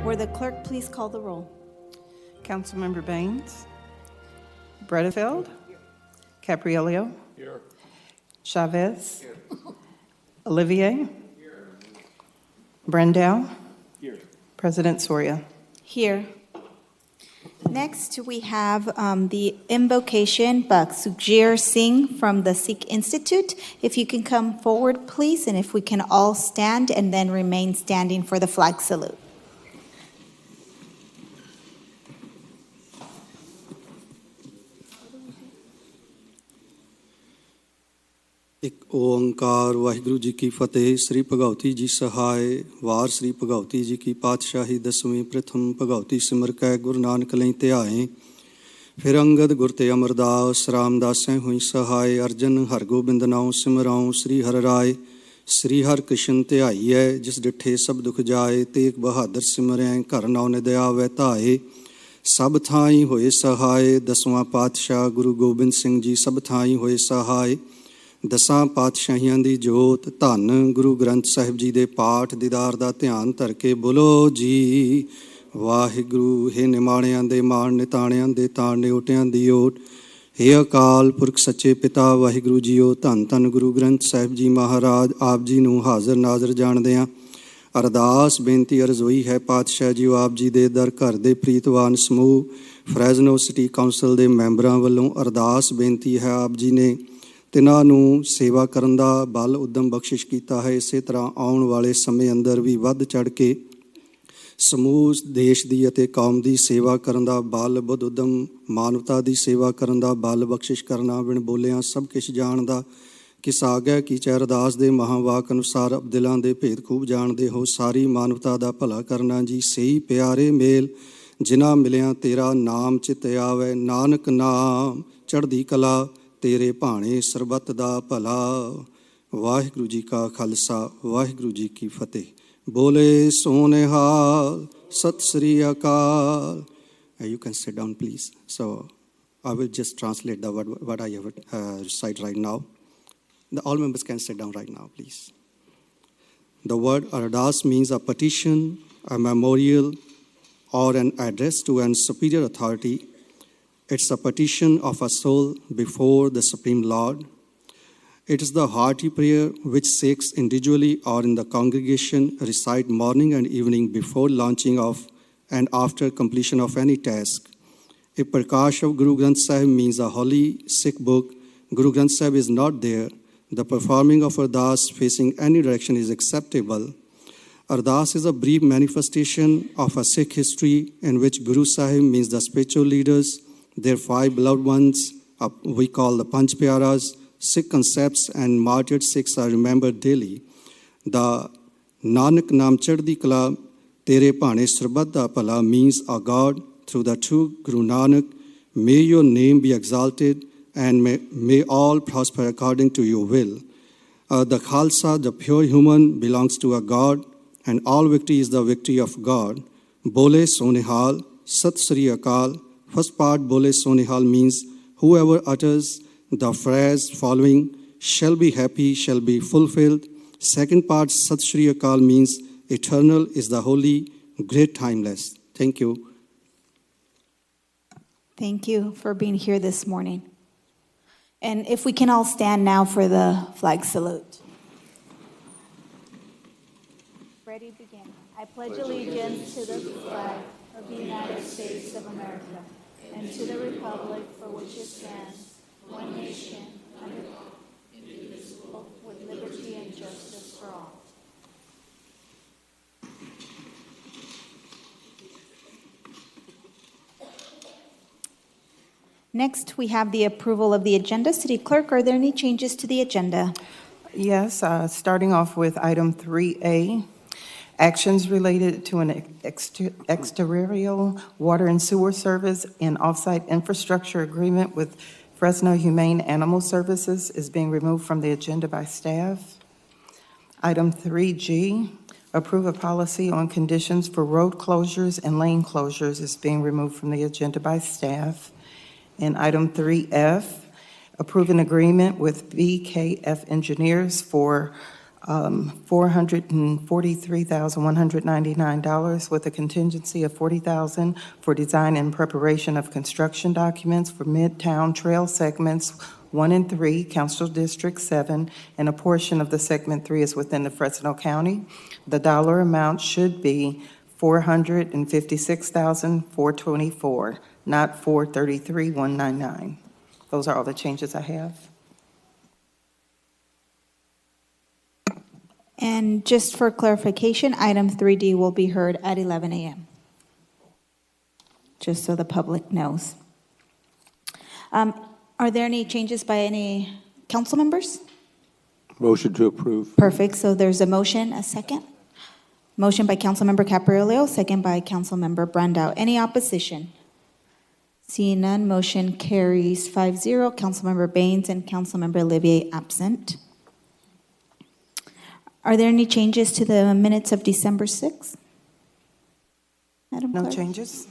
Will the clerk please call the roll? Councilmember Baines. Bredefeld. Caprielio. Here. Chavez. Here. Olivier. Here. Brendau. Here. President Soria. Here. Next, we have the invocation by Sukhjir Singh from the Sikh Institute. If you can come forward, please, and if we can all stand and then remain standing for the flag salute. ਇੱਕ ਓੰਕਾਰ ਵਾਹਿਗੁਰੂ ਜੀ ਕੀ ਫਤਿਹ। ਸ੍ਰੀ ਭਗਉਤੀ ਜੀ ਸਹਾਇ ਵਾਰ ਸ੍ਰੀ ਭਗਉਤੀ ਜੀ ਕੀ ਪਾਤਸ਼ਾਹੀ ਦਸਵੀਂ ਪ੍ਰਥਮ ਭਗਉਤੀ ਸਿਮਰ ਕੈ ਗੁਰੂ ਨਾਨਕ ਲਈ ਧਿਆਏ। ਫਿਰ ਅੰਗਦ ਗੁਰ ਤੇ ਅਮਰਦਾਸ ਰਾਮਦਾਸੈ ਹੋਈ ਸਹਾਇ। ਅਰਜਨ ਹਰਗੋਬਿੰਦ ਨਾਉ ਸਿਮਰਾਉ ਸ੍ਰੀ ਹਰਿ ਰਾਏ। ਸ੍ਰੀ ਹਰਿ ਕ੍ਰਿਸ਼ਨ ਧਿਆਈਐ ਜਿਸ ਡਿਠੇ ਸਭ ਦੁਖ ਜਾਏ। ਤੇਗ ਬਹਾਦਰ ਸਿਮਰੈ ਘਰ ਨਾਉ ਨਿ ਆਵੈ ਧਾਏ। ਸਭ ਥਾਈ ਹੋਏ ਸਹਾਇ। ਦਸਵਾਂ ਪਾਤਸ਼ਾਹ ਗੁਰੂ ਗੋਬਿੰਦ ਸਿੰਘ ਜੀ ਸਭ ਥਾਈ ਹੋਏ ਸਹਾਇ। ਦਸਾਂ ਪਾਤਸ਼ਾਹੀਆਂ ਦੀ ਜੋਤ ਧੰਨ ਗੁਰੂ ਗ੍ਰੰਥ ਸਾਹਿਬ ਜੀ ਦੇ ਪਾਠ ਦੀਦਾਰ ਦਾ ਧਿਆਨ ਧਰ ਕੇ ਬੋਲੋ ਜੀ ਵਾਹਿਗੁਰੂ। ਹੇ ਨਿਮਾਣਿਆਂ ਦੇ ਮਾਣ ਨਿਤਾਣਿਆਂ ਦੇ ਤਾਣ ਨਿਓਟਿਆਂ ਦੀ ਓਟ। ਹੇ ਅਕਾਲ ਪੁਰਖ ਸੱਚੇ ਪਿਤਾ ਵਾਹਿਗੁਰੂ ਜੀਓ। ਧੰਨ ਧੰਨ ਗੁਰੂ ਗ੍ਰੰਥ ਸਾਹਿਬ ਜੀ ਮਹਾਰਾਜ ਆਪ ਜੀ ਨੂੰ ਹਾਜ਼ਰ ਨਾਜ਼ਰ ਜਾਣਦੇ ਹਾਂ। ਅਰਦਾਸ ਬੇਨਤੀ ਅਰਜ਼ੋਈ ਹੈ ਪਾਤਸ਼ਾਹ ਜੀਓ ਆਪ ਜੀ ਦੇ ਦਰ ਘਰ ਦੇ ਪ੍ਰੀਤਵਾਨ ਸਮੂਹ ਫਰੈਜ਼ਨੋ ਸਿਟੀ ਕਾਉਂਸਲ ਦੇ ਮੈਂਬਰਾਂ ਵੱਲੋਂ ਅਰਦਾਸ ਬੇਨਤੀ ਹੈ। ਆਪ ਜੀ ਨੇ ਤਿਨਾਂ ਨੂੰ ਸੇਵਾ ਕਰਨ ਦਾ ਬਲ ਉਦਮ ਬਖਸ਼ਿਸ਼ ਕੀਤਾ ਹੈ। ਇਸੇ ਤਰ੍ਹਾਂ ਆਉਣ ਵਾਲੇ ਸਮੇਂ ਅੰਦਰ ਵੀ ਵੱਧ ਚੜ੍ਹ ਕੇ ਸਮੂਹ ਦੇਸ਼ ਦੀ ਅਤੇ ਕੌਮ ਦੀ ਸੇਵਾ ਕਰਨ ਦਾ ਬਲ ਬੁੱਧ ਉਦਮ ਮਾਨਵਤਾ ਦੀ ਸੇਵਾ ਕਰਨ ਦਾ ਬਲ ਬਖਸ਼ਿਸ਼ ਕਰਨਾ। ਬਿਨ ਬੋਲਿਆਂ ਸਭ ਕੁਛ ਜਾਣਦਾ ਕਿਸ ਆਗਿਆ ਕੀ ਚੈ ਅਰਦਾਸ ਦੇ ਮਹਾਂਵਾਕ ਅਨੁਸਾਰ ਦਿਲਾਂ ਦੇ ਭੇਦ ਖੂਬ ਜਾਣਦੇ ਹੋ। ਸਾਰੀ ਮਾਨਵਤਾ ਦਾ ਭਲਾ ਕਰਨਾ ਜੀ ਸਹੀ ਪਿਆਰੇ ਮੇਲ ਜਿਨ੍ਹਾਂ ਮਿਲਿਆ ਤੇਰਾ ਨਾਮ ਚਿਤ ਆਵੈ। ਨਾਨਕ ਨਾਮ ਚੜ੍ਹਦੀ ਕਲਾ ਤੇਰੇ ਭਾਣੇ ਸਰਬੱਤ ਦਾ ਭਲਾ। ਵਾਹਿਗੁਰੂ ਜੀ ਕਾ ਖਾਲਸਾ ਵਾਹਿਗੁਰੂ ਜੀ ਕੀ ਫਤਿਹ। ਬੋਲੇ ਸੋ ਨਿਹਾਲ ਸਤਿ ਸ੍ਰੀ ਅਕਾਲ। You can sit down please. So I will just translate the what I have recite right now. All members can sit down right now please. The word ardas means a petition, a memorial or an address to an superior authority. It's a petition of a soul before the Supreme Lord. It is the hearty prayer which Sikhs individually or in the congregation recite morning and evening before launching of and after completion of any task. A Prakash of Guru Granth Sahib means a holy Sikh book. Guru Granth Sahib is not there. The performing of Ardas facing any direction is acceptable. Ardas is a brief manifestation of a Sikh history in which Guru Sahib means the spiritual leaders, their five beloved ones, we call the Panch Pyaras, Sikh concepts and martyred Sikhs are remembered daily. The Nanak Naam Chaddi Kala Tere Pane Sarbat da Pala means a God through the true Guru Nanak. May your name be exalted and may all prosper according to your will. The Khalsa, the pure human, belongs to a God and all victory is the victory of God. Bole So Nihal, Sat Sri Akal. First part, Bole So Nihal means whoever utters the phrase following shall be happy, shall be fulfilled. Second part, Sat Shri Akal means eternal is the holy, great, timeless. Thank you. Thank you for being here this morning. And if we can all stand now for the flag salute. Ready, begin. I pledge allegiance to the flag of the United States of America and to the republic for which it stands, one nation, under God, indivisible, with liberty and justice for all. Next, we have the approval of the agenda. City Clerk, are there any changes to the agenda? Yes, starting off with item 3A, actions related to an exterior water and sewer service and offsite infrastructure agreement with Fresno Humane Animal Services is being removed from the agenda by staff. Item 3G, approve a policy on conditions for road closures and lane closures is being removed from the agenda by staff. And item 3F, approve an agreement with BKF Engineers for $443,199 with a contingency of $40,000 for design and preparation of construction documents for Midtown Trail segments 1 and 3, Council District 7, and a portion of the segment 3 is within the Fresno County. The dollar amount should be $456,424, not $433,199. Those are all the changes I have. And just for clarification, item 3D will be heard at 11 a.m., just so the public knows. Are there any changes by any council members? Motion to approve. Perfect, so there's a motion, a second. Motion by Councilmember Caprillo, second by Councilmember Brandao. Any opposition? Seeing none, motion carries 5-0. Councilmember Baines and Councilmember Olivier absent. Are there any changes to the minutes of December 6th? Madam No Clerk? changes?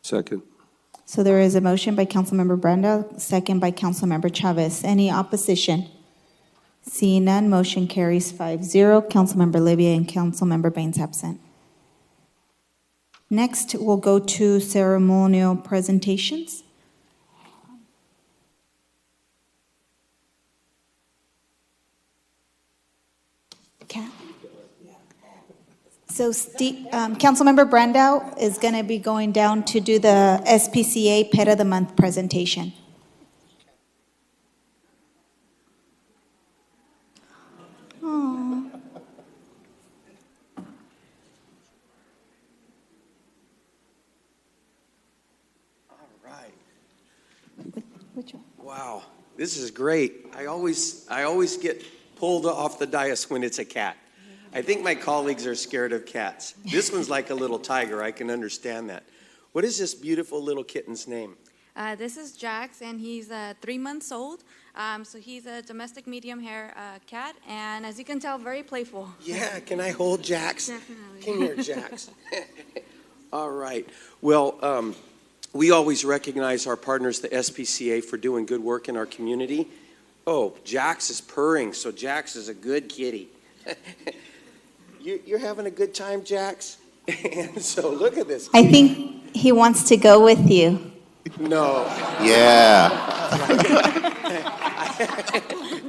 Second. So there is a motion by Councilmember Brandao, second by Councilmember Chavez. Any opposition? Seeing none, motion carries 5-0. Councilmember Olivier and Councilmember Baines absent. Next, we'll go to ceremonial presentations. Kat? So Councilmember Brandao is going to be going down to do the SPCA Pet of the Month presentation. Aw. All right. Which one? Wow, this is great. I always get pulled off the dais when it's a cat. I think my colleagues are scared of cats. This one's like a little tiger. I can understand that. What is this beautiful little kitten's name? This is Jax, and he's 3 months old. So he's a domestic medium hair cat, and as you can tell, very playful. Yeah, can I hold Jax? Definitely. Come here, Jax. All right. Well, we always recognize our partners, the SPCA, for doing good work in our community. Oh, Jax is purring, so Jax is a good kitty. You're having a good time, Jax? And so look at this. I think he wants to go with you. No. Yeah.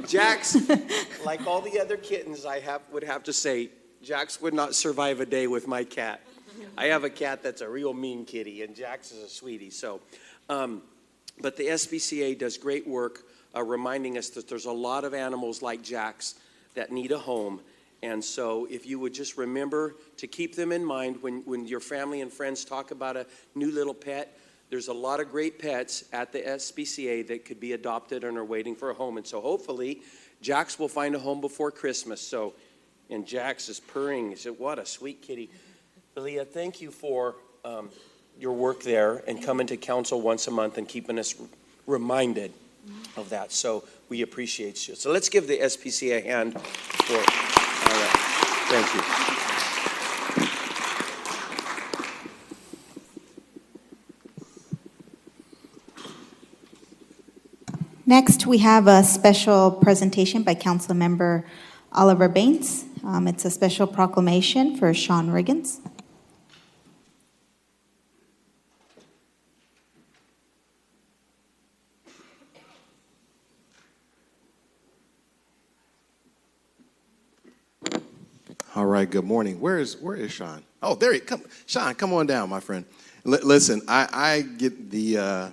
Jax, like all the other kittens, would have to say, Jax would not survive a day with my cat. I have a cat that's a real mean kitty, and Jax is a sweetie. So, but the SPCA does great work reminding us that there's a lot of animals like Jax that need a home. And so if you would just remember to keep them in mind when your family and friends talk about a new little pet. There's a lot of great pets at the SPCA that could be adopted and are waiting for a home. And so hopefully Jax will find a home before Christmas. So, and Jax is purring. He said, what a sweet kitty. Leah, thank you for your work there and coming to council once a month and keeping us reminded of that. So we appreciate you. So let's give the SPCA a hand for that. Thank you. Next, we have a special presentation by Councilmember Oliver Baines. It's a special proclamation for Sean Riggins. All right, good morning. Where is Sean? Oh, there he come. Sean, come on down, my friend. Listen, I get the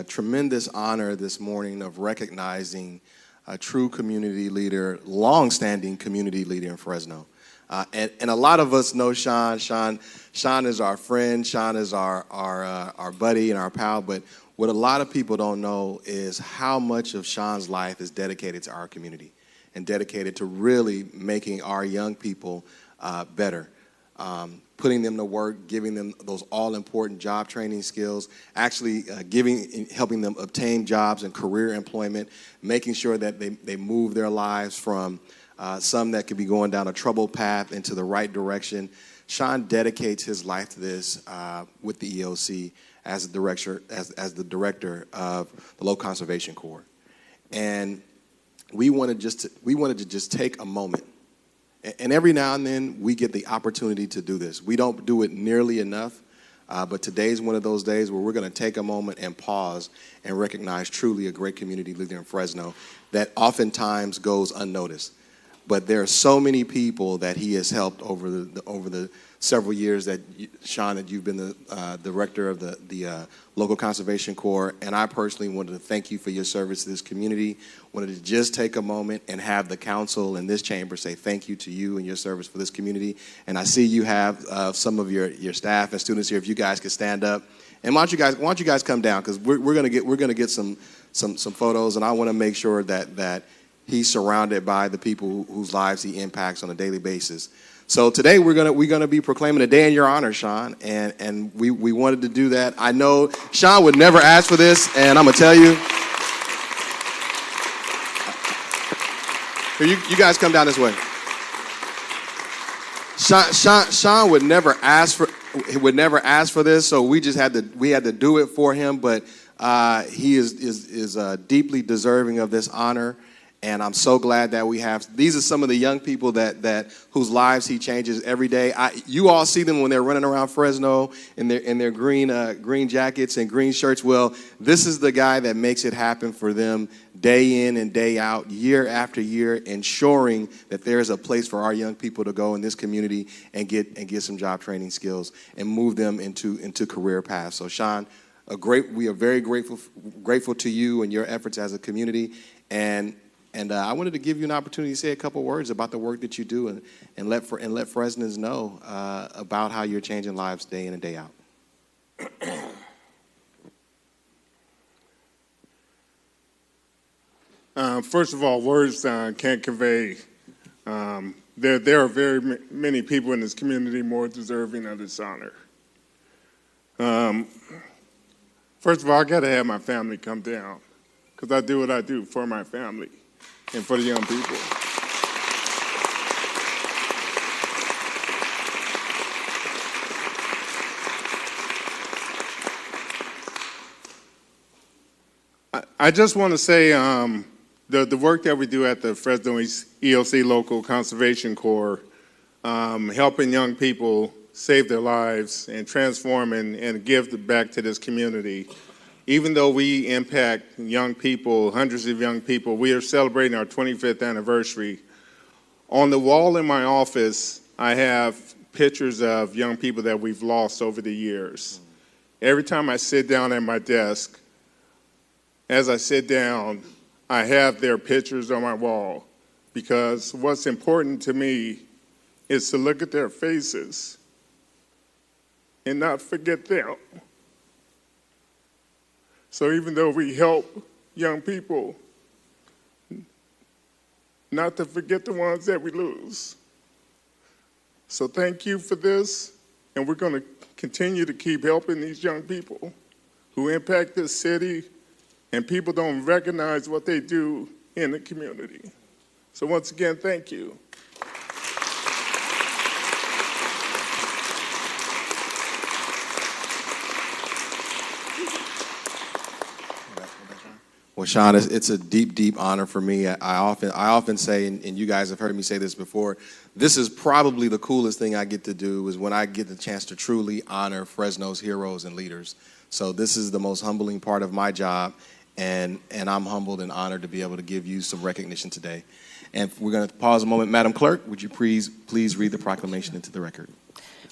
tremendous honor this morning of recognizing a true community leader, long-standing community leader in Fresno. And a lot of us know Sean. Sean is our friend. Sean is our buddy and our pal. But what a lot of people don't know is how much of Sean's life is dedicated to our community and dedicated to really making our young people better. Putting them to work, giving them those all-important job training skills, actually helping them obtain jobs and career employment, making sure that they move their lives from some that could be going down a troubled path into the right direction. Sean dedicates his life to this with the EOC as the director of the Low Conservation Corps. And we wanted to just take a moment And every now and then, we get the opportunity to do this. We don't do it nearly enough, but today's one of those days where we're going to take a moment and pause and recognize truly a great community leader in Fresno that oftentimes goes unnoticed. But there are so many people that he has helped over the several years that, Sean, that you've been the director of the local conservation corps, and I personally wanted to thank you for your service to this community. Wanted to just take a moment and have the council in this chamber say thank you to you and your service for this community. And I see you have some of your staff and students here. If you guys could stand up, and why don't you guys come down, because we're gonna get some photos, and I want to make sure that he's surrounded by the people whose lives he impacts on a daily basis. So today we're gonna be proclaiming a day in your honor, Sean, and we wanted to do that. I know Sean would never ask for this, and I'm gonna tell you. You guys come down this way. Sean would never ask for this, so we had to do it for him. But he is deeply deserving of this honor. And I'm so glad that we have. These are some of the young people that whose lives he changes every day. You all see them when they're running around Fresno in their green jackets and green shirts. Well, this is the guy that makes it happen for them day in and day out, year after year, ensuring that there's a place for our young people to go in this community and get some job training skills and move them into career paths. So, Sean, we are very grateful to you and your efforts as a community. And I wanted to give you an opportunity to say a couple words about the work that you do and let Fresnans know about how you're changing lives day in and day out. First of all, words can't convey. There are very many people in this community more deserving of this honor. First of all, I got to have my family come down, because I do what I do for my family and for the young people. I just want to say the work that we do at the Fresno EOC Local Conservation Corps, helping young people save their lives and transform and give back to this community. Even though we impact young people, hundreds of young people, we are celebrating our 25th anniversary. On the wall in my office, I have pictures of young people that we've lost over the years. Every time I sit down at my desk, as I sit down, I have their pictures on my wall, because what's important to me is to look at their faces and not forget them. So even though we help young people, not to forget the ones that we lose. So thank you for this, and we're going to continue to keep helping these young people who impact this city, and people don't recognize what they do in the community. So once again, thank you. Well, Sean, it's a deep, deep honor for me. I often say, and you guys have heard me say this before, this is probably the coolest thing I get to do, is when I get the chance to truly honor Fresno's heroes and leaders. So this is the most humbling part of my job, and I'm humbled and honored to be able to give you some recognition today. And we're going to pause a moment. Madam Clerk, would you please read the proclamation into the record?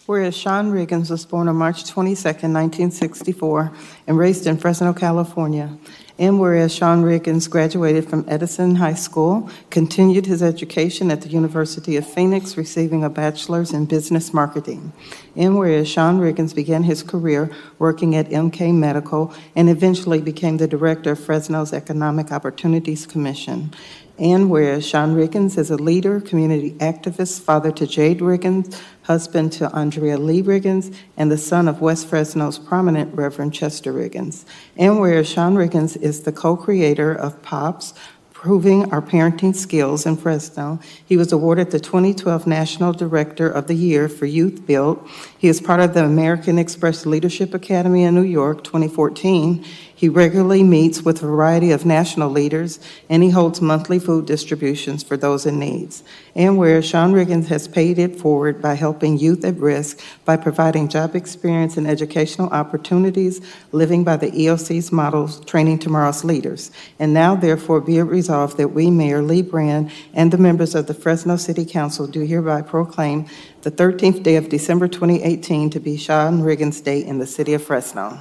Whereas Sean Riggins was born on March 22, 1964, and raised in Fresno, California. And whereas Sean Riggins graduated from Edison High School, continued his education at the University of Phoenix, receiving a bachelor's in business marketing. And whereas Sean Riggins began his career working at MK Medical and eventually became the director of Fresno's Economic Opportunities Commission. And whereas Sean Riggins is a leader, community activist, father to Jade Riggins, husband to Andrea Lee Riggins, and the son of West Fresno's prominent Reverend Chester Riggins. And whereas Sean Riggins is the co-creator of POPs, Proving Our Parenting Skills in Fresno. He was awarded the 2012 National Director of the Year for Youth Build. He is part of the American Express Leadership Academy in New York, 2014. He regularly meets with a variety of national leaders, and he holds monthly food distributions for those in need. And where Sean Riggins has paid it forward by helping youth at risk by providing job experience and educational opportunities, living by the EOC's models, training tomorrow's leaders. And now, therefore, be it resolved that we, Mayor Lee Brand, and the members of the Fresno City Council do hereby proclaim the 13th day of December 2018 to be Sean Riggins Day in the city of Fresno.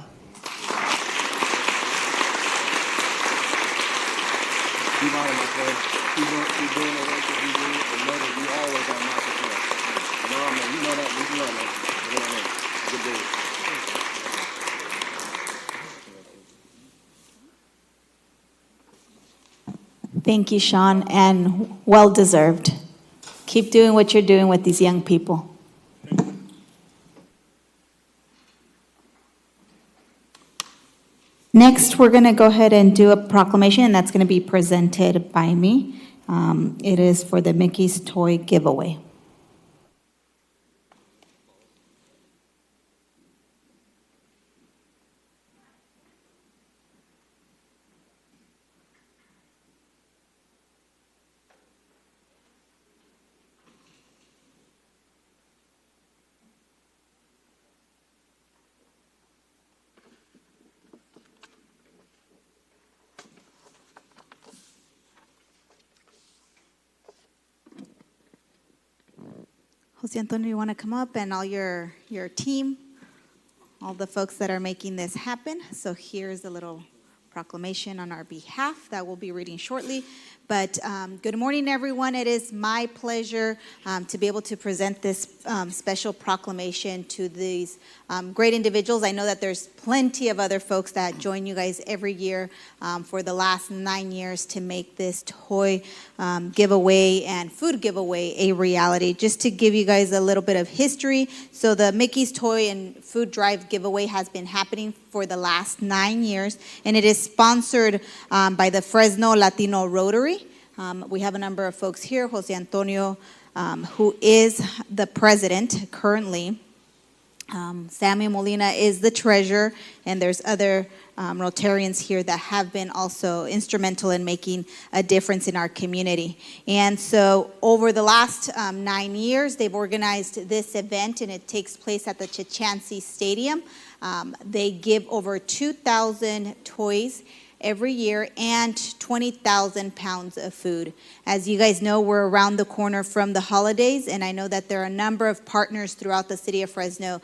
Thank you, Sean, and well deserved. Keep doing what you're doing with these young people. Next, we're going to go ahead and do a proclamation, and that's going to be presented by me. It is for the Mickey's Toy Giveaway. Jose Antonio, you want to come up, and all your team, all the folks that are making this happen. So here's a little proclamation on our behalf that we'll be reading shortly. But good morning, everyone. It is my pleasure to be able to present this special proclamation to these great individuals. I know that there's plenty of other folks that join you guys every year for the last 9 years to make this toy giveaway and food giveaway a reality. Just to give you guys a little bit of history, so the Mickey's Toy and Food Drive giveaway has been happening for the last 9 years, and it is sponsored by the Fresno Latino Rotary. We have a number of folks here. Jose Antonio, who is the president currently. Sammy Molina is the treasurer, and there's other Rotarians here that have been also instrumental in making a difference in our community. And so over the last 9 years, they've organized this event, and it takes place at the Chichansey Stadium. They give over 2,000 toys every year and 20,000 pounds of food. As you guys know, we're around the corner from the holidays, and I know that there are a number of partners throughout the city of Fresno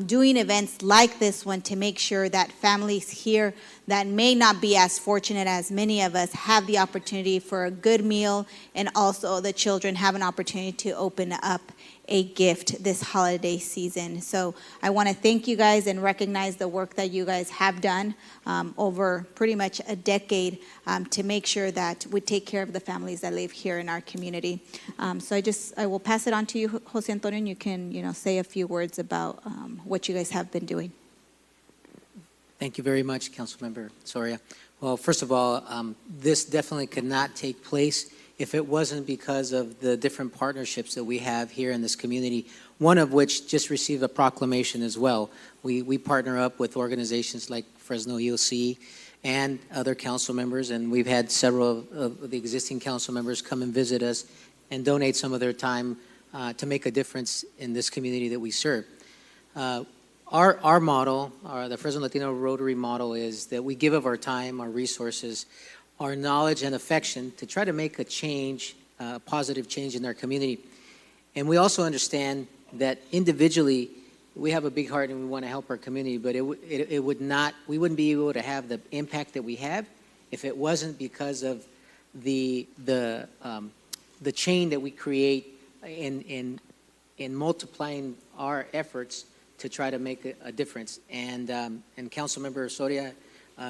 doing events like this one to make sure that families here that may not be as fortunate as many of us have the opportunity for a good meal, and also the children have an opportunity to open up a gift this holiday season. So I want to thank you guys and recognize the work that you guys have done over pretty much a decade to make sure that we take care of the families that live here in our community. So I will pass it on to you, Jose Antonio, and you can say a few words about what you guys have been doing. Thank you very much, Councilmember Soria. Well, first of all, this definitely could not take place if it wasn't because of the different partnerships that we have here in this community, one of which just received a proclamation as well. We partner up with organizations like Fresno EOC and other council members, and we've had several of the existing council members come and visit us and donate some of their time to make a difference in this community that we serve. Our model, the Fresno Latino Rotary model, is that we give of our time, our resources, our knowledge and affection to try to make a change, a positive change in our community. And we also understand that individually, we have a big heart and we want to help our community, but we wouldn't be able to have the impact that we have if it wasn't because of the chain that we create in multiplying our efforts to try to make a difference. And Councilmember Soria,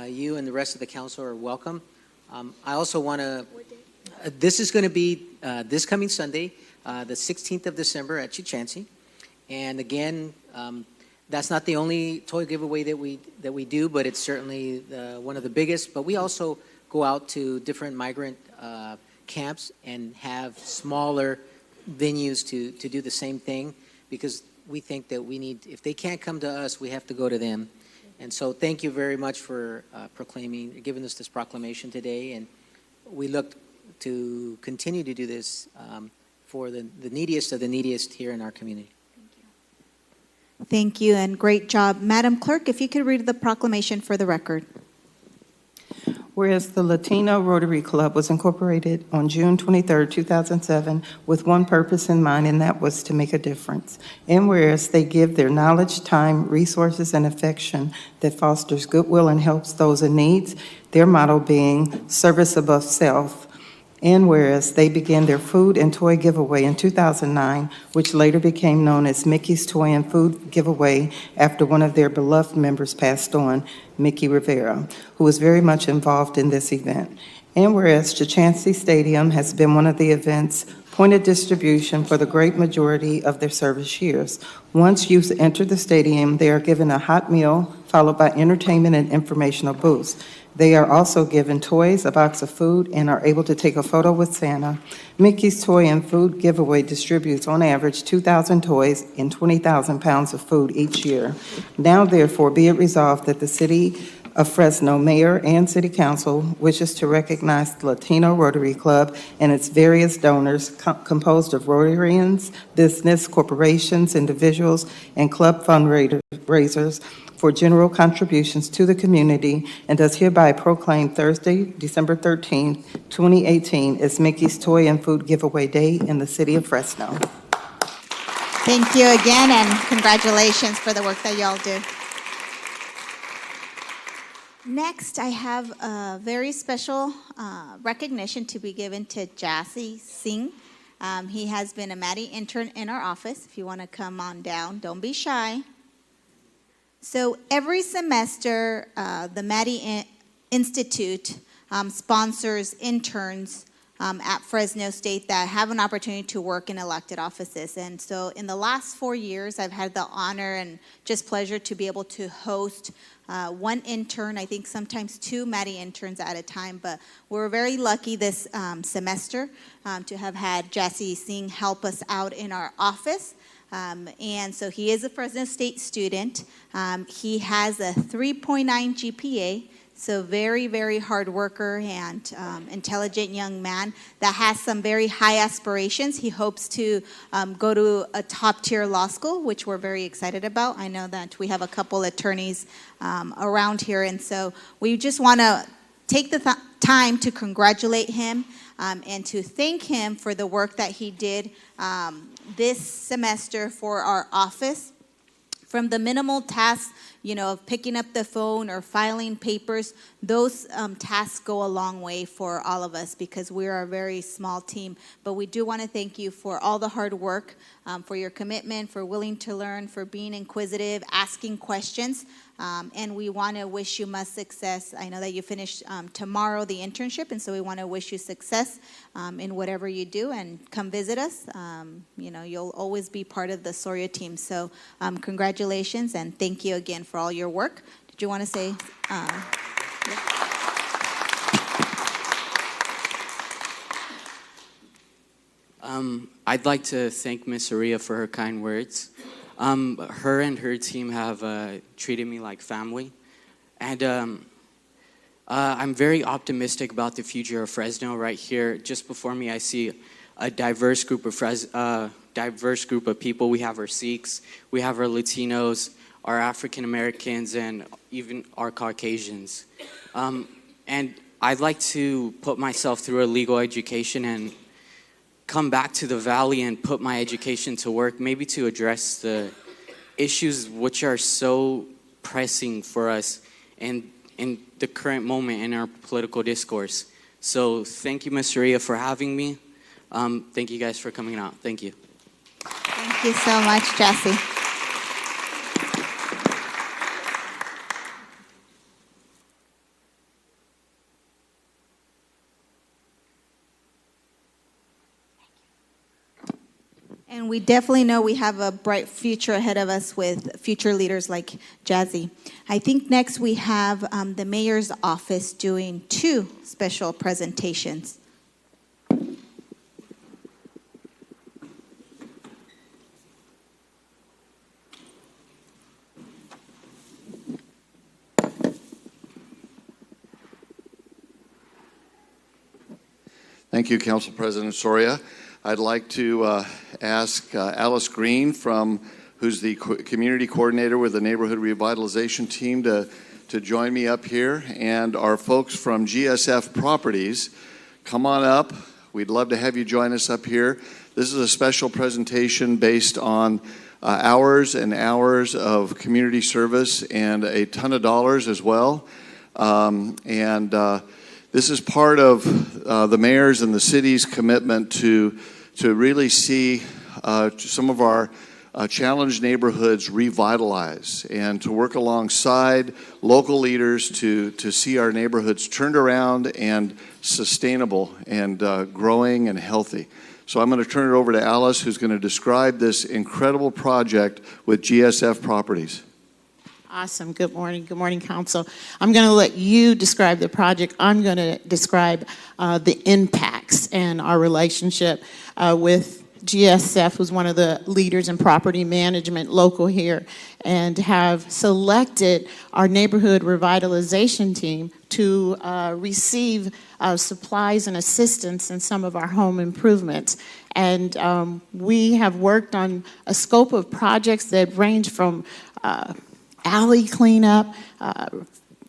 you and the rest of the council are welcome. I also want to, this is going to be this coming Sunday, the 16th of December at Chichansey. And again, that's not the only toy giveaway that we do, but it's certainly one of the biggest. But we also go out to different migrant camps and have smaller venues to do the same thing, because we think that we need, if they can't come to us, we have to go to them. And so thank you very much for giving us this proclamation today. And we look to continue to do this for the neediest of the neediest here in our community. Thank you, and great job. Madam Clerk, if you could read the proclamation for the record. Whereas the Latino Rotary Club was incorporated on June 23, 2007, with one purpose in mind, and that was to make a difference. And whereas they give their knowledge, time, resources, and affection that fosters goodwill and helps those in need, their motto being service above self. And whereas they began their food and toy giveaway in 2009, which later became known as Mickey's Toy and Food Giveaway after one of their beloved members passed on, Mickey Rivera, who was very much involved in this event. And whereas Chachansey Stadium has been one of the event's point of distribution for the great majority of their service years. Once youth enter the stadium, they are given a hot meal followed by entertainment and informational booths. They are also given toys, a box of food, and are able to take a photo with Santa. Mickey's Toy and Food Giveaway distributes on average 2,000 toys and 20,000 pounds of food each year. Now, therefore, be it resolved that the City of Fresno Mayor and City Council wishes to recognize the Latino Rotary Club and its various donors composed of Rotarians, business, corporations, individuals, and club fundraisers for general contributions to the community, and does hereby proclaim Thursday, December 13, 2018 as Mickey's Toy and Food Giveaway Day in the City of Fresno. Thank you again, and congratulations for the work that y'all do. Next, I have a very special recognition to be given to Jassy Singh. He has been a Maddie intern in our office. If you want to come on down, don't be shy. So every semester, the Maddie Institute sponsors interns at Fresno State that have an opportunity to work in elected offices. And so in the last 4 years, I've had the honor and just pleasure to be able to host one intern, I think sometimes two Maddie interns at a time, but we're very lucky this semester to have had Jassy Singh help us out in our office. And so he is a Fresno State student. He has a 3.9 GPA, so very, very hard worker and intelligent young man that has some very high aspirations. He hopes to go to a top-tier law school, which we're very excited about. I know that we have a couple attorneys around here, and so we just want to take the time to congratulate him and to thank him for the work that he did this semester for our office. From the minimal tasks, of picking up the phone or filing papers, those tasks go a long way for all of us because we are a very small team. But we do want to thank you for all the hard work, for your commitment, for willing to learn, for being inquisitive, asking questions. And we want to wish you much success. I know that you finish tomorrow the internship, and so we want to wish you success in whatever you do, and come visit us. You'll always be part of the Soria team. So congratulations, and thank you again for all your work. Did you want to say? Yeah. I'd like to thank Miss Aria for her kind words. Her and her team have treated me like family, and I'm very optimistic about the future of Fresno. Right here, just before me, I see a diverse group of people. We have our Sikhs, we have our Latinos, our African Americans, and even our Caucasians. And I'd like to put myself through a legal education and come back to the Valley and put my education to work, maybe to address the issues which are so pressing for us in the current moment in our political discourse. So thank you, Ms. Ria, for having me. Thank you guys for coming out. Thank you. Thank you so much, Jassy. And we definitely know we have a bright future ahead of us with future leaders like Jazzy. I think next we have the mayor's office doing two special presentations. Thank you, Council President Soria. I'd like to ask Alice Green, who's the community coordinator with the Neighborhood Revitalization Team, to join me up here. And our folks from GSF Properties, come on up. We'd love to have you join us up here. This is a special presentation based on hours and hours of community service and a ton of dollars as well. This is part of the mayor's and the city's commitment to really see some of our challenged neighborhoods revitalize and to work alongside local leaders to see our neighborhoods turned around and sustainable and growing and healthy. So I'm going to turn it over to Alice, who's going to describe this incredible project with GSF Properties. Awesome. Good morning. Good morning, Council. I'm going to let you describe the project. I'm going to describe the impacts and our relationship with GSF, who's one of the leaders in property management local here, and have selected our neighborhood revitalization team to receive supplies and assistance in some of our home improvements. And we have worked on a scope of projects that range from alley cleanup,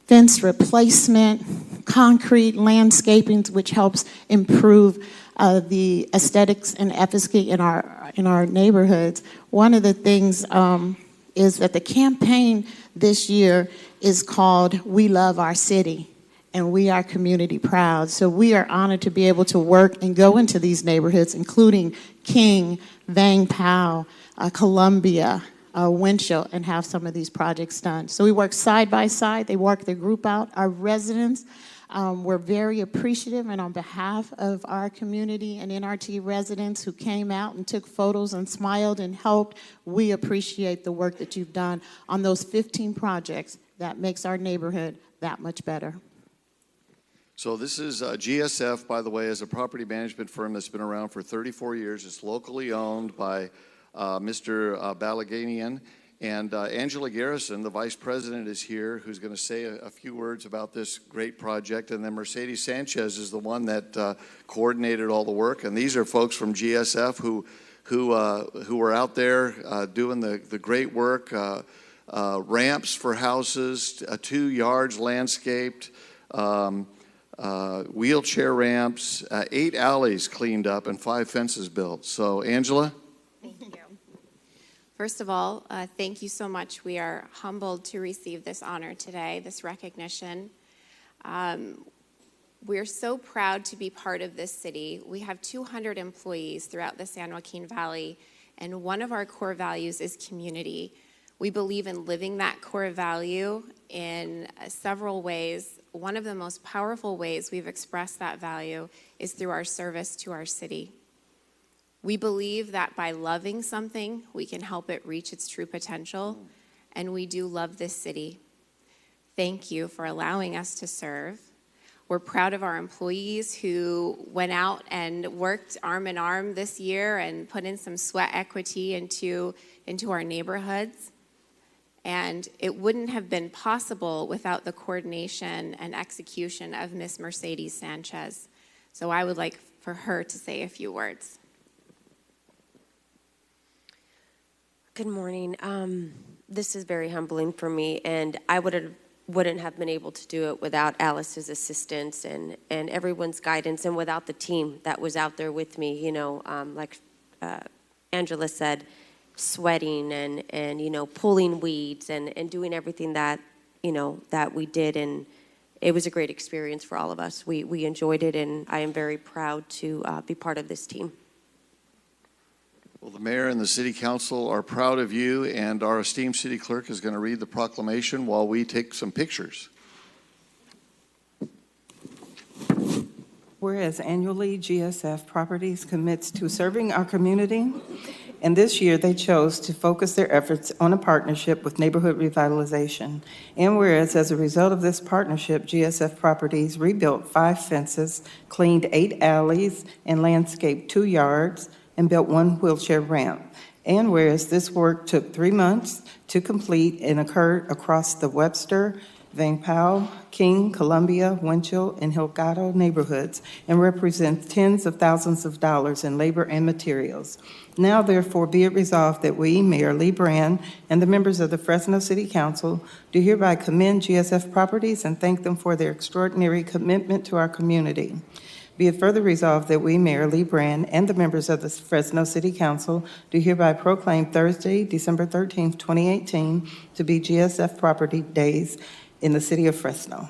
fence replacement, concrete landscaping, which helps improve the aesthetics and efficacy in our neighborhoods. One of the things is that the campaign this year is called "We Love Our City," and we are community proud. So we are honored to be able to work and go into these neighborhoods, including King, Vang Pao, Columbia, Winchell, and have some of these projects done. So we work side by side. They work their group out. Our residents, we're very appreciative, and on behalf of our community and NRT residents who came out and took photos and smiled and helped, we appreciate the work that you've done on those 15 projects that makes our neighborhood that much better. So this is GSF, by the way, is a property management firm that's been around for 34 years. It's locally owned by Mr. Balaganian, and Angela Garrison, the vice president, is here, who's going to say a few words about this great project. And then Mercedes Sanchez is the one that coordinated all the work. And these are folks from GSF who were out there doing the great work. Ramps for houses, 2 yards landscaped, wheelchair ramps, 8 alleys cleaned up, and 5 fences built. So, Angela? Thank you. First of all, thank you so much. We are humbled to receive this honor today, this recognition. We're so proud to be part of this city. We have 200 employees throughout the San Joaquin Valley, and one of our core values is community. We believe in living that core value in several ways. One of the most powerful ways we've expressed that value is through our service to our city. We believe that by loving something, we can help it reach its true potential, and we do love this city. Thank you for allowing us to serve. We're proud of our employees who went out and worked arm in arm this year and put in some sweat equity into our neighborhoods. And it wouldn't have been possible without the coordination and execution of Miss Mercedes Sanchez. So I would like for her to say a few words. Good morning. This is very humbling for me, and I wouldn't have been able to do it without Alice's assistance and everyone's guidance, and without the team that was out there with me. You know, like Angela said, sweating and pulling weeds and doing everything that that we did, and it was a great experience for all of us. We enjoyed it, and I am very proud to be part of this team. Well, the mayor and the city council are proud of you, and our esteemed city clerk is going to read the proclamation while we take some pictures. Whereas annually GSF Properties commits to serving our community, and this year they chose to focus their efforts on a partnership with Neighborhood Revitalization. And whereas as a result of this partnership, GSF Properties rebuilt 5 fences, cleaned 8 alleys, and landscaped 2 yards, and built 1 wheelchair ramp. And whereas this work took 3 months to complete and occurred across the Webster, Vang Pao, King, Columbia, Winchell, and Hilgado neighborhoods and represents tens of thousands of dollars in labor and materials. Now, therefore, be it resolved that we, Mayor Lee Brand, and the members of the Fresno City Council do hereby commend GSF Properties and thank them for their extraordinary commitment to our community. Be it further resolved that we, Mayor Lee Brand, and the members of the Fresno City Council do hereby proclaim Thursday, December 13th, 2018, to be GSF Property Days in the city of Fresno.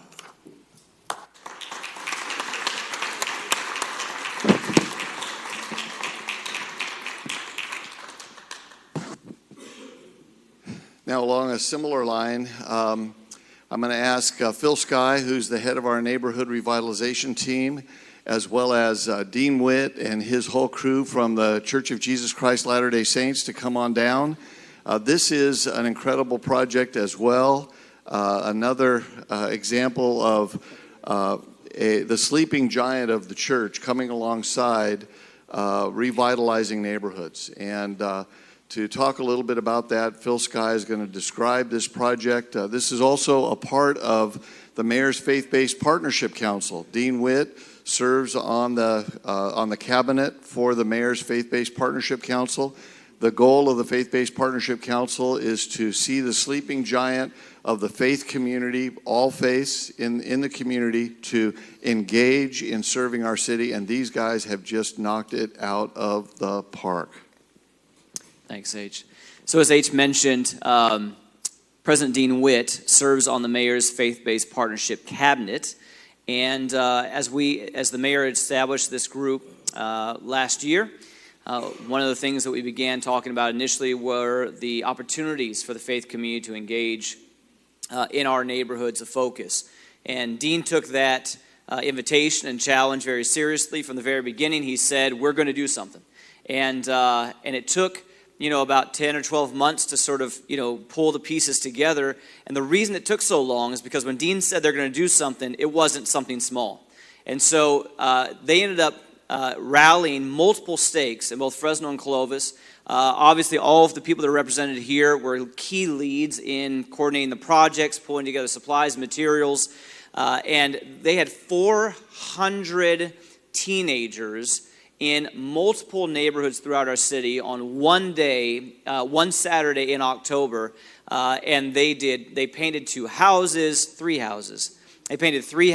Now, along a similar line, I'm going to ask Phil Sky, who's the head of our neighborhood revitalization team, as well as Dean Witt and his whole crew from the Church of Jesus Christ Latter-day Saints to come on down. This is an incredible project as well. Another example of the sleeping giant of the church coming alongside revitalizing neighborhoods. And to talk a little bit about that, Phil Sky is going to describe this project. This is also a part of the Mayor's Faith-Based Partnership Council. Dean Witt serves on the cabinet for the Mayor's Faith-Based Partnership Council. The goal of the Faith-Based Partnership Council is to see the sleeping giant of the faith community, all faiths in the community, to engage in serving our city, and these guys have just knocked it out of the park. Thanks, H. So as H mentioned, President Dean Witt serves on the Mayor's Faith-Based Partnership Cabinet. And as the mayor established this group last year, one of the things that we began talking about initially were the opportunities for the faith community to engage in our neighborhoods of focus. And Dean took that invitation and challenge very seriously from the very beginning. He said, we're going to do something. And it took about 10 or 12 months to sort of, pull the pieces together. And the reason it took so long is because when Dean said they're going to do something, it wasn't something small. And so they ended up rallying multiple stakes in both Fresno and Clovis. Obviously, all of the people that are represented here were key leads in coordinating the projects, pulling together supplies, materials. And they had 400 teenagers in multiple neighborhoods throughout our city on one day, one Saturday in October, and they painted three houses. They painted three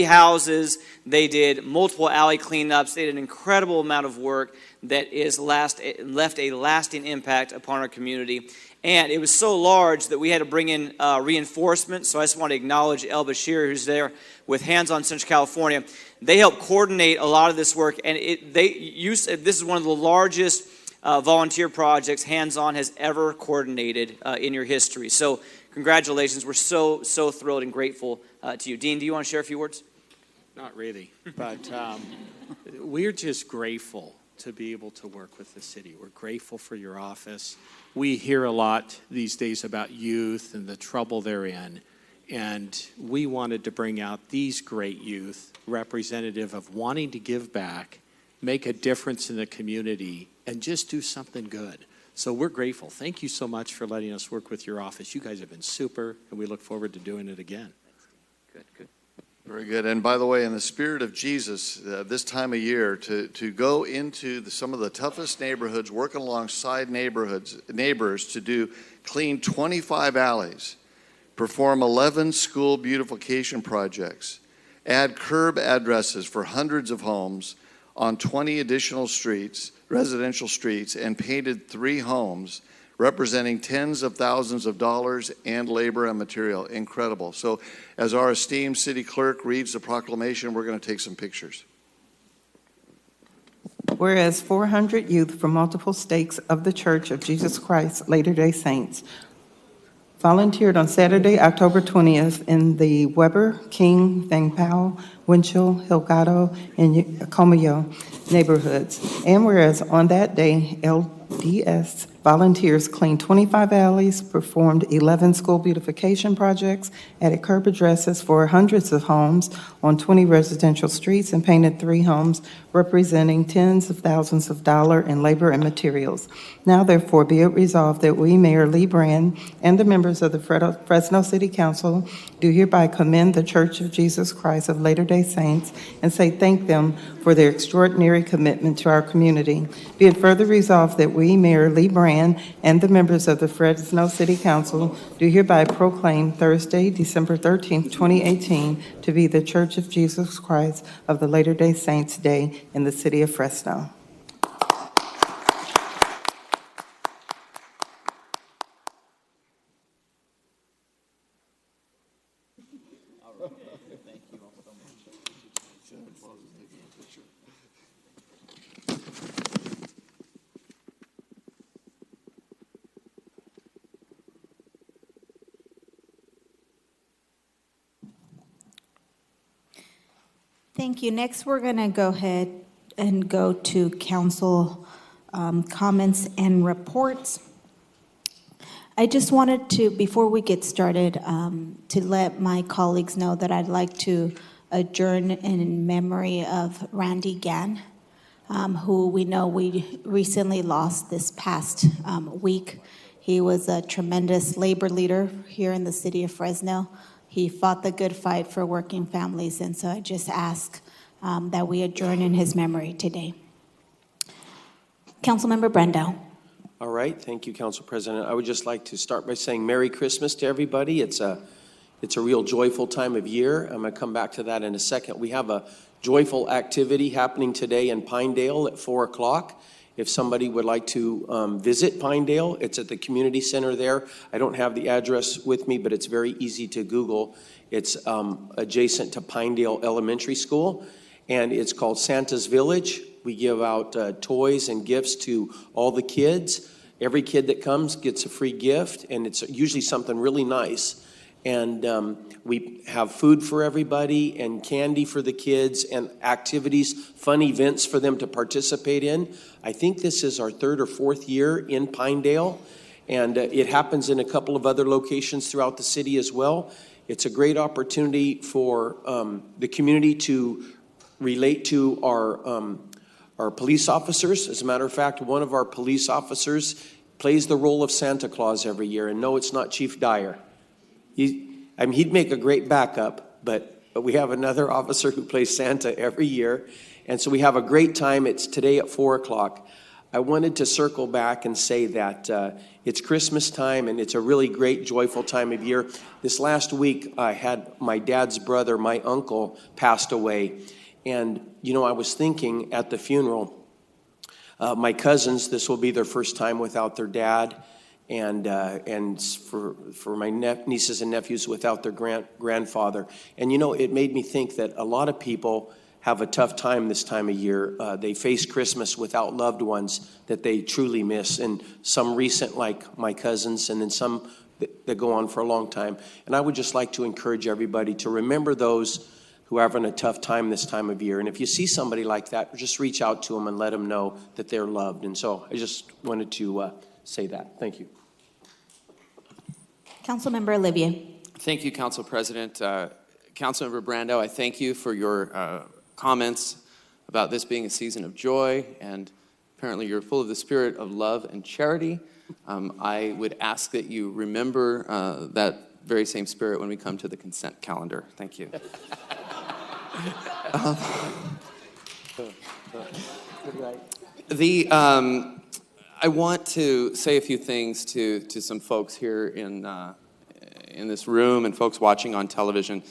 houses. They did multiple alley cleanups. They did an incredible amount of work that left a lasting impact upon our community. And it was so large that we had to bring in reinforcement. So I just want to acknowledge El Bashir, who's there with Hands on Central California. They helped coordinate a lot of this work. And this is one of the largest volunteer projects Hands On has ever coordinated in your history. So congratulations. We're so thrilled and grateful to you. Dean, do you want to share a few words? Not really, but we're just grateful to be able to work with the city. We're grateful for your office. We hear a lot these days about youth and the trouble they're in, and we wanted to bring out these great youth, representative of wanting to give back, make a difference in the community, and just do something good. So we're grateful. Thank you so much for letting us work with your office. You guys have been super, and we look forward to doing it again. Good. Very good. And by the way, in the spirit of Jesus, this time of year, to go into some of the toughest neighborhoods, working alongside neighbors to clean 25 alleys, perform 11 school beautification projects, add curb addresses for hundreds of homes on 20 additional streets, residential streets, and painted 3 homes, representing tens of thousands of dollars and labor and material. Incredible. So as our esteemed city clerk reads the proclamation, we're going to take some pictures. Whereas 400 youth from multiple stakes of the Church of Jesus Christ Latter-day Saints volunteered on Saturday, October 20th in the Weber, King, Vang Pao, Winchell, Hilgado, and Comeyo neighborhoods. And whereas on that day, DS volunteers cleaned 25 alleys, performed 11 school beautification projects, added curb addresses for hundreds of homes on 20 residential streets, and painted 3 homes, representing tens of thousands of dollars in labor and materials. Now therefore be it resolved that we, Mayor Lee Brand, and the members of the Fresno City Council do hereby commend the Church of Jesus Christ of Latter-day Saints and say thank them for their extraordinary commitment to our community. Be it further resolved that we, Mayor Lee Brand, and the members of the Fresno City Council do hereby proclaim Thursday, December 13th, 2018, to be the Church of Jesus Christ of the Latter-day Saints Day in the city of Fresno. Thank you. Next, we're going to go ahead and go to council comments and reports. I just wanted to, before we get started, to let my colleagues know that I'd like to adjourn in memory of Randy Gann, who we know we recently lost this past week. He was a tremendous labor leader here in the city of Fresno. He fought the good fight for working families, and so I just ask that we adjourn in his memory today. Councilmember Brando. All right, thank you, Council President. I would just like to start by saying Merry Christmas to everybody. It's a real joyful time of year. I'm going to come back to that in a second. We have a joyful activity happening today in Pinedale at 4 o'clock. If somebody would like to visit Pinedale, it's at the community center there. I don't have the address with me, but it's very easy to Google. It's adjacent to Pinedale Elementary School, and it's called Santa's Village. We give out toys and gifts to all the kids. Every kid that comes gets a free gift, and it's usually something really nice. And we have food for everybody and candy for the kids and activities, fun events for them to participate in. I think this is our 3rd or 4th year in Pinedale, and it happens in a couple of other locations throughout the city as well. It's a great opportunity for the community to relate to our police officers. As a matter of fact, one of our police officers plays the role of Santa Claus every year, and no, it's not Chief Dyer. He'd make a great backup, but we have another officer who plays Santa every year. And so we have a great time. It's today at 4 o'clock. I wanted to circle back and say that it's Christmas time, and it's a really great, joyful time of year. This last week, I had my dad's brother, my uncle, passed away. And, I was thinking at the funeral, my cousins, this will be their first time without their dad. And for my nieces and nephews without their grandfather. And it made me think that a lot of people have a tough time this time of year. They face Christmas without loved ones that they truly miss, and some recent like my cousins, and then some that go on for a long time. And I would just like to encourage everybody to remember those who are having a tough time this time of year. And if you see somebody like that, just reach out to them and let them know that they're loved. And so I just wanted to say that. Thank you. Councilmember Olivier. Thank you, Council President. Councilmember Brando, I thank you for your comments about this being a season of joy, and apparently you're full of the spirit of love and charity. I would ask that you remember that very same spirit when we come to the consent calendar. Thank you. I want to say a few things to some folks here in this room and folks watching on television.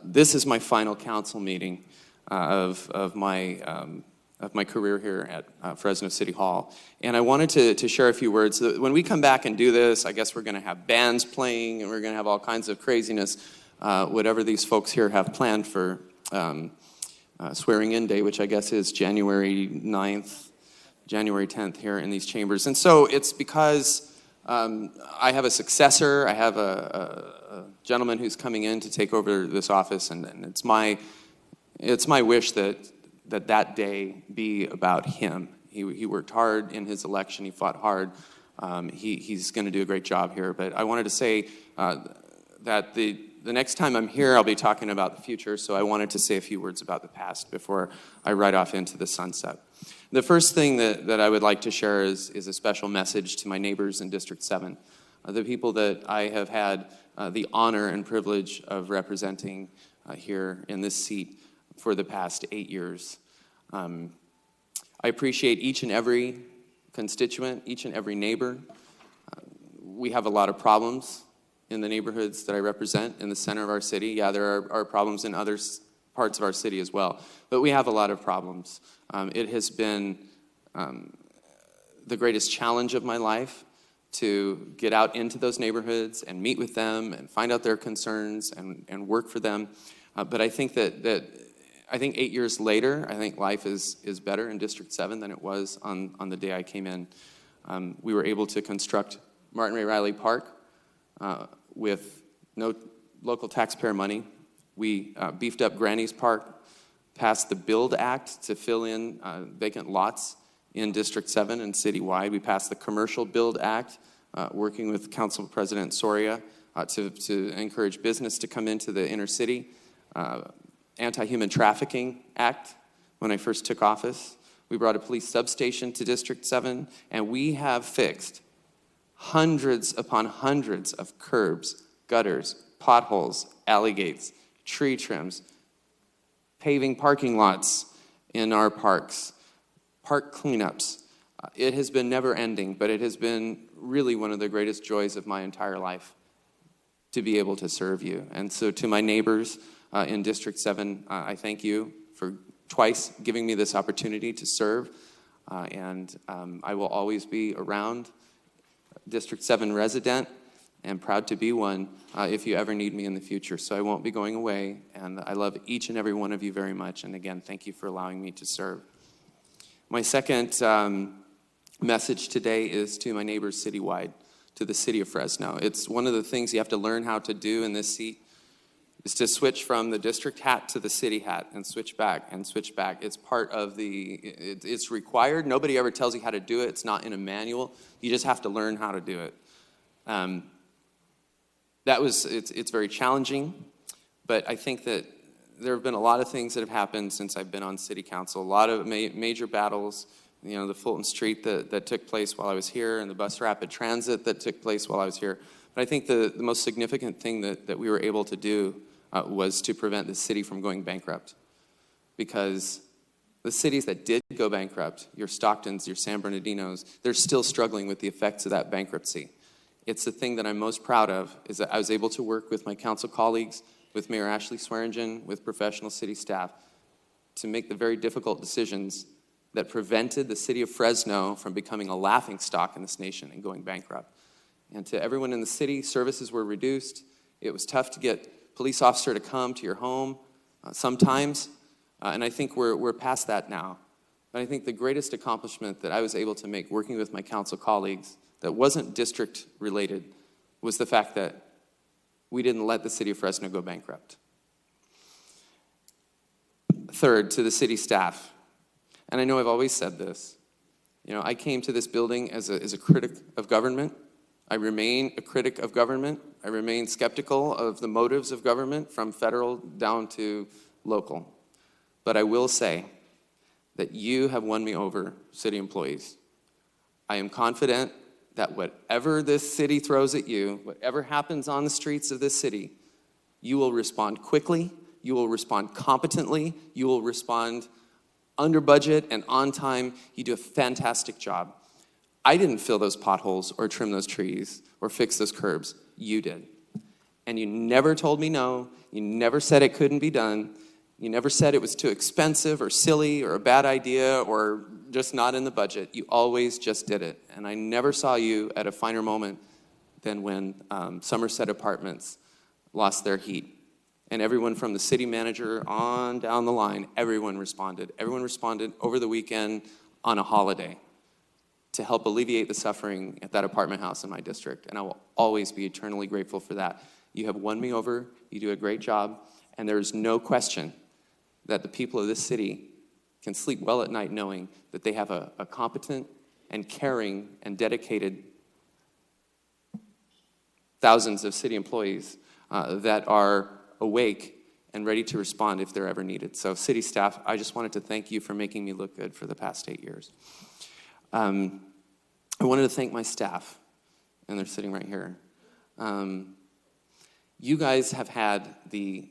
This is my final council meeting of my career here at Fresno City Hall, and I wanted to share a few words. When we come back and do this, I guess we're going to have bands playing, and we're going to have all kinds of craziness, whatever these folks here have planned for swearing-in day, which I guess is January 9th. January 10th here in these chambers. And so it's because I have a successor. I have a gentleman who's coming in to take over this office, and it's my wish that day be about him. He worked hard in his election. He fought hard. He's going to do a great job here. But I wanted to say that the next time I'm here, I'll be talking about the future, so I wanted to say a few words about the past before I ride off into the sunset. The first thing that I would like to share is a special message to my neighbors in District 7, the people that I have had the honor and privilege of representing here in this seat for the past 8 years. I appreciate each and every constituent, each and every neighbor. We have a lot of problems in the neighborhoods that I represent in the center of our city. Yeah, there are problems in other parts of our city as well, but we have a lot of problems. It has been the greatest challenge of my life to get out into those neighborhoods and meet with them and find out their concerns and work for them. But I think that I think 8 years later, I think life is better in District 7 than it was on the day I came in. We were able to construct Martin Ray Riley Park with no local taxpayer money. We beefed up Granny's Park, passed the Build Act to fill in vacant lots in District 7 and citywide. We passed the Commercial Build Act, working with Council President Soria to encourage business to come into the inner city. Anti-Human Trafficking Act, when I first took office. We brought a police substation to District 7, and we have fixed hundreds upon hundreds of curbs, gutters, potholes, alley gates, tree trims, paving parking lots in our parks, park cleanups. It has been never ending, but it has been really one of the greatest joys of my entire life to be able to serve you. And so to my neighbors in District 7, I thank you for twice giving me this opportunity to serve. And I will always be around, District 7 resident, and proud to be one if you ever need me in the future. So I won't be going away, and I love each and every one of you very much. And again, thank you for allowing me to serve. My second message today is to my neighbors citywide, to the city of Fresno. It's one of the things you have to learn how to do in this seat, is to switch from the district hat to the city hat and switch back and switch back. It's part of it's required. Nobody ever tells you how to do it. It's not in a manual. You just have to learn how to do it. It's very challenging, but I think that there have been a lot of things that have happened since I've been on city council. A lot of major battles, the Fulton Street that took place while I was here and the bus rapid transit that took place while I was here. But I think the most significant thing that we were able to do was to prevent the city from going bankrupt. Because the cities that did go bankrupt, your Stocktons, your San Bernardinos, they're still struggling with the effects of that bankruptcy. It's the thing that I'm most proud of, is that I was able to work with my council colleagues, with Mayor Ashley Swearingen, with professional city staff, to make the very difficult decisions that prevented the city of Fresno from becoming a laughingstock in this nation and going bankrupt. And to everyone in the city, services were reduced. It was tough to get a police officer to come to your home sometimes, and I think we're past that now. But I think the greatest accomplishment that I was able to make working with my council colleagues that wasn't district related was the fact that we didn't let the city of Fresno go bankrupt. Third, to the city staff, and I know I've always said this, I came to this building as a critic of government. I remain a critic of government. I remain skeptical of the motives of government from federal down to local. But I will say that you have won me over, city employees. I am confident that whatever this city throws at you, whatever happens on the streets of this city, you will respond quickly, you will respond competently, you will respond under budget and on time. You do a fantastic job. I didn't fill those potholes or trim those trees or fix those curbs. You did. And you never told me no. You never said it couldn't be done. You never said it was too expensive or silly or a bad idea or just not in the budget. You always just did it. And I never saw you at a finer moment than when Somerset Apartments lost their heat. And everyone from the city manager on down the line, everyone responded. Everyone responded over the weekend on a holiday to help alleviate the suffering at that apartment house in my district. And I will always be eternally grateful for that. You have won me over. You do a great job. And there's no question that the people of this city can sleep well at night knowing that they have a competent and caring and dedicated thousands of city employees that are awake and ready to respond if they're ever needed. So city staff, I just wanted to thank you for making me look good for the past 8 years. I wanted to thank my staff, and they're sitting right here. You guys have had the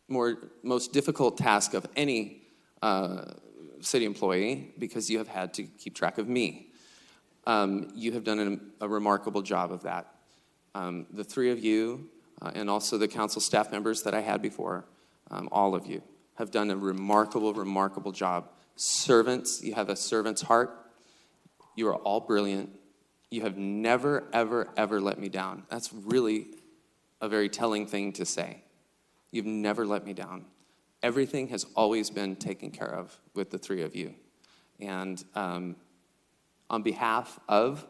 most difficult task of any city employee because you have had to keep track of me. You have done a remarkable job of that. The three of you, and also the council staff members that I had before, all of you, have done a remarkable, remarkable job. Servants, you have a servant's heart. You are all brilliant. You have never, ever, ever let me down. That's really a very telling thing to say. You've never let me down. Everything has always been taken care of with the three of you. And on behalf of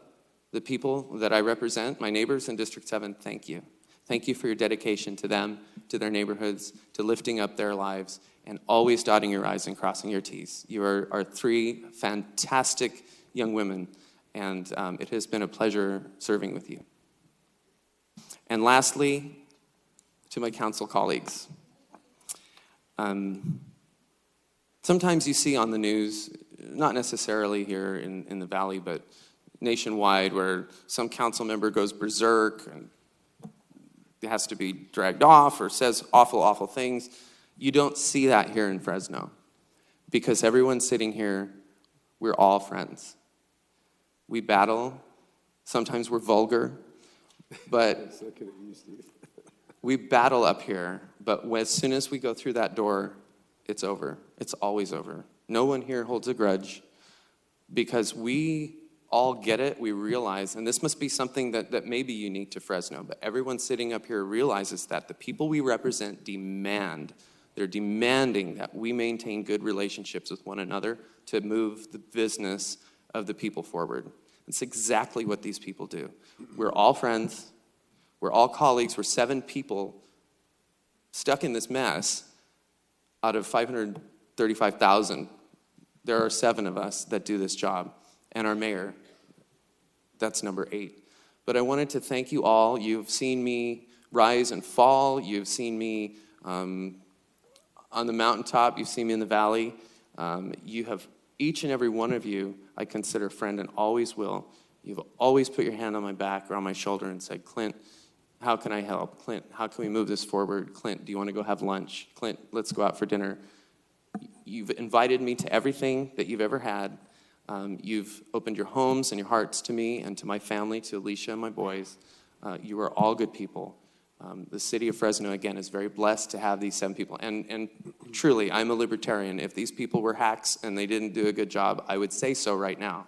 the people that I represent, my neighbors in District 7, thank you. Thank you for your dedication to them, to their neighborhoods, to lifting up their lives, and always dotting your I's and crossing your T's. You are three fantastic young women, and it has been a pleasure serving with you. And lastly, to my council colleagues. Sometimes you see on the news, not necessarily here in the Valley, but nationwide, where some council member goes berserk and has to be dragged off or says awful, awful things. You don't see that here in Fresno, because everyone sitting here, we're all friends. We battle. Sometimes we're vulgar, but we battle up here. But as soon as we go through that door, it's over. It's always over. No one here holds a grudge, because we all get it. We realize, and this must be something that may be unique to Fresno, but everyone sitting up here realizes that the people we represent they're demanding that we maintain good relationships with one another to move the business of the people forward. It's exactly what these people do. We're all friends. We're all colleagues. We're 7 people stuck in this mess out of 535,000. There are 7 of us that do this job. And our mayor, that's number 8. But I wanted to thank you all. You've seen me rise and fall. You've seen me on the mountaintop. You've seen me in the valley. You have, each and every one of you, I consider friend and always will. You've always put your hand on my back or on my shoulder and said, Clint, how can I help? Clint, how can we move this forward? Clint, do you want to go have lunch? Clint, let's go out for dinner. You've invited me to everything that you've ever had. You've opened your homes and your hearts to me and to my family, to Alicia and my boys. You are all good people. The city of Fresno, again, is very blessed to have these 7 people. And truly, I'm a libertarian. If these people were hacks and they didn't do a good job, I would say so right now.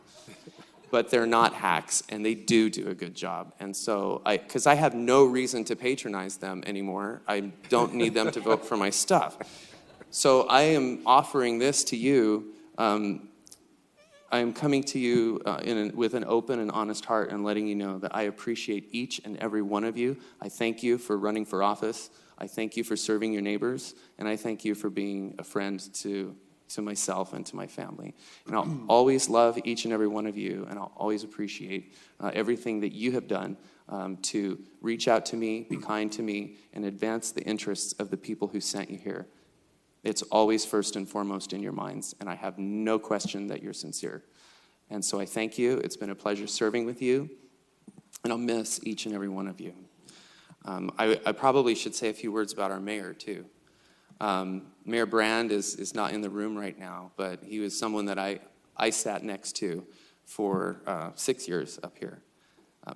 But they're not hacks, and they do a good job. And so, because I have no reason to patronize them anymore. I don't need them to vote for my stuff. So I am offering this to you. I am coming to you with an open and honest heart and letting you know that I appreciate each and every one of you. I thank you for running for office. I thank you for serving your neighbors. And I thank you for being a friend to myself and to my family. And I'll always love each and every one of you, and I'll always appreciate everything that you have done to reach out to me, be kind to me, and advance the interests of the people who sent you here. It's always first and foremost in your minds, and I have no question that you're sincere. And so I thank you. It's been a pleasure serving with you, and I'll miss each and every one of you. I probably should say a few words about our mayor, too. Mayor Brand is not in the room right now, but he was someone that I sat next to for 6 years up here.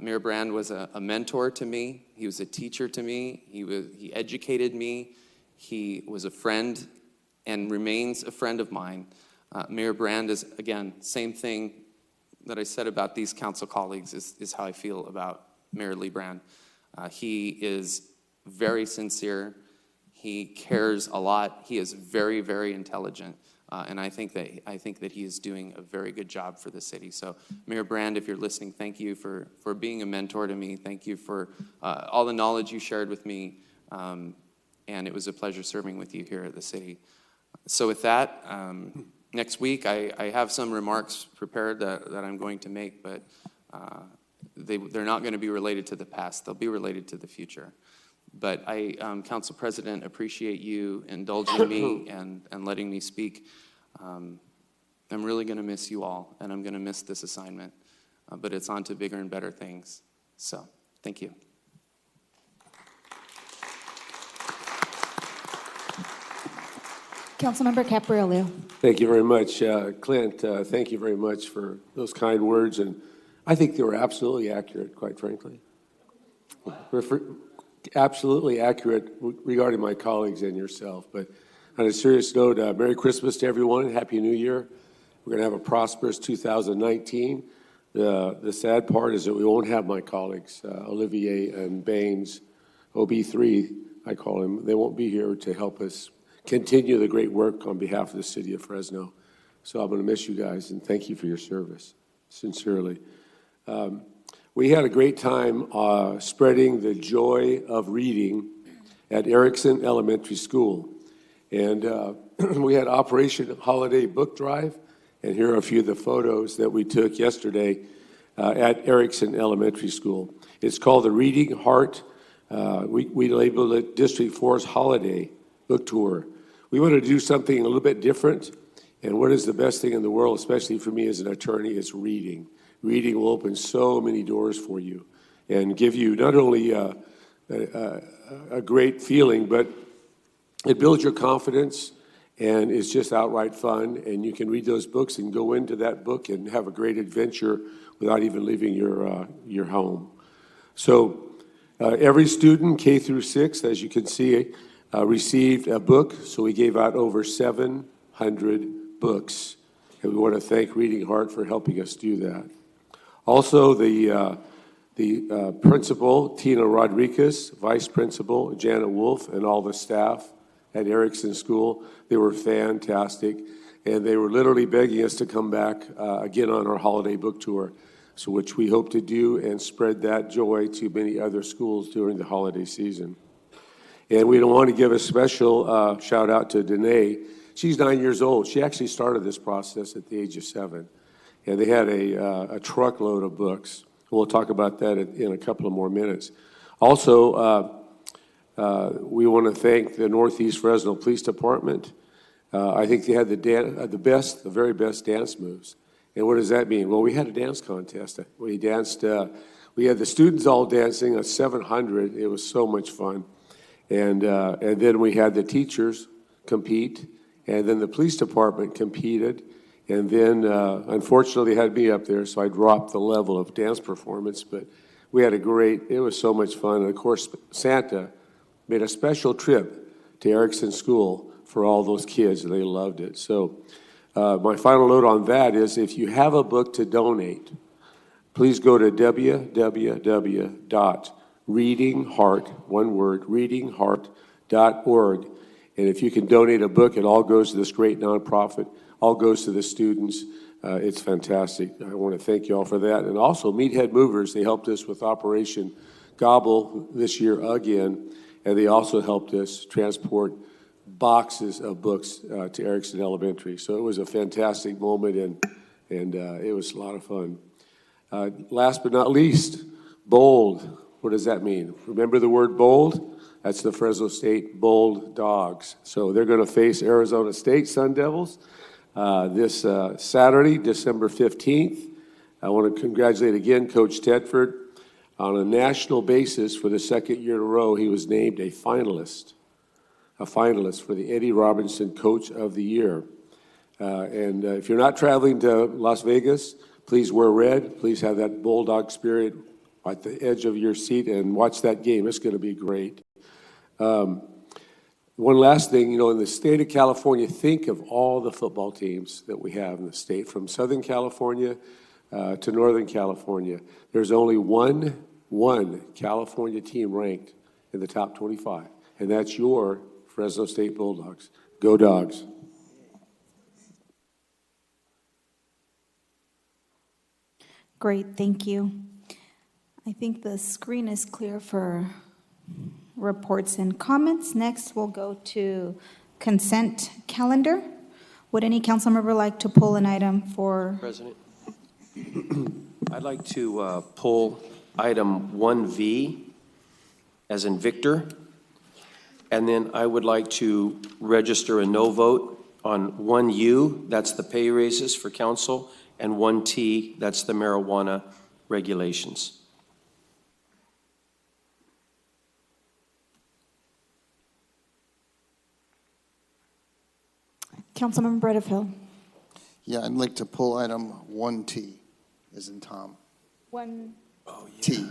Mayor Brand was a mentor to me. He was a teacher to me. He educated me. He was a friend and remains a friend of mine. Mayor Brand is, again, same thing that I said about these council colleagues is how I feel about Mayor Lee Brand. He is very sincere. He cares a lot. He is very, very intelligent. And I think that he is doing a very good job for the city. So, Mayor Brand, if you're listening, thank you for being a mentor to me. Thank you for all the knowledge you shared with me. And it was a pleasure serving with you here at the city. So with that, next week I have some remarks prepared that I'm going to make, but they're not going to be related to the past. They'll be related to the future. But I, Council President, appreciate you indulging me and letting me speak. I'm really going to miss you all, and I'm going to miss this assignment. But it's on to bigger and better things. So, thank you. Councilmember Capriello. Thank you very much. Clint, thank you very much for those kind words, and I think they were absolutely accurate, quite frankly. Absolutely accurate regarding my colleagues and yourself. But on a serious note, Merry Christmas to everyone, and Happy New Year. We're going to have a prosperous 2019. The sad part is that we won't have my colleagues, Olivier and Baines, OB3, I call him. They won't be here to help us continue the great work on behalf of the city of Fresno. So I'm going to miss you guys, and thank you for your service, sincerely. We had a great time spreading the joy of reading at Erickson Elementary School. And we had Operation Holiday Book Drive, and here are a few of the photos that we took yesterday at Erickson Elementary School. It's called the Reading Heart. We labeled it District 4's Holiday Book Tour. We wanted to do something a little bit different, and what is the best thing in the world, especially for me as an attorney, is reading. Reading will open so many doors for you and give you not only a great feeling, but it builds your confidence, and it's just outright fun, and you can read those books and go into that book and have a great adventure without even leaving your home. So every student, K through 6, as you can see, received a book, so we gave out over 700 books, and we want to thank Reading Heart for helping us do that. Also, the principal, Tina Rodriguez, vice principal, Janet Wolf, and all the staff at Erickson School, they were fantastic, and they were literally begging us to come back again on our holiday book tour, so which we hope to do and spread that joy to many other schools during the holiday season. And we want to give a special shout out to Danae. She's 9 years old. She actually started this process at the age of 7. And they had a truckload of books. We'll talk about that in a couple of more minutes. Also, we want to thank the Northeast Fresno Police Department. I think they had the very best dance moves. And what does that mean? Well, we had a dance contest. We danced. We had the students all dancing, 700. It was so much fun. And then we had the teachers compete, and then the police department competed, and then unfortunately they had me up there, so I dropped the level of dance performance, but we had it was so much fun. And of course, Santa made a special trip to Erickson School for all those kids, and they loved it. So my final note on that is, if you have a book to donate, please go to www.readingheart, one word, readingheart.org. And if you can donate a book, it all goes to this great nonprofit, all goes to the students. It's fantastic. I want to thank you all for that. And also, Meathead Movers, they helped us with Operation Gobble this year again, and they also helped us transport boxes of books to Erickson Elementary. So it was a fantastic moment, and it was a lot of fun. Last but not least, bold. What does that mean? Remember the word bold? That's the Fresno State Bulldogs. So they're going to face Arizona State Sun Devils this Saturday, December 15th. I want to congratulate again Coach Tedford. On a national basis, for the second year in a row, he was named a finalist for the Eddie Robinson Coach of the Year. And if you're not traveling to Las Vegas, please wear red. Please have that Bulldog spirit at the edge of your seat and watch that game. It's going to be great. One last thing, in the state of California, think of all the football teams that we have in the state, from Southern California to Northern California. There's only one California team ranked in the top 25, and that's your Fresno State Bulldogs. Go Dogs. Great, thank you. I think the screen is clear for reports and comments. Next, we'll go to consent calendar. Would any council member like to pull an item for? President, I'd like to pull item 1V, as in Victor, and then I would like to register a no vote on 1U, that's the pay raises for council, and 1T, that's the marijuana regulations. Councilmember Bredefeld. Yeah, I'd like to pull item 1T, as in Tom. T.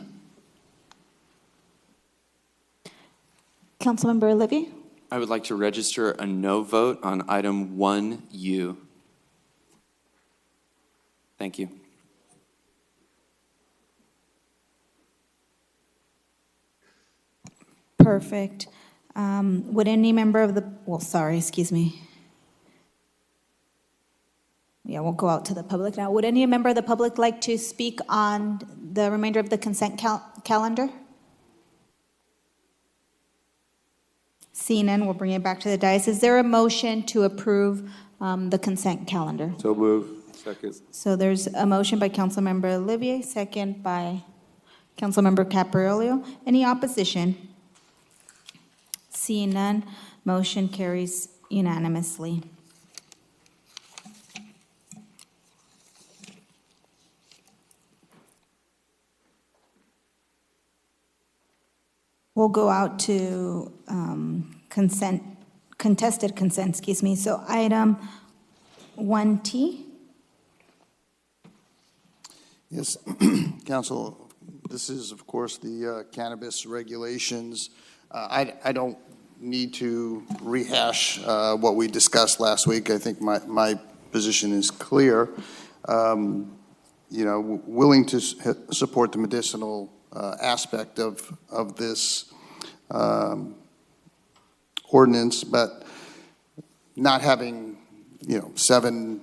Councilmember Olivier. I would like to register a no vote on item 1U. Thank you. Perfect. Would any member of the, excuse me. Yeah, we'll go out to the public now. Would any member of the public like to speak on the remainder of the consent calendar? Seeing none, we'll bring it back to the dais. Is there a motion to approve the consent calendar? So move. Second. So there's a motion by Councilmember Olivier, second by Councilmember Capriolio. Any opposition? Seeing none, motion carries unanimously. We'll go out to contested consent, excuse me. So item 1T. Yes, Council, this is, of course, the cannabis regulations. I don't need to rehash what we discussed last week. I think my position is clear. Willing to support the medicinal aspect of this ordinance, but not having, 7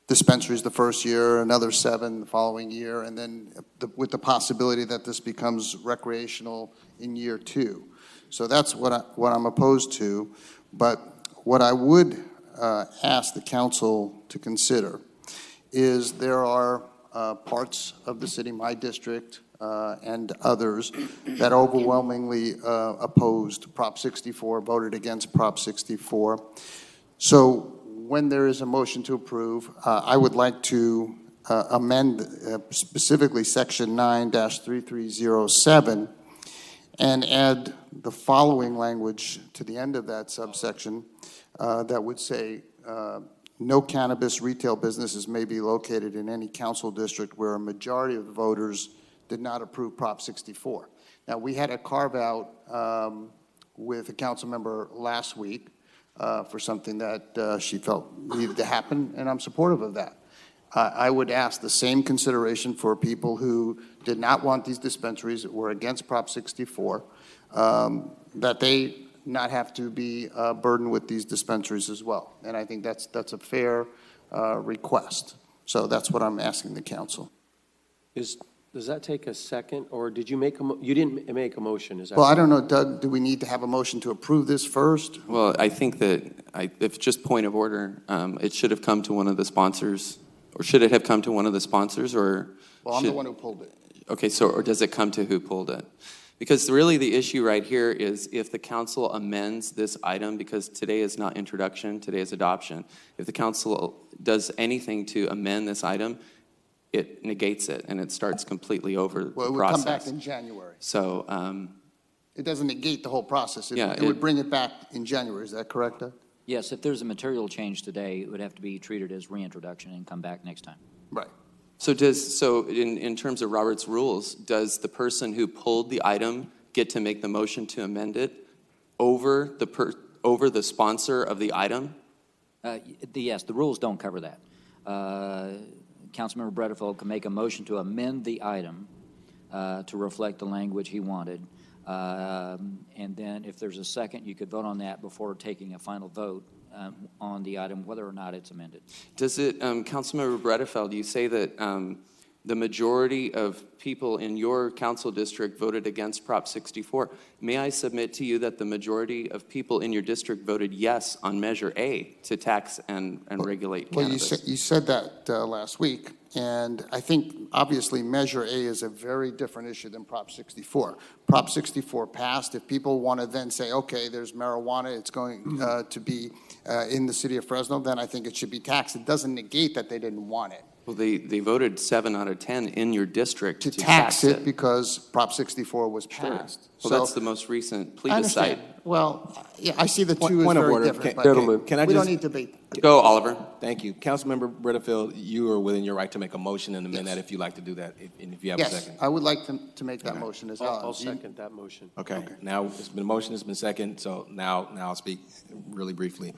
dispensaries the first year, another 7 the following year, and then with the possibility that this becomes recreational in year 2. So that's what I'm opposed to. But what I would ask the council to consider is there are parts of the city, my district, and others that overwhelmingly opposed Prop 64, voted against Prop 64. So when there is a motion to approve, I would like to amend specifically Section 9-3307 and add the following language to the end of that subsection that would say, no cannabis retail businesses may be located in any council district where a majority of the voters did not approve Prop 64. Now, we had a carve-out with a council member last week for something that she felt needed to happen, and I'm supportive of that. I would ask the same consideration for people who did not want these dispensaries, that were against Prop 64, that they not have to be burdened with these dispensaries as well. And I think that's a fair request. So that's what I'm asking the council. Does that take a second, or did you make you didn't make a motion? Is that well, I don't know, Doug, do we need to have a motion to approve this first? Well, I think that, if just point of order, it should have come to one of the sponsors, or should it have come to one of the sponsors, or? Well, I'm the one who pulled it. Okay, so, or does it come to who pulled it? Because really the issue right here is if the council amends this item, because today is not introduction, today is adoption. If the council does anything to amend this item, it negates it and it starts completely over the process. Well, it would come back in January. So it doesn't negate the whole process. It would bring it back in January. Is that correct, Doug? Yes, if there's a material change today, it would have to be treated as reintroduction and come back next time. Right. So in terms of Robert's rules, does the person who pulled the item get to make the motion to amend it over the sponsor of the item? Yes, the rules don't cover that. Councilmember Bredefeld can make a motion to amend the item to reflect the language he wanted. And then if there's a second, you could vote on that before taking a final vote on the item, whether or not it's amended. Does it, Councilmember Bredefeld, you say that The majority of people in your council district voted against Prop 64. May I submit to you that the majority of people in your district voted yes on Measure A to tax and regulate Well, cannabis? you said that last week, and I think obviously Measure A is a very different issue than Prop 64. Prop 64 passed. If people want to then say, okay, there's marijuana, it's going to be in the city of Fresno, then I think it should be taxed. It doesn't negate that they didn't want it. Well, they voted 7 out of 10 in your district to Tax it because Prop 64 was passed. Well, that's the most recent I understand. plebiscite. Well, yeah, I see the two Point as of very order. different, but Gentlemen, can I we just don't need debate. Go, Oliver. Thank you, Councilmember Britterfield. You are within your right to make a motion and amend that if you'd like to do that, and if you have a Yes, second. I would like to make that motion as well. I'll second that motion. Okay. Now it's been a motion. It's been second. So now I'll speak really briefly.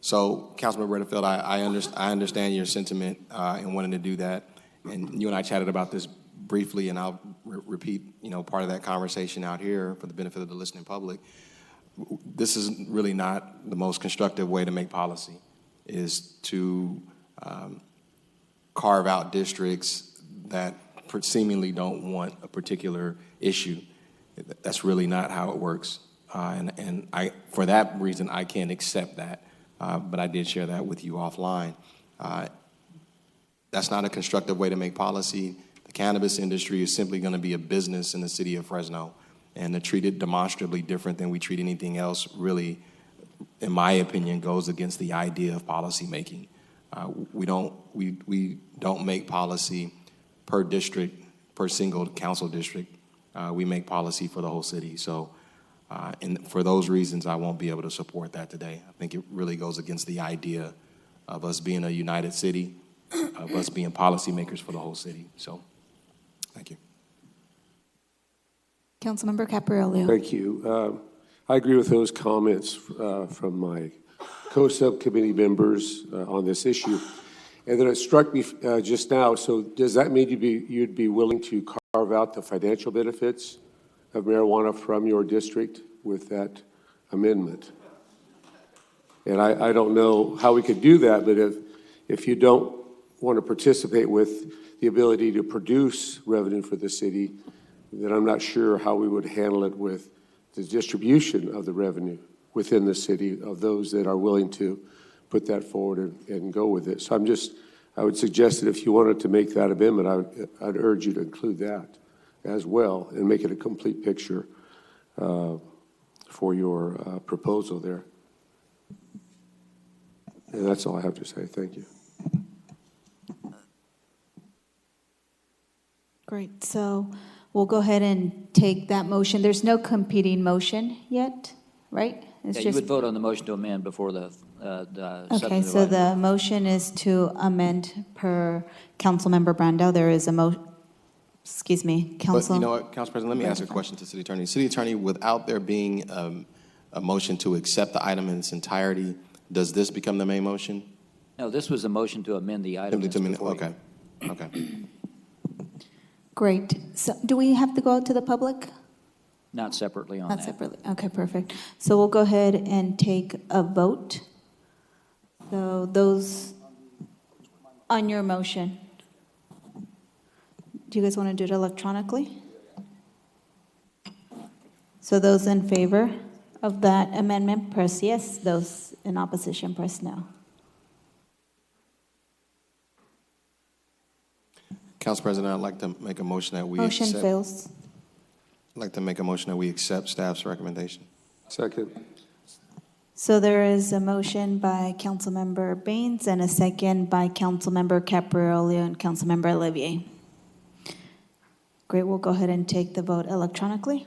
So, Councilmember Britterfield, I understand your sentiment in wanting to do that, and you and I chatted about this briefly, and I'll repeat, part of that conversation out here for the benefit of the listening public. This is really not the most constructive way to make policy, is to carve out districts that seemingly don't want a particular issue. That's really not how it works. And for that reason, I can't accept that. But I did share that with you offline. That's not a constructive way to make policy. The cannabis industry is simply going to be a business in the city of Fresno, and to treat it demonstrably different than we treat anything else really, in my opinion, goes against the idea of policy making. We don't make policy per district, per single council district. We make policy for the whole city. So, and for those reasons, I won't be able to support that today. I think it really goes against the idea of us being a united city, of us being policymakers for the whole city. So, thank you. Councilmember Capriolio. Thank you. I agree with those comments from my co-subcommittee members on this issue. And then it struck me just now, so does that mean you'd be willing to carve out the financial benefits of marijuana from your district with that amendment? And I don't know how we could do that, but if you don't want to participate with the ability to produce revenue for the city, then I'm not sure how we would handle it with the distribution of the revenue within the city of those that are willing to put that forward and go with it. So I would suggest that if you wanted to make that amendment, I'd urge you to include that as well and make it a complete picture for your proposal there. And that's all I have to say. Thank you. Great, so we'll go ahead and take that motion. There's no competing motion yet, right? It's Yeah, you just would vote on the motion to amend before the okay, substantive so item. the motion is to amend per Councilmember Brando. There is a excuse me, But Council. you know what, Council President, let me ask a question to City Attorney. City Attorney, without there being a motion to accept the item in its entirety, does this become the main motion? No, this was a motion to amend the item. that's before you. Okay. Great. So do we have to go out to the public? Not separately on Not that. separately. Okay, perfect. So we'll go ahead and take a vote. So those on your motion. Do you guys want to do it electronically? So those in favor of that amendment, press yes. Those in opposition, press no. Council President, I'd like to make a motion that we Motion accept. fails. I'd like to make a motion that we accept staff's recommendation. Second. So there is a motion by Councilmember Baines and a second by Councilmember Capriolio and Councilmember Olivier. Great, we'll go ahead and take the vote electronically.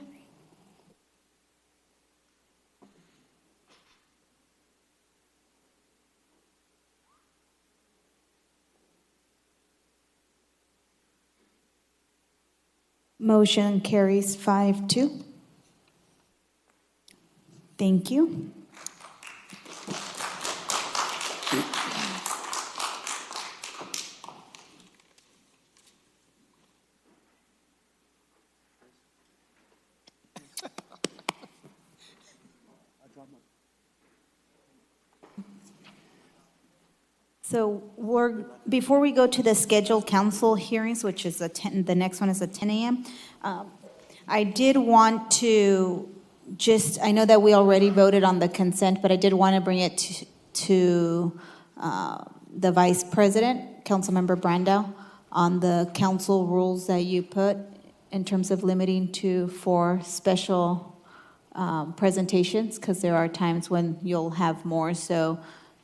Motion carries 5-2. Thank you. So before we go to the scheduled council hearings, which is the next one is at 10 a.m., I did want to I know that we already voted on the consent, but I did want to bring it to the Vice President, Councilmember Brandau, on the council rules that you put in terms of limiting to 4 special presentations, because there are times when you'll have more. So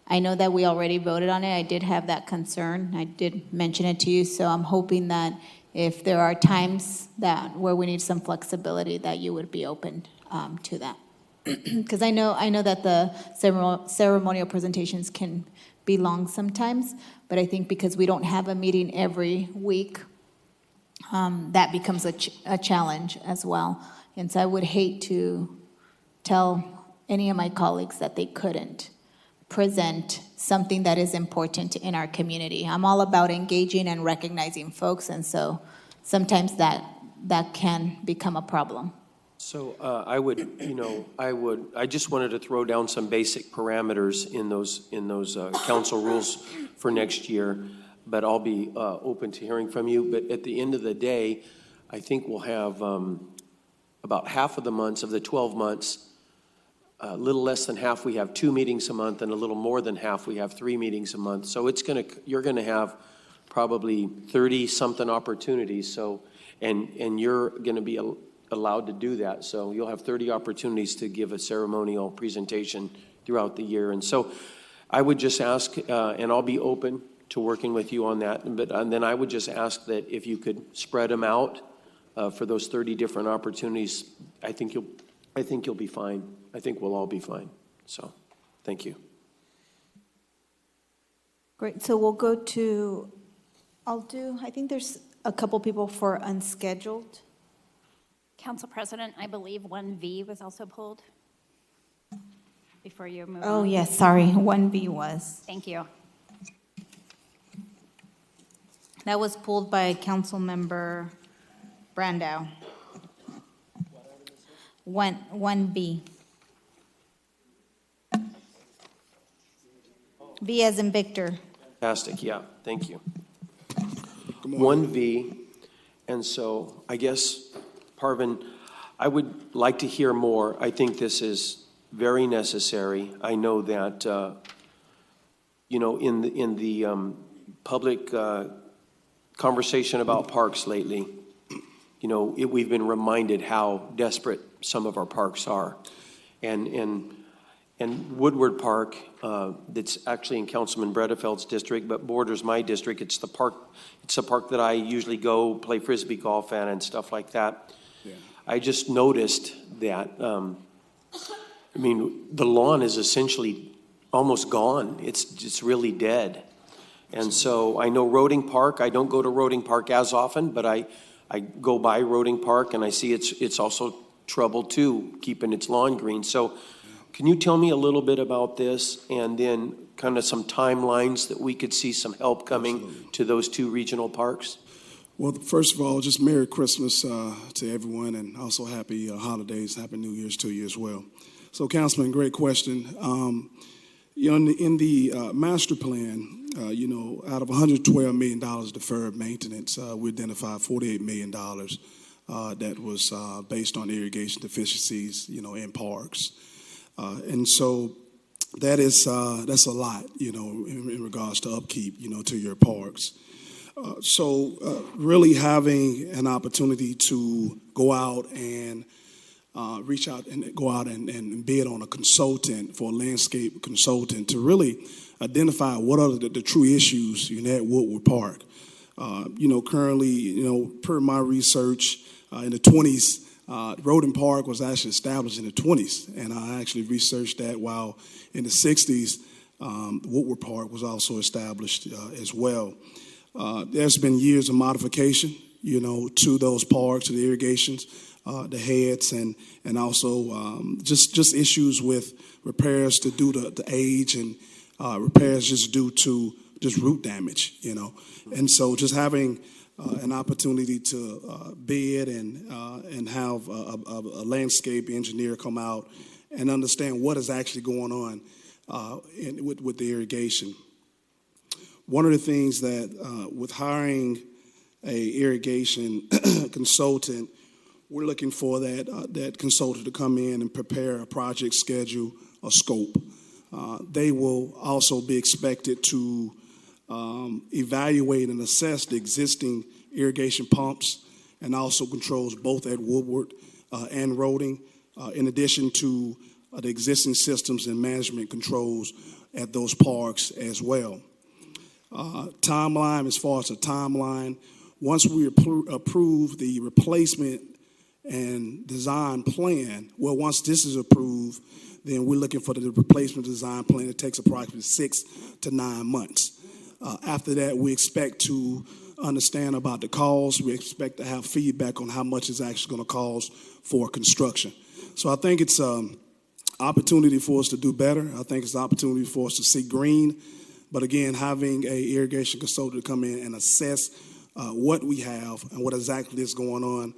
I know that we already voted on it. I did have that concern. I did mention it to you. So I'm hoping that if there are times where we need some flexibility, that you would be open to that. Because I know that the ceremonial presentations can be long sometimes, but I think because we don't have a meeting every week, that becomes a challenge as well. And so I would hate to tell any of my colleagues that they couldn't present something that is important in our community. I'm all about engaging and recognizing folks, and so sometimes that can become a problem. So I just wanted to throw down some basic parameters in those council rules for next year, but I'll be open to hearing from you. But at the end of the day, I think we'll have about half of the months of the 12 months, a little less than half, we have 2 meetings a month, and a little more than half, we have 3 meetings a month. So you're gonna have probably 30-something opportunities. So, and you're gonna be allowed to do that. So you'll have 30 opportunities to give a ceremonial presentation throughout the year. And so I would just ask, and I'll be open to working with you on that, and then I would just ask that if you could spread them out for those 30 different opportunities, I think you'll be fine. I think we'll all be fine. So, thank you. Great, so we'll go to, I think there's a couple people for unscheduled. Council President, I believe 1V was also pulled before you move on. Oh, yes, sorry, 1B was. Thank you. That was pulled by Councilmember Brandau. 1B. V as in Victor. Fantastic, yeah, thank you. 1V, and so I guess, Parvin, I would like to hear more. I think this is very necessary. I know that, in the public conversation about parks lately, we've been reminded how desperate some of our parks are. And Woodward Park, that's actually in Councilman Bredefeld's district, but borders my district. It's the park that I usually go play Frisbee golf at and stuff like that. Yeah. I just noticed that, the lawn is essentially almost gone. It's really dead. And so I know Roding Park, I don't go to Roding Park as often, but I go by Roding Park and I see it's also troubled too, keeping its lawn green. So can you tell me a little bit about this, and then kind of some timelines that we could see some help coming to those 2 regional parks? Well, first of all, just Merry Christmas to everyone, and also Happy Holidays, Happy New Year's to you as well. So, Councilman, great question. In the master plan, out of $112 million deferred maintenance, we identified $48 million that was based on irrigation deficiencies, in parks. And so that's a lot, in regards to upkeep, to your parks. So really having an opportunity to go out and reach out and go out and bid on a consultant, for a landscape consultant, to really identify what are the true issues at Woodward Park. Currently, per my research, in the 20s, Roding Park was actually established in the 20s, and I actually researched that, while in the 60s, Woodward Park was also established as well. There's been years of modification, to those parks, to the irrigations, the heads, and also just issues with repairs to due to the age, and repairs just due to just root damage, And so just having an opportunity to bid and have a landscape engineer come out and understand what is actually going on with the irrigation. one of the things that with hiring a irrigation consultant, we're looking for that consultant to come in and prepare a project schedule, a scope. They will also be expected to evaluate and assess the existing irrigation pumps and also controls both at Woodward and Roding, in addition to the existing systems and management controls at those parks as well. Timeline, as far as the timeline, once we approve the replacement and design plan, well, once this is approved, then we're looking for the replacement design plan. It takes approximately 6 to 9 months. After that, we expect to understand about the cost. We expect to have feedback on how much it's actually going to cost for construction. So I think it's an opportunity for us to do better. I think it's an opportunity for us to see green. But again, having an irrigation consultant come in and assess what we have and what exactly is going on,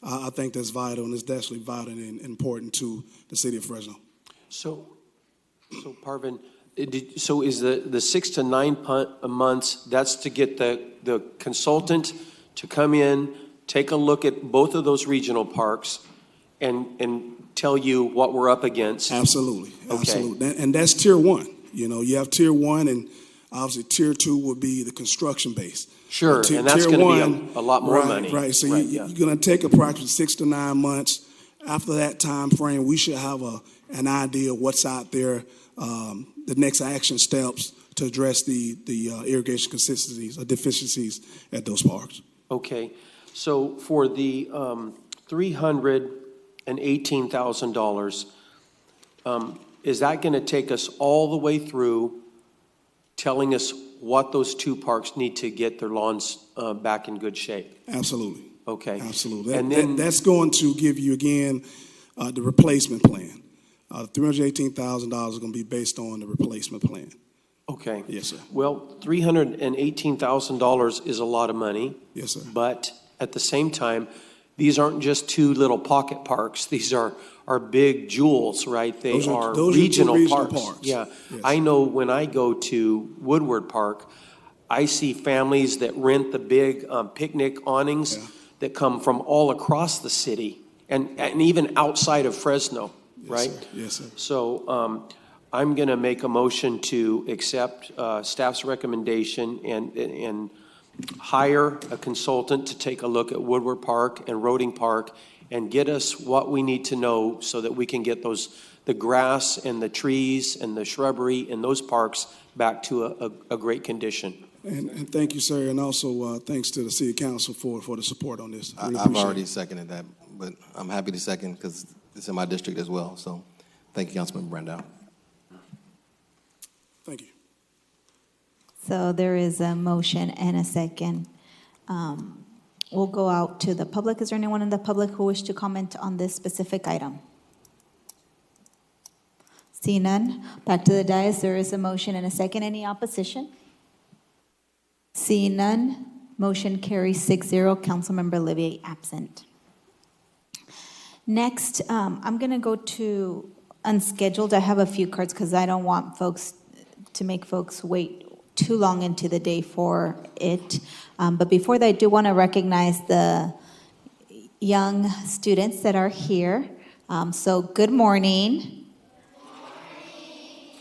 I think that's vital, and it's definitely vital and important to the city of Fresno. So Parvin, so is the 6 to 9 months, that's to get the consultant to come in, take a look at both of those regional parks, and tell you what we're up against? Absolutely. Okay. Absolutely. And that's tier one. You know, you have tier one, and obviously tier two would be the construction base. Sure, and that's going to be a lot more money. Right. So yeah. you're going to take approximately 6 to 9 months. After that time frame, we should have an idea of what's out there, the next action steps to address the irrigation consistencies or deficiencies at those parks. Okay. So for the $318,000, is that going to take us all the way through telling us what those two parks need to get their lawns back in good shape? Absolutely. Okay. Absolutely. And then that's going to give you, again, the replacement plan. $318,000 is going to be based on the replacement plan. Okay. Yes, sir. Well, $318,000 is a lot of money. Yes, sir. But at the same time, these aren't just two little pocket parks. These are big jewels, right? Those are regional parks. Yeah. Yes. I know when I go to Woodward Park, I see families that rent the big picnic awnings that come from all across the city and even outside of Fresno, right? Sir. Yes, sir. So I'm going to make a motion to accept staff's recommendation and hire a consultant to take a look at Woodward Park and Roding Park and get us what we need to know so that we can get the grass and the trees and the shrubbery in those parks back to a great condition. And thank you, sir, and also thanks to the city council for the support on this. Really I've already seconded that, but I'm happy to second because it's in my district as well. So thank you, Councilman Brandau. Thank you. So there is a motion and a second. We'll go out to the public. Is there anyone in the public who wish to comment on this specific item? See none. Back to the dais. There is a motion and a second. Any opposition? See none. Motion carries 6-0. Councilmember Olivier absent. Next, I'm going to go to unscheduled. I have a few cards because I don't want folks to make folks wait too long into the day for it. But before that, I do want to recognize the young students that are here. So good morning.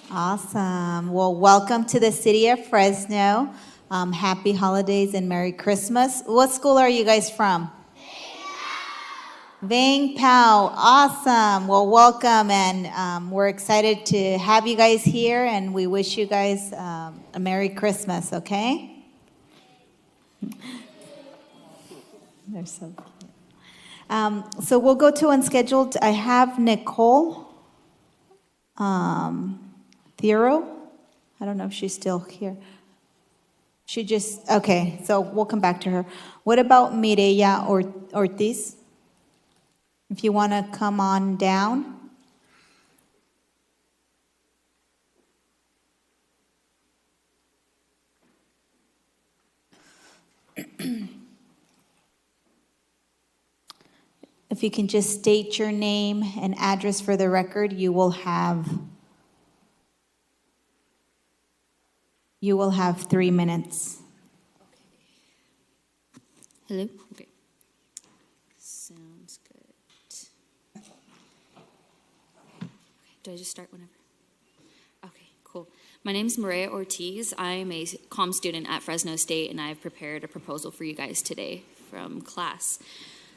Awesome. Well, welcome to the city of Fresno. Happy holidays and Merry Christmas. What school are you guys from? Vang Pao. Awesome. Well, welcome, and we're excited to have you guys here, and we wish you guys a Merry Christmas, okay? They're so cute. So we'll go to unscheduled. I have Nicole Thiero. I don't know if she's still here. She just, okay, so we'll come back to her. What about Mireya Ortiz? If you want to come on down. If you can just state your name and address for the record, you will have You will have 3 minutes. Hello? Okay. Sounds good. Do I just start whenever? Okay, cool. My name is Maria Ortiz. I'm a comm student at Fresno State, and I've prepared a proposal for you guys today from class.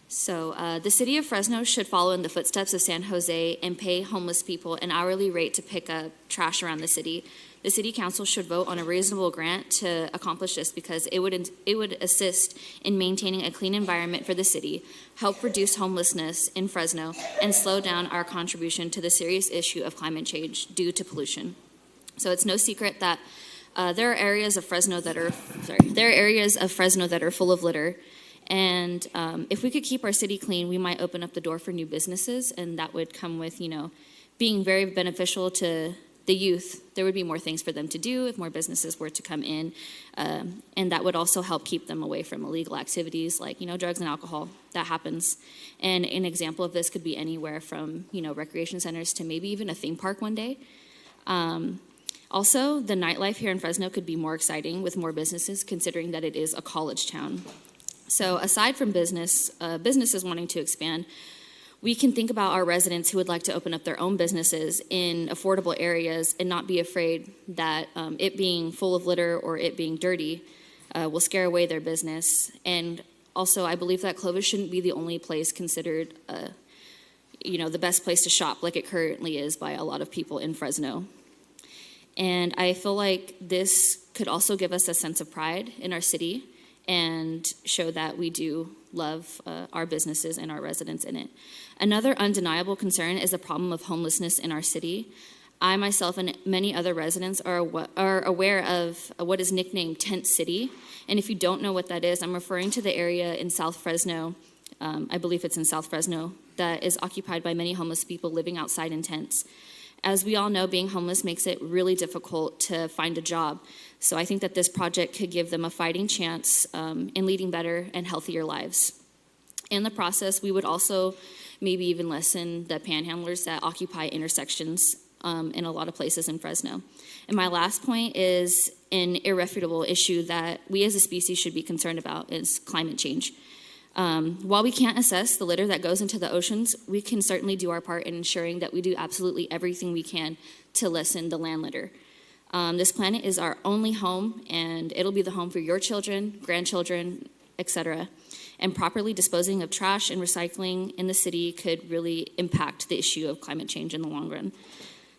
So the city of Fresno should follow in the footsteps of San Jose and pay homeless people an hourly rate to pick up trash around the city. The city council should vote on a reasonable grant to accomplish this because it would assist in maintaining a clean environment for the city, help reduce homelessness in Fresno, and slow down our contribution to the serious issue of climate change due to pollution. So it's no secret that there are areas of Fresno that are full of litter. And if we could keep our city clean, we might open up the door for new businesses, and that would come with, being very beneficial to the youth. There would be more things for them to do if more businesses were to come in, and that would also help keep them away from illegal activities like, drugs and alcohol. That happens. And an example of this could be anywhere from, recreation centers to maybe even a theme park one day. Also, the nightlife here in Fresno could be more exciting with more businesses, considering that it is a college town. So aside from businesses wanting to expand, we can think about our residents who would like to open up their own businesses in affordable areas and not be afraid that it being full of litter or it being dirty will scare away their business. And also, I believe that Clovis shouldn't be the only place considered, the best place to shop like it currently is by a lot of people in Fresno. And I feel like this could also give us a sense of pride in our city and show that we do love our businesses and our residents in it. Another undeniable concern is the problem of homelessness in our city. I myself and many other residents are aware of what is nicknamed Tent City. And if you don't know what that is, I'm referring to the area in South Fresno, I believe it's in South Fresno, that is occupied by many homeless people living outside in tents. As we all know, being homeless makes it really difficult to find a job. So I think that this project could give them a fighting chance in leading better and healthier lives. In the process, we would also maybe even lessen the panhandlers that occupy intersections in a lot of places in Fresno. And my last point is an irrefutable issue that we as a species should be concerned about is climate change. While we can't assess the litter that goes into the oceans, we can certainly do our part in ensuring that we do absolutely everything we can to lessen the land litter. This planet is our only home, and it'll be the home for your children, grandchildren, etc. And properly disposing of trash and recycling in the city could really impact the issue of climate change in the long run.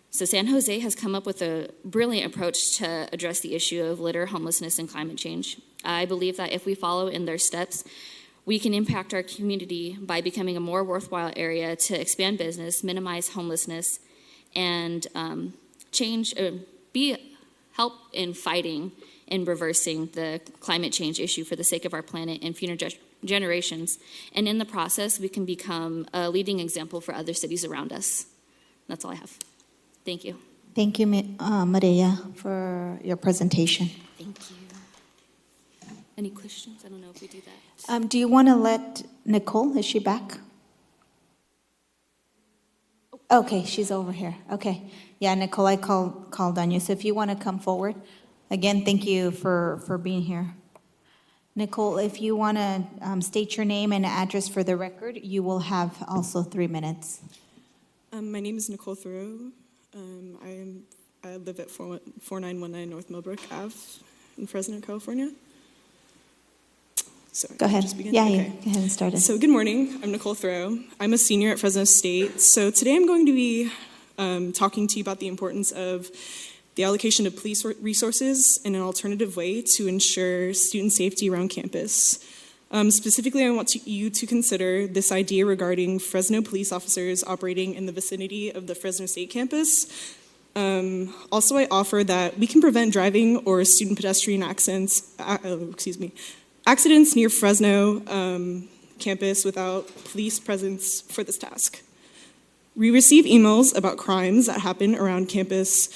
So San Jose has come up with a brilliant approach to address the issue of litter, homelessness, and climate change. I believe that if we follow in their steps, we can impact our community by becoming a more worthwhile area to expand business, minimize homelessness, and help in fighting and reversing the climate change issue for the sake of our planet and future generations. And in the process, we can become a leading example for other cities around us. That's all I have. Thank you. Thank you, Maria, for your presentation. Thank you. Any questions? I don't know if we do that. Do you want to let Nicole, is she back? Okay, she's over here. Okay. Yeah, Nicole, I called on you. So if you want to come forward. Again, thank you for being here. Nicole, if you want to state your name and address for the record, you will have also 3 minutes. My name is Nicole Thoreau. I live at 4919 North Millbrook Ave in Fresno, California. Sorry, go ahead. Just begin? Yeah, okay. yeah, go ahead and start it. So good morning. I'm Nicole Thoreau. I'm a senior at Fresno State. So today I'm going to be talking to you about the importance of the allocation of police resources in an alternative way to ensure student safety around campus. Specifically, I want you to consider this idea regarding Fresno police officers operating in the vicinity of the Fresno State campus. Also, I offer that we can prevent driving or student pedestrian accidents near Fresno campus without police presence for this task. We receive emails about crimes that happen around campus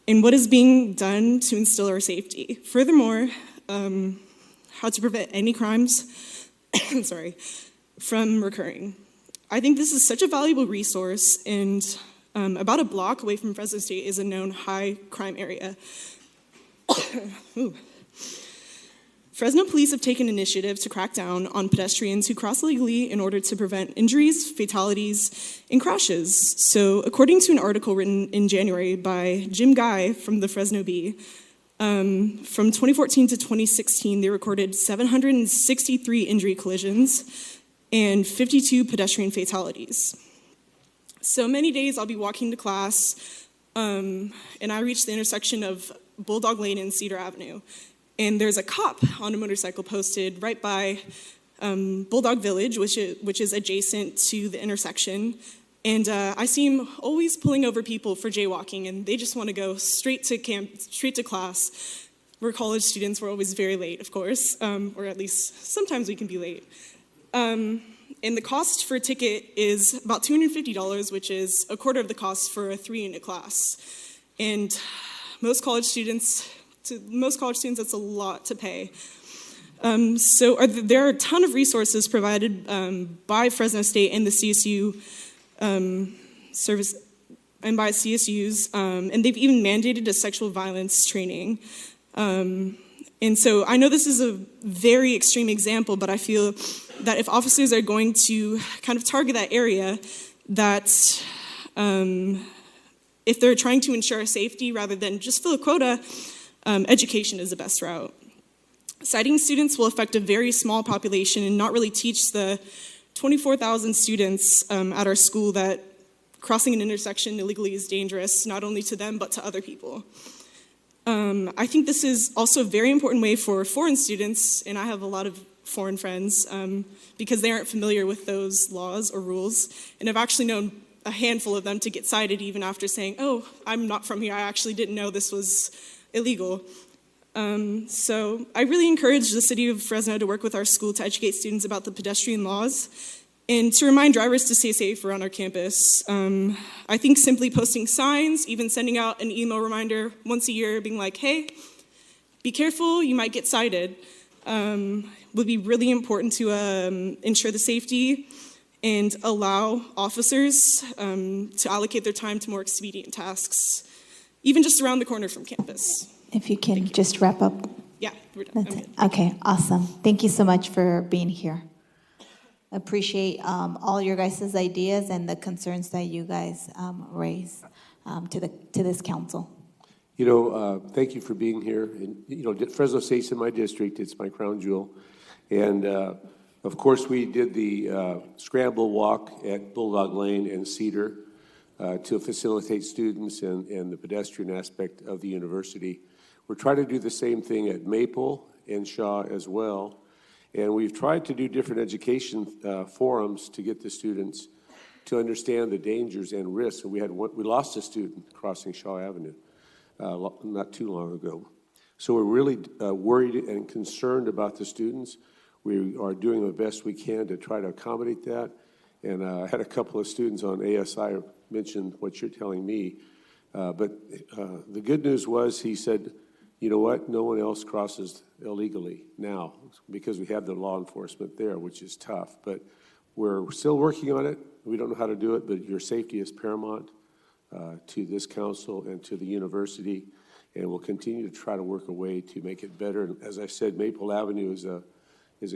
and what is being done to instill our safety. Furthermore, how to prevent any crimes from recurring. I think this is such a valuable resource, and about a block away from Fresno State is a known high crime area. Ooh. Fresno police have taken initiative to crack down on pedestrians who cross illegally in order to prevent injuries, fatalities, and crashes. So, according to an article written in January by Jim Guy from the Fresno Bee, from 2014 to 2016, they recorded 763 injury collisions and 52 pedestrian fatalities. So many days I'll be walking to class, and I reach the intersection of Bulldog Lane and Cedar Avenue. And there's a cop on a motorcycle posted right by Bulldog Village, which is adjacent to the intersection. And I see him always pulling over people for jaywalking, and they just want to go straight to class. We're college students, we're always very late, of course, or at least sometimes we can be late. And the cost for a ticket is about $250, which is a quarter of the cost for a 3-unit class. And most college students, that's a lot to pay. There are a ton of resources provided by Fresno State and the CSU service, and by CSUs, and they've even mandated a sexual violence training. And so I know this is a very extreme example, but I feel that if officers are going to kind of target that area, that if they're trying to ensure safety rather than just fill a quota, education is the best route. Citing students will affect a very small population and not really teach the 24,000 students at our school that crossing an intersection illegally is dangerous, not only to them, but to other people. I think this is also a very important way for foreign students, and I have a lot of foreign friends, because they aren't familiar with those laws or rules, and I've actually known a handful of them to get cited even after saying, oh, I'm not from here, I actually didn't know this was illegal. So I really encourage the city of Fresno to work with our school to educate students about the pedestrian laws and to remind drivers to stay safe around our campus. I think simply posting signs, even sending out an email reminder once a year, being like, hey, be careful, you might get cited, would be really important to ensure the safety and allow officers to allocate their time to more expedient tasks, even just around the corner from campus. If you can just wrap up. Yeah, we're done. That's it. Okay, awesome. Thank you so much for being here. Appreciate all your guys' ideas and the concerns that you guys raise to this council. Thank you for being here. And, Fresno State's in my district. It's my crown jewel. And, of course, we did the scramble walk at Bulldog Lane and Cedar to facilitate students and the pedestrian aspect of the university. We're trying to do the same thing at Maple and Shaw as well. And we've tried to do different education forums to get the students to understand the dangers and risks. And we lost a student crossing Shaw Avenue not too long ago. So we're really worried and concerned about the students. We are doing the best we can to try to accommodate that. And I had a couple of students on ASI mention what you're telling me. But the good news was he said, you know what, no one else crosses illegally now because we have the law enforcement there, which is tough. But we're still working on it. We don't know how to do it, but your safety is paramount to this council and to the university. And we'll continue to try to work a way to make it better. And as I said, Maple Avenue is a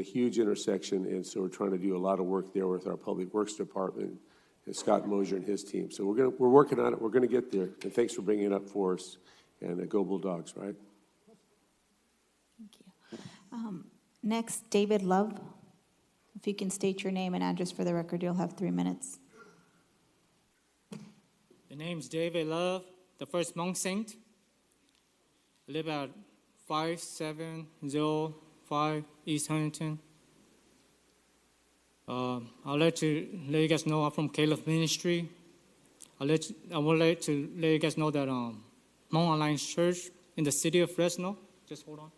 huge intersection, and so we're trying to do a lot of work there with our Public Works Department and Scott Mosier and his team. So we're working on it. We're going to get there. And thanks for bringing it up for us. And go Bulldogs, right? Next, David Love. If you can state your name and address for the record, you'll have 3 minutes. The name's David Love, the first monk saint. I live at 5705 East Huntington. I'd like to let you guys know I'm from Caleb Ministry. I would like to let you guys know that Mount Alliance Church in the city of Fresno. Just hold on.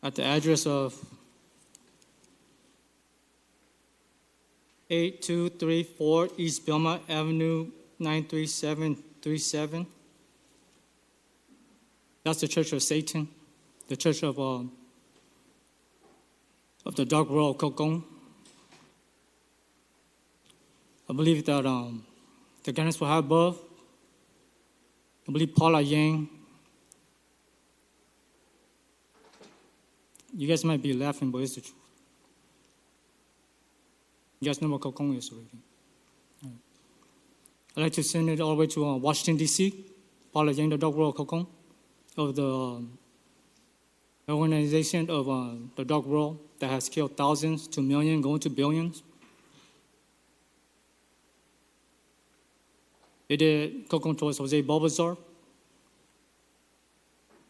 At the address of 8234 East Belmont Avenue, 93737. That's the Church of Satan, the Church of of the dark world of Kokon. I believe that the guidance we have above, I believe Paula Yang, you guys might be laughing, but it's the truth. You guys know what Kokon is already. I'd like to send it all the way to Washington, D.C., Paula Yang, the dark world of Kokon, of the organization of the dark world that has killed thousands to millions, going to billions. They did Kokon towards Jose Balbazar.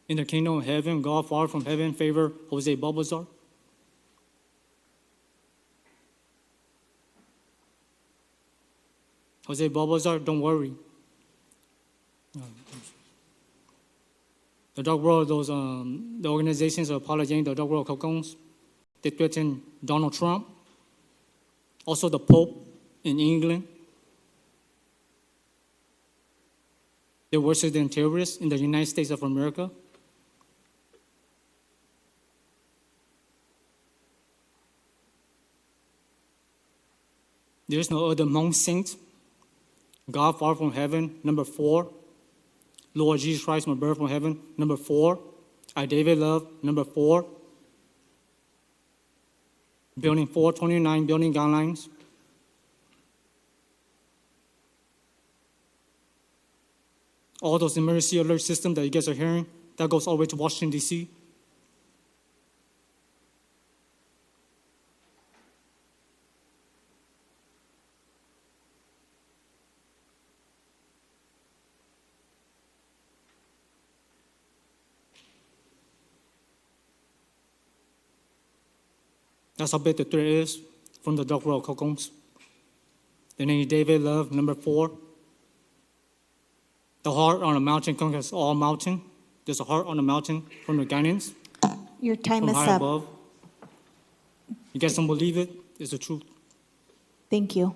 In the kingdom of heaven, God far from heaven favor Jose Balbazar. Jose Balbazar, don't worry. The dark world, those the organizations of Paula Yang, the dark world Kokons, they threaten Donald Trump, also the Pope in England. They're worse than terrorists in the United States of America. There's no other Hmong saint. God far from heaven, number 4. Lord Jesus Christ, my birth from heaven, number 4. I, David Love, number 4. Building 429, building guidelines. All those emergency alert systems that you guys are hearing, that goes all the way to Washington, D.C. That's how big the threat is from the dark world Kokons. The name is David Love, number 4. The heart on a mountain conquers all mountain. There's a heart on the mountain from the guidance. Your time from is high up. above. You guys don't believe it? It's the truth. Thank you.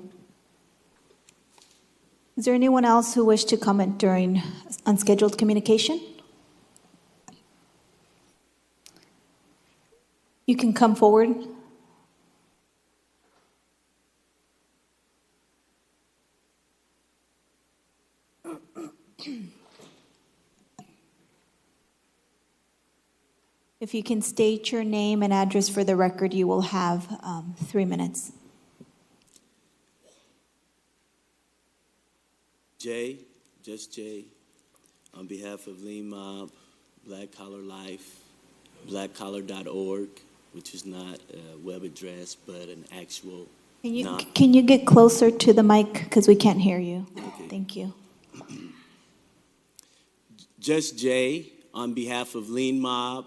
Is there anyone else who wished to comment during unscheduled communication? You can come forward. If you can state your name and address for the record, you will have 3 minutes. Jay, just Jay, on behalf of Lean Mob, Black Collar Life, blackcollar.org, which is not a web address, but an actual. Can you get closer to the mic because we can't hear you? Okay. Thank you. Just Jay, on behalf of Lean Mob,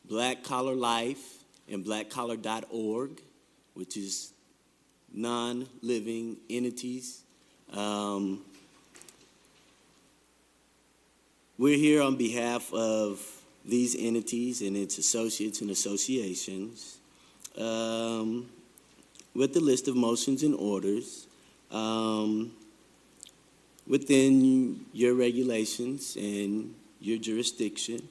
Black Collar Life, and blackcollar.org, which is non-living entities. We're here on behalf of these entities and its associates and associations with the list of motions and orders within your regulations and your jurisdiction.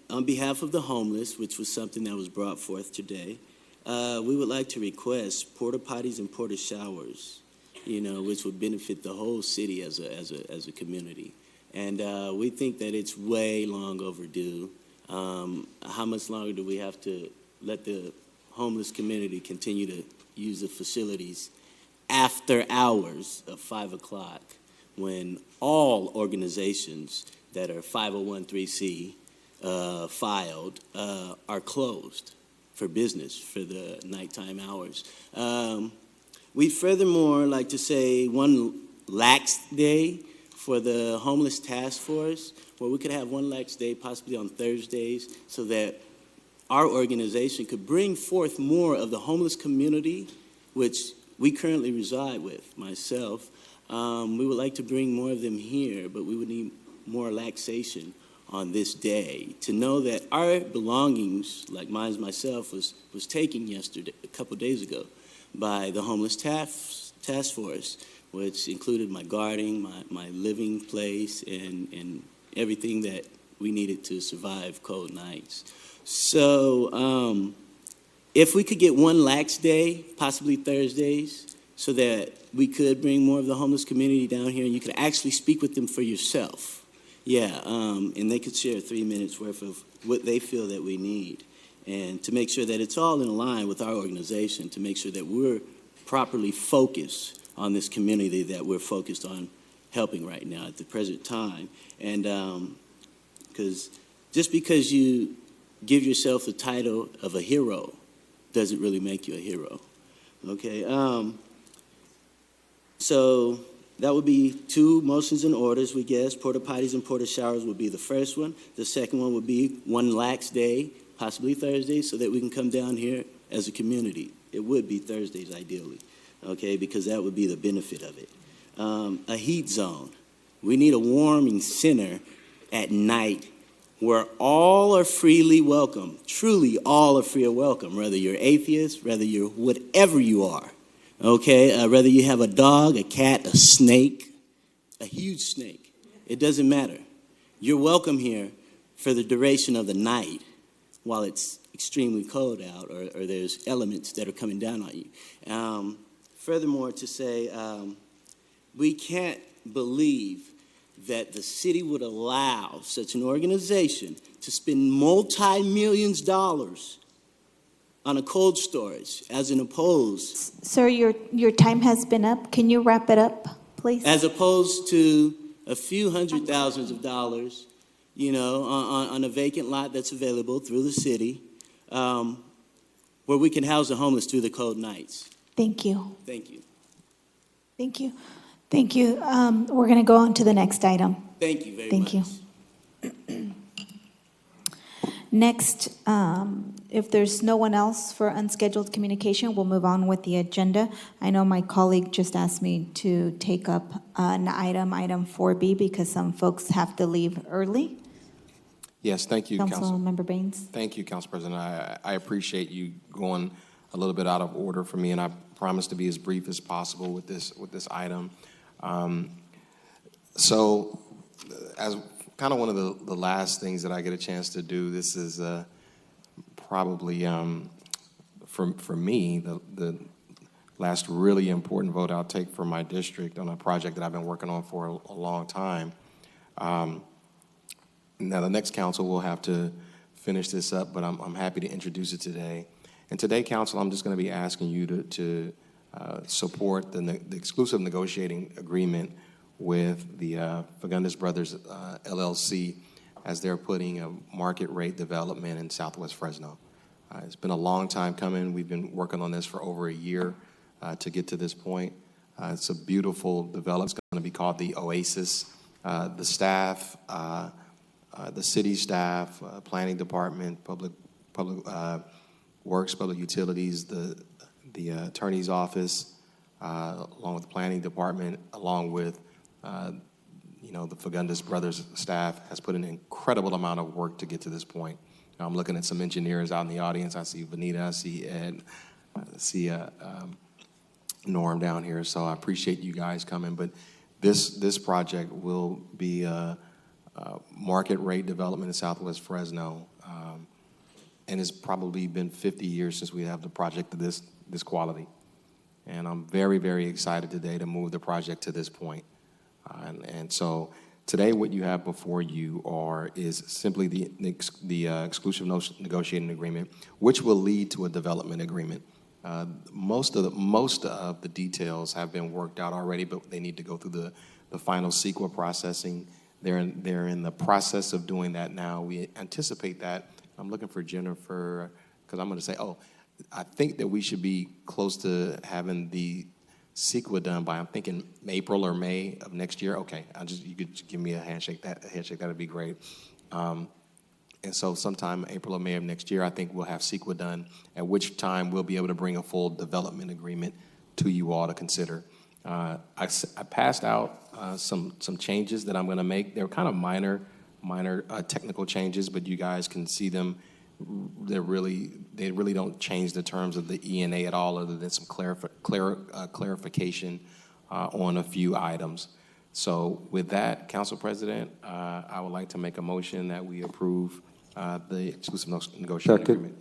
On behalf of the homeless, which was something that was brought forth today, we would like to request porta potties and porta showers, which would benefit the whole city as a community. And we think that it's way long overdue. How much longer do we have to let the homeless community continue to use the facilities after hours of 5 o'clock when all organizations that are 501(c) filed are closed for business for the nighttime hours? We furthermore like to say one lax day for the homeless task force, where we could have one lax day possibly on Thursdays so that our organization could bring forth more of the homeless community, which we currently reside with, myself. We would like to bring more of them here, but we would need more relaxation on this day to know that our belongings, like mine myself, was taken yesterday, a couple days ago, by the homeless task force, which included my guarding, my living place, and everything that we needed to survive cold nights. So if we could get one lax day, possibly Thursdays, so that we could bring more of the homeless community down here and you could actually speak with them for yourself. Yeah, and they could share 3 minutes worth of what they feel that we need. And to make sure that it's all in line with our organization, to make sure that we're properly focused on this community that we're focused on helping right now at the present time. And because just because you give yourself the title of a hero doesn't really make you a hero. Okay, so that would be 2 motions and orders, we guess. Porta potties and porta showers would be the first one. The second one would be one lax day, possibly Thursday, so that we can come down here as a community. It would be Thursdays ideally, okay, because that would be the benefit of it. A heat zone. We need a warming center at night where all are freely welcome. Truly, all are free of welcome, whether you're atheist, whether you're whatever you are. Okay, whether you have a dog, a cat, a snake, a huge snake, it doesn't matter. You're welcome here for the duration of the night while it's extremely cold out or there's elements that are coming down on you. Furthermore, to say, we can't believe that the city would allow such an organization to spend multi-millions dollars on a cold storage as an opposed. Sir, your time has been up. Can you wrap it up, please? As opposed to a few $100,000s, you know, on a vacant lot that's available through the city, where we can house the homeless through the cold nights. Thank you. Thank you. Thank you. Thank you. We're going to go on to the next item. Thank you very much. Thank you. Next, if there's no one else for unscheduled communication, we'll move on with the agenda. I know my colleague just asked me to take up an item 4B, because some folks have to leave early. Yes, thank you, Councilmember Baines. Thank you, Council President. I appreciate you going a little bit out of order for me, and I promise to be as brief as possible with this item. So, as kind of one of the last things that I get a chance to do, this is probably for me the last really important vote I'll take for my district on a project that I've been working on for a long time. Now the next council will have to finish this up, but I'm happy to introduce it today. And today, council, I'm just going to be asking you to support the exclusive negotiating agreement with the Fagundes Brothers LLC as they're putting a market rate development in Southwest Fresno. It's been a long time coming. We've been working on this for over a year to get to this point. It's a beautiful development. It's going to be called the Oasis. The staff, the city staff, planning department, public works, public utilities, the attorney's office, along with the planning department, along with the Fagundes Brothers staff has put an incredible amount of work to get to this point. Now, I'm looking at some engineers out in the audience. I see Vanita, I see Ed, I see Norm down here. So I appreciate you guys coming. But this project will be a market rate development in Southwest Fresno. And it's probably been 50 years since we have the project of this quality. And I'm very, very excited today to move the project to this point. And so today what you have before you is simply the exclusive negotiating agreement, which will lead to a development agreement. Most of the details have been worked out already, but they need to go through the final CEQA processing. They're in the process of doing that now. We anticipate that. I'm looking for Jennifer, because I'm going to say, I think that we should be close to having the CEQA done by, I'm thinking, April or May of next year. Okay, you could give me a handshake. That'd be great. And so sometime April or May of next year, I think we'll have CEQA done, at which time we'll be able to bring a full development agreement to you all to consider. I passed out some changes that I'm going to make. They're kind of minor technical changes, but you guys can see them. They really don't change the terms of the ENA at all, other than some clarification on a few items. So with that, Council President, I would like to make a motion that we approve the exclusive negotiating agreement.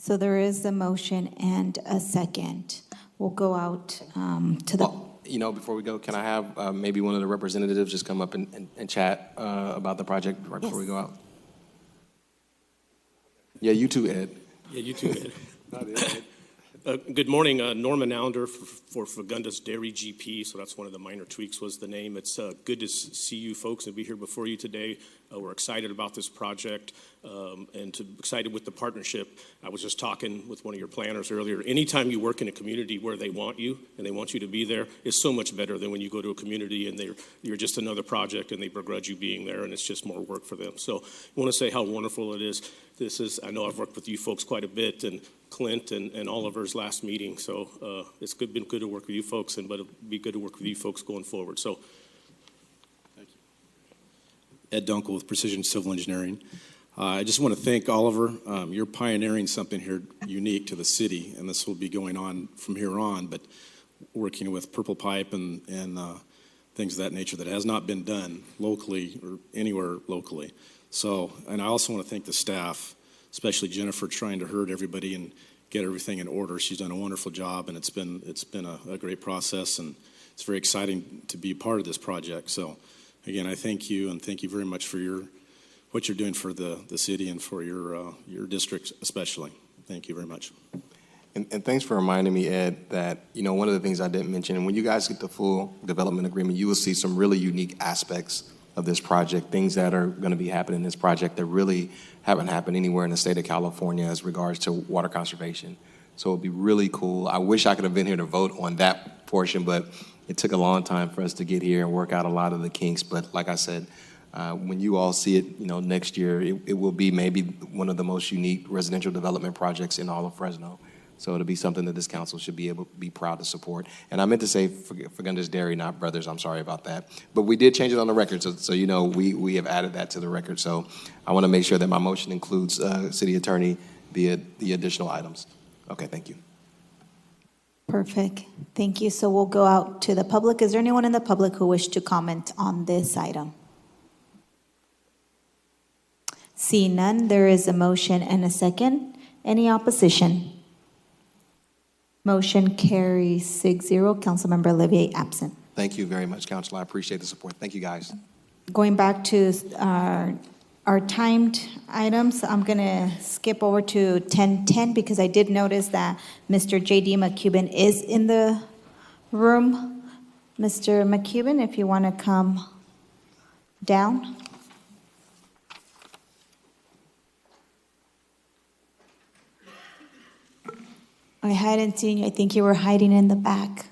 So there is a motion and a second. We'll go out to the, You know, before we go, can I have maybe one of the representatives just come up and chat about the project right before we go out? Yeah, you too, Ed. Yeah, you too, Ed. Good morning, Norman Allender for Fagundes Dairy GP, so that's one of the minor tweaks was the name. It's good to see you folks and be here before you today. We're excited about this project and excited with the partnership. I was just talking with one of your planners earlier. Anytime you work in a community where they want you and they want you to be there, it's so much better than when you go to a community and you're just another project and they begrudge you being there and it's just more work for them. So I want to say how wonderful it is. I know I've worked with you folks quite a bit, and Clint and Oliver's last meeting. So it's been good to work with you folks, but it'll be good to work with you folks going forward. So, thank you. Ed Dunkel with Precision Civil Engineering. I just want to thank Oliver. You're pioneering something here unique to the city, and this will be going on from here on. But working with Purple Pipe and things of that nature that has not been done locally or anywhere locally. So, and I also want to thank the staff, especially Jennifer, trying to herd everybody and get everything in order. She's done a wonderful job, and it's been a great process, and it's very exciting to be part of this project. So, again, I thank you, and thank you very much for what you're doing for the city and for your district especially. Thank you very much. And thanks for reminding me, Ed, that, you know, one of the things I didn't mention, and when you guys get the full development agreement, you will see some really unique aspects of this project, things that are going to be happening in this project that really haven't happened anywhere in the state of California as regards to water conservation. So it'll be really cool. I wish I could have been here to vote on that portion, but it took a long time for us to get here and work out a lot of the kinks. But like I said, when you all see it, you know, next year, it will be maybe one of the most unique residential development projects in all of Fresno. So it'll be something that this council should be able to be proud to support. And I meant to say Fagundes Dairy, not Brothers. I'm sorry about that. But we did change it on the record, so you know we have added that to the record. So I want to make sure that my motion includes City Attorney the additional items. Okay, thank you. perfect. Thank you. So we'll go out to the public. Is there anyone in the public who wish to comment on this item? Seeing none, there is a motion and a second. Any opposition? Motion carries 6-0. Councilmember Olivier absent. Thank you very much, Council. I appreciate the support. Thank you, guys. Going back to our timed items, I'm going to skip over to 10:10 because I did notice that Mr. J.D. McCubbin is in the room. Mr. McCubbin, if you want to come down. I hadn't seen you. I think you were hiding in the back.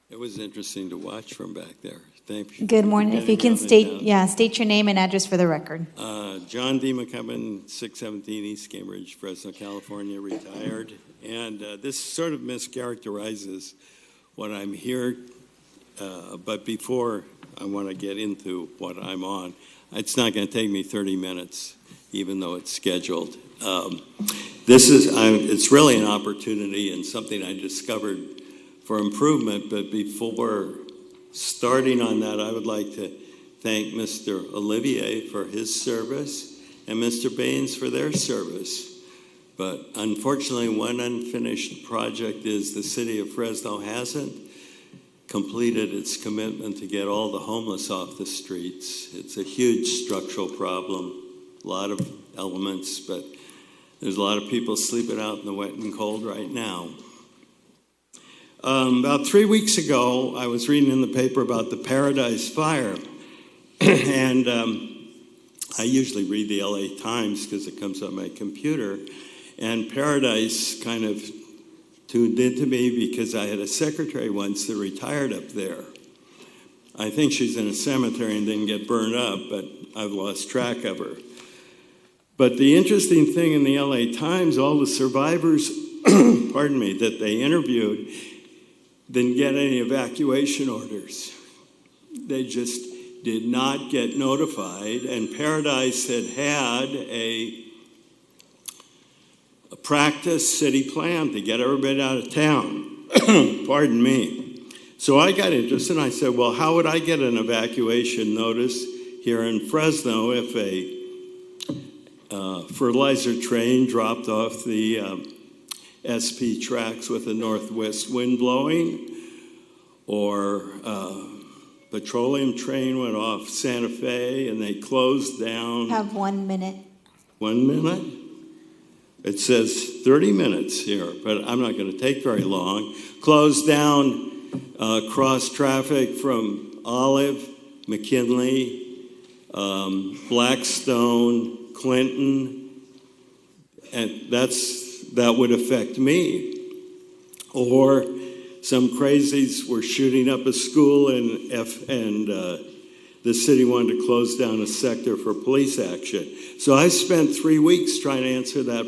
It was interesting to watch from back there. Thank you. Good morning. If you can state your name and address for the record. John D. McCubbin, 617 East Cambridge, Fresno, California, retired. And this sort of mischaracterizes what I'm here. But before I want to get into what I'm on, it's not going to take me 30 minutes, even though it's scheduled. It's really an opportunity and something I discovered for improvement, but before starting on that, I would like to thank Mr. Olivier for his service and Mr. Baines for their service. But unfortunately, one unfinished project is the city of Fresno hasn't completed its commitment to get all the homeless off the streets. It's a huge structural problem, a lot of elements, but there's a lot of people sleeping out in the wet and cold right now. About 3 weeks ago, I was reading in the paper about the Paradise Fire, and I usually read the LA Times because it comes on my computer, and Paradise kind of tuned into me because I had a secretary once that retired up there. I think she's in a cemetery and didn't get burned up, but I've lost track of her. But the interesting thing in the LA Times, all the survivors, pardon me, that they interviewed didn't get any evacuation orders. They just did not get notified, and Paradise had a practice city plan to get everybody out of town. Pardon me. So I got interested, and I said, well, how would I get an evacuation notice here in Fresno if fertilizer train dropped off the SP tracks with a northwest wind blowing, or petroleum train went off Santa Fe and they closed down. Have 1 minute. 1 minute? It says 30 minutes here, but I'm not going to take very long. Closed down cross traffic from Olive, McKinley, Blackstone, Clinton, and that would affect me. Or some crazies were shooting up a school and the city wanted to close down a sector for police action. So I spent 3 weeks trying to answer that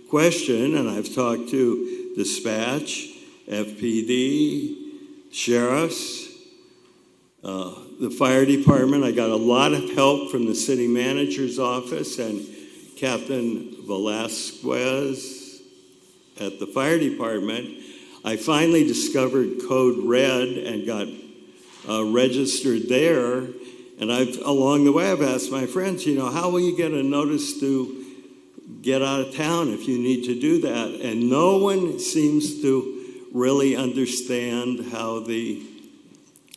question, and I've talked to dispatch, FPD, sheriffs, the fire department. I got a lot of help from the city manager's office and Captain Velasquez at the fire department. I finally discovered Code Red and got registered there. And along the way, I've asked my friends, how will you get a notice to get out of town if you need to do that? And no one seems to really understand how the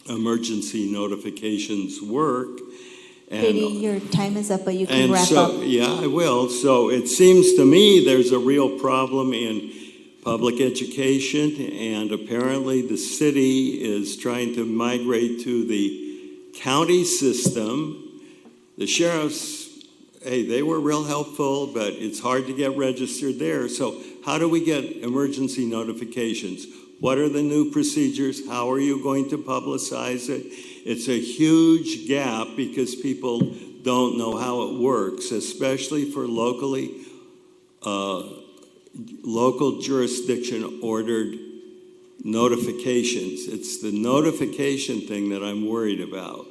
emergency notifications work. Katie, your time is up, but you can wrap up. Yeah, I will. So it seems to me there's a real problem in public education, and apparently the city is trying to migrate to the county system. The sheriffs, hey, they were real helpful, but it's hard to get registered there. So how do we get emergency notifications? What are the new procedures? How are you going to publicize it? It's a huge gap because people don't know how it works, especially for local jurisdiction ordered notifications. It's the notification thing that I'm worried about.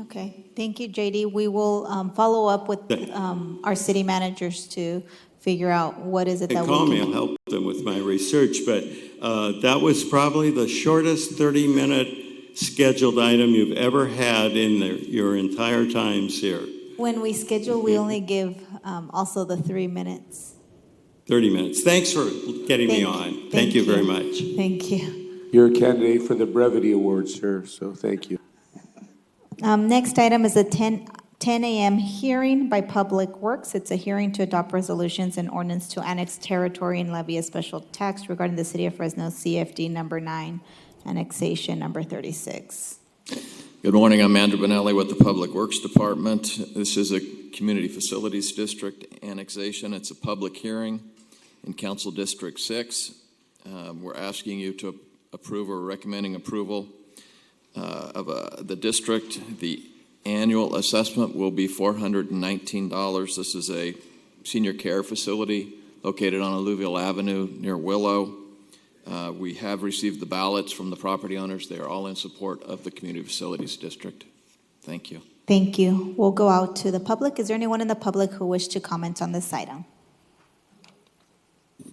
Okay, thank you, JD. We will follow up with our city managers to figure out what is it They that call we me, can. I'll help them with my research, but that was probably the shortest 30-minute scheduled item you've ever had in your entire times here. When we schedule, we only give also the 3 minutes. 30 minutes. Thanks for getting me on. Thank you very much. Thank you. You're a candidate for the Brevity Award, sir, so thank you. Next item is a 10 a.m. hearing by Public Works. It's a hearing to adopt resolutions and ordinance to annex territory and levy a special tax regarding the City of Fresno CFD number 9, annexation number 36. Good morning. I'm Andrew Benelli with the Public Works Department. This is a Community Facilities District annexation. It's a public hearing in Council District 6. We're asking you to approve or recommending approval of the district. The annual assessment will be $419. This is a senior care facility located on Alluvial Avenue near Willow. We have received the ballots from the property owners. They are all in support of the Community Facilities District. Thank you. Thank you. We'll go out to the public. Is there anyone in the public who wish to comment on this item?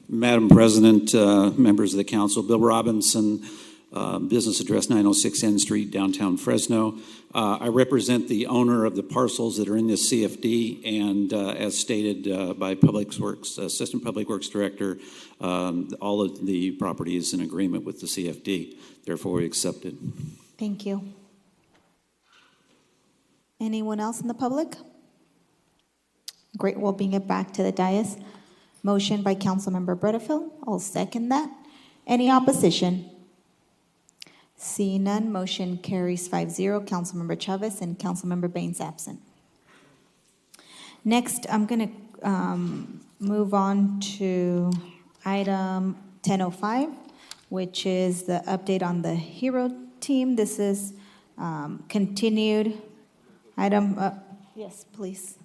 Madam President, members of the council, Bill Robinson, business address 906 N Street, downtown Fresno. I represent the owner of the parcels that are in this CFD, and as stated by Public Works, Assistant Public Works Director, all of the property is in agreement with the CFD. Therefore, we accept it. Thank you. Anyone else in the public? Great, we'll bring it back to the dais. Motion by Councilmember Butterfield. I'll second that. Any opposition? Seeing none, motion carries 5-0. Councilmember Chavez and Councilmember Baines absent. Next, I'm going to move on to item 1005, which is the update on the HERO team. This is continued item. Yes, please.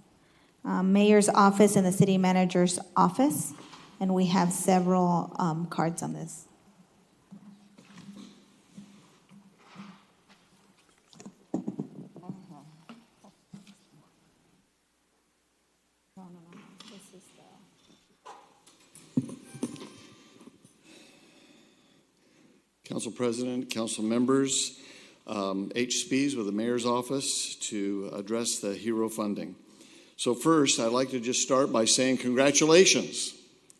Mayor's office and the city manager's office, and we have several cards on this. Council President, council members, H. Spies with the Mayor's Office to address the HERO funding. So first, I'd like to just start by saying congratulations.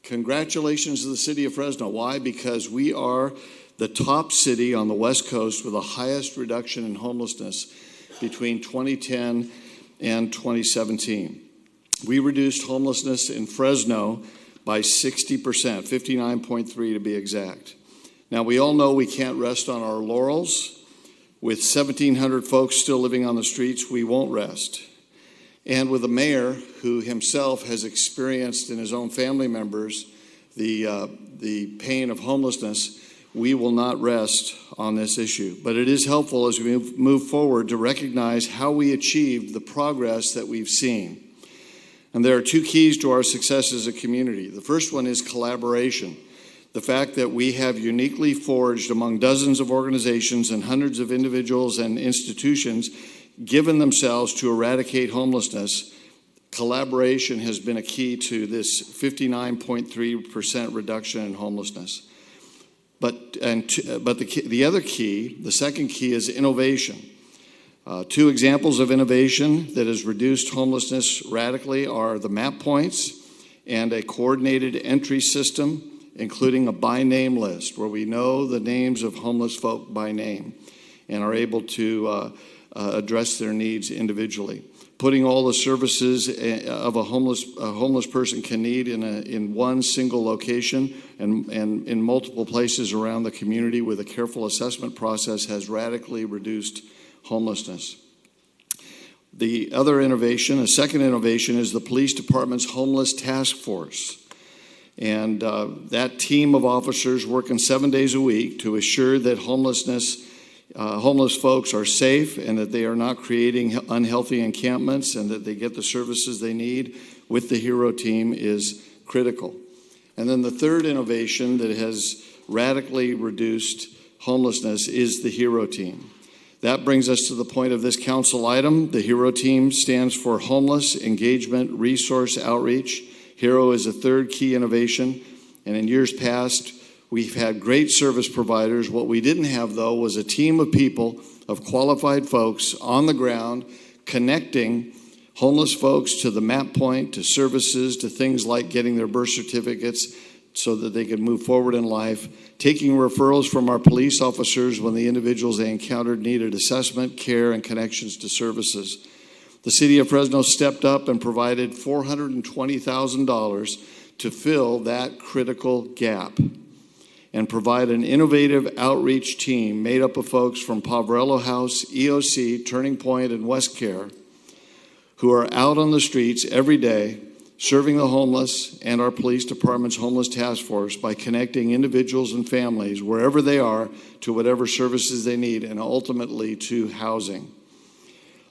Congratulations to the city of Fresno. Why? Because we are the top city on the West Coast with the highest reduction in homelessness between 2010 and 2017. We reduced homelessness in Fresno by 60%, 59.3 to be exact. Now, we all know we can't rest on our laurels. With 1,700 folks still living on the streets, we won't rest. And with a mayor who himself has experienced in his own family members the pain of homelessness, we will not rest on this issue. But it is helpful as we move forward to recognize how we achieved the progress that we've seen. And there are two keys to our success as a community. The first one is collaboration. The fact that we have uniquely forged among dozens of organizations and hundreds of individuals and institutions given themselves to eradicate homelessness. Collaboration has been a key to this 59.3% reduction in homelessness. But the other key, the second key, is innovation. Two examples of innovation that has reduced homelessness radically are the map points and a coordinated entry system, including a by name list where we know the names of homeless folk by name and are able to address their needs individually. Putting all the services of a homeless person can need in one single location and in multiple places around the community with a careful assessment process has radically reduced homelessness. The other innovation, a second innovation, is the police department's homeless task force. And that team of officers working 7 days a week to assure that homeless folks are safe and that they are not creating unhealthy encampments and that they get the services they need with the HERO team is critical. And then the third innovation that has radically reduced homelessness is the HERO team. That brings us to the point of this council item. The HERO team stands for Homeless Engagement Resource Outreach. HERO is a third key innovation, and in years past, we've had great service providers. What we didn't have, though, was a team of people, of qualified folks on the ground, connecting homeless folks to the map point, to services, to things like getting their birth certificates so that they could move forward in life, taking referrals from our police officers when the individuals they encountered needed assessment, care, and connections to services. The city of Fresno stepped up and provided $420,000 to fill that critical gap and provide an innovative outreach team made up of folks from Poverello House, EOC, Turning Point, and West Care, who are out on the streets every day serving the homeless and our police department's homeless task force by connecting individuals and families wherever they are to whatever services they need and ultimately to housing.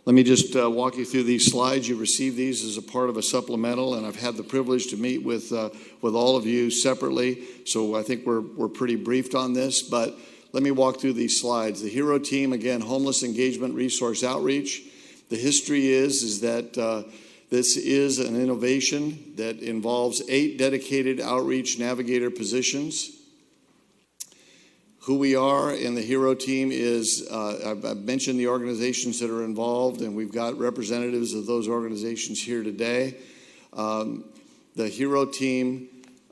Let me just walk you through these slides. You received these as a part of a supplemental, and I've had the privilege to meet with all of you separately, so I think we're pretty briefed on this, but let me walk through these slides. The HERO team, again, Homeless Engagement Resource Outreach. The history is that this is an innovation that involves 8 dedicated outreach navigator positions. Who we are in the HERO team is, I've mentioned the organizations that are involved, and we've got representatives of those organizations here today. The HERO team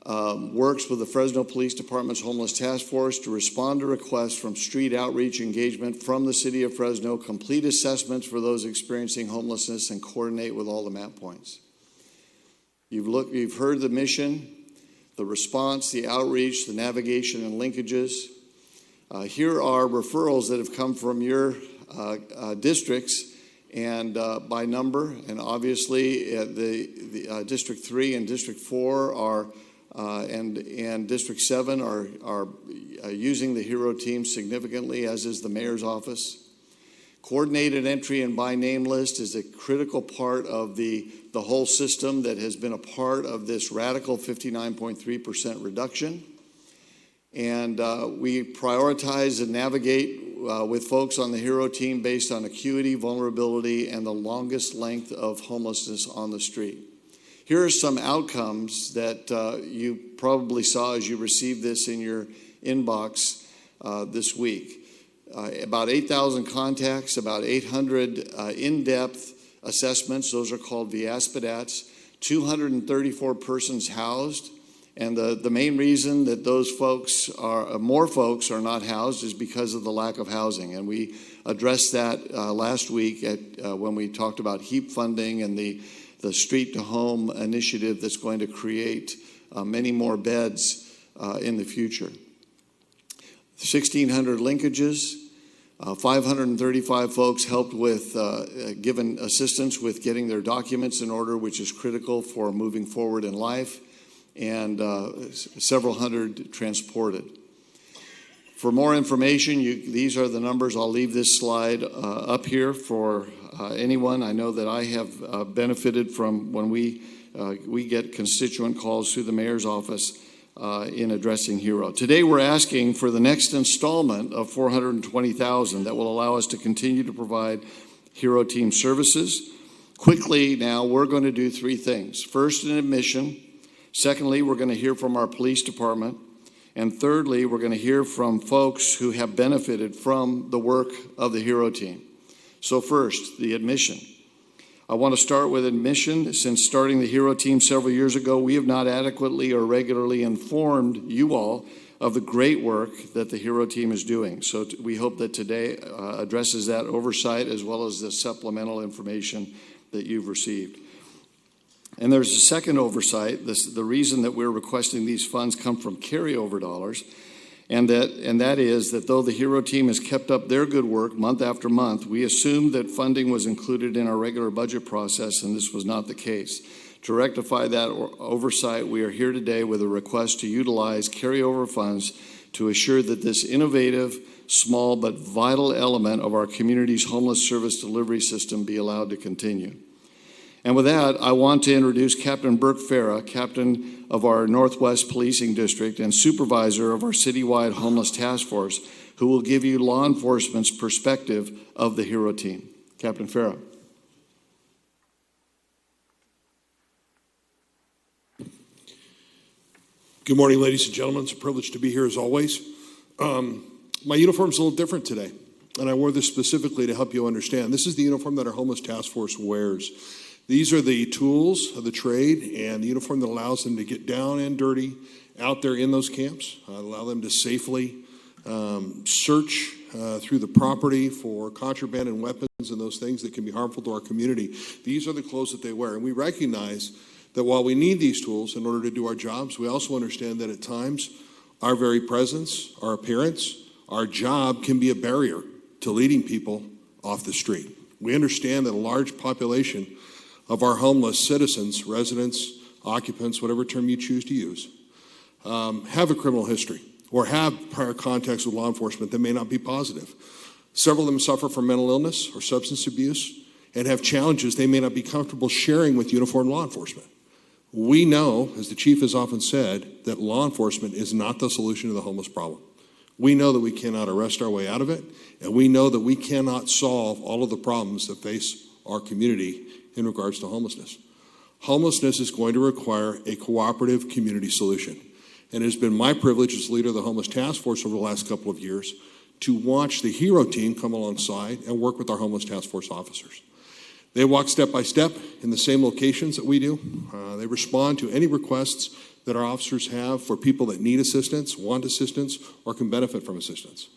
works with the Fresno Police Department's Homeless Task Force to respond to requests from street outreach engagement from the city of Fresno, complete assessments for those experiencing homelessness, and coordinate with all the map points. You've heard the mission, the response, the outreach, the navigation, and linkages. Here are referrals that have come from your districts and by number, and obviously the District 3 and District 4 are and District 7 are using the HERO team significantly, as is the mayor's office. Coordinated entry and by name list is a critical part of the whole system that has been a part of this radical 59.3% reduction. And we prioritize and navigate with folks on the HERO team based on acuity, vulnerability, and the longest length of homelessness on the street. Here are some outcomes that you probably saw as you received this in your inbox this week. About 8,000 contacts, about 800 in-depth assessments. Those are called VIASPDATs. 234 persons housed. And the main reason that those folks are, more folks are not housed is because of the lack of housing. And we addressed that last week when we talked about HEAP funding and the Street to Home initiative that's going to create many more beds in the future. 1,600 linkages, 535 folks helped with, given assistance with getting their documents in order, which is critical for moving forward in life, and several hundred transported. For more information, these are the numbers. I'll leave this slide up here for anyone. I know that I have benefited from when we get constituent calls through the mayor's office in addressing HERO. Today we're asking for the next installment of $420,000 that will allow us to continue to provide HERO team services. Quickly now, we're going to do three things. First, an admission. Secondly, we're going to hear from our police department. And thirdly, we're going to hear from folks who have benefited from the work of the HERO team. So first, the admission. I want to start with admission. Since starting the HERO team several years ago, we have not adequately or regularly informed you all of the great work that the HERO team is doing. So we hope that today addresses that oversight as well as the supplemental information that you've received. And there's a second oversight. The reason that we're requesting these funds come from carryover dollars, and that is that though the HERO team has kept up their good work month after month, we assumed that funding was included in our regular budget process, and this was not the case. To rectify that oversight, we are here today with a request to utilize carryover funds to assure that this innovative, small but vital element of our community's homeless service delivery system be allowed to continue. And with that, I want to introduce Captain Burke Farah, Captain of our Northwest Policing District and Supervisor of our citywide homeless task force, who will give you law enforcement's perspective of the HERO team. Captain Farah. Good morning, ladies and gentlemen. It's a privilege to be here as always. My uniform's a little different today, and I wore this specifically to help you understand. This is the uniform that our homeless task force wears. These are the tools of the trade and the uniform that allows them to get down and dirty out there in those camps, allow them to safely search through the property for contraband and weapons and those things that can be harmful to our community. These are the clothes that they wear. And we recognize that while we need these tools in order to do our jobs, we also understand that at times our very presence, our appearance, our job can be a barrier to leading people off the street. We understand that a large population of our homeless citizens, residents, occupants, whatever term you choose to use, have a criminal history or have prior contacts with law enforcement that may not be positive. Several of them suffer from mental illness or substance abuse and have challenges they may not be comfortable sharing with uniformed law enforcement. We know, as the chief has often said, that law enforcement is not the solution to the homeless problem. We know that we cannot arrest our way out of it, and we know that we cannot solve all of the problems that face our community in regards to homelessness. Homelessness is going to require a cooperative community solution. And it has been my privilege as leader of the Homeless Task Force over the last couple of years to watch the HERO team come alongside and work with our Homeless Task Force officers. They walk step by step in the same locations that we do. They respond to any requests that our officers have for people that need assistance, want assistance, or can benefit from assistance.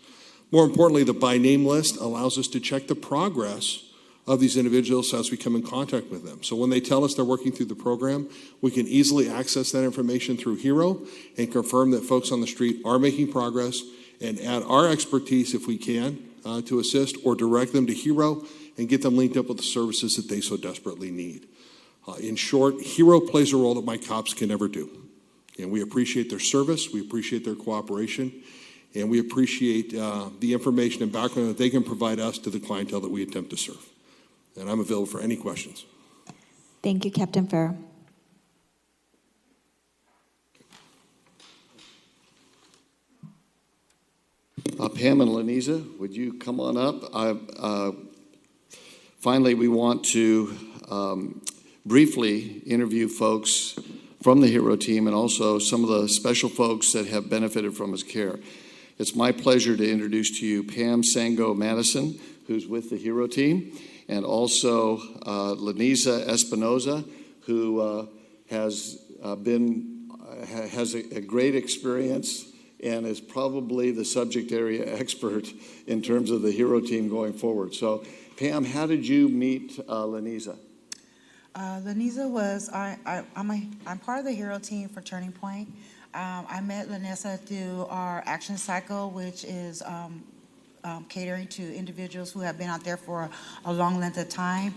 More importantly, the by name list allows us to check the progress of these individuals as we come in contact with them. So when they tell us they're working through the program, we can easily access that information through HERO and confirm that folks on the street are making progress and add our expertise if we can to assist or direct them to HERO and get them linked up with the services that they so desperately need. In short, HERO plays a role that my cops can never do. And we appreciate their service, we appreciate their cooperation, and we appreciate the information and background that they can provide us to the clientele that we attempt to serve. And I'm available for any questions. Thank you, Captain Farah. Pam and Laniza, would you come on up? Finally, we want to briefly interview folks from the HERO team and also some of the special folks that have benefited from his care. It's my pleasure to introduce to you Pam Sango Madison, who's with the Hero Team, and also Lenisa Espinoza, who has a great experience and is probably the subject area expert in terms of the Hero Team going forward. So, Pam, how did you meet Lenisa? Lenisa was, I'm part of the Hero Team for Turning Point. I met Lenisa through our action cycle, which is catering to individuals who have been out there for a long length of time.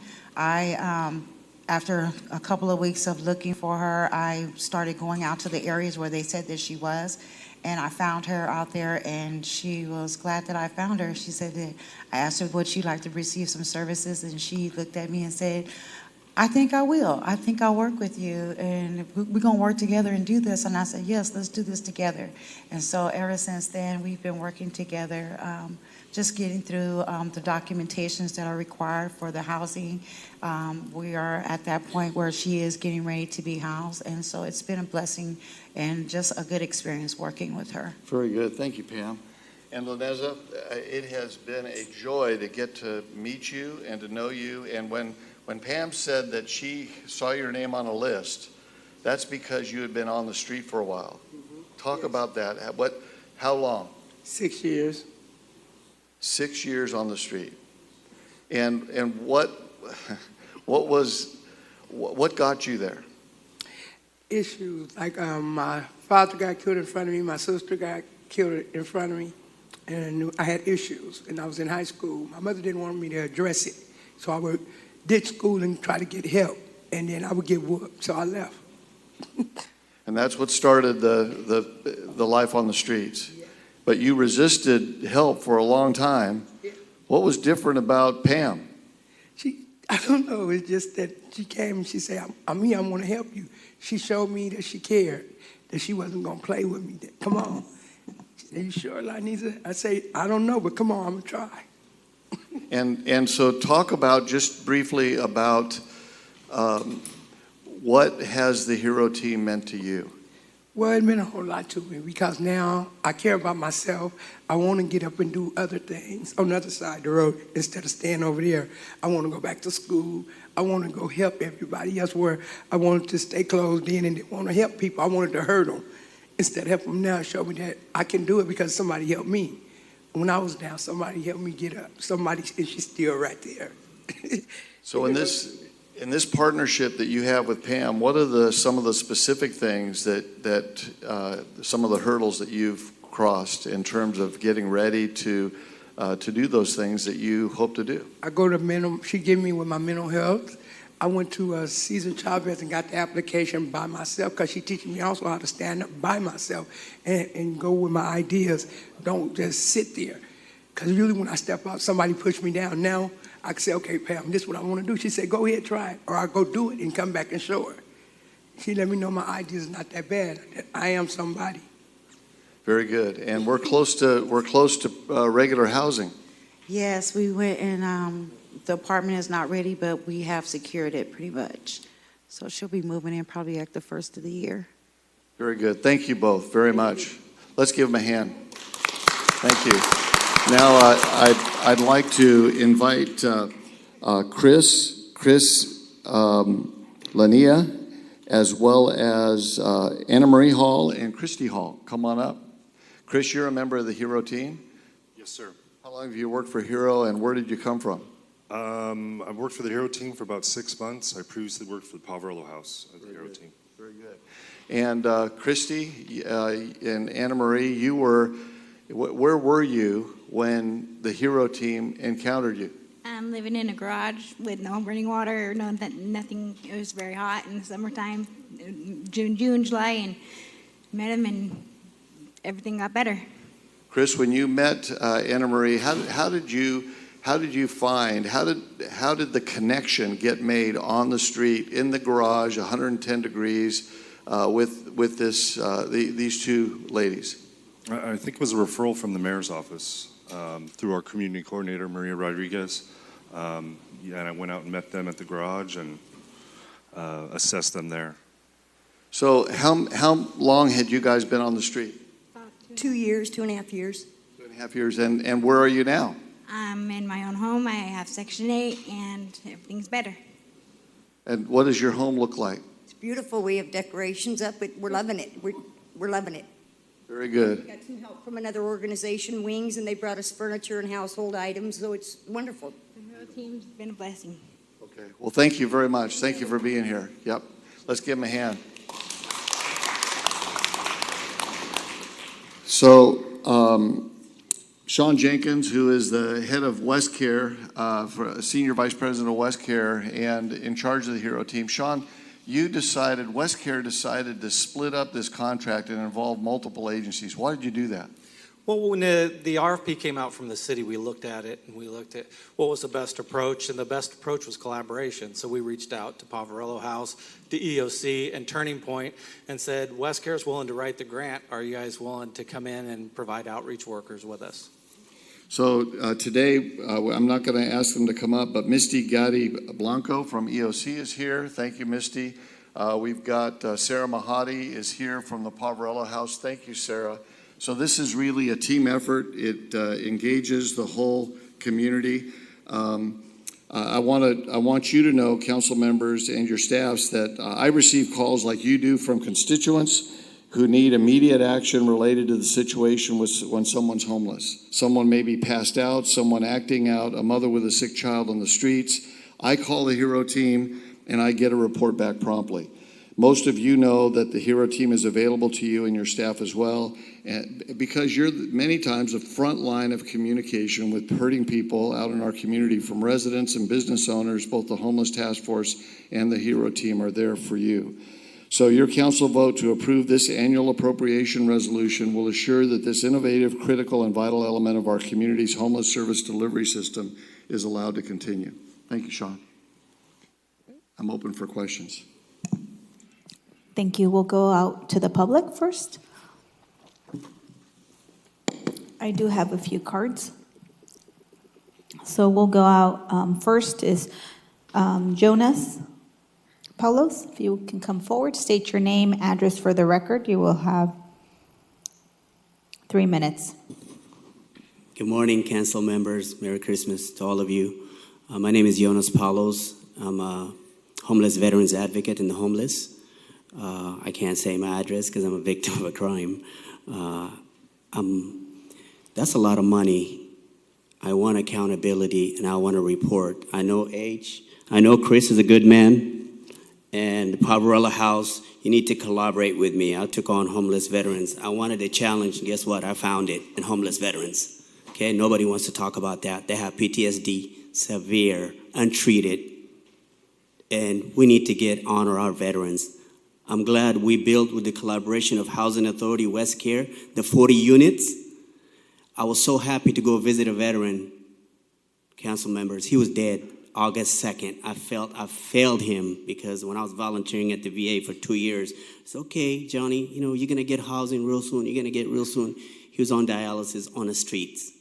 After a couple of weeks of looking for her, I started going out to the areas where they said that she was, and I found her out there, and she was glad that I found her. She said that I asked her would she like to receive some services, and she looked at me and said, I think I will. I think I'll work with you, and we're going to work together and do this. And I said, yes, let's do this together. And so ever since then, we've been working together, just getting through the documentations that are required for the housing. We are at that point where she is getting ready to be housed, and so it's been a blessing and just a good experience working with her. Very good. Thank you, Pam. And Lenisa, it has been a joy to get to meet you and to know you. And when Pam said that she saw your name on a list, that's because you had been on the street for a while. Talk about that. How long? 6 years. 6 years on the street. And what got you there? Issues like my father got killed in front of me, my sister got killed in front of me, and I had issues. And I was in high school. My mother didn't want me to address it, so I would ditch school and try to get help, and then I would get whooped, so I left. And that's what started the life on the streets. Yeah. But you resisted help for a long time. Yeah. What was different about Pam? I don't know, it's just that she came and she said, I'm here, I want to help you. She showed me that she cared, that she wasn't going to play with me. That, come on. She said, you sure, Lenisa? I say, I don't know, but come on, I'm going to try. And so talk about, just briefly, about what has the Hero Team meant to you? Well, it meant a whole lot to me because now I care about myself. I want to get up and do other things on the other side of the road instead of staying over there. I want to go back to school. I want to go help everybody else where I wanted to stay closed in and didn't want to help people. I wanted to hurt them. Instead of helping them now, show me that I can do it because somebody helped me. When I was down, somebody helped me get up. Somebody, and she's still right there. So in this partnership that you have with Pam, what are some of the specific things that some of the hurdles that you've crossed in terms of getting ready to do those things that you hope to do? I go to she gave me with my mental health. I went to Cesar Chavez and got the application by myself because she teaches me also how to stand up by myself and go with my ideas. Don't just sit there. Because usually when I step out, somebody push me down. Now I can say, okay, Pam, this is what I want to do. She said, go ahead, try it. Or I'll go do it and come back and show her. She let me know my ideas is not that bad. That I am somebody. Very good. And we're close to regular housing. Yes, we went and the apartment is not ready, but we have secured it pretty much. So she'll be moving in probably like the first of the year. Very good. Thank you both very much. Let's give them a hand. Thank you. Now I'd like to invite Chris Lania, as well as Anna Marie Hall and Christy Hall. Come on up. Chris, you're a member of the Hero Team? Yes, sir. How long have you worked for Hero, and where did you come from? I've worked for the Hero Team for about 6 months. I previously worked for the Poverello House at the Hero Team. Very good. And Christy and Anna Marie, where were you when the Hero Team encountered you? I'm living in a garage with no running water, nothing. It was very hot in the summertime, June, July, and met him, and everything got better. Chris, when you met Anna Marie, how did you find how did the connection get made on the street in the garage, 110 degrees, with these two ladies? I think it was a referral from the mayor's office through our community coordinator, Maria Rodriguez. And I went out and met them at the garage and assessed them there. So how long had you guys been on the street? About 2 years, 2.5 years. 2.5 years. And where are you now? I'm in my own home. I have Section 8, and everything's better. And what does your home look like? It's beautiful. We have decorations up. We're loving it. We're loving it. Very good. We got some help from another organization, Wings, and they brought us furniture and household items, so it's wonderful. The whole team's been a blessing. Okay. Well, thank you very much. Thank you for being here. Yep. Let's give him a hand. So, Sean Jenkins, who is the head of West Care, Senior Vice President of West Care, and in charge of the HERO team. Sean, West Care decided to split up this contract and involve multiple agencies. Why did you do that? Well, when the RFP came out from the city, we looked at it and we looked at what was the best approach, and the best approach was collaboration. So we reached out to Poverello House, to EOC, and Turning Point and said, West Care is willing to write the grant. Are you guys willing to come in and provide outreach workers with us? So today, I'm not going to ask them to come up, but Misty Gatti Blanco from EOC is here. Thank you, Misty. We've got Sarah Mahadi is here from the Poverello House. Thank you, Sarah. So this is really a team effort. It engages the whole community. I want you to know, council members and your staffs, that I receive calls like you do from constituents who need immediate action related to the situation when someone's homeless. Someone may be passed out, someone acting out, a mother with a sick child on the streets. I call the HERO team and I get a report back promptly. Most of you know that the HERO team is available to you and your staff as well, and because you're many times the front line of communication with hurting people out in our community, from residents and business owners. Both the Homeless Task Force and the HERO team are there for you. So your council vote to approve this annual appropriation resolution will assure that this innovative, critical, and vital element of our community's homeless service delivery system is allowed to continue. Thank you, Sean. I'm open for questions. Thank you. We'll go out to the public first. I do have a few cards. So we'll go out. First is Jonas Paulos. If you can come forward, state your name, address for the record. You will have 3 minutes. Good morning, council members. Merry Christmas to all of you. My name is Jonas Paulos. I'm a homeless veterans advocate in the homeless. I can't say my address because I'm a victim of a crime. That's a lot of money. I want accountability and I want a report. I know Chris is a good man, and the Poverello House, you need to collaborate with me. I took on homeless veterans. I wanted a challenge, and guess what? I found it in homeless veterans. Okay, nobody wants to talk about that. They have PTSD, severe, untreated, and we need to honor our veterans. I'm glad we built, with the collaboration of Housing Authority, West Care, the 40 units. I was so happy to go visit a veteran, council members. He was dead August 2nd. I felt I failed him because when I was volunteering at the VA for 2 years, it's okay, Johnny, you're going to get housing real soon. You're going to get real soon. He was on dialysis on the streets.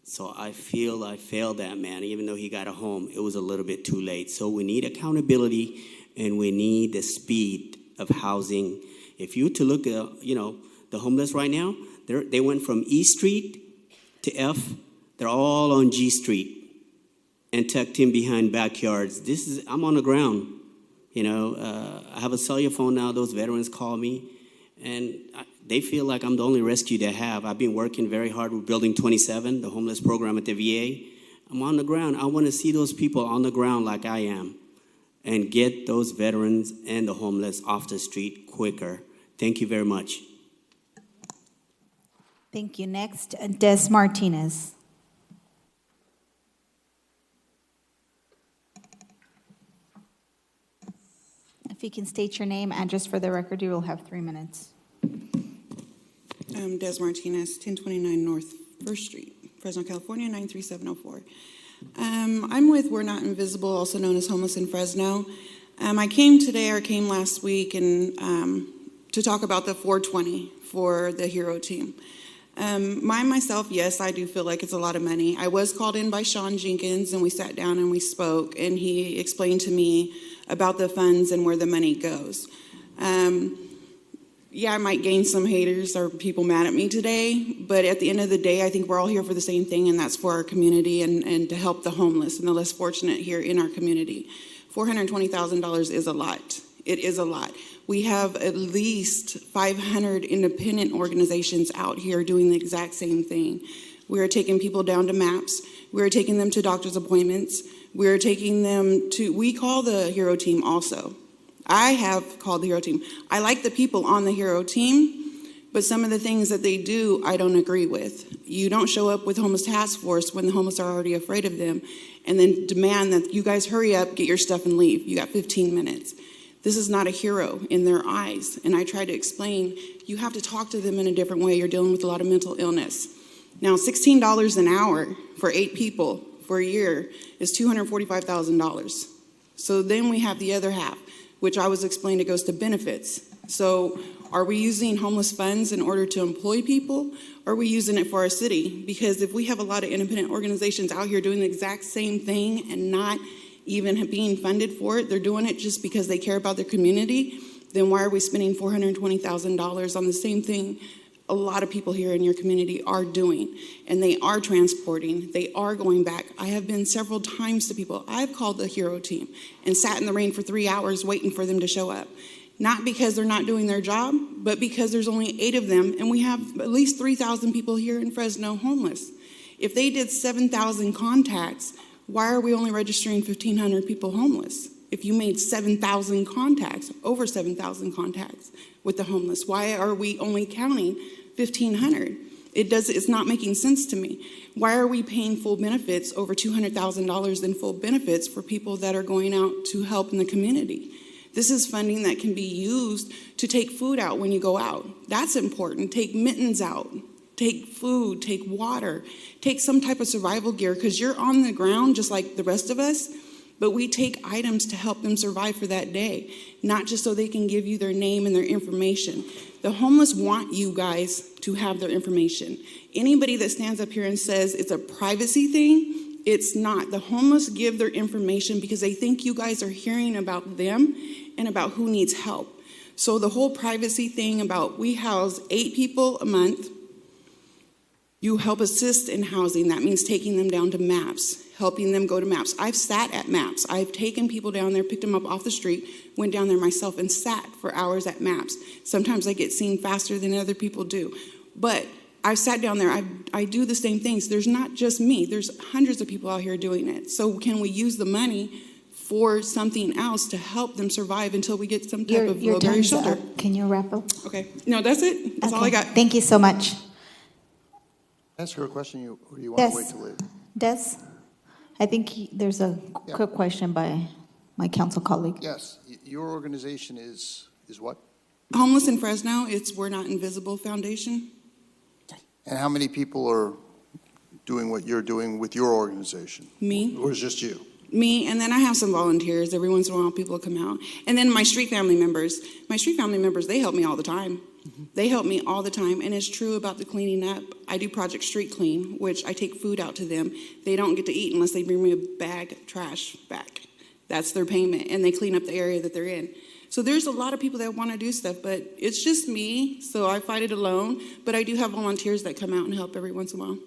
So I feel I failed that man. Even though he got a home, it was a little bit too late. So we need accountability and we need the speed of housing. If you to look at, the homeless right now, they went from E Street to F. They're all on G Street and tucked in behind backyards. I'm on the ground. I have a cellular phone now. Those veterans call me, and they feel like I'm the only rescue they have. I've been working very hard with Building 27, the homeless program at the VA. I'm on the ground. I want to see those people on the ground like I am and get those veterans and the homeless off the street quicker. Thank you very much. Thank you. Next, Des Martinez. If you can state your name, address for the record, you will have 3 minutes. I'm Des Martinez, 1029 North 1st Street, Fresno, California, 93704. I'm with We're Not Invisible, also known as Homeless in Fresno. I came last week and to talk about the 420 for the HERO team. Myself, yes, I do feel like it's a lot of money. I was called in by Sean Jenkins, and we sat down and we spoke, and he explained to me about the funds and where the money goes. yeah, I might gain some haters or people mad at me today, but at the end of the day, I think we're all here for the same thing, and that's for our community and to help the homeless and the less fortunate here in our community. $420,000 is a lot. It is a lot. We have at least 500 independent organizations out here doing the exact same thing. We are taking people down to MAPS. We are taking them to doctor's appointments. We are taking them to, we call the HERO team also. I have called the HERO team. I like the people on the HERO team, but some of the things that they do, I don't agree with. You don't show up with Homeless Task Force when the homeless are already afraid of them and then demand that you guys hurry up, get your stuff and leave. You got 15 minutes. This is not a hero in their eyes. And I try to explain, you have to talk to them in a different way. You're dealing with a lot of mental illness. Now, $16 an hour for 8 people for a year is $245,000. So then we have the other half, which I was explained it goes to benefits. So are we using homeless funds in order to employ people? Or are we using it for our city? Because if we have a lot of independent organizations out here doing the exact same thing and not even being funded for it, they're doing it just because they care about their community, then why are we spending $420,000 on the same thing a lot of people here in your community are doing? And they are transporting, they are going back. I have been several times to people. I've called the HERO team and sat in the rain for 3 hours waiting for them to show up. Not because they're not doing their job, but because there's only 8 of them and we have at least 3,000 people here in Fresno homeless. If they did 7,000 contacts, why are we only registering 1,500 people homeless? If you made 7,000 contacts, over 7,000 contacts with the homeless, why are we only counting 1,500? It's not making sense to me. Why are we paying full benefits, over $200,000 in full benefits for people that are going out to help in the community? This is funding that can be used to take food out when you go out. That's important. Take mittens out. Take food, take water, take some type of survival gear, because you're on the ground just like the rest of us, but we take items to help them survive for that day, not just so they can give you their name and their information. The homeless want you guys to have their information. Anybody that stands up here and says it's a privacy thing, it's not. The homeless give their information because they think you guys are hearing about them and about who needs help. So the whole privacy thing about we house 8 people a month. You help assist in housing. That means taking them down to MAPS, helping them go to MAPS. I've sat at MAPS. I've taken people down there, picked them up off the street, went down there myself and sat for hours at MAPS. Sometimes I get seen faster than other people do. But I've sat down there. I do the same things. There's not just me. There's hundreds of people out here doing it. So can we use the money for something else to help them survive until we get some type of low-barrier shelter? Up. Can you wrap up? Okay. No, that's it. That's all I got. Thank you so much. Ask her a question, or do you want Yes. to wait till later? Des, I think there's a quick question by my council colleague. Yes, your organization is what? Homeless in Fresno, it's We're Not Invisible Foundation. And how many people are doing what you're doing with your organization? Me. Or is it just you? Me, and then I have some volunteers. Every once in a while, people come out. And then my street family members. My street family members, they help me all the time. They help me all the time, and it's true about the cleaning up. I do Project Street Clean, which I take food out to them. They don't get to eat unless they bring me a bag of trash back. That's their payment, and they clean up the area that they're in. So there's a lot of people that want to do stuff, but it's just me, so I fight it alone. But I do have volunteers that come out and help every once in a while.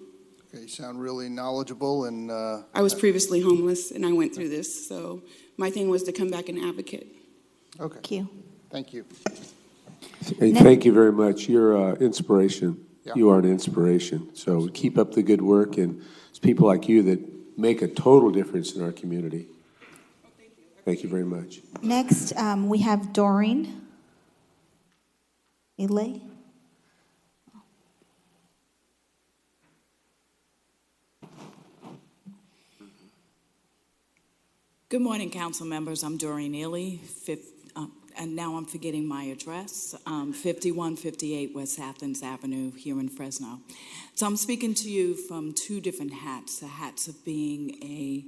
Okay, you sound really knowledgeable, and I was previously homeless, and I went through this, so my thing was to come back and advocate. okay. Thank you. Thank you. Hey, thank you very much. You're inspiration. Yeah. You are an inspiration. So keep up the good work, and it's people like you that make a total difference in our community. Thank you very much. Next, we have Doreen Ely. Good morning, council members. I'm Doreen Ely, and now I'm forgetting my address, 5158 West Athens Avenue here in Fresno. So I'm speaking to you from 2 different hats, the hats of being a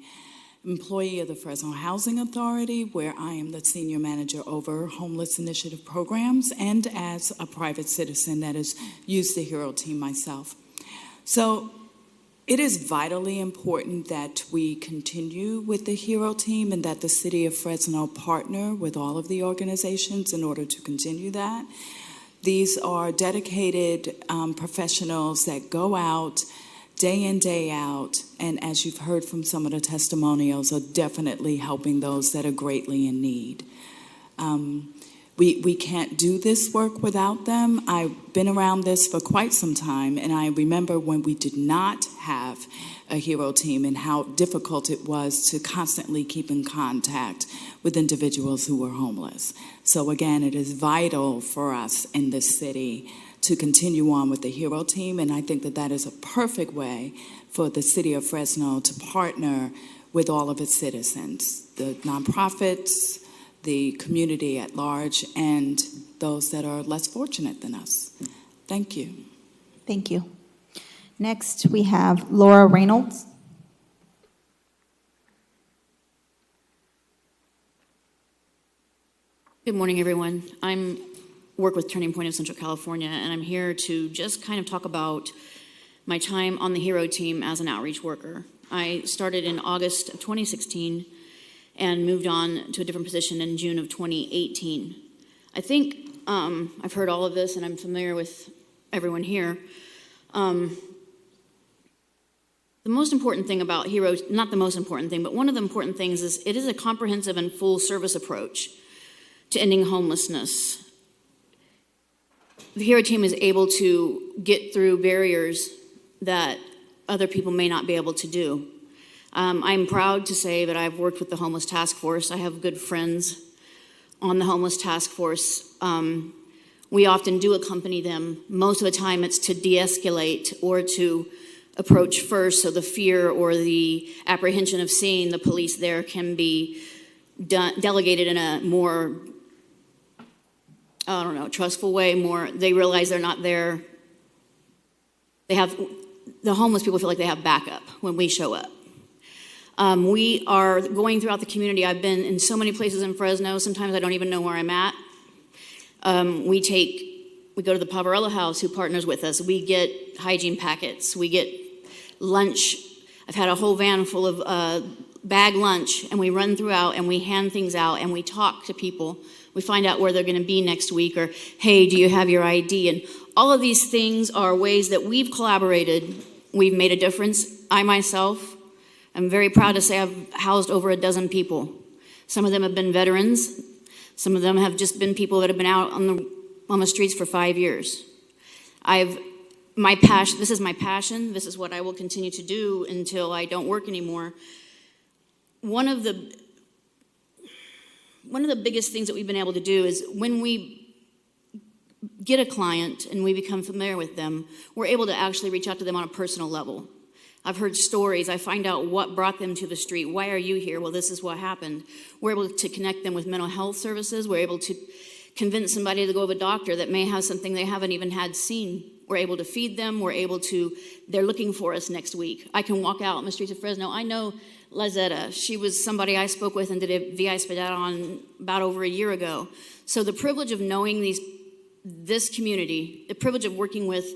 employee of the Fresno Housing Authority, where I am the senior manager over homeless initiative programs, and as a private citizen that has used the HERO team myself. So it is vitally important that we continue with the HERO team and that the city of Fresno partner with all of the organizations in order to continue that. These are dedicated professionals that go out day in, day out, and as you've heard from some of the testimonials, are definitely helping those that are greatly in need. We can't do this work without them. I've been around this for quite some time, and I remember when we did not have a HERO team and how difficult it was to constantly keep in contact with individuals who were homeless. So again, it is vital for us in this city to continue on with the HERO team, and I think that that is a perfect way for the city of Fresno to partner with all of its citizens, the nonprofits, the community at large, and those that are less fortunate than us. Thank you. Thank you. Next, we have Laura Reynolds. Good morning, everyone. I'm work with Turning Point of Central California, and I'm here to just kind of talk about my time on the HERO team as an outreach worker. I started in August of 2016 and moved on to a different position in June of 2018. I think I've heard all of this, and I'm familiar with everyone here. The most important thing about HERO, not the most important thing, but one of the important things is it is a comprehensive and full service approach to ending homelessness. The HERO team is able to get through barriers that other people may not be able to do. I'm proud to say that I've worked with the Homeless Task Force. I have good friends on the Homeless Task Force. We often do accompany them. Most of the time it's to de-escalate or to approach first, so the fear or the apprehension of seeing the police there can be delegated in a more, I don't know, trustful way. More, they realize they're not there. The homeless people feel like they have backup when we show up. We are going throughout the community. I've been in so many places in Fresno, sometimes I don't even know where I'm at. We go to the Poverello House, who partners with us. We get hygiene packets. We get lunch. I've had a whole van full of bag lunch, and we run throughout and we hand things out and we talk to people. We find out where they're going to be next week, or, hey, do you have your ID? And all of these things are ways that we've collaborated. We've made a difference. I myself, I'm very proud to say I've housed over a dozen people. Some of them have been veterans. Some of them have just been people that have been out on the streets for 5 years. This is my passion. This is what I will continue to do until I don't work anymore. One of the biggest things that we've been able to do is when we get a client and we become familiar with them, we're able to actually reach out to them on a personal level. I've heard stories. I find out what brought them to the street. Why are you here? Well, this is what happened. We're able to connect them with mental health services. We're able to convince somebody to go to a doctor that may have something they haven't even had seen. We're able to feed them. They're looking for us next week. I can walk out on the streets of Fresno. I know Lazetta. She was somebody I spoke with and did a VI Spadata on about over a year ago. So the privilege of knowing this community, the privilege of working with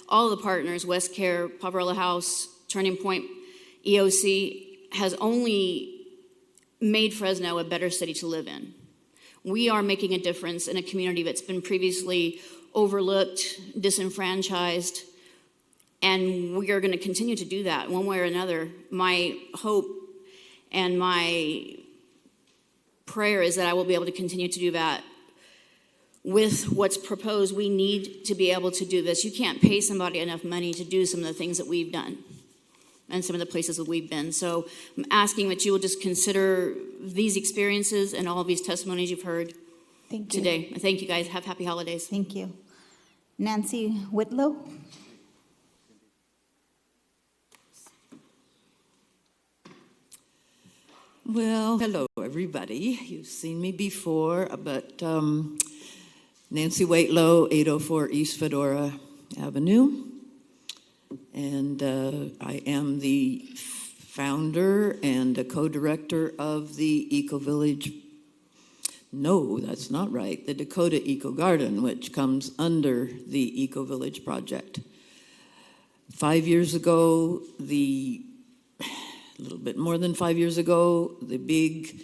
all of the partners, West Care, Poverello House, Turning Point, EOC, has only made Fresno a better city to live in. We are making a difference in a community that's been previously overlooked, disenfranchised, and we are going to continue to do that one way or another. My hope and my prayer is that I will be able to continue to do that. With what's proposed, we need to be able to do this. You can't pay somebody enough money to do some of the things that we've done and some of the places that we've been. So I'm asking that you will just consider these experiences and all of these testimonies you've heard today. Thank you, guys. Have happy holidays. Thank you. Nancy Whitlow. Well, hello, everybody. You've seen me before, but Nancy Whitlow, 804 East Fedora Avenue. And I am the founder and a co-director of the Eco Village. No, that's not right. The Dakota Eco Garden, which comes under the Eco Village project. 5 years ago, a little bit more than 5 years ago, the big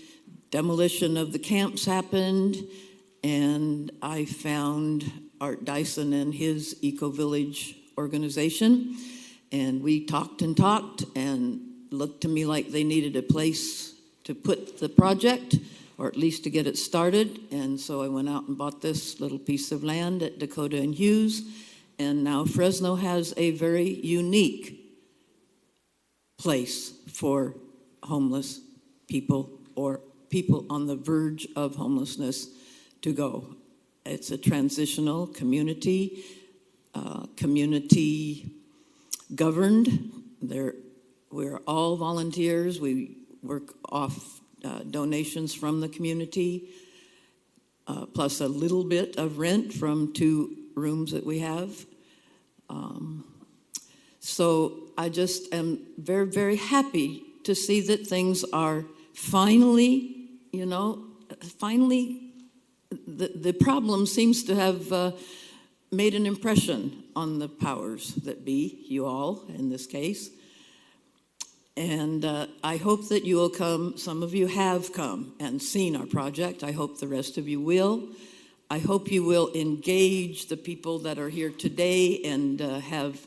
demolition of the camps happened, and I found Art Dyson and his Eco Village organization. And we talked and looked to me like they needed a place to put the project, or at least to get it started. And so I went out and bought this little piece of land at Dakota and Hughes. And now Fresno has a very unique place for homeless people or people on the verge of homelessness to go. It's a transitional community, community governed. We're all volunteers. We work off donations from the community, plus a little bit of rent from 2 rooms that we have. So I just am very, very happy to see that things are finally, the problem seems to have made an impression on the powers that be, you all in this case. And I hope that you will come. Some of you have come and seen our project. I hope the rest of you will. I hope you will engage the people that are here today and have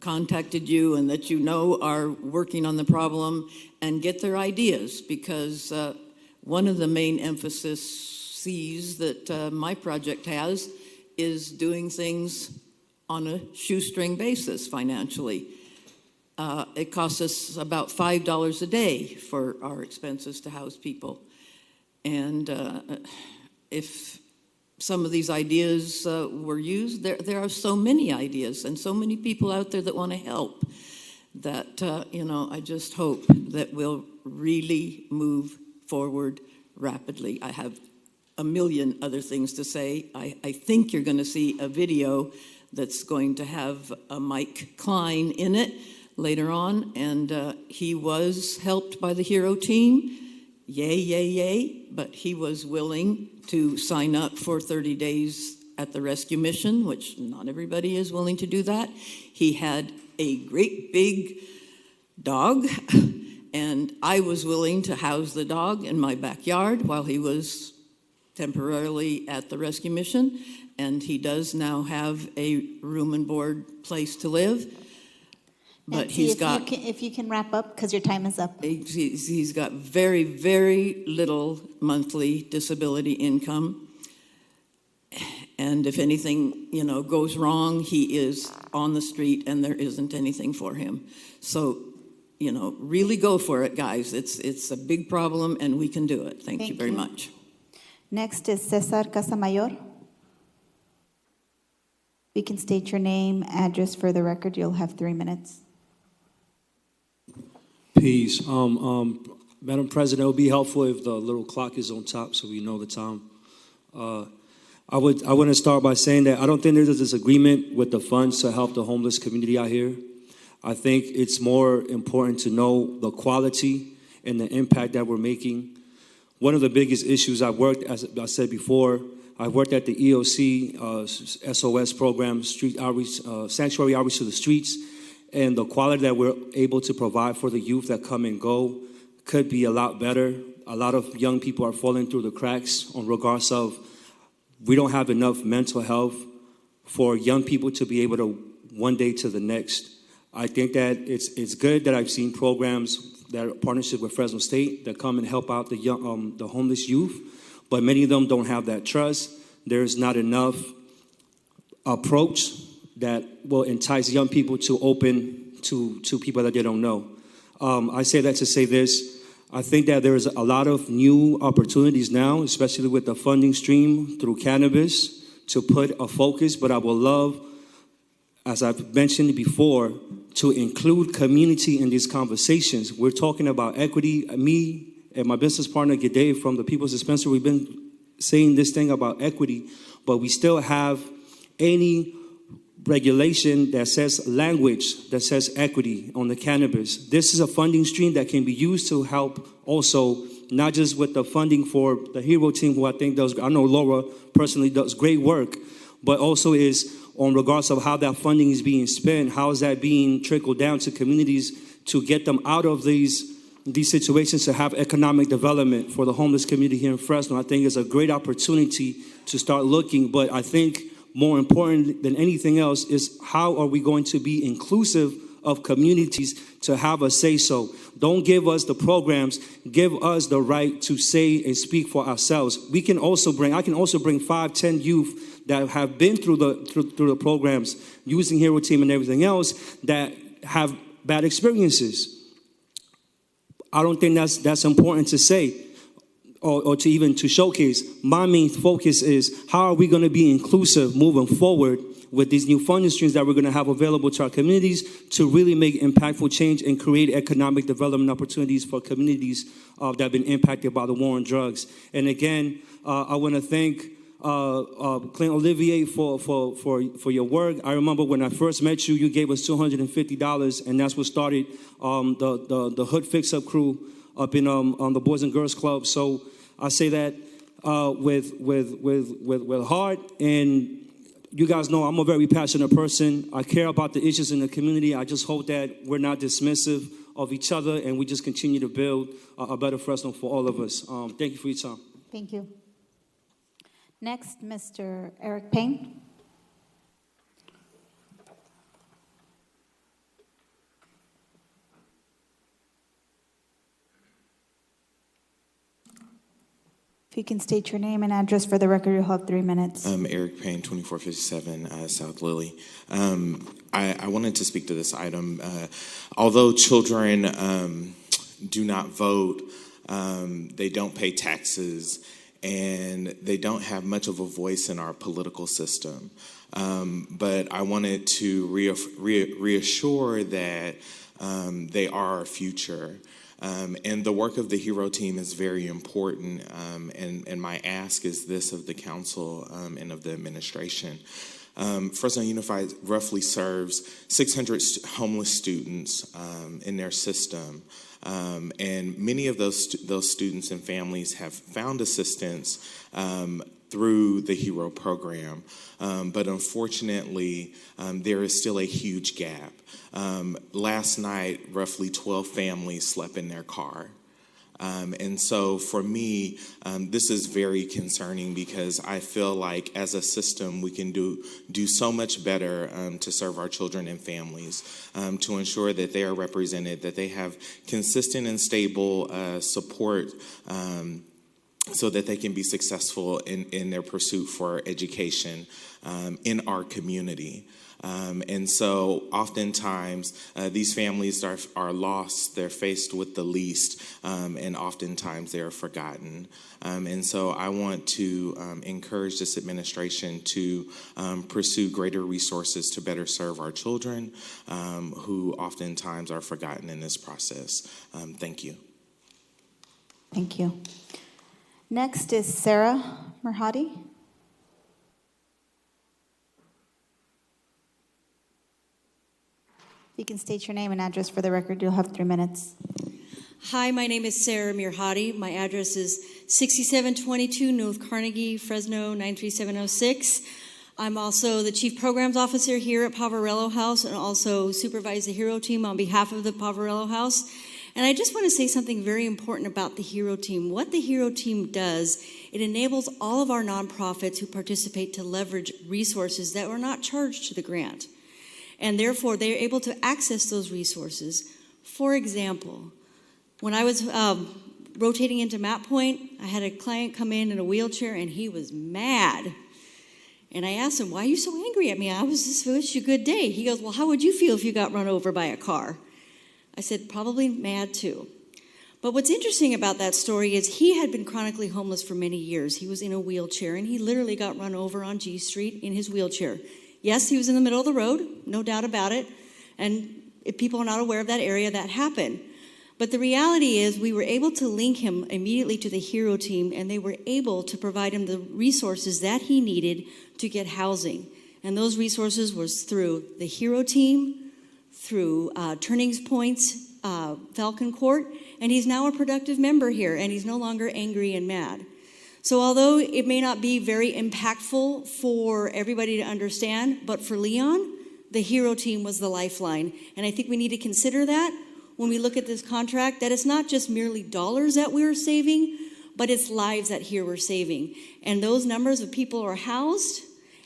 contacted you and that you know are working on the problem and get their ideas, because one of the main emphases that my project has is doing things on a shoestring basis financially. It costs us about $5 a day for our expenses to house people. And if some of these ideas were used, there are so many ideas and so many people out there that want to help that, I just hope that we'll really move forward rapidly. I have a million other things to say. I think you're going to see a video that's going to have a Mike Klein in it later on, and he was helped by the HERO team. Yay, yay, yay, but he was willing to sign up for 30 days at the rescue mission, which not everybody is willing to do that. He had a great big dog, and I was willing to house the dog in my backyard while he was temporarily at the rescue mission, and he does now have a room and board place to live. But Nancy, if you can wrap up, because your time is up. He's got very, very little monthly disability income. And if anything, goes wrong, he is on the street and there isn't anything for him. So, really go for it, guys. It's a big problem and we can do it. Thank you very much. Next is Cesar Casamayor. You can state your name, address for the record. You'll have 3 minutes. Peace. Madam President, it would be helpful if the little clock is on top so we know the time. I want to start by saying that I don't think there's a disagreement with the funds to help the homeless community out here. I think it's more important to know the quality and the impact that we're making. One of the biggest issues I've worked, as I said before, I worked at the EOC SOS program, street outreach, sanctuary outreach to the streets. And the quality that we're able to provide for the youth that come and go could be a lot better. A lot of young people are falling through the cracks on regards of we don't have enough mental health for young people to be able to one day to the next. I think that it's good that I've seen programs that are partnership with Fresno State that come and help out the young, the homeless youth, but many of them don't have that trust. There's not enough approach that will entice young people to open to people that they don't know. I say that to say this. I think that there is a lot of new opportunities now, especially with the funding stream through cannabis, to put a focus, but I would love, as I've mentioned before, to include community in these conversations. We're talking about equity. Me and my business partner, Gede, from the People's Dispensary, we've been saying this thing about equity, but we still have any regulation that says language that says equity on the cannabis. This is a funding stream that can be used to help also, not just with the funding for the HERO team, who I think does, I know Laura personally does great work, but also is on regards of how that funding is being spent, how is that being trickled down to communities to get them out of these situations to have economic development for the homeless community here in Fresno. I think it's a great opportunity to start looking, but I think more important than anything else, is how are we going to be inclusive of communities to have a say-so. Don't give us the programs, give us the right to say and speak for ourselves. I can also bring 5, 10 youth that have been through the programs using Hero Team and everything else that have bad experiences. I don't think that's important to say or to even to showcase. My main focus is how are we going to be inclusive moving forward with these new funding streams that we're going to have available to our communities to really make impactful change and create economic development opportunities for communities that have been impacted by the war on drugs. And again, I want to thank Clint Olivier for your work. I remember when I first met you, you gave us $250, and that's what started the Hood Fix-Up crew up in on the Boys and Girls Club. So I say that with heart, and you guys know I'm a very passionate person. I care about the issues in the community. I just hope that we're not dismissive of each other and we just continue to build a better Fresno for all of us. Thank you for your time. Thank you. Next, Mr. Eric Payne. If you can state your name and address for the record, you'll have 3 minutes. I'm Eric Payne, 2457 South Lily. I wanted to speak to this item. Although children do not vote, they don't pay taxes, and they don't have much of a voice in our political system. But I wanted to reassure that they are our future. And the work of the Hero Team is very important, and my ask is this of the council and of the administration. Fresno Unified roughly serves 600 homeless students in their system, and many of those students and families have found assistance through the Hero program, but unfortunately, there is still a huge gap. Last night, roughly 12 families slept in their car. And so for me, this is very concerning because I feel like as a system, we can do so much better to serve our children and families, to ensure that they are represented, that they have consistent and stable support, so that they can be successful in their pursuit for education in our community. And so oftentimes these families are lost, they're faced with the least, and oftentimes they are forgotten. And so I want to encourage this administration to pursue greater resources to better serve our children who oftentimes are forgotten in this process. Thank you. Thank you. Next is Sarah Merhadi. You can state your name and address for the record. You'll have 3 minutes. Hi, my name is Sarah Mirhadi. My address is 6722 North Carnegie, Fresno 93706. I'm also the Chief Programs Officer here at Poverello House and also supervise the Hero Team on behalf of the Poverello House. And I just want to say something very important about the Hero Team. What the Hero Team does, it enables all of our nonprofits who participate to leverage resources that were not charged to the grant. And therefore, they're able to access those resources. For example, when I was rotating into Map Point, I had a client come in a wheelchair, and he was mad. And I asked him, why are you so angry at me? I was just wish you a good day. He goes, well, how would you feel if you got run over by a car? I said, probably mad too. But what's interesting about that story is he had been chronically homeless for many years. He was in a wheelchair, and he literally got run over on G Street in his wheelchair. Yes, he was in the middle of the road, no doubt about it. And if people are not aware of that area, that happened. But the reality is we were able to link him immediately to the Hero Team, and they were able to provide him the resources that he needed to get housing. And those resources was through the Hero Team, through Turning Point's Falcon Court, and he's now a productive member here, and he's no longer angry and mad. So although it may not be very impactful for everybody to understand, but for Leon, the Hero Team was the lifeline. And I think we need to consider that when we look at this contract, that it's not just merely dollars that we're saving, but it's lives that here we're saving. And those numbers of people are housed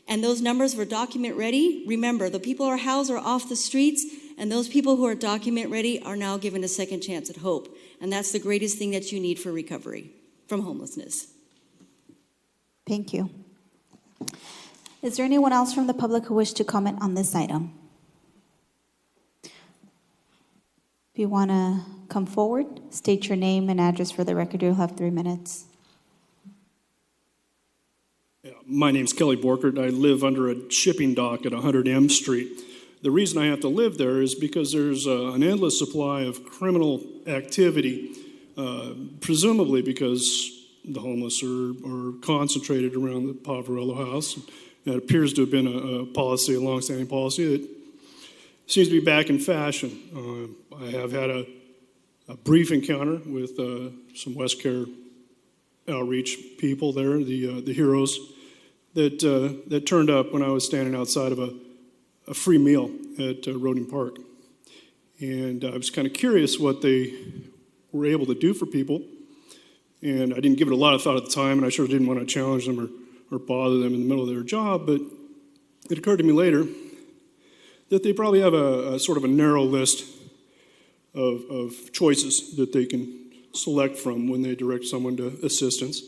And those numbers for document ready, remember, the people who are housed are off the streets, and those people who are document ready are now given a second chance at hope. And that's the greatest thing that you need for recovery from homelessness. Thank you. Is there anyone else from the public who wish to comment on this item? If you want to come forward, state your name and address for the record. You'll have 3 minutes. My name's Kelly Borkert. I live under a shipping dock at 100 M Street. The reason I have to live there is because there's an endless supply of criminal activity, presumably because the homeless are concentrated around the Poverello House. That appears to have been a policy, a longstanding policy that seems to be back in fashion. I have had a brief encounter with some West Care outreach people there, the heroes, that turned up when I was standing outside of a free meal at Roding Park. And I was kind of curious what they were able to do for people. And I didn't give it a lot of thought at the time, and I sure didn't want to challenge them or bother them in the middle of their job. But it occurred to me later that they probably have a sort of a narrow list of choices that they can select from when they direct someone to assistance.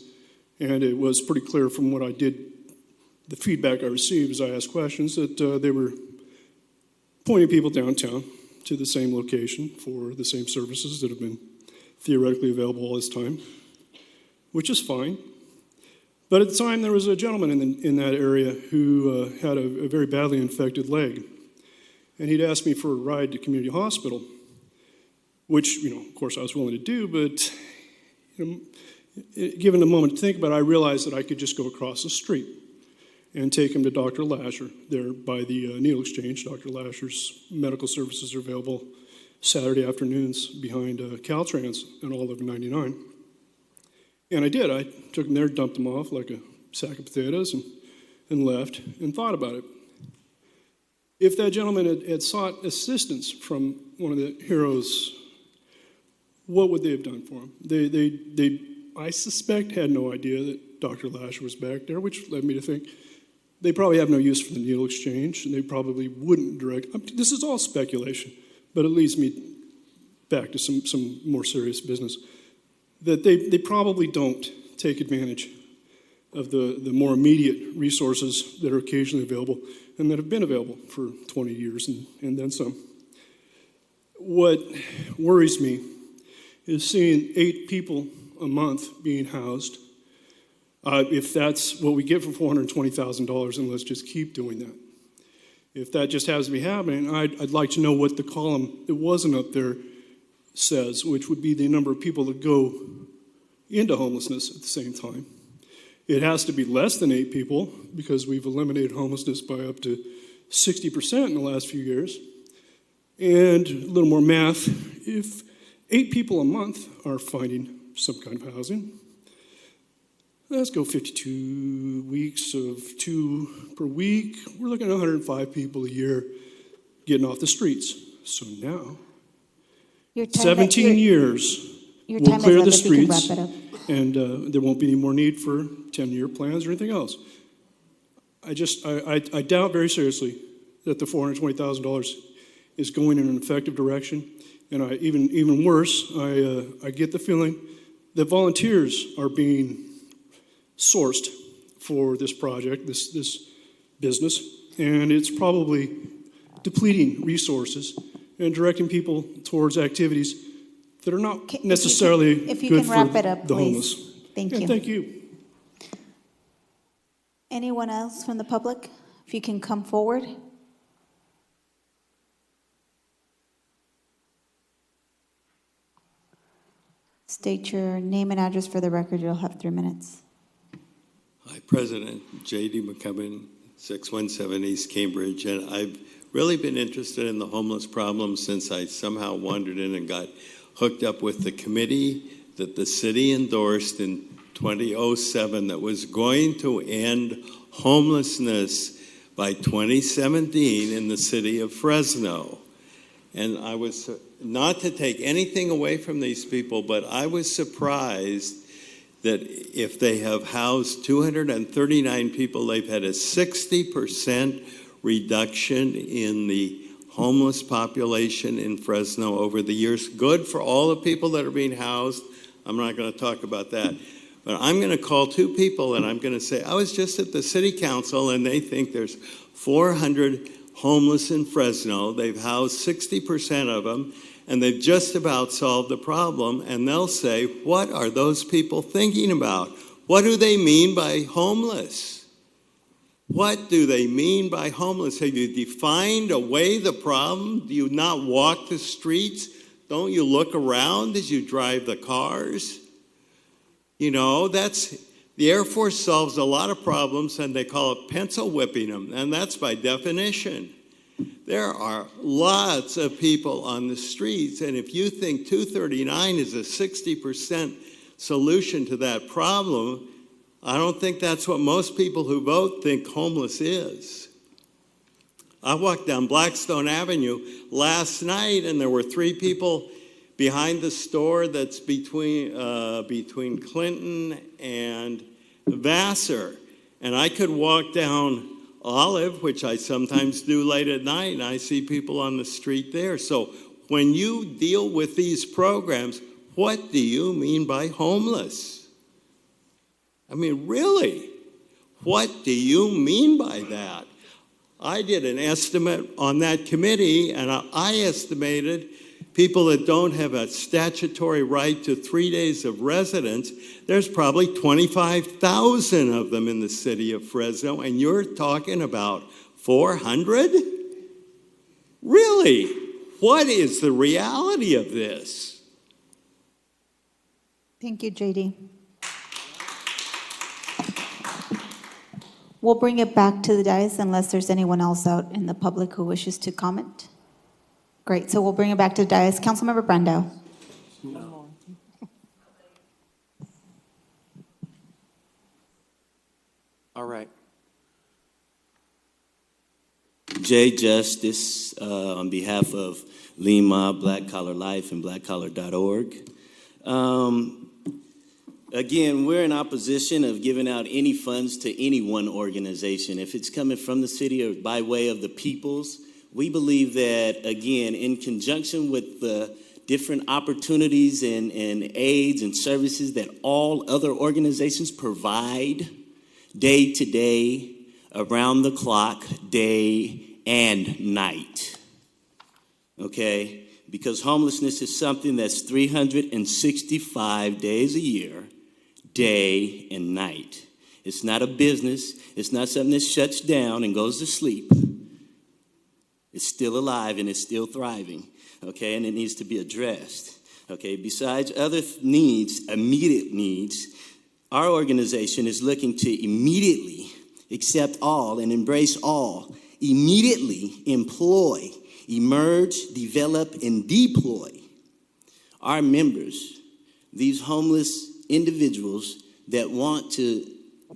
And it was pretty clear from what I did, the feedback I received as I asked questions, that they were pointing people downtown to the same location for the same services that have been theoretically available all this time, which is fine. But at the time, there was a gentleman in that area who had a very badly infected leg. And he'd asked me for a ride to community hospital, which, of course I was willing to do, but given a moment to think about it, I realized that I could just go across the street and take him to Dr. Lasher there by the Needle Exchange. Dr. Lasher's medical services are available Saturday afternoons behind Caltrans and all over 99. And I did. I took him there, dumped him off like a sack of potatoes, and left and thought about it. If that gentleman had sought assistance from one of the heroes, what would they have done for him? They I suspect, had no idea that Dr. Lasher was back there, which led me to think they probably have no use for the Needle Exchange, and they probably wouldn't direct. This is all speculation, but it leads me back to some more serious business. That they probably don't take advantage of the more immediate resources that are occasionally available and that have been available for 20 years and then some. What worries me is seeing 8 people a month being housed. If that's what we get for $420,000, then let's just keep doing that. If that just has to be happening, I'd like to know what the column that wasn't up there says, which would be the number of people that go into homelessness at the same time. It has to be less than 8 people because we've eliminated homelessness by up to 60% in the last few years. And a little more math, if 8 people a month are finding some kind of housing, let's go 52 weeks of 2 per week. We're looking at 105 people a year getting off the streets. So now, 17 years, we'll clear the streets, and there won't be any more need for 10-year plans or anything else. I doubt very seriously that the $420,000 is going in an effective direction. And even worse, I get the feeling that volunteers are being sourced for this project, this business, and it's probably depleting resources and directing people towards activities that are not necessarily good for the homeless. Thank you. Thank you. Anyone else from the public? If you can come forward. State your name and address for the record. You'll have 3 minutes. Hi, President J.D. McCubbin, 617 East Cambridge, and I've really been interested in the homeless problem since I somehow wandered in and got hooked up with the committee that the city endorsed in 2007 that was going to end homelessness by 2017 in the city of Fresno. And I was, not to take anything away from these people, but I was surprised that if they have housed 239 people, they've had a 60% reduction in the homeless population in Fresno over the years. Good for all the people that are being housed. I'm not going to talk about that. But I'm going to call two people and I'm going to say, I was just at the city council and they think there's 400 homeless in Fresno. They've housed 60% of them and they've just about solved the problem. And they'll say, what are those people thinking about? What do they mean by homeless? What do they mean by homeless? Have you defined away the problem? Do you not walk the streets? Don't you look around as you drive the cars? You know, that's the Air Force solves a lot of problems and they call it pencil whipping them, and that's by definition. There are lots of people on the streets, and if you think 239 is a 60% solution to that problem, I don't think that's what most people who vote think homeless is. I walked down Blackstone Avenue last night and there were 3 people behind the store that's between Clinton and Vassar. And I could walk down Olive, which I sometimes do late at night, and I see people on the street there. So when you deal with these programs, what do you mean by homeless? I mean, really, what do you mean by that? I did an estimate on that committee, and I estimated people that don't have a statutory right to 3 days of residence, there's probably 25,000 of them in the city of Fresno, and you're talking about 400? Really? What is the reality of this? Thank you, JD. We'll bring it back to the dais unless there's anyone else out in the public who wishes to comment. Great, so we'll bring it back to the dais. Councilmember Brando. All right. Jay Justice, on behalf of Lima, Black Collar Life, and blackcollar.org. Again, we're in opposition of giving out any funds to any one organization. If it's coming from the city or by way of the peoples, we believe that, again, in conjunction with the different opportunities and aids and services that all other organizations provide day to day, around the clock, day and night. Okay? Because homelessness is something that's 365 days a year, day and night. It's not a business. It's not something that shuts down and goes to sleep. It's still alive and it's still thriving, okay? And it needs to be addressed, okay? Besides other needs, immediate needs, our organization is looking to immediately accept all and embrace all, immediately employ, emerge, develop, and deploy our members, these homeless individuals that want to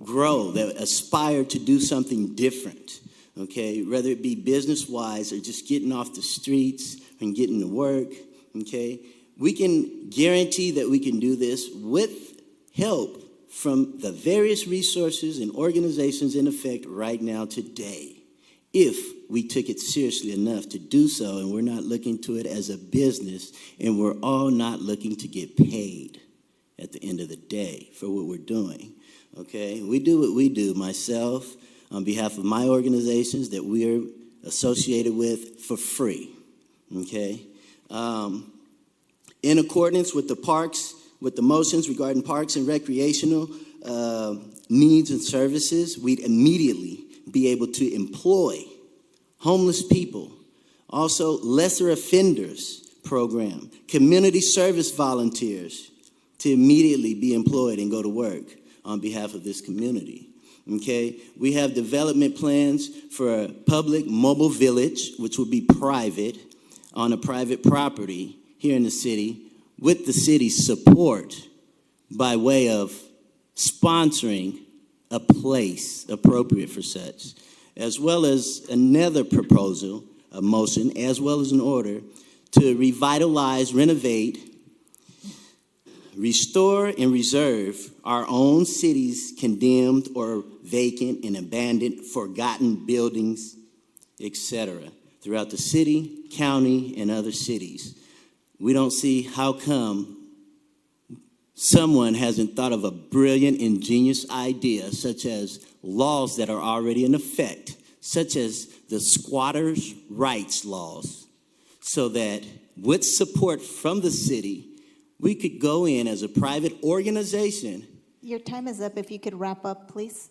grow, that aspire to do something different, okay, whether it be business-wise or just getting off the streets and getting to work, okay? We can guarantee that we can do this with help from the various resources and organizations in effect right now today, if we took it seriously enough to do so, and we're not looking to it as a business, and we're all not looking to get paid at the end of the day for what we're doing, okay? We do what we do, myself, on behalf of my organizations that we are associated with for free, okay? In accordance with the motions regarding parks and recreational needs and services, we'd immediately be able to employ homeless people, also lesser offenders program, community service volunteers to immediately be employed and go to work on behalf of this community. Okay, we have development plans for a public mobile village, which will be private, on a private property here in the city, with the city's support by way of sponsoring a place appropriate for such, as well as another proposal, a motion, as well as an order to revitalize, renovate, restore and reserve our own city's condemned or vacant and abandoned, forgotten buildings, etc., throughout the city, county, and other cities. We don't see how come someone hasn't thought of a brilliant, ingenious idea, such as laws that are already in effect, such as the squatters' rights laws, so that with support from the city, we could go in as a private organization. Your time is up. If you could wrap up, please.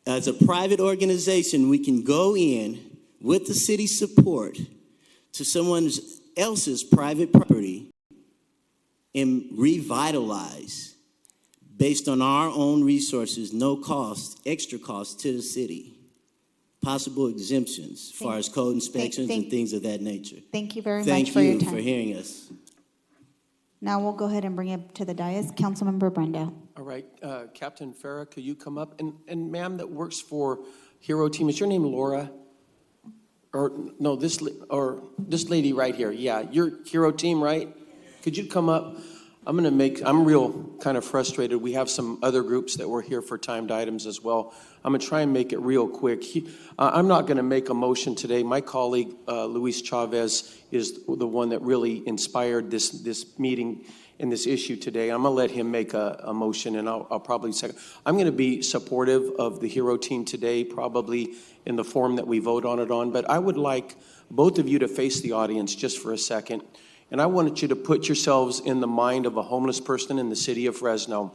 As a private organization, we can go in with the city's support to someone else's private property and revitalize based on our own resources, no cost, extra cost to the city. Possible exemptions as far as code inspections and things of that nature. Thank you very much for your time. Thank you for hearing us. Now we'll go ahead and bring it to the dais. Councilmember Brando. All right, Captain Farah, could you come up? And ma'am that works for Hero Team, is your name Laura? Or no, this lady right here. Yeah, you're Hero Team, right? Could you come up? I'm real kind of frustrated. We have some other groups that were here for timed items as well. I'm gonna try and make it real quick. I'm not gonna make a motion today. My colleague, Luis Chavez, is the one that really inspired this meeting and this issue today. I'm gonna let him make a motion, and I'll probably second. I'm gonna be supportive of the Hero Team today, probably in the form that we vote on it on, but I would like both of you to face the audience just for a second. And I wanted you to put yourselves in the mind of a homeless person in the city of Fresno.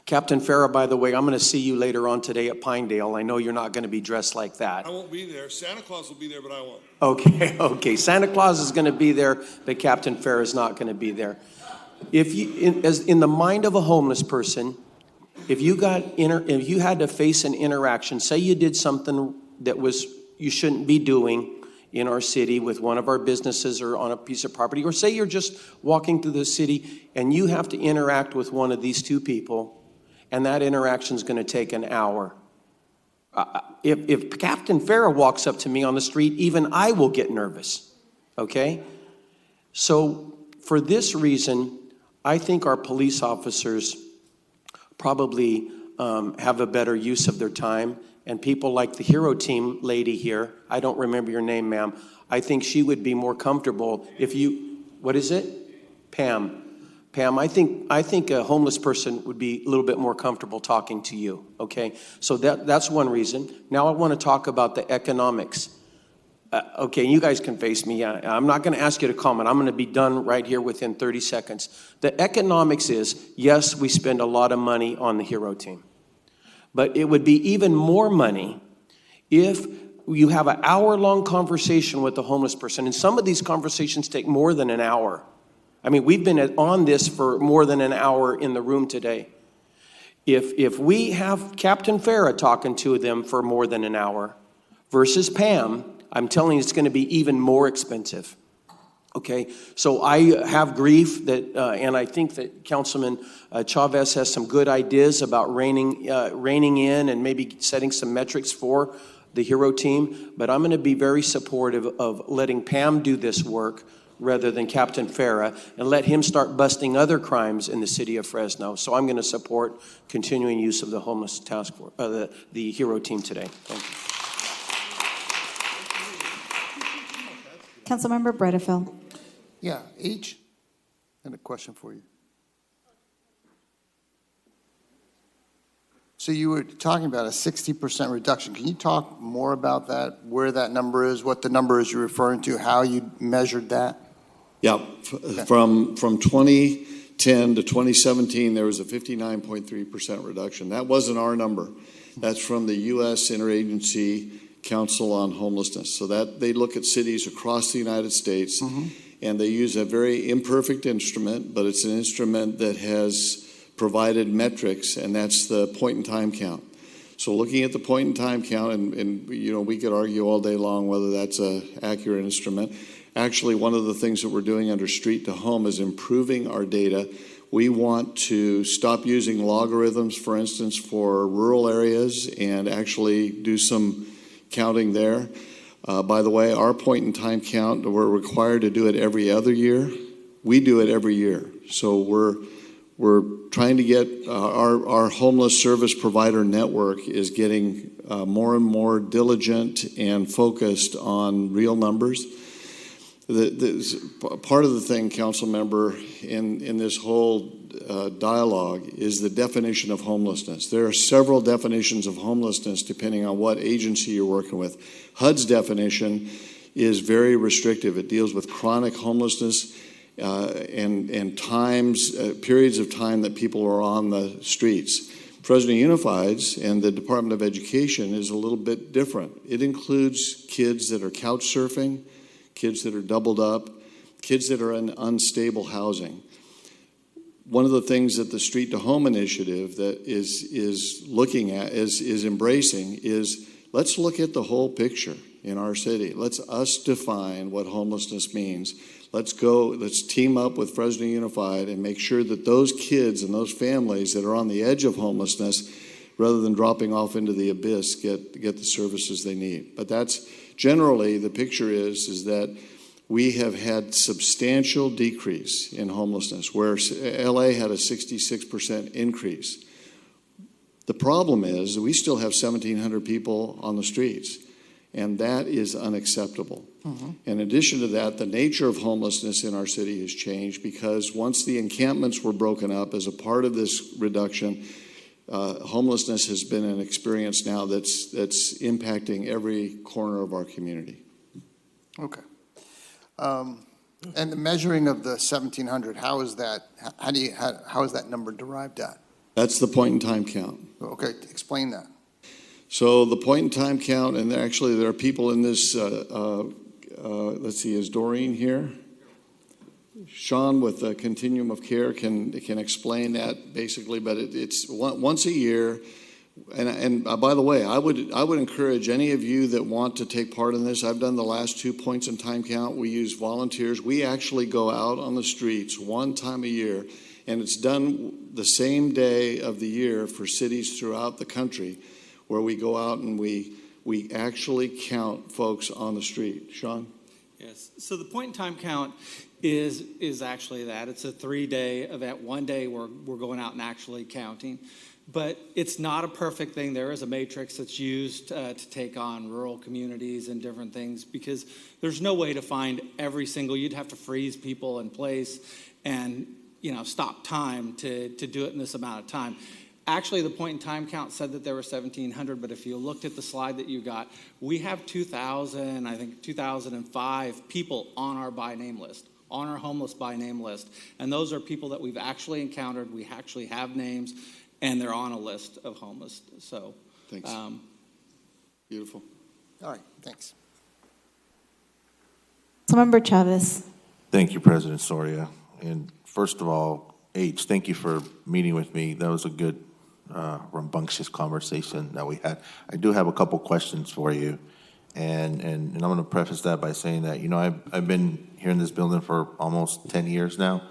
Captain Farah, by the way, I'm going to see you later on today at Pinedale. I know you're not going to be dressed like that. I won't be there. Santa Claus will be there, but I won't. Okay. Santa Claus is going to be there, but Captain Farah is not going to be there. If you, in the mind of a homeless person, if you had to face an interaction, say you did something that you shouldn't be doing in our city with one of our businesses or on a piece of property, or say you're just walking through the city and you have to interact with one of these two people, and that interaction is going to take an hour. If Captain Farah walks up to me on the street, even I will get nervous, okay? So for this reason, I think our police officers probably have a better use of their time. And people like the Hero Team lady here, I don't remember your name, ma'am. I think she would be more comfortable if you, what is it? Pam. Pam, I think a homeless person would be a little bit more comfortable talking to you, okay? So that's one reason. Now I want to talk about the economics. Okay, you guys can face me. I'm not going to ask you to comment. I'm going to be done right here within 30 seconds. The economics is, yes, we spend a lot of money on the Hero Team. But it would be even more money if you have an hour-long conversation with a homeless person. And some of these conversations take more than an hour. I mean, we've been on this for more than an hour in the room today. If we have Captain Farah talking to them for more than an hour versus Pam, I'm telling you it's going to be even more expensive. Okay, so I have grief that, and I think that Councilman Chavez has some good ideas about reining in and maybe setting some metrics for the Hero Team. But I'm going to be very supportive of letting Pam do this work rather than Captain Farah, and let him start busting other crimes in the city of Fresno. So I'm going to support continuing use of the homeless task force, the Hero Team today. Thank you. Councilmember Bredefeld. Yeah, H, and a question for you. So you were talking about a 60% reduction. Can you talk more about that, where that number is, what the number is you're referring to, how you measured that? Yeah, from 2010 to 2017, there was a 59.3% reduction. That wasn't our number. That's from the U.S. Interagency Council on Homelessness. So that they look at cities across the United States, and they use a very imperfect instrument, but it's an instrument that has provided metrics, and that's the point-in-time count. So looking at the point-in-time count, and you know, we could argue all day long whether that's an accurate instrument. Actually, one of the things that we're doing under Street to Home is improving our data. We want to stop using logarithms, for instance, for rural areas, and actually do some counting there. By the way, our point-in-time count, we're required to do it every other year. We do it every year. So We're trying to get our homeless service provider network is getting more and more diligent and focused on real numbers. Part of the thing, council member, in this whole dialogue is the definition of homelessness. There are several definitions of homelessness depending on what agency you're working with. HUD's definition is very restrictive. It deals with chronic homelessness and times, periods of time that people are on the streets. Fresno Unified's and the Department of Education is a little bit different. It includes kids that are couch surfing, kids that are doubled up, kids that are in unstable housing. One of the things that the Street to Home initiative that is looking at, is embracing, is let's look at the whole picture in our city. Let's us define what homelessness means. Let's team up with Fresno Unified and make sure that those kids and those families that are on the edge of homelessness, rather than dropping off into the abyss, get the services they need. But that's generally the picture is that we have had substantial decrease in homelessness, where LA had a 66% increase. The problem is that we still have 1,700 people on the streets, and that is unacceptable. In addition to that, the nature of homelessness in our city has changed, because once the encampments were broken up as a part of this reduction, homelessness has been an experience now that's impacting every corner of our community. Okay. And the measuring of the 1,700, how is that number derived at? That's the point in time count. Okay, explain that. So the point in time count, and actually there are people in this, let's see, is Doreen here? Sean with the Continuum of Care can explain that basically, but it's once a year. And by the way, I would encourage any of you that want to take part in this. I've done the last 2 points in time count. We use volunteers. We actually go out on the streets one time a year, and it's done the same day of the year for cities throughout the country, where we go out and we actually count folks on the street. Sean? Yes. So the point in time count is actually that. It's a 3-day event. One day we're going out and actually counting. But it's not a perfect thing. There is a matrix that's used to take on rural communities and different things, because there's no way to find every single, you'd have to freeze people in place and, stop time to do it in this amount of time. Actually, the point in time count said that there were 1,700, but if you looked at the slide that you got, we have 2005 people on our by name list, on our homeless by name list. And those are people that we've actually encountered. We actually have names, and they're on a list of homeless. So, thanks. Beautiful. All right, thanks. Councilmember Chavez. Thank you, President Soria. And first of all, H, thank you for meeting with me. That was a good, rambunctious conversation that we had. I do have a couple questions for you. And I'm going to preface that by saying that, I've been here in this building for almost 10 years now.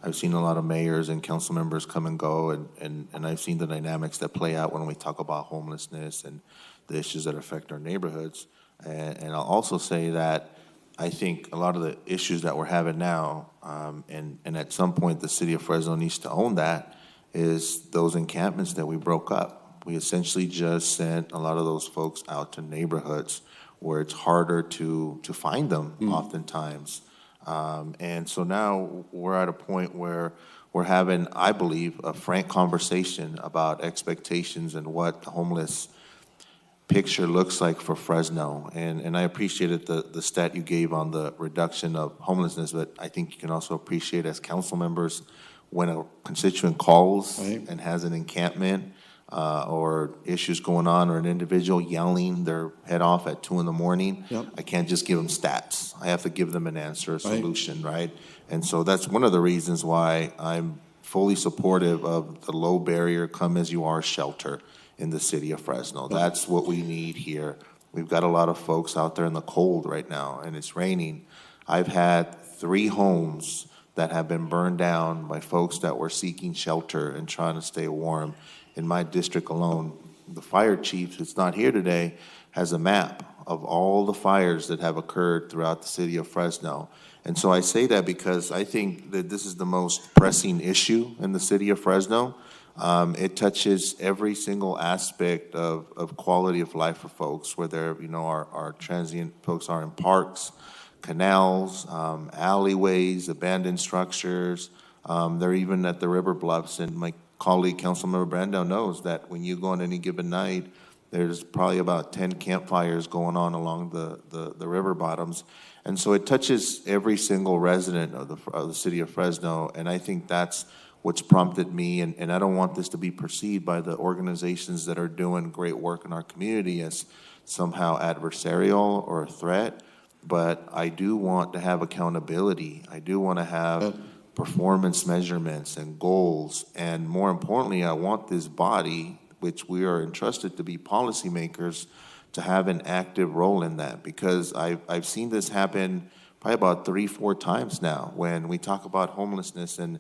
I've seen a lot of mayors and council members come and go, and I've seen the dynamics that play out when we talk about homelessness and the issues that affect our neighborhoods. And I'll also say that I think a lot of the issues that we're having now, and at some point the city of Fresno needs to own that, is those encampments that we broke up. We essentially just sent a lot of those folks out to neighborhoods where it's harder to find them oftentimes. And so now we're at a point where we're having, I believe, a frank conversation about expectations and what the homeless picture looks like for Fresno. And I appreciated the stat you gave on the reduction of homelessness, but I think you can also appreciate as council members when a constituent calls and has an encampment or issues going on, or an individual yelling their head off at 2 a.m, I can't just give them stats. I have to give them an answer, a solution, right? And so that's one of the reasons why I'm fully supportive of the low barrier, come as you are shelter in the city of Fresno. That's what we need here. We've got a lot of folks out there in the cold right now, and it's raining. I've had 3 homes that have been burned down by folks that were seeking shelter and trying to stay warm. In my district alone, the fire chief, that's not here today, has a map of all the fires that have occurred throughout the city of Fresno. And so I say that because I think that this is the most pressing issue in the city of Fresno. It touches every single aspect of quality of life for folks, whether, our transient folks are in parks, canals, alleyways, abandoned structures. They're even at the river bluffs. And my colleague, Councilmember Brando, knows that when you go on any given night, there's probably about 10 campfires going on along the river bottoms. And so it touches every single resident of the city of Fresno. And I think that's what's prompted me. And I don't want this to be perceived by the organizations that are doing great work in our community as somehow adversarial or a threat. But I do want to have accountability. I do want to have performance measurements and goals. And more importantly, I want this body, which we are entrusted to be policymakers, to have an active role in that, because I've seen this happen probably about 3-4 times now when we talk about homelessness and,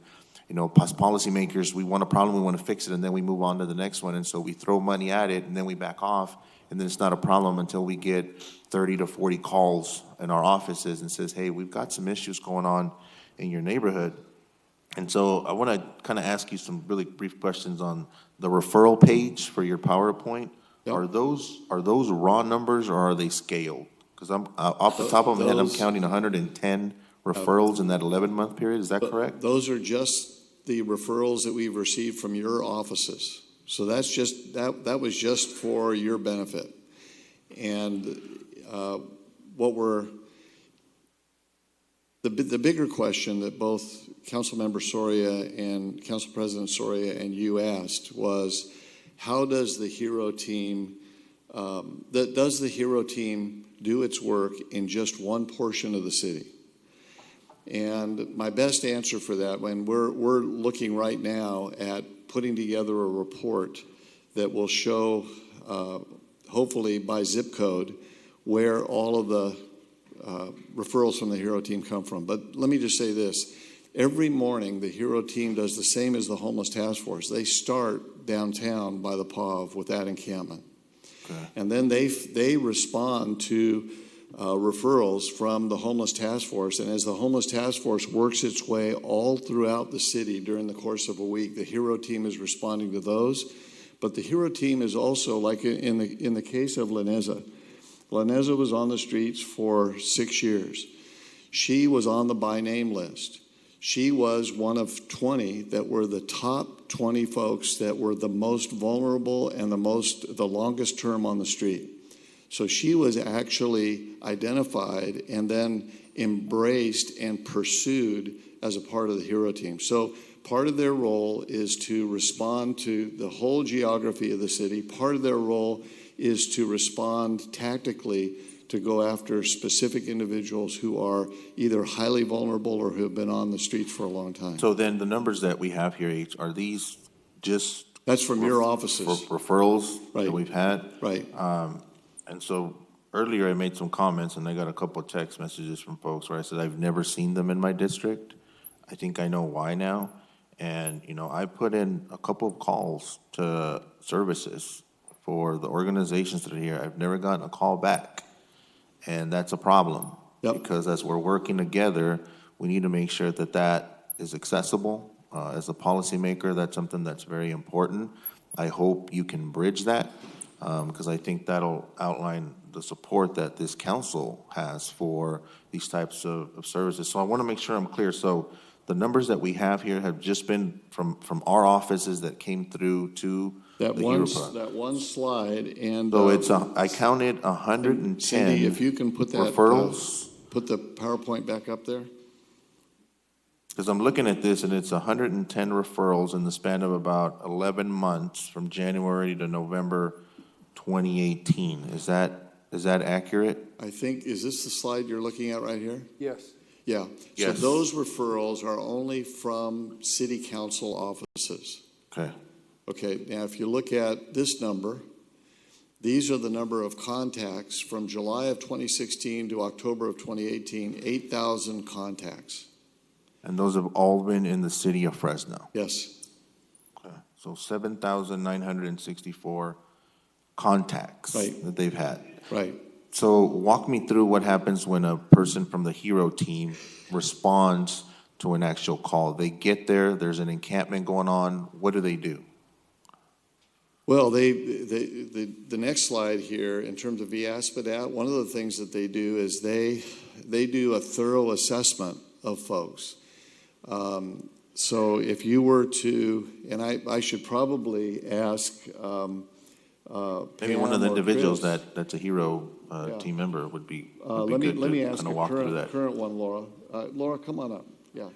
as policymakers, we want a problem, we want to fix it, and then we move on to the next one. And so we throw money at it and then we back off, and then it's not a problem until we get 30 to 40 calls in our offices and says, hey, we've got some issues going on in your neighborhood. And so I want to kind of ask you some really brief questions on the referral page for your PowerPoint. Yep. Are those raw numbers or are they scaled? Because I'm off the top of my head, I'm counting 110 referrals in that 11-month period. Is that correct? Those are just the referrals that we've received from your offices. So that's just that was just for your benefit. And the bigger question that both Councilmember Soria and Council President Soria and you asked was, how does the HERO team do its work in just one portion of the city? And my best answer for that, when we're looking right now at putting together a report that will show, hopefully by zip code, where all of the referrals from the HERO team come from. But let me just say this. Every morning, the HERO team does the same as the Homeless Task Force. They start downtown by the POV with that encampment. Okay. And then they respond to referrals from the Homeless Task Force. And as the Homeless Task Force works its way all throughout the city during the course of a week, the HERO team is responding to those. But the HERO team is also, like in the case of Laneza. Laneza was on the streets for 6 years. She was on the by name list. She was one of 20 that were the top 20 folks that were the most vulnerable and the longest term on the street. So she was actually identified and then embraced and pursued as a part of the HERO team. So part of their role is to respond to the whole geography of the city. Part of their role is to respond tactically to go after specific individuals who are either highly vulnerable or who have been on the streets for a long time. So then the numbers that we have here, are these just... That's from your offices. Referrals that we've had? Right. And so earlier I made some comments and I got a couple of text messages from folks where I said, I've never seen them in my district. I think I know why now. And, I put in a couple of calls to services for the organizations that are here. I've never gotten a call back. And that's a problem. Yep. Because as we're working together, we need to make sure that that is accessible. As a policymaker, that's something that's very important. I hope you can bridge that because I think that'll outline the support that this council has for these types of services. So I want to make sure I'm clear. So the numbers that we have here have just been from our offices that came through to that one slide, and so I counted 110. Cindy, if you can put that referrals. Put the PowerPoint back up there. Because I'm looking at this, and it's 110 referrals in the span of about 11 months from January to November 2018. Is that accurate? I think, is this the slide you're looking at right here? Yes. Yeah. Yes. So those referrals are only from city council offices. Okay. Okay, now if you look at this number, these are the number of contacts from July of 2016 to October of 2018, 8,000 contacts. And those have all been in the city of Fresno? Yes. Okay, so 7,964 contacts that they've had. Right. So walk me through what happens when a person from the HERO team responds to an actual call. They get there, there's an encampment going on. What do they do? Well, the next slide here, in terms of VSPDAT, one of the things that they do is they do a thorough assessment of folks. So if you were to, and I should probably ask Maybe one of the individuals that's a HERO team member would be let me ask kind a of walk through that. current one, Laura. Laura, come on up. Yeah.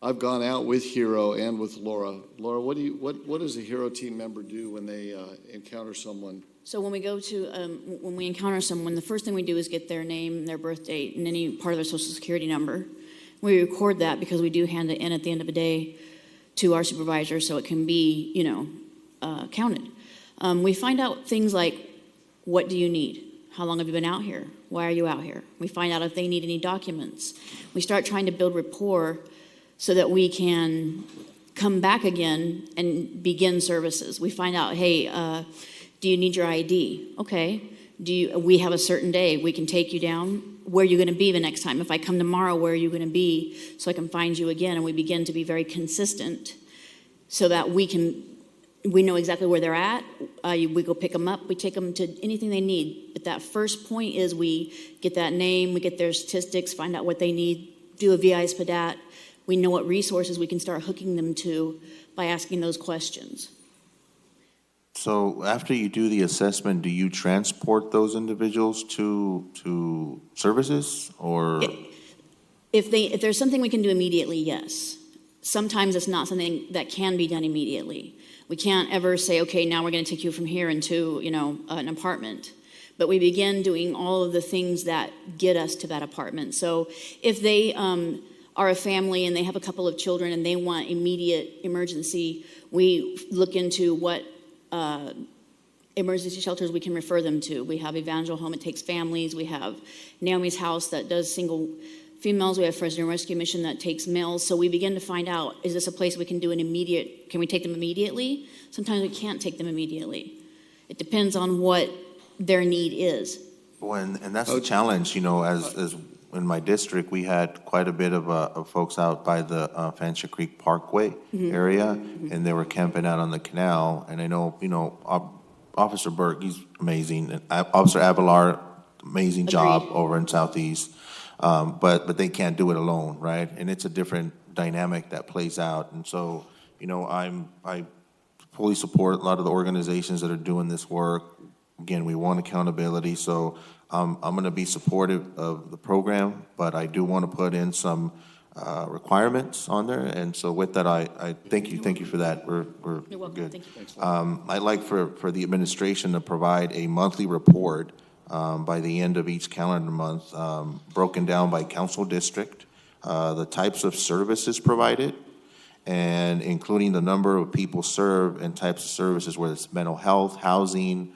I've gone out with HERO and with Laura. Laura, what does a HERO team member do when they encounter someone? So when we go to, when we encounter someone, the first thing we do is get their name, their birth date, and any part of their social security number. We record that because we do hand it in at the end of the day to our supervisor so it can be, counted. We find out things like, what do you need? How long have you been out here? Why are you out here? We find out if they need any documents. We start trying to build rapport so that we can come back again and begin services. We find out, hey, do you need your ID? Okay. We have a certain day. We can take you down. Where are you going to be the next time? If I come tomorrow, where are you going to be? So I can find you again. And we begin to be very consistent so that we know exactly where they're at. We go pick them up. We take them to anything they need. But that first point is we get that name, we get their statistics, find out what they need, do a VSPDAT. We know what resources we can start hooking them to by asking those questions. So after you do the assessment, do you transport those individuals to services or? If there's something we can do immediately, yes. Sometimes it's not something that can be done immediately. We can't ever say, okay, now we're going to take you from here into, an apartment. But we begin doing all of the things that get us to that apartment. So if they are a family and they have a couple of children and they want immediate emergency, we look into what emergency shelters we can refer them to. We have Evangel Home, it takes families. We have Naomi's House that does single females. We have Fresno Rescue Mission that takes males. So we begin to find out, is this a place we can do can we take them immediately? Sometimes we can't take them immediately. It depends on what their need is. Well, and that's the challenge, as in my district, we had quite a bit of folks out by the Fancher Creek Parkway area, and they were camping out on the canal. And I know, Officer Burke, he's amazing. And Officer Avalar, amazing job over in Southeast. But they can't do it alone, right? And it's a different dynamic that plays out. And so, I fully support a lot of the organizations that are doing this work. Again, we want accountability, so I'm going to be supportive of the program, but I do want to put in some requirements on there. And so with that, I thank you for that. We're good. Thank you. I'd like for the administration to provide a monthly report by the end of each calendar month, broken down by council district, the types of services provided, and including the number of people served and types of services, whether it's mental health, housing,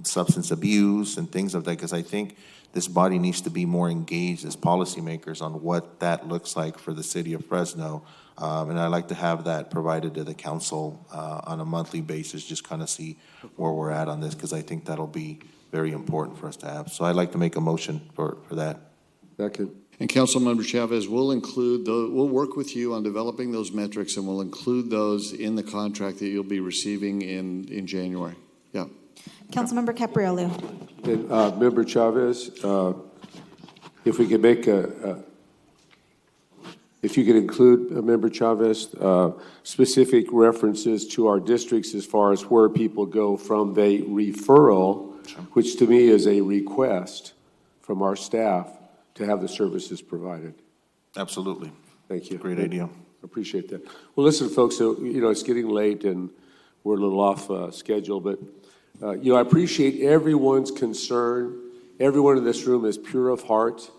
substance abuse and things of that, because I think this body needs to be more engaged as policymakers on what that looks like for the city of Fresno. And I'd like to have that provided to the council on a monthly basis, just kind of see where we're at on this, because I think that'll be very important for us to have. So I'd like to make a motion for that. Second. And Councilmember Chavez, we'll work with you on developing those metrics, and we'll include those in the contract that you'll be receiving in January. Yeah. Councilmember Capriello. And, Member Chavez, if we could make if you could include, Member Chavez, specific references to our districts as far as where people go from the referral, which to me is a request from our staff to have the services provided. Absolutely. Thank you. Great idea. Appreciate that. Well, listen, folks, so, it's getting late and we're a little off schedule, but, I appreciate everyone's concern. Everyone in this room is pure of heart.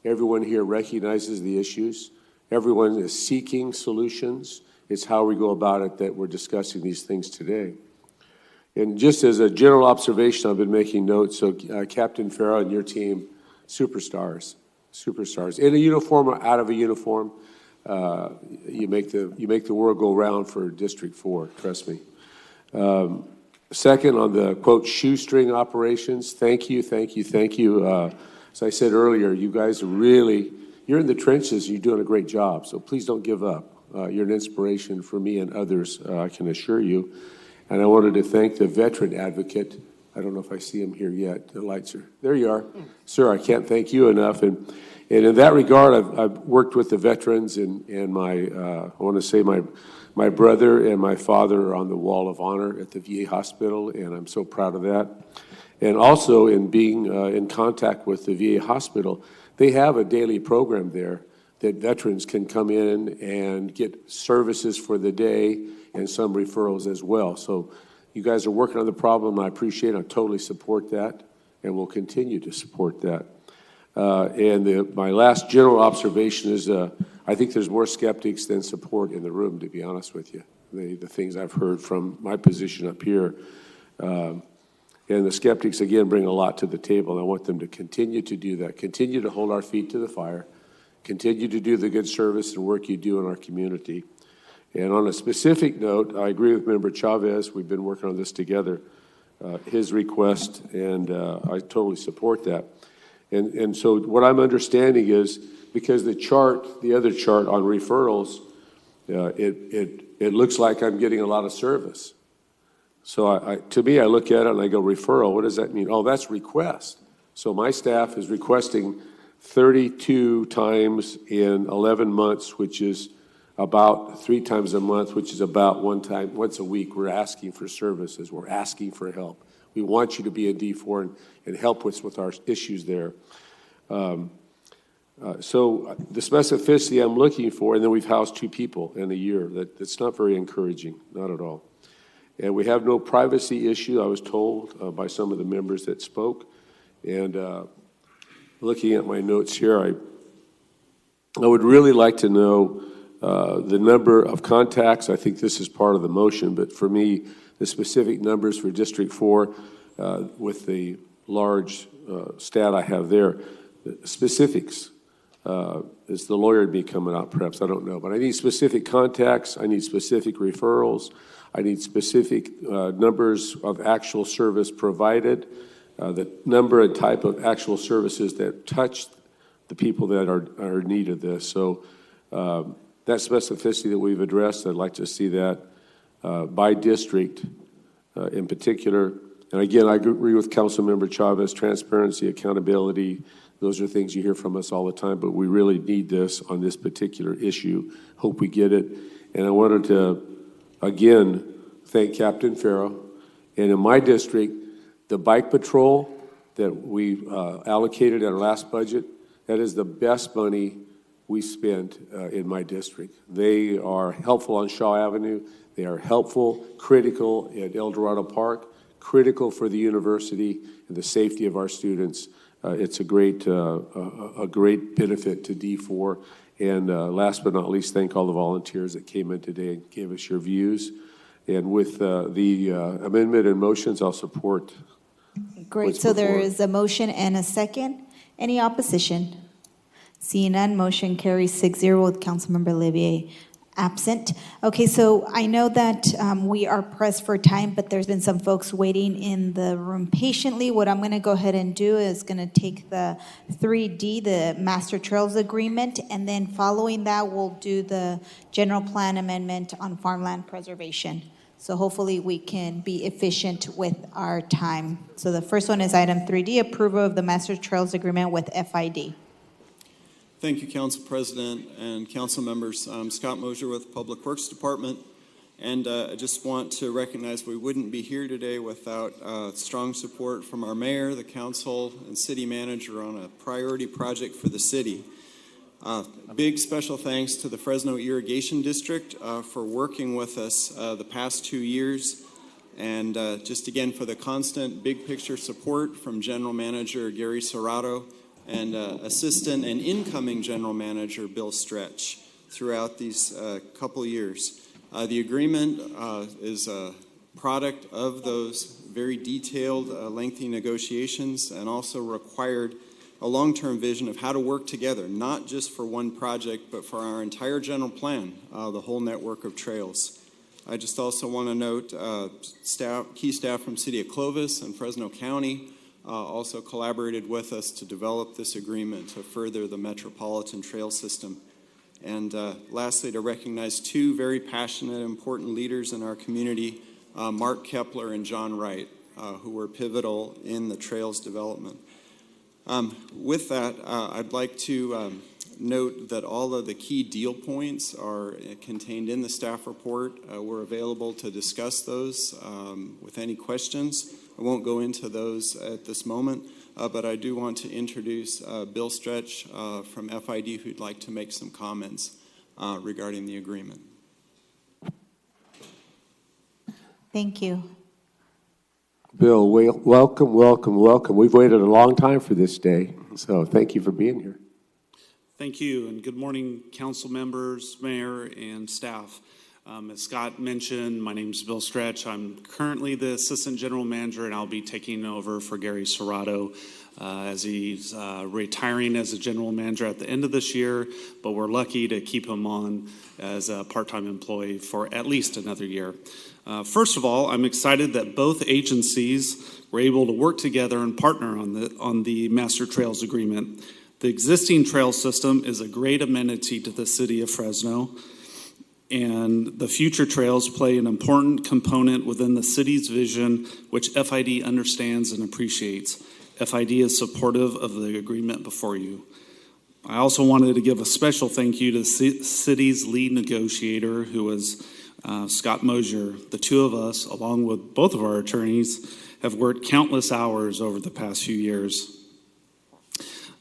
Everyone here recognizes the issues. Everyone is seeking solutions. It's how we go about it that we're discussing these things today. And just as a general observation, I've been making notes. So Captain Farah and your team, superstars. In a uniform or out of a uniform, you make the world go round for District 4. Trust me. Second, on the, quote, shoestring operations, thank you, thank you, thank you. As I said earlier, you guys are really, you're in the trenches, you're doing a great job, so please don't give up. You're an inspiration for me and others, I can assure you. And I wanted to thank the veteran advocate. I don't know if I see him here yet. The lights are, there you are. Sir, I can't thank you enough. And in that regard, I've worked with the veterans, and my, I want to say my brother and my father are on the wall of honor at the VA hospital, and I'm so proud of that. And also in being in contact with the VA hospital, they have a daily program there that veterans can come in and get services for the day and some referrals as well. So you guys are working on the problem. I appreciate it. I totally support that, and will continue to support that. My last general observation is I think there's more skeptics than support in the room, to be honest with you. The things I've heard from my position up here. And the skeptics, again, bring a lot to the table. And I want them to continue to do that, continue to hold our feet to the fire, continue to do the good service and work you do in our community. And on a specific note, I agree with Member Chavez. We've been working on this together, his request, and I totally support that. And so what I'm understanding is, because the other chart on referrals, it looks like I'm getting a lot of service. So to me, I look at it and I go, referral, what does that mean? Oh, that's request. So my staff is requesting 32 times in 11 months, which is about 3 times a month, which is about once a week. We're asking for services. We're asking for help. We want you to be a D4 and help us with our issues there. So the specificity I'm looking for, and then we've housed 2 people in a year. That's not very encouraging, not at all. And we have no privacy issue, I was told by some of the members that spoke. And looking at my notes here, I would really like to know the number of contacts. I think this is part of the motion, but for me, the specific numbers for District 4 with the large stat I have there, the specifics. Is the lawyer to be coming out, perhaps? I don't know. But I need specific contacts. I need specific referrals. I need specific numbers of actual service provided, the number and type of actual services that touch the people that are in need of this. So that specificity that we've addressed, I'd like to see that by district in particular. And again, I agree with Councilmember Chavez, transparency, accountability. Those are things you hear from us all the time, but we really need this on this particular issue. Hope we get it. And I wanted to, again, thank Captain Farrow. And in my district, the bike patrol that we allocated in our last budget, that is the best money we spent in my district. They are helpful on Shaw Avenue. They are helpful, critical at El Dorado Park, critical for the university and the safety of our students. It's a great benefit to D4. And last but not least, thank all the volunteers that came in today and gave us your views. And with the amendment and motions, I'll support. Great, so there is a motion and a second. Any opposition? Seeing none, motion carries 6-0 with Councilmember Olivier absent. Okay, so I know that we are pressed for time, but there's been some folks waiting in the room patiently. What I'm going to go ahead and do is going to take the 3D, the Master Trails Agreement, and then following that, we'll do the General Plan Amendment on farmland preservation. So hopefully we can be efficient with our time. So the first one is item 3D, approval of the Master Trails Agreement with FID. Thank you, Council President and Council members. I'm Scott Mosier with Public Works Department, and I just want to recognize we wouldn't be here today without strong support from our mayor, the council, and city manager on a priority project for the city. Big special thanks to the Fresno Irrigation District for working with us the past 2 years, and just again for the constant big picture support from General Manager Gary Serrato and Assistant and incoming General Manager Bill Stretch throughout these couple years. The agreement is a product of those very detailed, lengthy negotiations, and also required a long-term vision of how to work together, not just for one project, but for our entire general plan, the whole network of trails. I just also want to note key staff from City of Clovis and Fresno County also collaborated with us to develop this agreement to further the Metropolitan Trail System. And lastly, to recognize two very passionate, important leaders in our community, Mark Kepler and John Wright, who were pivotal in the trail's development. With that, I'd like to note that all of the key deal points are contained in the staff report. We're available to discuss those with any questions. I won't go into those at this moment, but I do want to introduce Bill Stretch from FID, who'd like to make some comments regarding the agreement. Thank you. Bill, welcome, welcome, welcome. We've waited a long time for this day, so thank you for being here. Thank you, and good morning, council members, mayor, and staff. As Scott mentioned, my name is Bill Stretch. I'm currently the assistant general manager, and I'll be taking over for Gary Serrato as he's retiring as a general manager at the end of this year, but we're lucky to keep him on as a part-time employee for at least another year. First of all, I'm excited that both agencies were able to work together and partner on the Master Trails Agreement. The existing trail system is a great amenity to the city of Fresno, and the future trails play an important component within the city's vision, which FID understands and appreciates. FID is supportive of the agreement before you. I also wanted to give a special thank you to the city's lead negotiator, who was Scott Mosier. The two of us, along with both of our attorneys, have worked countless hours over the past few years.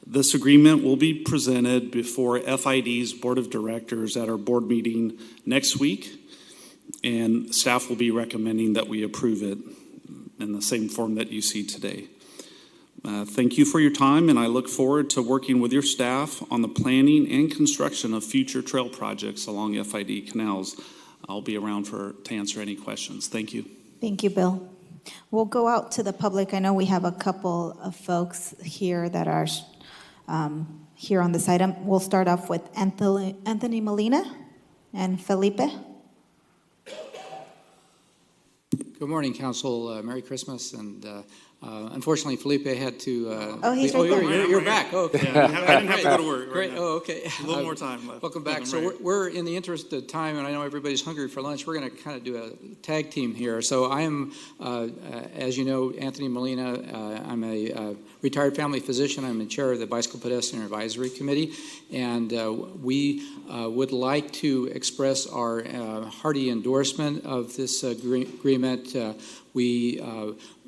This agreement will be presented before FID's Board of Directors at our board meeting next week, and staff will be recommending that we approve it in the same form that you see today. Thank you for your time, and I look forward to working with your staff on the planning and construction of future trail projects along FID canals. I'll be around to answer any questions. Thank you. Thank you, Bill. We'll go out to the public. I know we have a couple of folks here that are here on this item. We'll start off with Anthony Molina and Felipe. Good morning, Council. Merry Christmas. And unfortunately, Felipe had to. He's right there. You're back. Oh, okay. Yeah, I didn't have to go to work. Great. Right now. Oh, okay. A little more time left. Welcome back. So we're in the interest of time, and I know everybody's hungry for lunch. We're going to kind of do a tag team here. So I am, as you know, Anthony Molina. I'm a retired family physician. I'm in chair of the Bicycle Pedestrian Advisory Committee, and we would like to express our hearty endorsement of this agreement. We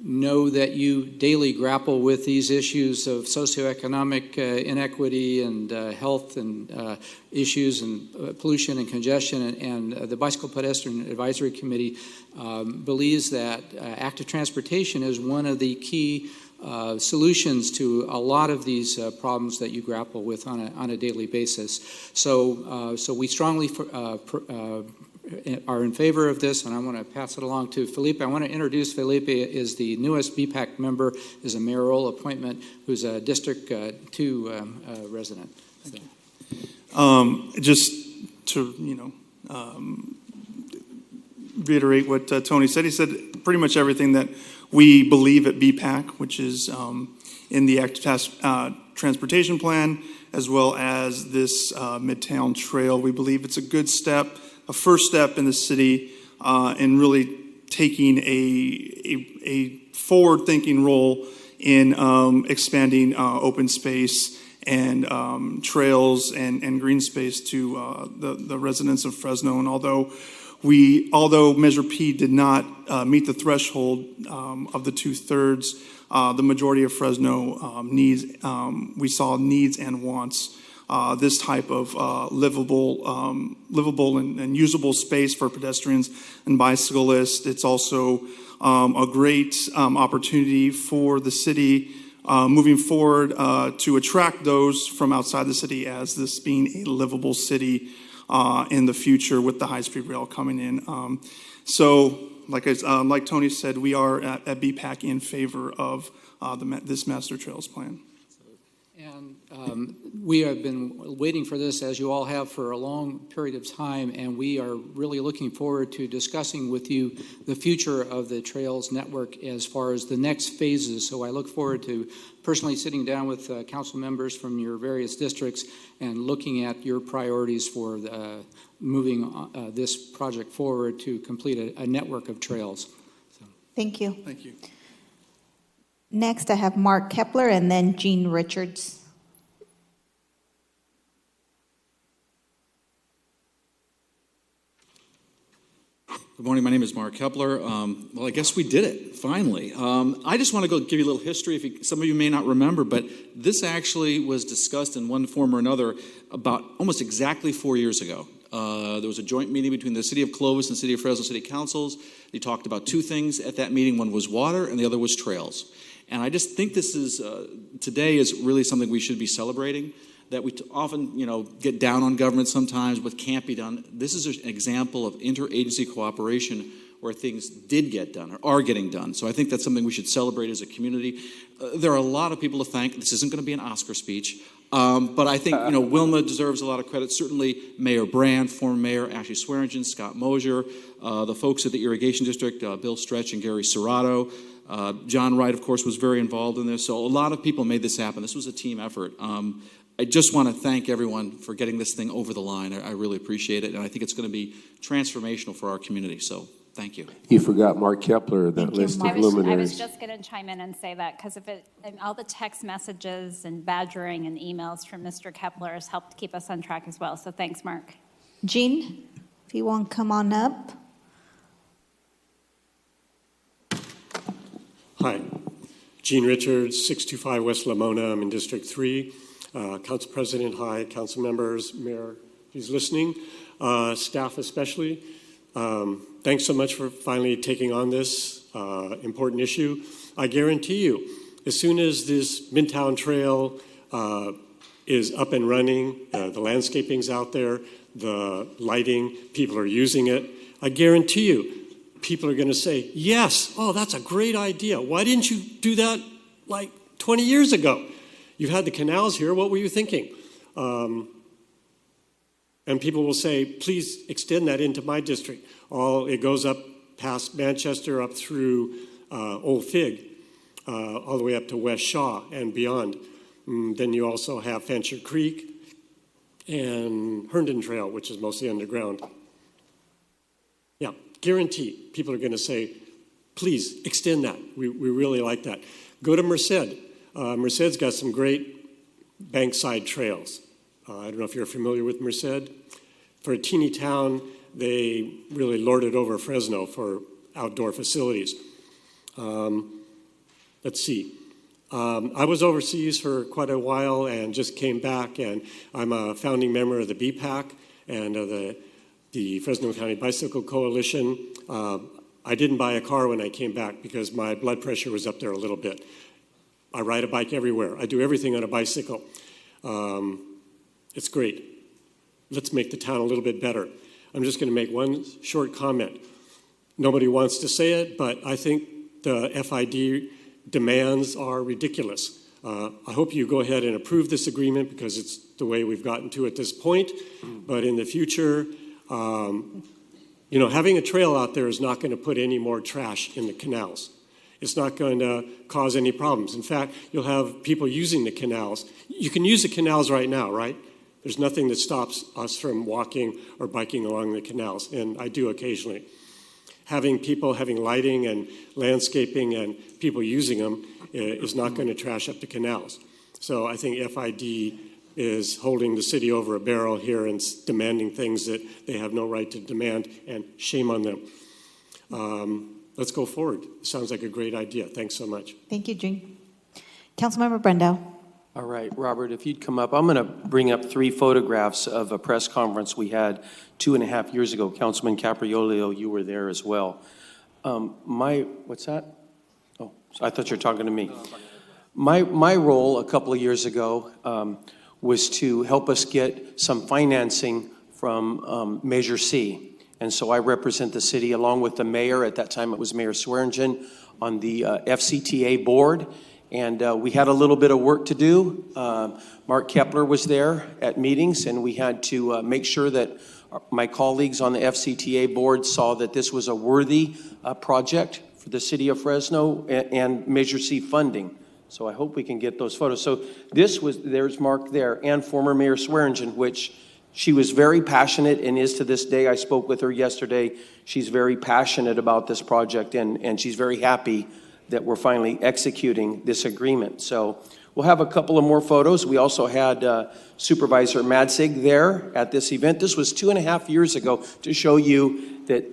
know that you daily grapple with these issues of socioeconomic inequity and health and issues and pollution and congestion. And the Bicycle Pedestrian Advisory Committee believes that active transportation is one of the key solutions to a lot of these problems that you grapple with on a daily basis. So we strongly are in favor of this, and I want to pass it along to Felipe. I want to introduce Felipe is the newest BPAC member, is a mayoral appointment, who's a District 2 resident. Thank you. Just to, reiterate what Tony said. He said pretty much everything that we believe at BPAC, which is in the active transportation plan, as well as this Midtown Trail. We believe it's a good step, a first step in the city in really taking a forward-thinking role in expanding open space and trails and green space to the residents of Fresno. And although Measure P did not meet the threshold of the 2/3, the majority of Fresno we saw needs and wants this type of livable and usable space for pedestrians and bicyclists. It's also a great opportunity for the city moving forward to attract those from outside the city, as this being a livable city in the future with the high-speed rail coming in. So, like Tony said, we are at BPAC in favor of this Master Trails plan. And we have been waiting for this, as you all have, for a long period of time, and we are really looking forward to discussing with you the future of the Trails Network as far as the next phases. So I look forward to personally sitting down with council members from your various districts and looking at your priorities for moving this project forward to complete a network of trails. Thank you. Thank you. Next, I have Mark Kepler and then Jean Richards. Good morning. My name is Mark Kepler. Well, I guess we did it, finally. I just want to go give you a little history. Some of you may not remember, but this actually was discussed in one form or another about almost exactly 4 years ago. There was a joint meeting between the City of Clovis and City of Fresno City Councils. They talked about two things at that meeting. One was water, and the other was trails. And I just think this is, today is really something we should be celebrating, that we often, get down on government sometimes, what can't be done. This is an example of interagency cooperation where things did get done or are getting done. So I think that's something we should celebrate as a community. There are a lot of people to thank. This isn't going to be an Oscar speech. But I think, Wilma deserves a lot of credit. Certainly Mayor Brand, former Mayor Ashley Swearingen, Scott Mosier, the folks at the Irrigation District, Bill Stretch and Gary Serrato. John Wright, of course, was very involved in this. So a lot of people made this happen. This was a team effort. I just want to thank everyone for getting this thing over the line. I really appreciate it. And I think it's going to be transformational for our community. So thank you. You forgot Mark Kepler in that list of luminaries. I was just going to chime in and say that because all the text messages and badgering and emails from Mr. Kepler has helped keep us on track as well. So thanks, Mark. Jean, if you want to come on up. Hi, Gene Richards, 625 West Lamona. I'm in District 3. Council President, hi, council members, Mayor, who's listening, staff especially. Thanks so much for finally taking on this important issue. I guarantee you, as soon as this Midtown Trail is up and running, the landscaping's out there, the lighting, people are using it, I guarantee you, people are going to say, yes, oh, that's a great idea. Why didn't you do that like 20 years ago? You've had the canals here. What were you thinking? And people will say, please extend that into my district. It goes up past Manchester, up through Old Fig, all the way up to West Shaw and beyond. Then you also have Fancher Creek and Herndon Trail, which is mostly underground. Yeah, guarantee people are going to say, please extend that. We really like that. Go to Merced. Merced's got some great bankside trails. I don't know if you're familiar with Merced. For a teeny town, they really lord it over Fresno for outdoor facilities. Let's see. I was overseas for quite a while and just came back, and I'm a founding member of the BPAC and of the Fresno County Bicycle Coalition. I didn't buy a car when I came back because my blood pressure was up there a little bit. I ride a bike everywhere. I do everything on a bicycle. It's great. Let's make the town a little bit better. I'm just going to make one short comment. Nobody wants to say it, but I think the FID demands are ridiculous. I hope you go ahead and approve this agreement because it's the way we've gotten to at this point. But in the future, having a trail out there is not going to put any more trash in the canals. It's not going to cause any problems. In fact, you'll have people using the canals. You can use the canals right now, right? There's nothing that stops us from walking or biking along the canals, and I do occasionally. Having people having lighting and landscaping and people using them is not going to trash up the canals. So I think FID is holding the city over a barrel here and demanding things that they have no right to demand, and shame on them. Let's go forward. Sounds like a great idea. Thanks so much. Thank you, Jean. Councilmember Brendo. All right, Robert, if you'd come up, I'm going to bring up 3 photographs of a press conference we had 2.5 years ago. Councilman Capriolio, you were there as well. What's that? Oh, I thought you were talking to me. My role a couple of years ago was to help us get some financing from Measure C. And so I represent the city along with the mayor. At that time, it was Mayor Swearingen on the FCTA board. And we had a little bit of work to do. Mark Kepler was there at meetings, and we had to make sure that my colleagues on the FCTA board saw that this was a worthy project for the city of Fresno and Measure C funding. So I hope we can get those photos. So there's Mark there, and former Mayor Swearingen, which she was very passionate and is to this day. I spoke with her yesterday. She's very passionate about this project, and she's very happy that we're finally executing this agreement. So we'll have a couple of more photos. We also had Supervisor Madzig there at this event. This was 2.5 years ago, to show you that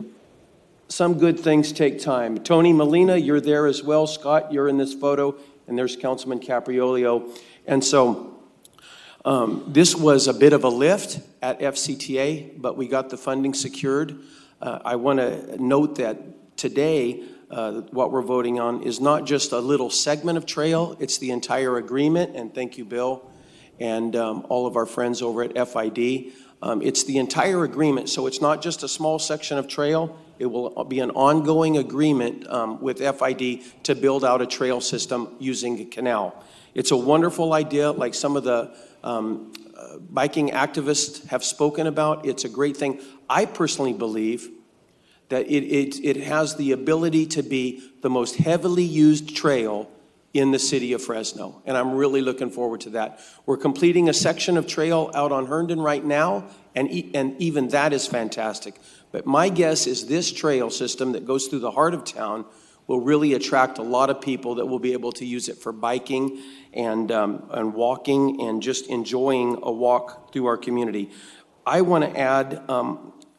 some good things take time. Tony Molina, you're there as well. Scott, you're in this photo. And there's Councilman Capriolio. And so this was a bit of a lift at FCTA, but we got the funding secured. I want to note that today, what we're voting on is not just a little segment of trail, it's the entire agreement. And thank you, Bill, and all of our friends over at FID. It's the entire agreement, so it's not just a small section of trail. It will be an ongoing agreement with FID to build out a trail system using a canal. It's a wonderful idea, like some of the biking activists have spoken about. It's a great thing. I personally believe that it has the ability to be the most heavily used trail in the city of Fresno, and I'm really looking forward to that. We're completing a section of trail out on Herndon right now, and even that is fantastic. But my guess is this trail system that goes through the heart of town will really attract a lot of people that will be able to use it for biking and walking and just enjoying a walk through our community. I want to add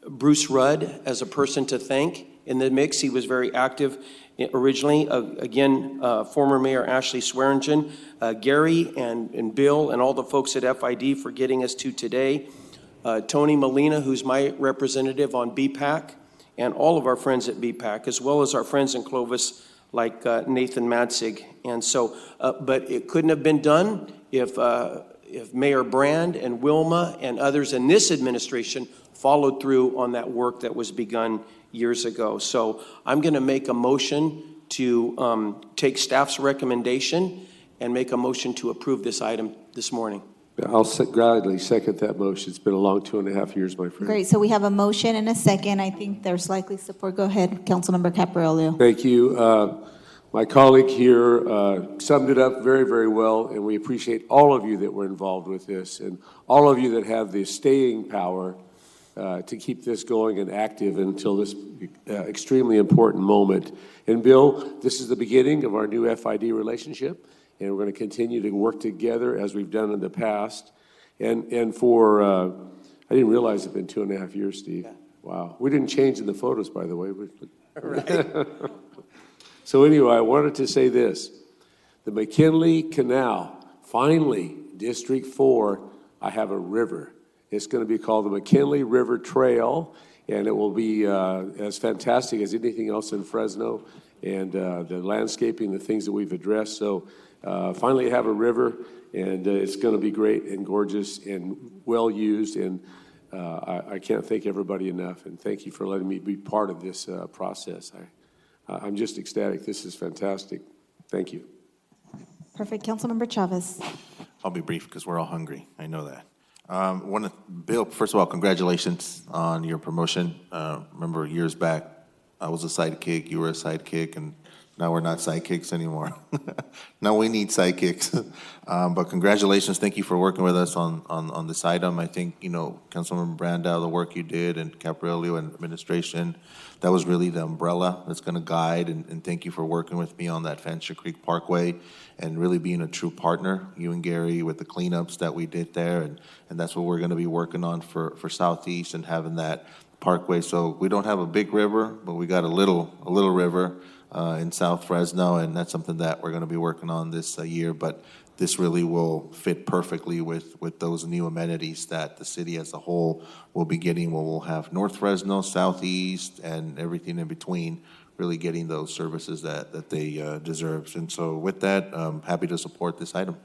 Bruce Rudd as a person to thank in the mix. He was very active originally. Again, former Mayor Ashley Swearingen, Gary and Bill and all the folks at FID for getting us to today. Tony Molina, who's my representative on BPAC, and all of our friends at BPAC, as well as our friends in Clovis like Nathan Madzig. And so, but it couldn't have been done if Mayor Brand and Wilma and others in this administration followed through on that work that was begun years ago. So I'm going to make a motion to take staff's recommendation and make a motion to approve this item this morning. I'll gladly second that motion. It's been a long 2.5 years, my friend. Great, so we have a motion and a second. I think there's likely support. Go ahead, Councilmember Capriolio. Thank you. My colleague here summed it up very, very well, and we appreciate all of you that were involved with this and all of you that have the staying power to keep this going and active until this extremely important moment. And Bill, this is the beginning of our new FID relationship, and we're going to continue to work together as we've done in the past. And for, I didn't realize it's been 2.5 years, Steve. Yeah. Wow. We didn't change in the photos, by the way. Right. So anyway, I wanted to say this. The McKinley Canal, finally, District 4, I have a river. It's going to be called the McKinley River Trail, and it will be as fantastic as anything else in Fresno, and the landscaping, the things that we've addressed. So finally have a river, and it's going to be great and gorgeous and well used, and I can't thank everybody enough, and thank you for letting me be part of this process. I'm just ecstatic. This is fantastic. Thank you. Perfect. Councilmember Chavez. I'll be brief because we're all hungry. I know that. Bill, first of all, congratulations on your promotion. Remember years back, I was a sidekick, you were a sidekick, and now we're not sidekicks anymore. Now we need sidekicks. But congratulations. Thank you for working with us on this item. I think, you know, Councilmember Branda, the work you did, and Capriolio and administration, that was really the umbrella that's going to guide. And thank you for working with me on that Fancher Creek Parkway and really being a true partner, you and Gary, with the cleanups that we did there. And that's what we're going to be working on for Southeast and having that parkway. So we don't have a big river, but we got a little river in South Fresno, and that's something that we're going to be working on this year. But this really will fit perfectly with those new amenities that the city as a whole will be getting. We'll have North Fresno, Southeast, and everything in between, really getting those services that they deserve. And so with that, I'm happy to support this item.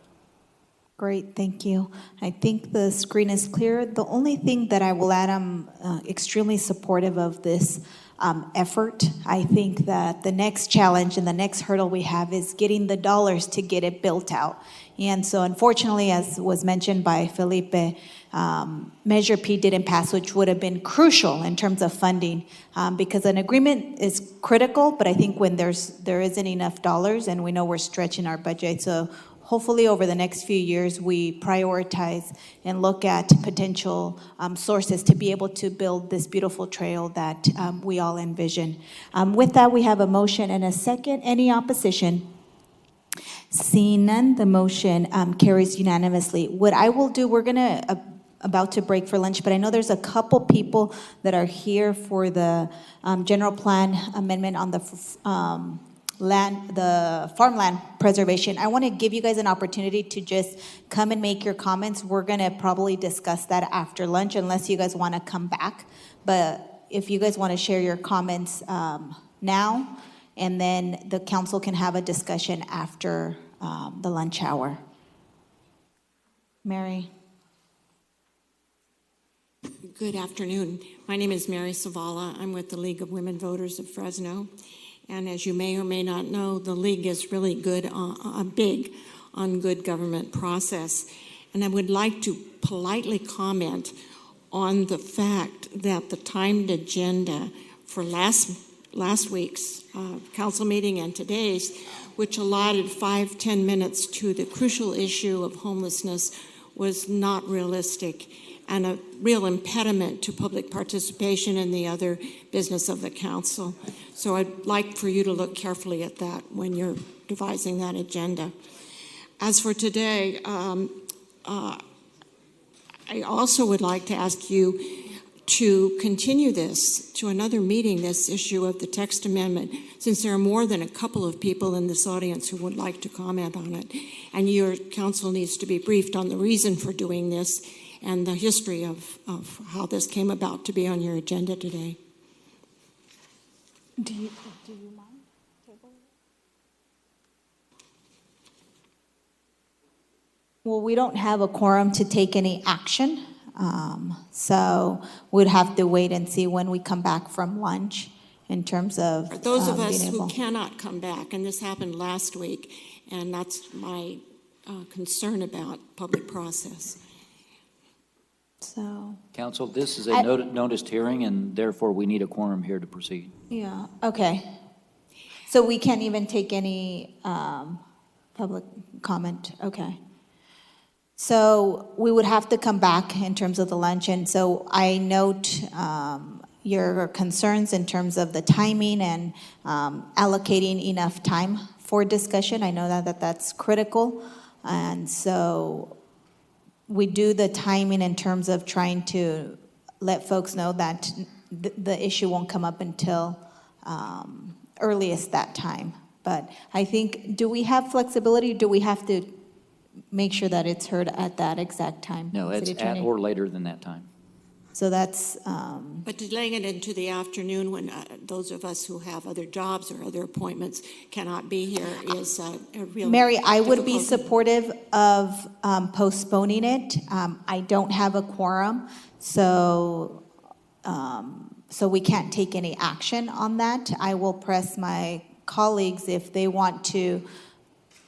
Great, thank you. I think the screen is clear. The only thing that I will add, I'm extremely supportive of this effort. I think that the next challenge and the next hurdle we have is getting the dollars to get it built out. And so unfortunately, as was mentioned by Felipe, Measure P didn't pass, which would have been crucial in terms of funding, because an agreement is critical, but I think when there isn't enough dollars, and we know we're stretching our budget, so hopefully over the next few years, we prioritize and look at potential sources to be able to build this beautiful trail that we all envision. With that, we have a motion and a second. Any opposition? Seeing none, the motion carries unanimously. What I will do, we're about to break for lunch, but I know there's a couple people that are here for the general plan amendment on the farmland preservation. I want to give you guys an opportunity to just come and make your comments. We're going to probably discuss that after lunch, unless you guys want to come back. But if you guys want to share your comments now, and then the council can have a discussion after the lunch hour. Mary. Good afternoon. My name is Mary Savala. I'm with the League of Women Voters of Fresno. And as you may or may not know, the League is really good, big on good government process. And I would like to politely comment on the fact that the timed agenda for last week's council meeting and today's, which allotted 5-10 minutes to the crucial issue of homelessness, was not realistic and a real impediment to public participation in the other business of the council. So I'd like for you to look carefully at that when you're devising that agenda. As for today, I also would like to ask you to continue this to another meeting, this issue of the text amendment, since there are more than a couple of people in this audience who would like to comment on it. And your council needs to be briefed on the reason for doing this and the history of how this came about to be on your agenda today. Do you mind? Well, we don't have a quorum to take any action, so we'd have to wait and see when we come back from lunch in terms of For those of us who cannot come back, and this happened last week, and that's my concern about public process. So, Council, this is a noticed hearing, and therefore we need a quorum here to proceed. yeah, okay. So we can't even take any public comment, okay. So we would have to come back in terms of the lunch, and so I note your concerns in terms of the timing and allocating enough time for discussion. I know that's critical, and so we do the timing in terms of trying to let folks know that the issue won't come up until earliest that time. But I think, do we have flexibility? Do we have to make sure that it's heard at that exact time? No, it's City at Attorney? or later than that time. So that's, But delaying it into the afternoon when those of us who have other jobs or other appointments cannot be here is a real Mary, I would be difficulty. supportive of postponing it. I don't have a quorum, so we can't take any action on that. I will press my colleagues if they want to.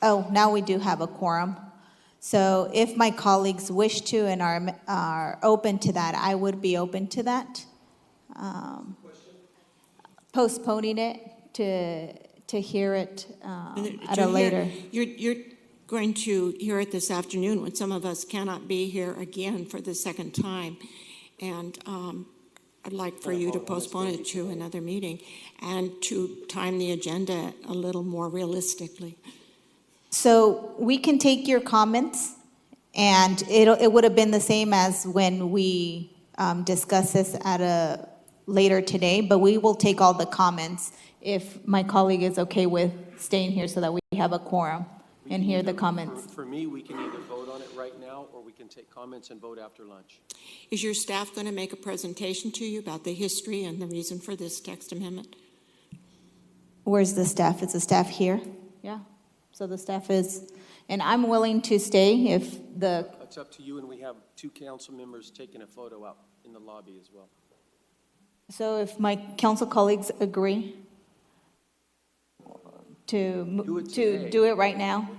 Oh, now we do have a quorum. So if my colleagues wish to and are open to that, I would be open to that. Postponing it to hear it at a later. You're going to hear it this afternoon when some of us cannot be here again for the second time. And I'd like for you to postpone it to another meeting and to time the agenda a little more realistically. So we can take your comments, and it would have been the same as when we discussed this at a later today, but we will take all the comments if my colleague is okay with staying here so that we have a quorum and hear the comments. For me, we can either vote on it right now, or we can take comments and vote after lunch. Is your staff going to make a presentation to you about the history and the reason for this text amendment? Where's the staff? Is the staff here? Yeah. So the staff is, and I'm willing to stay if the, It's up to you, and we have 2 council members taking a photo out in the lobby as well. so if my council colleagues agree to do it right now.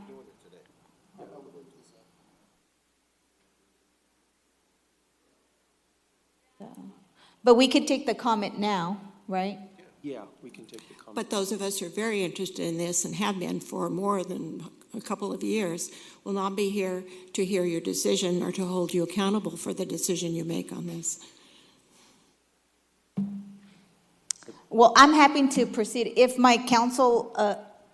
But we could take the comment now, right? Yeah, we can take the comment. But those of us who are very interested in this and have been for more than a couple of years will not be here to hear your decision or to hold you accountable for the decision you make on this. Well, I'm happy to proceed if my council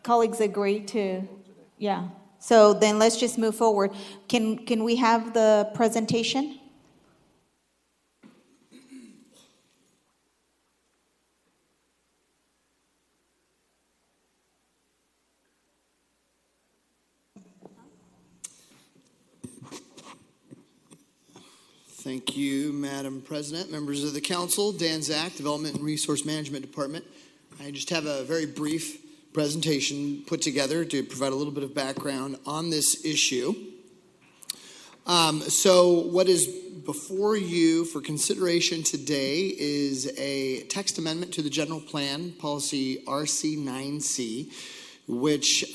colleagues agree to, yeah. So then let's just move forward. Can we have the presentation? Thank you, Madam President, members of the council. Dan Zach, Development and Resource Management Department. I just have a very brief presentation put together to provide a little bit of background on this issue. So what is before you for consideration today is a text amendment to the general plan, policy RC9C, which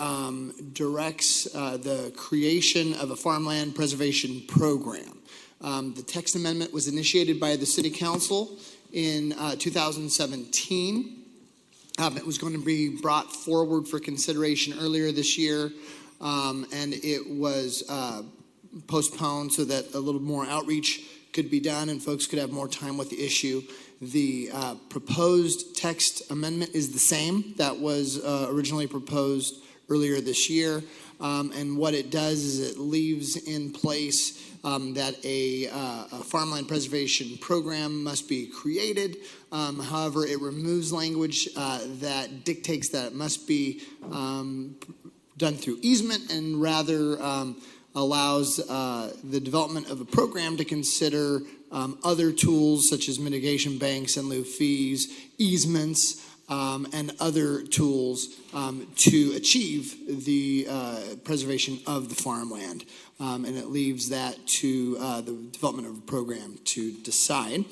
directs the creation of a farmland preservation program. The text amendment was initiated by the City Council in 2017. It was going to be brought forward for consideration earlier this year, and it was postponed so that a little more outreach could be done and folks could have more time with the issue. The proposed text amendment is the same that was originally proposed earlier this year, and what it does is it leaves in place that a farmland preservation program must be created. However, it removes language that dictates that it must be done through easement and rather allows the development of a program to consider other tools such as mitigation banks and lieu fees, easements, and other tools to achieve the preservation of the farmland. And it leaves that to the development of a program to decide.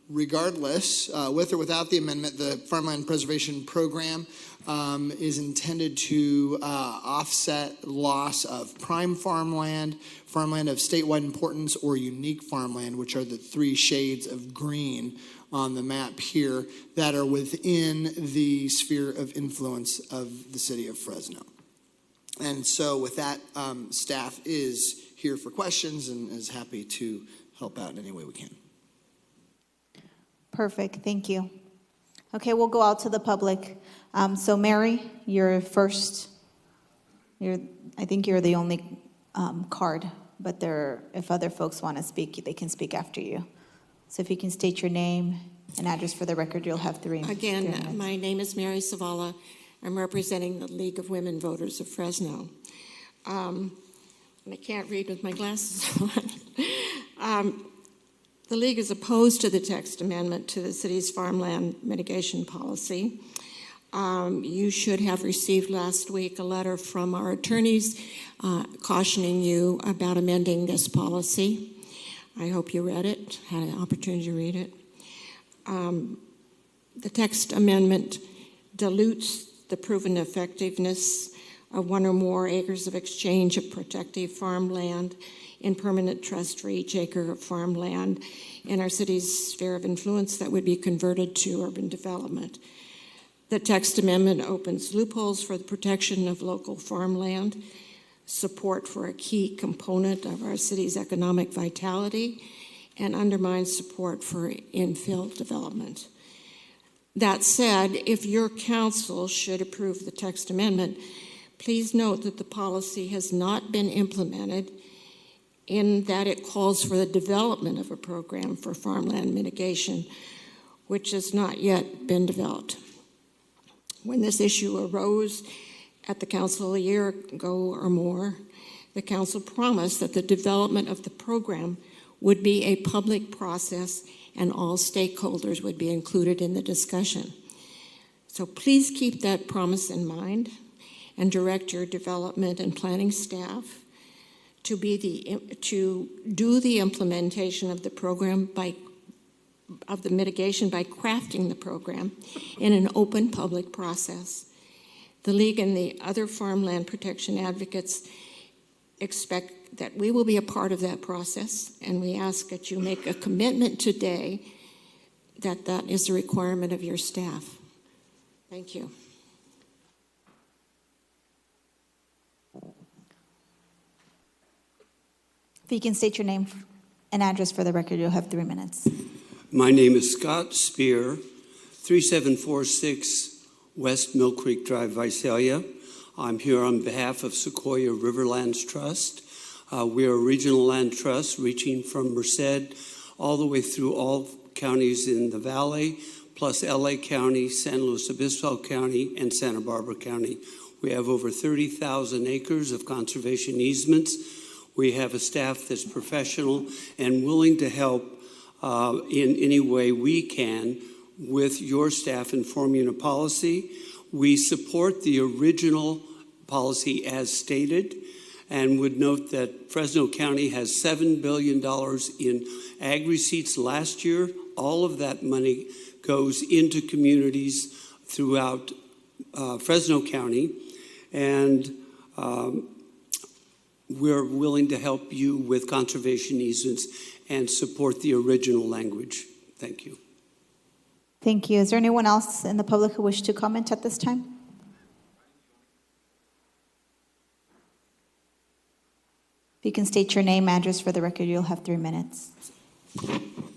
Regardless, with or without the amendment, the Farmland Preservation Program is intended to offset loss of prime farmland, farmland of statewide importance, or unique farmland, which are the 3 shades of green on the map here that are within the sphere of influence of the city of Fresno. And so with that, staff is here for questions and is happy to help out in any way we can. Perfect, thank you. Okay, we'll go out to the public. So Mary, you're first. I think you're the only card, but if other folks want to speak, they can speak after you. So if you can state your name and address for the record, you'll have 3 minutes. Again, my name is Mary Savala. I'm representing the League of Women Voters of Fresno. And I can't read with my glasses on. The League is opposed to the text amendment to the city's farmland mitigation policy. You should have received last week a letter from our attorneys cautioning you about amending this policy. I hope you read it, had an opportunity to read it. The text amendment dilutes the proven effectiveness of 1 or more acres of exchange of protective farmland in permanent trust for each acre of farmland in our city's sphere of influence that would be converted to urban development. The text amendment opens loopholes for the protection of local farmland, support for a key component of our city's economic vitality, and undermines support for infill development. That said, if your council should approve the text amendment, please note that the policy has not been implemented in that it calls for the development of a program for farmland mitigation, which has not yet been developed. When this issue arose at the council a year ago or more, the council promised that the development of the program would be a public process and all stakeholders would be included in the discussion. So please keep that promise in mind and direct your development and planning staff to do the implementation of the program of the mitigation by crafting the program in an open public process. The League and the other farmland protection advocates expect that we will be a part of that process, and we ask that you make a commitment today that that is a requirement of your staff. Thank you. If you can state your name and address for the record, you'll have 3 minutes. My name is Scott Spear, 3746 West Mill Creek Drive, Visalia. I'm here on behalf of Sequoia Riverlands Trust. We are a regional land trust reaching from Merced all the way through all counties in the valley, plus LA County, San Luis Obispo County, and Santa Barbara County. We have over 30,000 acres of conservation easements. We have a staff that's professional and willing to help in any way we can with your staff in forming a policy. We support the original policy as stated and would note that Fresno County has $7 billion in ag receipts last year. All of that money goes into communities throughout Fresno County, and we're willing to help you with conservation easements and support the original language. Thank you. Thank you. Is there anyone else in the public who wish to comment at this time? If you can state your name, address for the record, you'll have 3 minutes.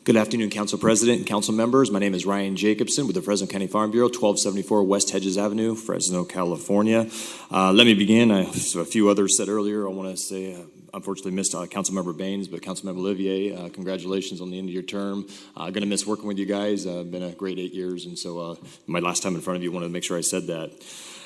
Good afternoon, Council President and Council members. My name is Ryan Jacobson with the Fresno County Farm Bureau, 1274 West Hedges Avenue, Fresno, California. Let me begin. So a few others said earlier. I want to say, unfortunately missed Councilmember Baines, but Councilmember Olivier, congratulations on the end of your term. Going to miss working with you guys. Been a great 8 years, and so my last time in front of you, wanted to make sure I said that.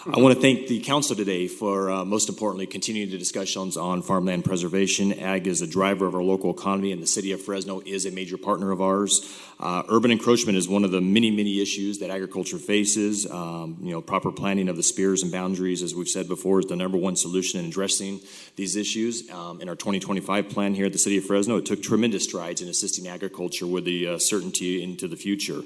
I want to thank the council today for, most importantly, continuing the discussions on farmland preservation. Ag is a driver of our local economy, and the city of Fresno is a major partner of ours. Urban encroachment is one of the many, many issues that agriculture faces. Proper planning of the spheres and boundaries, as we've said before, is the #1 solution in addressing these issues. In our 2025 plan here at the city of Fresno, it took tremendous strides in assisting agriculture with the certainty into the future.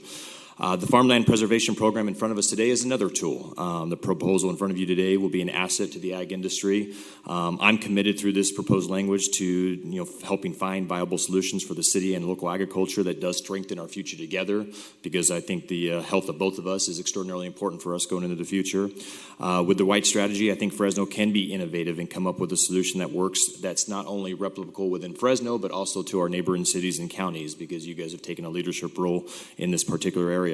The Farmland Preservation Program in front of us today is another tool. The proposal in front of you today will be an asset to the ag industry. I'm committed through this proposed language to helping find viable solutions for the city and local agriculture that does strengthen our future together, because I think the health of both of us is extraordinarily important for us going into the future. With the right strategy, I think Fresno can be innovative and come up with a solution that works, that's not only replicable within Fresno, but also to our neighboring cities and counties, because you guys have taken a leadership role in this particular area.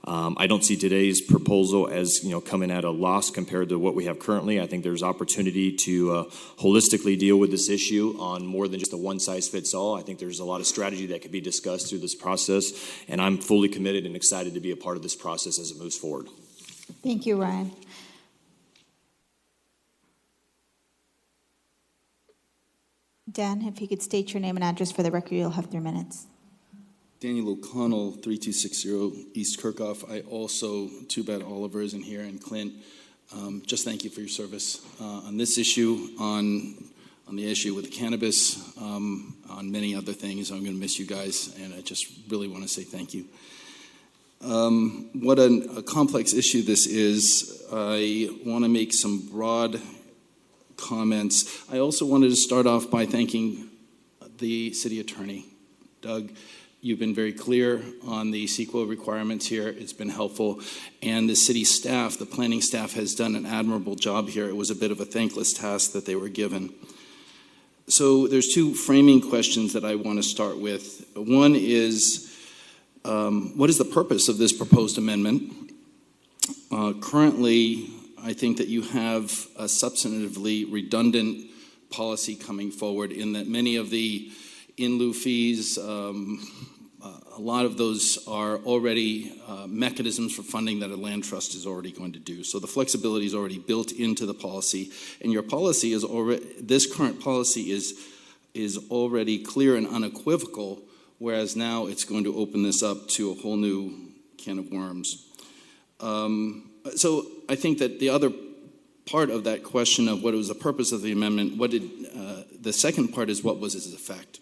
I don't see today's proposal as coming at a loss compared to what we have currently. I think there's opportunity to holistically deal with this issue on more than just a one-size-fits-all. I think there's a lot of strategy that could be discussed through this process, and I'm fully committed and excited to be a part of this process as it moves forward. Thank you, Ryan. Dan, if you could state your name and address for the record, you'll have 3 minutes. Daniel O'Connell, 3260 East Kirkhoff. I also, too bad Oliver isn't here, and Clint, just thank you for your service on this issue, on the issue with the cannabis, on many other things. I'm going to miss you guys, and I just really want to say thank you. What a complex issue this is. I want to make some broad comments. I also wanted to start off by thanking the city attorney, Doug. You've been very clear on the CEQA requirements here. It's been helpful. And the city staff, the planning staff, has done an admirable job here. It was a bit of a thankless task that they were given. So there's 2 framing questions that I want to start with. One is, what is the purpose of this proposed amendment? Currently, I think that you have a substantively redundant policy coming forward in that many of the in lieu fees, a lot of those are already mechanisms for funding that a land trust is already going to do. So the flexibility is already built into the policy, and your policy is already, this current policy is already clear and unequivocal, whereas now it's going to open this up to a whole new can of worms. So I think that the other part of that question of what was the purpose of the amendment. The second part is what was its effect.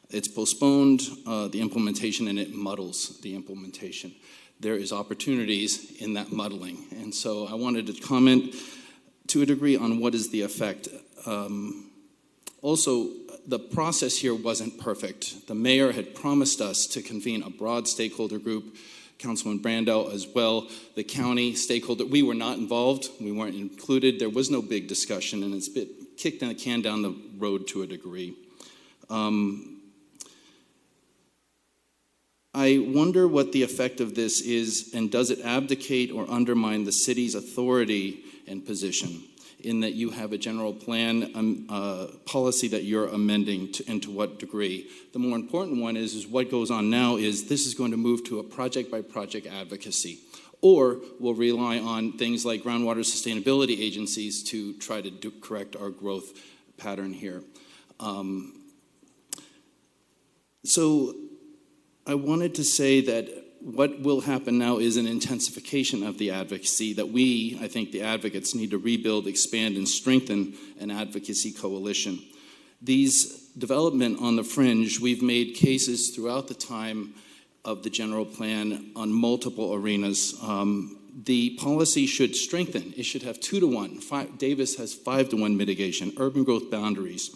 It's postponed the implementation and it muddles the implementation. There is opportunities in that muddling. And so I wanted to comment to a degree on what is the effect. Also, the process here wasn't perfect. The mayor had promised us to convene a broad stakeholder group, Councilman Brandow as well, the county stakeholder. We were not involved. We weren't included. There was no big discussion, and it's kicked the can down the road to a degree. I wonder what the effect of this is, and does it abdicate or undermine the city's authority and position in that you have a general plan policy that you're amending and to what degree? The more important one is what goes on now is this is going to move to a project-by-project advocacy, or we'll rely on things like groundwater sustainability agencies to try to correct our growth pattern here. So I wanted to say that what will happen now is an intensification of the advocacy that I think the advocates need to rebuild, expand, and strengthen an advocacy coalition. These development on the fringe, we've made cases throughout the time of the general plan on multiple arenas. The policy should strengthen. It should have 2-to-1. Davis has 5-to-1 mitigation, urban growth boundaries.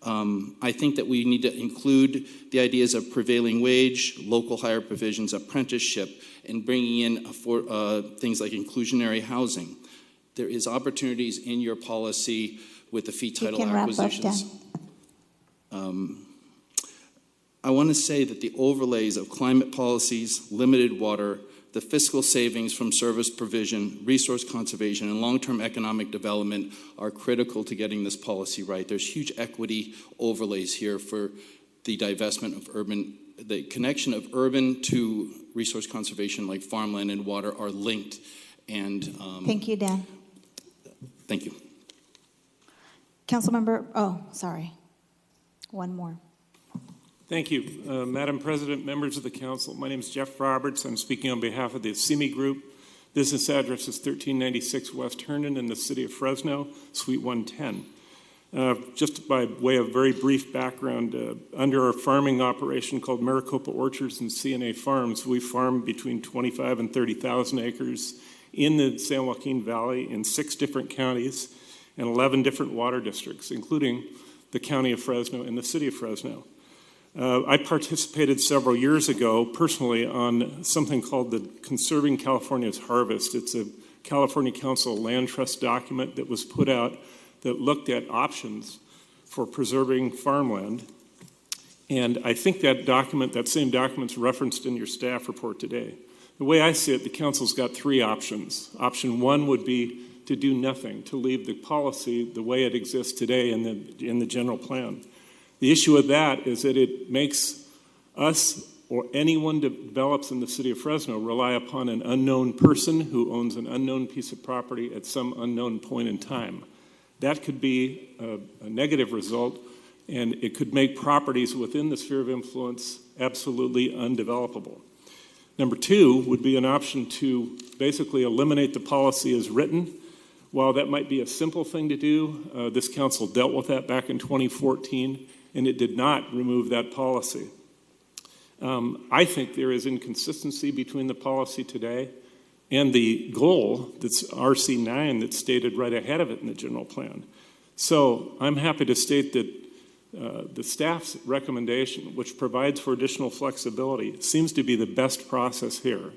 I think that we need to include the ideas of prevailing wage, local hire provisions, apprenticeship, and bringing in things like inclusionary housing. There is opportunities in your policy with the fee title acquisitions. I want to say that the overlays of climate policies, limited water, the fiscal savings from service provision, resource conservation, and long-term economic development are critical to getting this policy right. There's huge equity overlays here for the divestment of the connection of urban to resource conservation like farmland and water are linked. And thank you, Dan. Thank you. Councilmember, sorry. One more. Thank you. Madam President, members of the council, my name is Jeff Roberts. I'm speaking on behalf of the CIMI Group. Business address is 1396 West Herndon in the city of Fresno, Suite 110. Just by way of very brief background, under our farming operation called Maricopa Orchards and CNA Farms, we farm between 25 and 30,000 acres in the San Joaquin Valley in 6 different counties and 11 different water districts, including the county of Fresno and the city of Fresno. I participated several years ago personally on something called the Conserving California's Harvest. It's a California Council Land Trust document that was put out that looked at options for preserving farmland. And I think that same document's referenced in your staff report today. The way I see it, the council's got 3 options. Option 1 would be to do nothing, to leave the policy the way it exists today in the general plan. The issue with that is that it makes us or anyone that develops in the city of Fresno rely upon an unknown person who owns an unknown piece of property at some unknown point in time. That could be a negative result, and it could make properties within the sphere of influence absolutely undevelopable. Number 2 would be an option to basically eliminate the policy as written. While that might be a simple thing to do, this council dealt with that back in 2014, and it did not remove that policy. I think there is inconsistency between the policy today and the goal that's RC9 that's stated right ahead of it in the general plan. So I'm happy to state that the staff's recommendation, which provides for additional flexibility, seems to be the best process here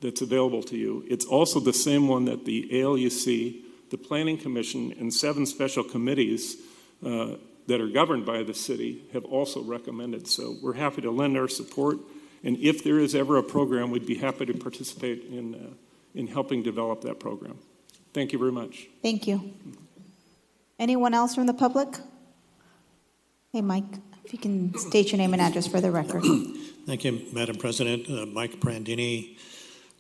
that's available to you. It's also the same one that the ALUC, the Planning Commission, and 7 special committees that are governed by the city have also recommended. So we're happy to lend our support, and if there is ever a program, we'd be happy to participate in helping develop that program. Thank you very much. Thank you. Anyone else from the public? Hey, Mike, if you can state your name and address for the record. Thank you, Madam President. Mike Prandini,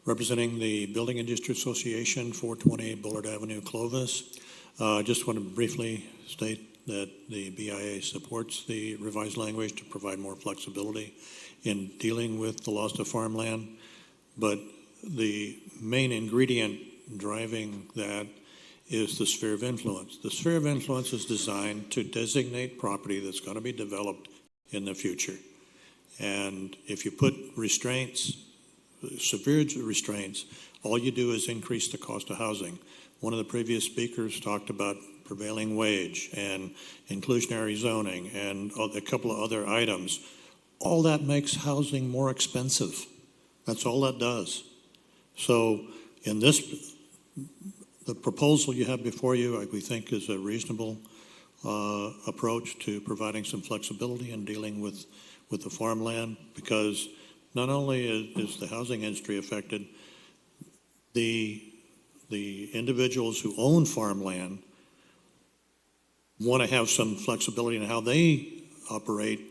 representing the Building Industry Association, 420 Bullard Avenue, Clovis. Just want to briefly state that the BIA supports the revised language to provide more flexibility in dealing with the loss of farmland, but the main ingredient driving that is the sphere of influence. The sphere of influence is designed to designate property that's going to be developed in the future. And if you put restraints, severe restraints, all you do is increase the cost of housing. One of the previous speakers talked about prevailing wage and inclusionary zoning and a couple of other items. All that makes housing more expensive. That's all that does. So in this, the proposal you have before you, we think is a reasonable approach to providing some flexibility in dealing with the farmland, because not only is the housing industry affected, the individuals who own farmland want to have some flexibility in how they operate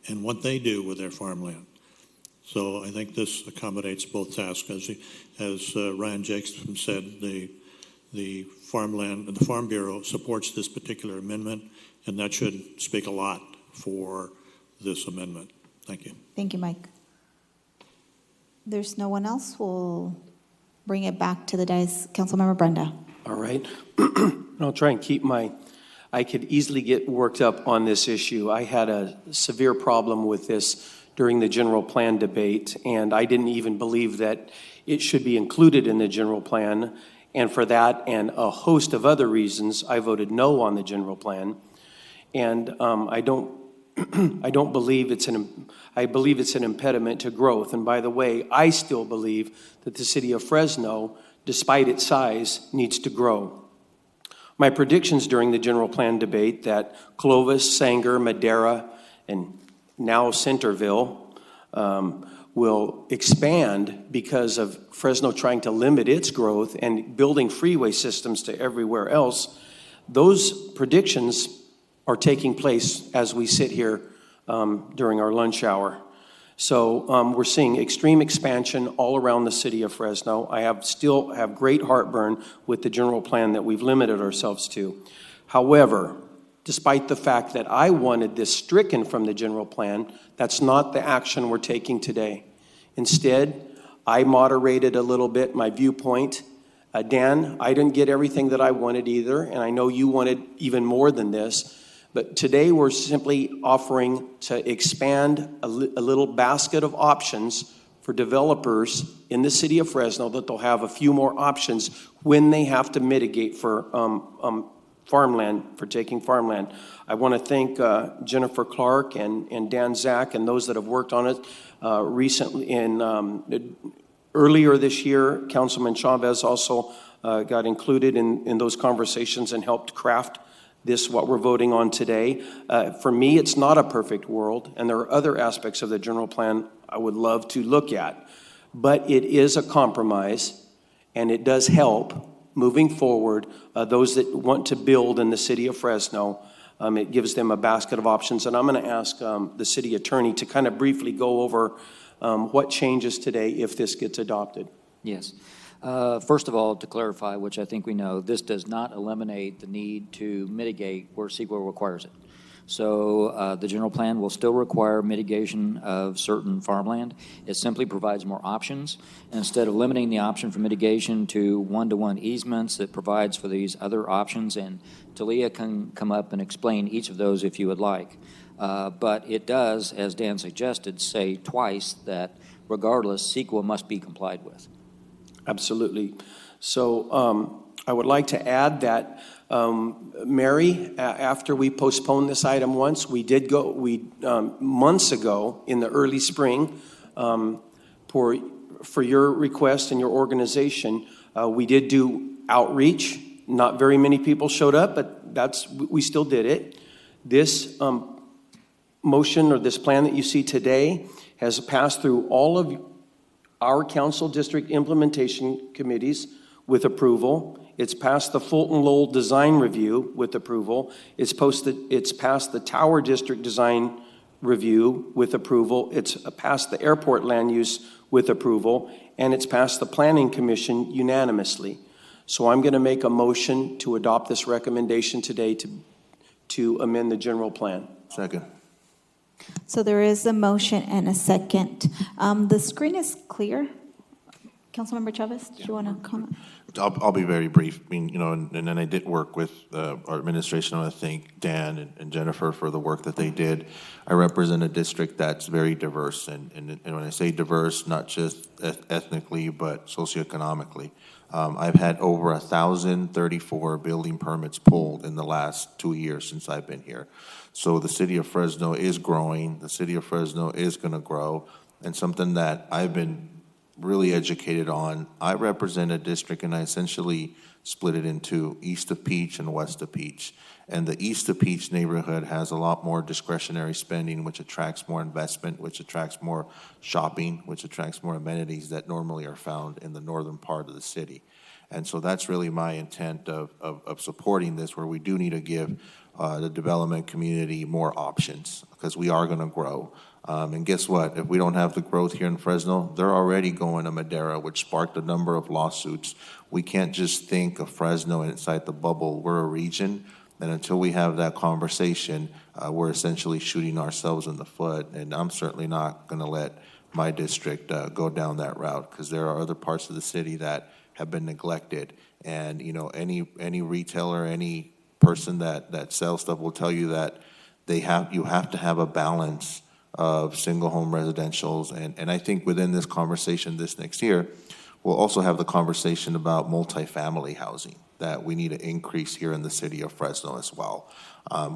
and what they do with their farmland. So I think this accommodates both tasks. As Ryan Jacobson said, the Farm Bureau supports this particular amendment, and that should speak a lot for this amendment. Thank you. Thank you, Mike. There's no one else. We'll bring it back to the dais. Councilmember Brenda. All right. I'll try and keep I could easily get worked up on this issue. I had a severe problem with this during the general plan debate, and I didn't even believe that it should be included in the general plan. And for that and a host of other reasons, I voted no on the general plan. And I believe it's an impediment to growth. And by the way, I still believe that the city of Fresno, despite its size, needs to grow. My predictions during the general plan debate that Clovis, Sanger, Madera, and now Centerville will expand because of Fresno trying to limit its growth and building freeway systems to everywhere else, those predictions are taking place as we sit here during our lunch hour. So we're seeing extreme expansion all around the city of Fresno. I still have great heartburn with the general plan that we've limited ourselves to. However, despite the fact that I wanted this stricken from the general plan, that's not the action we're taking today. Instead, I moderated a little bit my viewpoint. Dan, I didn't get everything that I wanted either, and I know you wanted even more than this. But today we're simply offering to expand a little basket of options for developers in the city of Fresno, that they'll have a few more options when they have to mitigate for farmland, for taking farmland. I want to thank Jennifer Clark and Dan Zach and those that have worked on it recently. Earlier this year, Councilman Chavez also got included in those conversations and helped craft this, what we're voting on today. For me, it's not a perfect world, and there are other aspects of the general plan I would love to look at. But it is a compromise, and it does help moving forward those that want to build in the city of Fresno. It gives them a basket of options. And I'm going to ask the city attorney to kind of briefly go over what changes today if this gets adopted. Yes. First of all, to clarify, which I think we know, this does not eliminate the need to mitigate where CEQA requires it. So the general plan will still require mitigation of certain farmland. It simply provides more options. And instead of limiting the option for mitigation to one-to-one easements, it provides for these other options. And Talia can come up and explain each of those if you would like. But it does, as Dan suggested, say twice that regardless, CEQA must be complied with. Absolutely. So I would like to add that, Mary, after we postponed this item once, we did go, months ago in the early spring, for your request and your organization, we did do outreach. Not very many people showed up, but we still did it. This motion or this plan that you see today has passed through all of our council district implementation committees with approval. It's passed the Fulton Lowell design review with approval. It's passed the Tower District design review with approval. It's passed the airport land use with approval, and it's passed the Planning Commission unanimously. So I'm going to make a motion to adopt this recommendation today to amend the general plan. Second. So there is a motion and a second. The screen is clear. Councilmember Chavez, do you want to comment? I'll be very brief. I mean, and then I did work with our administration. I want to thank Dan and Jennifer for the work that they did. I represent a district that's very diverse, and when I say diverse, not just ethnically, but socioeconomically. I've had over 1,034 building permits pulled in the last 2 years since I've been here. So the city of Fresno is growing. The city of Fresno is going to grow, and something that I've been really educated on. I represent a district, and I essentially split it into east of Peach and west of Peach. And the east of Peach neighborhood has a lot more discretionary spending, which attracts more investment, which attracts more shopping, which attracts more amenities that normally are found in the northern part of the city. And so that's really my intent of supporting this, where we do need to give the development community more options, because we are going to grow. And guess what? If we don't have the growth here in Fresno, they're already going to Madera, which sparked a number of lawsuits. We can't just think of Fresno inside the bubble. We're a region, and until we have that conversation, we're essentially shooting ourselves in the foot. And I'm certainly not going to let my district go down that route, because there are other parts of the city that have been neglected. And any retailer, any person that sells stuff will tell you that you have to have a balance of single home residentials. And I think within this conversation this next year, we'll also have the conversation about multifamily housing that we need to increase here in the city of Fresno as well.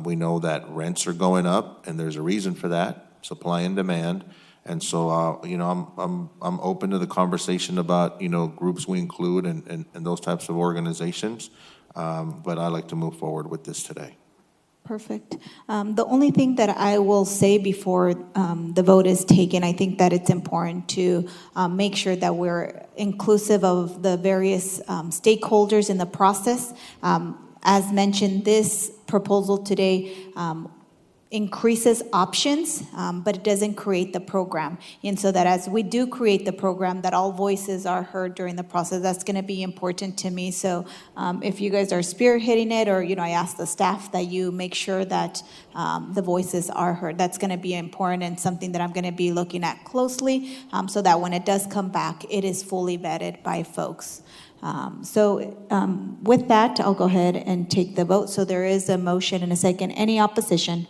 We know that rents are going up, and there's a reason for that, supply and demand. And so, I'm open to the conversation about, groups we include and those types of organizations. But I'd like to move forward with this today. Perfect. The only thing that I will say before the vote is taken, I think that it's important to make sure that we're inclusive of the various stakeholders in the process. As mentioned, this proposal today increases options, but it doesn't create the program. And so that as we do create the program, that all voices are heard during the process. That's going to be important to me. So if you guys are spearheading it, or, I ask the staff that you make sure that the voices are heard. That's going to be important and something that I'm going to be looking at closely, so that when it does come back, it is fully vetted by folks. With that, I'll go ahead and take the vote. So there is a motion and a second. Any opposition?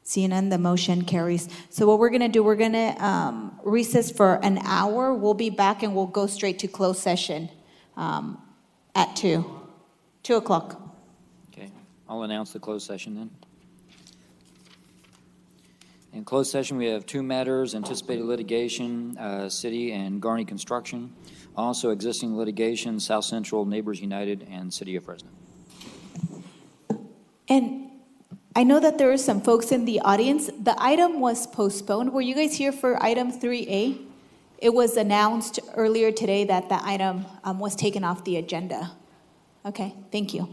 Seeing none, the motion carries. So what we're going to do, we're going to recess for an hour. We'll be back, and we'll go straight to closed session at 2 o'clock. Okay, I'll announce the closed session then. In closed session, we have two matters: anticipated litigation, City and Garney Construction. Also existing litigation, South Central Neighbors United and City of Fresno. And I know that there are some folks in the audience. The item was postponed. Were you guys here for item 3A? It was announced earlier today that the item was taken off the agenda. Okay, thank you.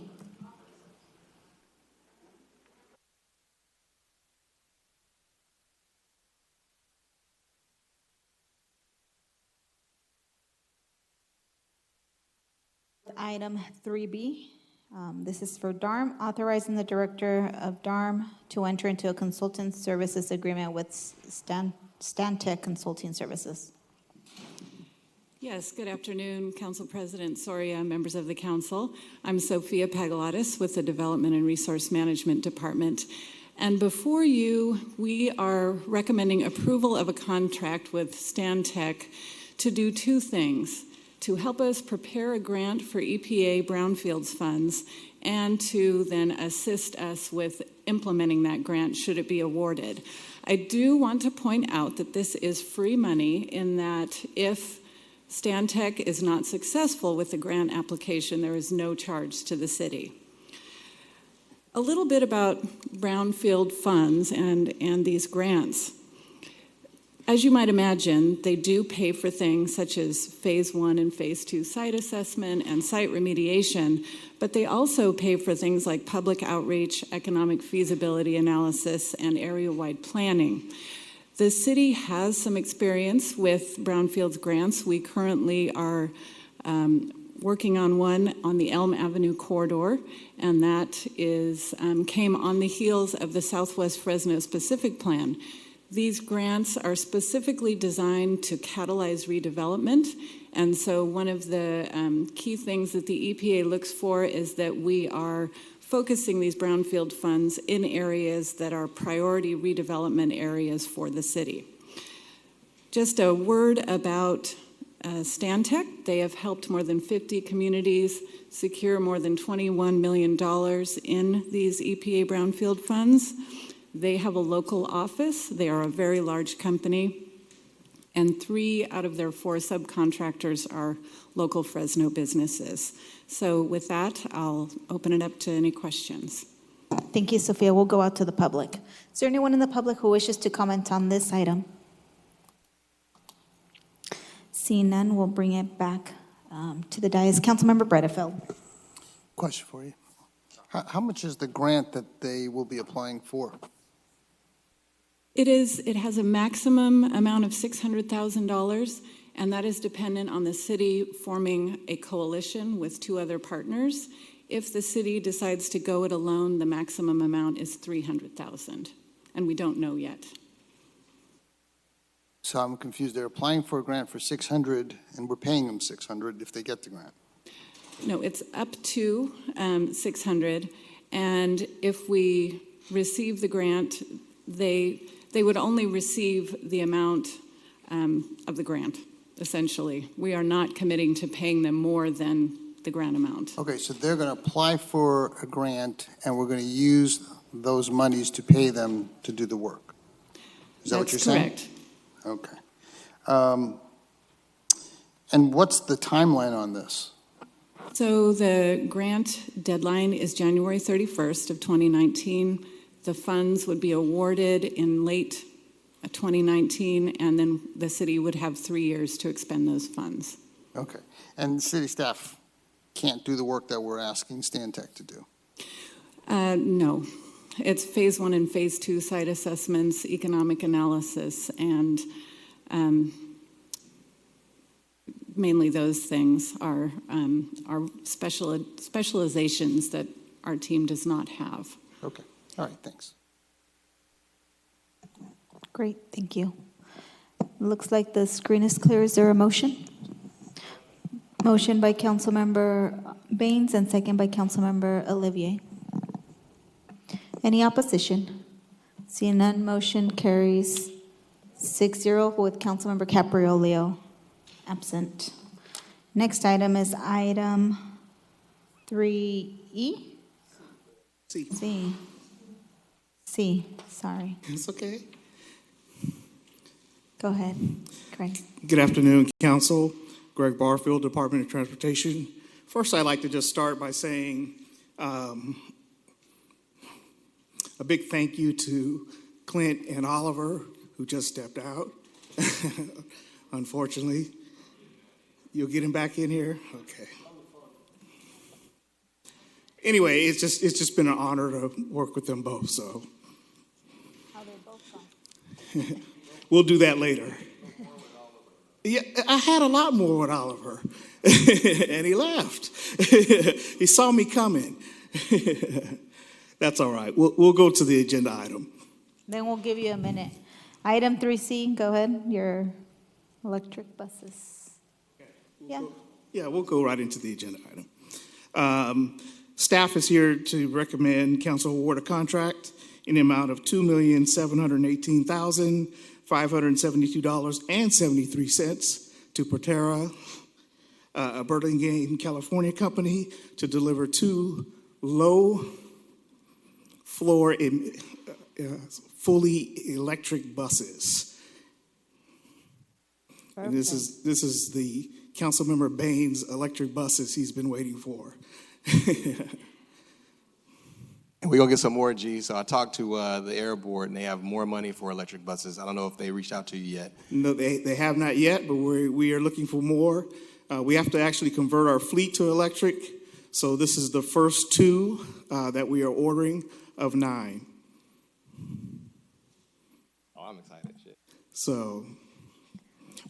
Item 3B. This is for DARM, authorizing the director of DARM to enter into a consultant services agreement with Stantec Consulting Services. Yes, good afternoon, Council President Soria, members of the Council. I'm Sophia Pagalatis with the Development and Resource Management Department. And before you, we are recommending approval of a contract with Stantec to do two things: to help us prepare a grant for EPA brownfields funds, and to then assist us with implementing that grant should it be awarded. I do want to point out that this is free money, in that if Stantec is not successful with the grant application, there is no charge to the city. A little bit about brownfield funds and these grants. As you might imagine, they do pay for things such as Phase 1 and Phase 2 site assessment and site remediation, but they also pay for things like public outreach, economic feasibility analysis, and area-wide planning. The city has some experience with brownfields grants. We currently are working on one on the Elm Avenue corridor, and that is came on the heels of the Southwest Fresno Specific Plan. These grants are specifically designed to catalyze redevelopment. And so one of the key things that the EPA looks for is that we are focusing these brownfield funds in areas that are priority redevelopment areas for the city. Just a word about Stantec. They have helped more than 50 communities secure more than $21 million in these EPA brownfield funds. They have a local office. They are a very large company. And 3 out of their 4 subcontractors are local Fresno businesses. So with that, I'll open it up to any questions. Thank you, Sophia. We'll go out to the public. Is there anyone in the public who wishes to comment on this item? Seeing none, we'll bring it back to the dais. Councilmember Bredefeld. Question for you. How much is the grant that they will be applying for? It has a maximum amount of $600,000, and that is dependent on the city forming a coalition with 2 other partners. If the city decides to go it alone, the maximum amount is $300,000, and we don't know yet. So I'm confused. They're applying for a grant for $600,000, and we're paying them $600,000 if they get the grant. No, it's up to $600,000, and if we receive the grant, they would only receive the amount of the grant, essentially. We are not committing to paying them more than the grant amount. Okay, so they're going to apply for a grant, and we're going to use those monies to pay them to do the work. Is that what you're saying? That's correct. Okay. And what's the timeline on this? So the grant deadline is January 31st of 2019. The funds would be awarded in late 2019, and then the city would have 3 years to expend those funds. Okay. And city staff can't do the work that we're asking Stantec to do? No. It's phase 1 and phase 2 site assessments, economic analysis, and mainly those things are specializations that our team does not have. Okay. All right, thanks. Great, thank you. Looks like the screen is clear. Is there a motion? Motion by Councilmember Baines and second by Councilmember Olivier. Any opposition? Seeing none, motion carries 6-0 with Councilmember Capriolio absent. Next item is item 3E? C, sorry. It's okay. Go ahead, Craig. Good afternoon, Council. Greg Barfield, Department of Transportation. First, I'd like to just start by saying a big thank you to Clint and Oliver, who just stepped out. Unfortunately. You'll get him back in here? Okay. Anyway, it's just been an honor to work with them both, so. How they both gone? We'll do that later. Yeah, I had a lot more with Oliver, and he left. He saw me coming. That's all right. We'll go to the agenda item. Then we'll give you a minute. Item 3C, go ahead, your electric buses. We'll go right into the agenda item. Staff is here to recommend council award a contract in the amount of $2,718,572.73 to Proterra, a Burlingame, California company, to deliver 2 low-floor fully electric buses. And this is the Councilmember Baines' electric buses he's been waiting for. And we're going to get some more, G. So I talked to the Air Board, and they have more money for electric buses. I don't know if they reached out to you yet. No, they have not yet, but we are looking for more. We have to actually convert our fleet to electric. So this is the first 2 that we are ordering of 9. Oh, I'm excited. Shit. So,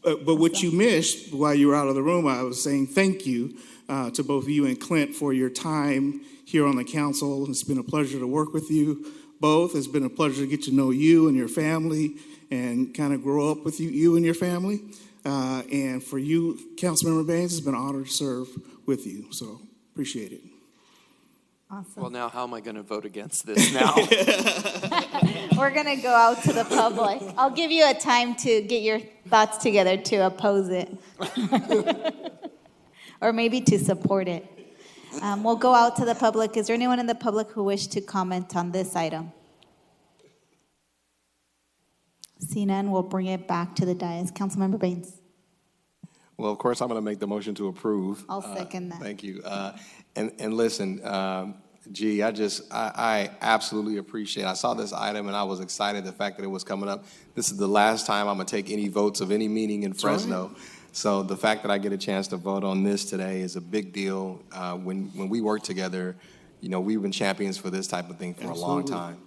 but what you missed while you were out of the room, I was saying thank you to both you and Clint for your time here on the council. It's been a pleasure to work with you both. It's been a pleasure to get to know you and your family and kind of grow up with you and your family. And for you, Councilmember Baines, it's been an honor to serve with you. So appreciate it. Awesome. Well, now how am I going to vote against this now? We're going to go out to the public. I'll give you a time to get your thoughts together to oppose it. Or maybe to support it. We'll go out to the public. Is there anyone in the public who wish to comment on this item? Seeing none, we'll bring it back to the dais. Councilmember Baines. Well, of course, I'm going to make the motion to approve. I'll second that. Thank you. And listen, G, I absolutely appreciate it. I saw this item and I was excited the fact that it was coming up. This is the last time I'm going to take any votes of any meeting in Fresno. Right. So the fact that I get a chance to vote on this today is a big deal. When we work together, you know, we've been champions for this type of thing for a long time.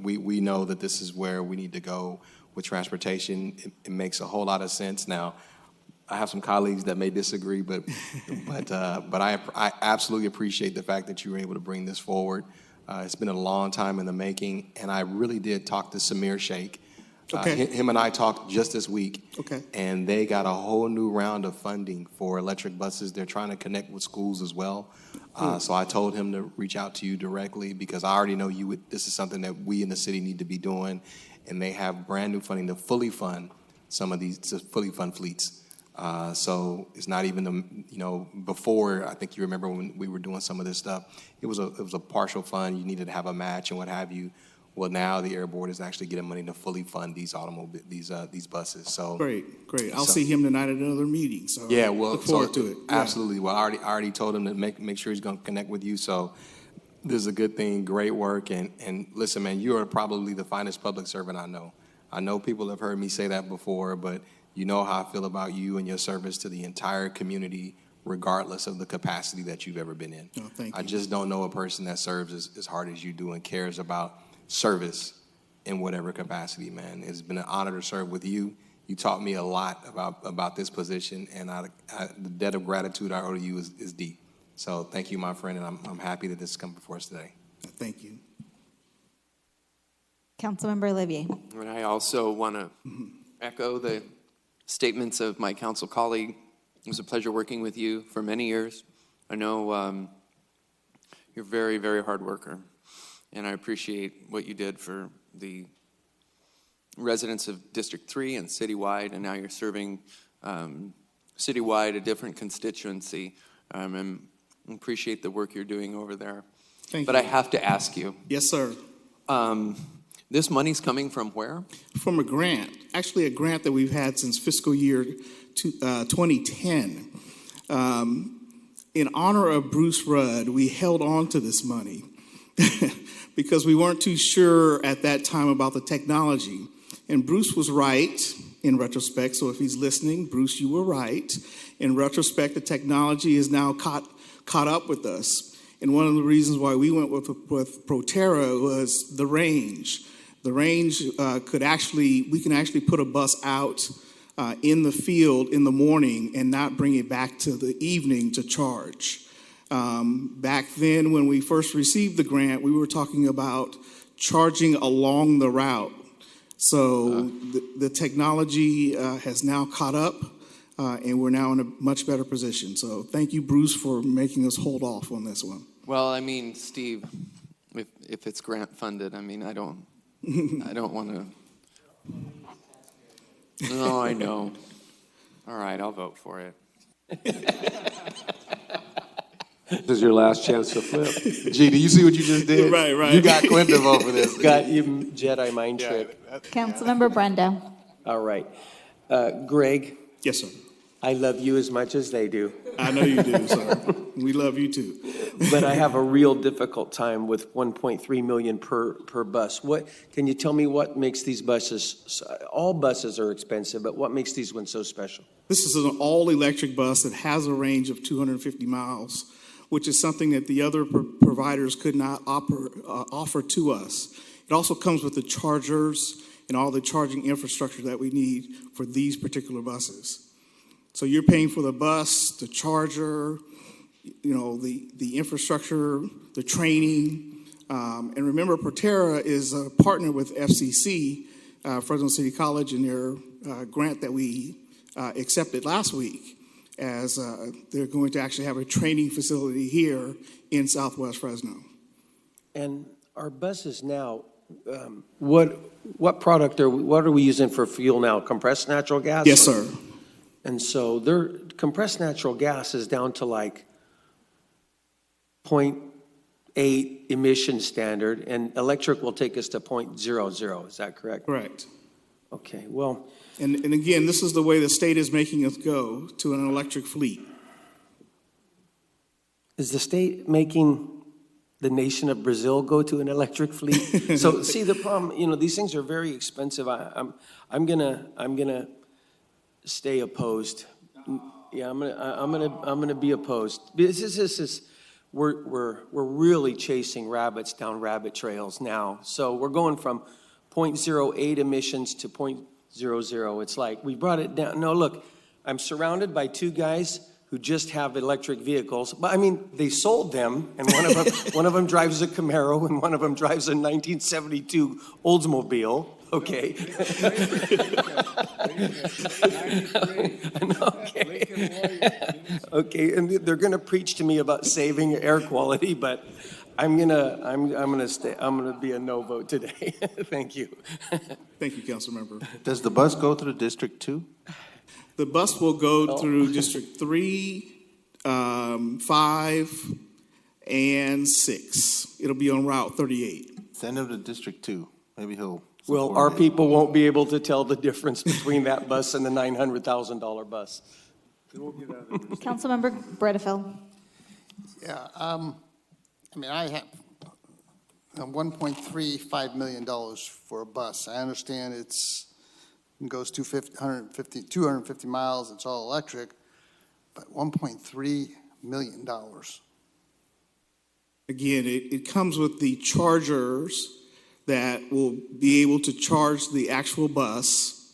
We know that this is where we need to go with transportation. It makes a whole lot of sense. Now, I have some colleagues that may disagree, but I absolutely appreciate the fact that you were able to bring this forward. It's been a long time in the making, and I really did talk to Samir Sheikh. Okay. Him and I talked just this week, Okay. and they got a whole new round of funding for electric buses. They're trying to connect with schools as well. So I told him to reach out to you directly because I already know you would, this is something that we in the city need to be doing, and they have brand new funding to fully fund some of these, to fully fund fleets. So it's not even the, you know, before, I think you remember when we were doing some of this stuff, it was a partial fund. You needed to have a match and what have you. Well, now the Air Board is actually getting money to fully fund these these buses. So Great. I'll see him tonight at another meeting. So yeah, well, look forward to it. Yeah. Absolutely. Well, I already told him to make sure he's going to connect with you. So this is a good thing. Great work. And listen, man, you are probably the finest public servant I know. I know people have heard me say that before, but you know how I feel about you and your service to the entire community, regardless of the capacity that you've ever been in. Oh, thank you. I just don't know a person that serves as hard as you do and cares about service in whatever capacity, man. It's been an honor to serve with you. You taught me a lot about this position, and the debt of gratitude I owe to you is deep. So thank you, my friend, and I'm happy that this has come before us today. Thank you. Councilmember Olivier. And I also want to echo the statements of my council colleague. It was a pleasure working with you for many years. I know you're a very, very hard worker, and I appreciate what you did for the residents of District 3 and citywide, and now you're serving citywide, a different constituency, and appreciate the work you're doing over there. Thank but you. I have to ask you. Yes, sir. This money's coming from where? From a grant, actually a grant that we've had since fiscal year 2010. In honor of Bruce Rudd, we held on to this money because we weren't too sure at that time about the technology. And Bruce was right in retrospect, so if he's listening, Bruce, you were right. In retrospect, the technology is now caught up with us. And one of the reasons why we went with Proterra was the range. The range we can actually put a bus out in the field in the morning and not bring it back to the evening to charge. Back then, when we first received the grant, we were talking about charging along the route. So the technology has now caught up, and we're now in a much better position. So thank you, Bruce, for making us hold off on this one. Well, I mean, Steve, if it's grant funded, I mean, I don't want to. No, I know. All right, I'll vote for it. This is your last chance to flip. Gee, do you see what you just did? Right. You got Quinn to vote for this. Got you, Jedi mind trick. Councilmember Brando. All right. Greg. Yes, sir. I love you as much as they do. I know you do, sir. We love you too. But I have a real difficult time with 1.3 million per bus. What can you tell me what makes these buses? All buses are expensive, but what makes these ones so special? This is an all-electric bus that has a range of 250 miles, which is something that the other providers could not offer to us. It also comes with the chargers and all the charging infrastructure that we need for these particular buses. So you're paying for the bus, the charger, you know, the infrastructure, the training. And remember, Proterra is a partner with FCC, Fresno City College in their grant that we accepted last week, as they're going to actually have a training facility here in Southwest Fresno. And our buses now, what product what are we using for fuel now? Compressed natural gas? Yes, sir. And so their compressed natural gas is down to like 0.8 emission standard, and electric will take us to 0.00. Is that correct? Correct. Okay, well. And again, this is the way the state is making us go, to an electric fleet. Is the state making the nation of Brazil go to an electric fleet? So see, the problem, these things are very expensive. I'm gonna stay opposed. Yeah, I'm gonna be opposed. We're really chasing rabbits down rabbit trails now. So we're going from 0.08 emissions to 0.00. It's like we brought it down. No, look, I'm surrounded by two guys who just have electric vehicles. But I mean, they sold them, and one of them drives a Camaro, and one of them drives a 1972 Oldsmobile. Okay. Okay, and they're going to preach to me about saving air quality, but I'm gonna be a no vote today. Thank you. Thank you, Council Member. Does the bus go through District 2? The bus will go through District 3, 5, and 6. It'll be on Route 38. Send him to District 2. Maybe he'll. Well, our people won't be able to tell the difference between that bus and the $900,000 bus. Councilmember Bredefeld. Yeah, I have $1.35 million for a bus. I understand it goes 250 miles, it's all electric, but $1.3 million. Again, it comes with the chargers that will be able to charge the actual bus.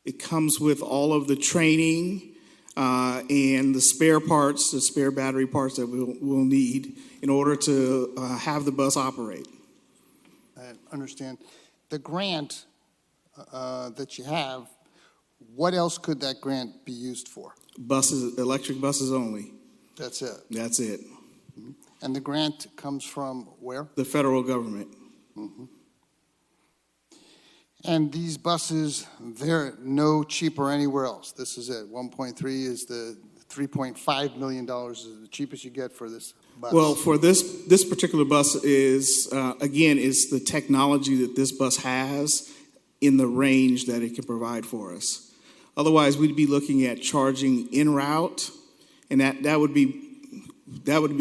It comes with all of the training and the spare parts, the spare battery parts that we'll need in order to have the bus operate. I understand. The grant that you have, what else could that grant be used for? Buses, electric buses only. That's it? That's it. Mm-hmm. And the grant comes from where? The federal government. Mm-hmm. And these buses, they're no cheaper anywhere else. This is it. 1.3 is the $3.5 million is the cheapest you get for this bus. Well, for this particular bus is, again, is the technology that this bus has in the range that it can provide for us. Otherwise, we'd be looking at charging en route, and that would be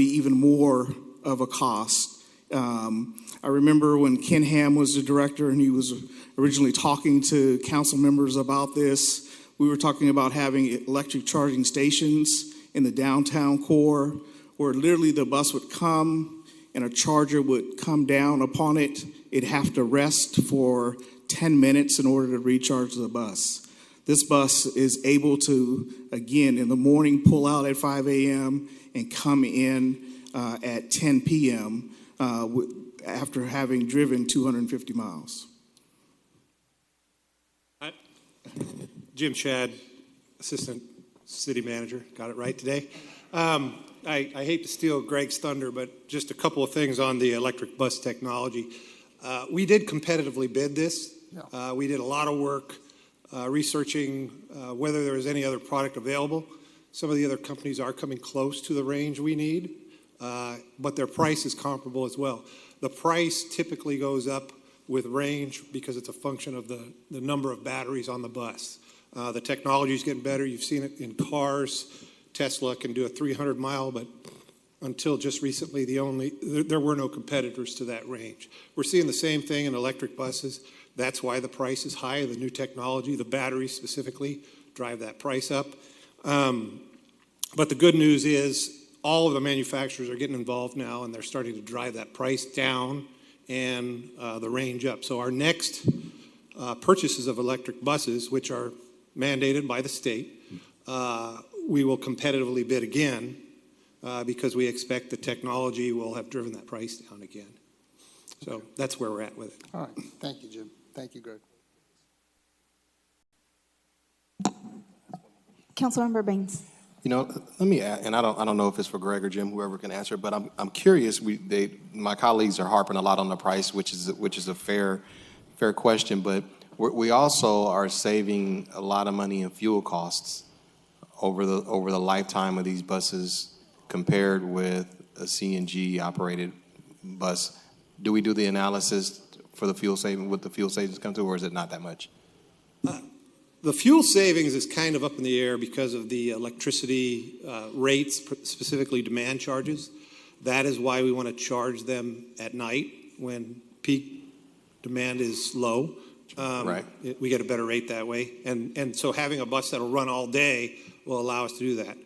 even more of a cost. I remember when Ken Ham was the director and he was originally talking to council members about this, we were talking about having electric charging stations in the downtown core where literally the bus would come and a charger would come down upon it. It'd have to rest for 10 minutes in order to recharge the bus. This bus is able to, again, in the morning, pull out at 5 a.m. and come in at 10 p.m. After having driven 250 miles. Jim Shad, Assistant City Manager. Got it right today. I hate to steal Greg's thunder, but just a couple of things on the electric bus technology. We did competitively bid this. Yeah. We did a lot of work researching whether there was any other product available. Some of the other companies are coming close to the range we need, but their price is comparable as well. The price typically goes up with range because it's a function of the number of batteries on the bus. The technology is getting better. You've seen it in cars. Tesla can do a 300-mile, but until just recently, there were no competitors to that range. We're seeing the same thing in electric buses. That's why the price is high. The new technology, the batteries specifically, drive that price up. But the good news is all of the manufacturers are getting involved now, and they're starting to drive that price down and the range up. So our next purchases of electric buses, which are mandated by the state, we will competitively bid again because we expect the technology will have driven that price down again. So that's where we're at with it. All right. Thank you, Jim. Thank you, Greg. Councilmember Baines. You know, let me add, and I don't know if it's for Greg or Jim, whoever can answer, but I'm curious. My colleagues are harping a lot on the price, which is a fair question, but we also are saving a lot of money in fuel costs over the lifetime of these buses compared with a CNG operated bus. Do we do the analysis for the fuel saving, what the fuel savings come to, or is it not that much? The fuel savings is kind of up in the air because of the electricity rates, specifically demand charges. That is why we want to charge them at night when peak demand is low. Right. We get a better rate that way. And so having a bus that'll run all day will allow us to do that.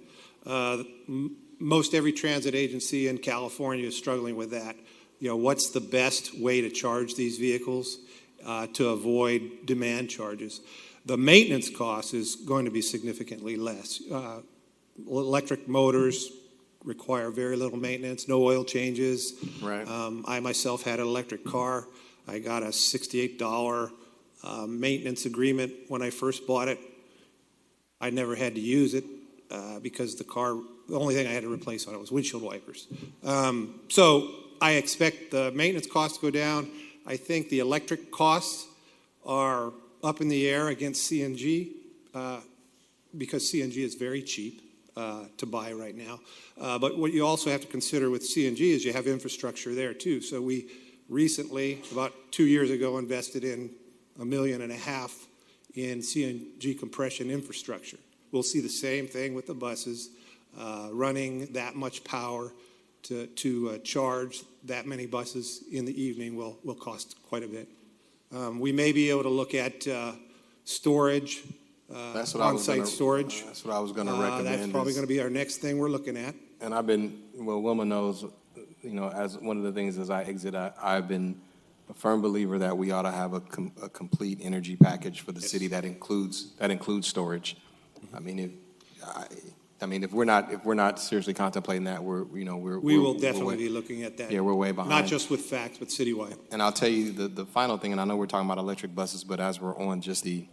Most every transit agency in California is struggling with that. You know, what's the best way to charge these vehicles to avoid demand charges? The maintenance cost is going to be significantly less. Electric motors require very little maintenance, no oil changes. Right. I myself had an electric car. I got a $68 maintenance agreement when I first bought it. I never had to use it because the only thing I had to replace on it was windshield wipers. So I expect the maintenance costs to go down. I think the electric costs are up in the air against CNG because CNG is very cheap to buy right now. But what you also have to consider with CNG is you have infrastructure there too. So we recently, about 2 years ago, invested in $1.5 million in CNG compression infrastructure. We'll see the same thing with the buses. Running that much power to charge that many buses in the evening will cost quite a bit. We may be able to look at storage, on-site storage. That's what I was going to recommend. That's probably going to be our next thing we're looking at. And Wilma knows, you know, as one of the things as I exit, I've been a firm believer that we ought to have a complete energy package for the city that includes storage. I mean, if we're not seriously contemplating that, we will definitely be looking at that. Yeah, we're way behind. Not just with facts, but citywide. And I'll tell you the final thing, and I know we're talking about electric buses, but as we're on just the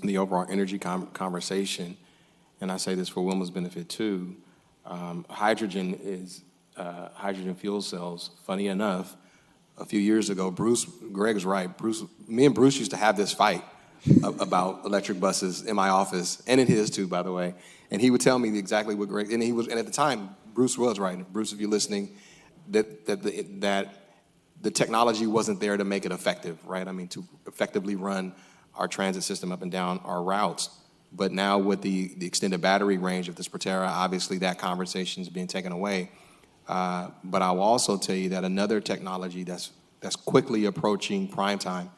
overall energy conversation, and I say this for Wilma's benefit too, hydrogen hydrogen fuel cells. Funny enough, a few years ago, Greg's right. Me and Bruce used to have this fight about electric buses in my office, and in his too, by the way. And he would tell me exactly what Greg, and at the time, Bruce was right. Bruce, if you're listening, that the technology wasn't there to make it effective, right? I mean, to effectively run our transit system up and down our routes. But now with the extended battery range of this Proterra, obviously that conversation is being taken away. But I will also tell you that another technology that's quickly approaching prime time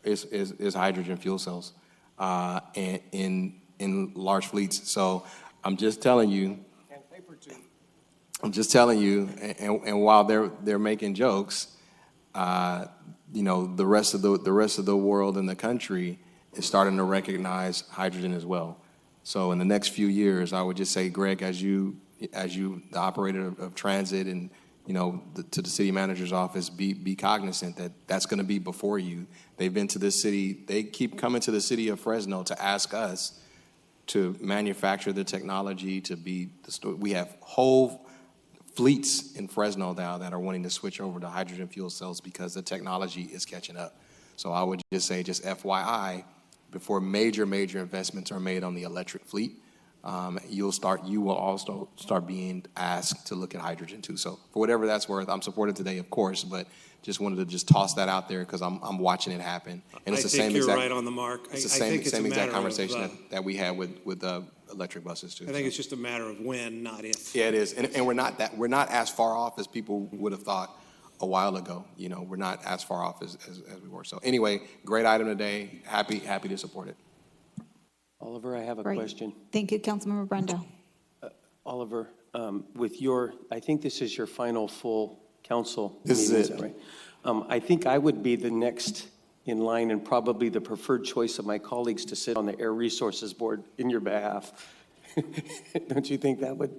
is hydrogen fuel cells in large fleets. So I'm just telling you. And while they're making jokes, the rest of the world and the country is starting to recognize hydrogen as well. So in the next few years, I would just say, Greg, as you the operator of transit and to the city manager's office, be cognizant that that's going to be before you. They've been to this city. They keep coming to the city of Fresno to ask us to manufacture the technology to be the store. We have whole fleets in Fresno now that are wanting to switch over to hydrogen fuel cells because the technology is catching up. So I would just say, just FYI, before major investments are made on the electric fleet, you will also start being asked to look at hydrogen too. So for whatever that's worth, I'm supportive today, of course, but just wanted to just toss that out there because I'm watching it happen. And it's the same you're exact, right on the mark. It's the same exact conversation that we had with electric buses too. I think it's just a matter of when, not if. Yeah, it is, and we're not as far off as people would have thought a while ago. We're not as far off as we were. So anyway, great item today. Happy to support it. Oliver, I have a Great. question. Thank you, Councilmember Brando. Oliver, I think this is your final full council This meeting, is it. right? I think I would be the next in line and probably the preferred choice of my colleagues to sit on the Air Resources Board in your behalf. Don't you think that would?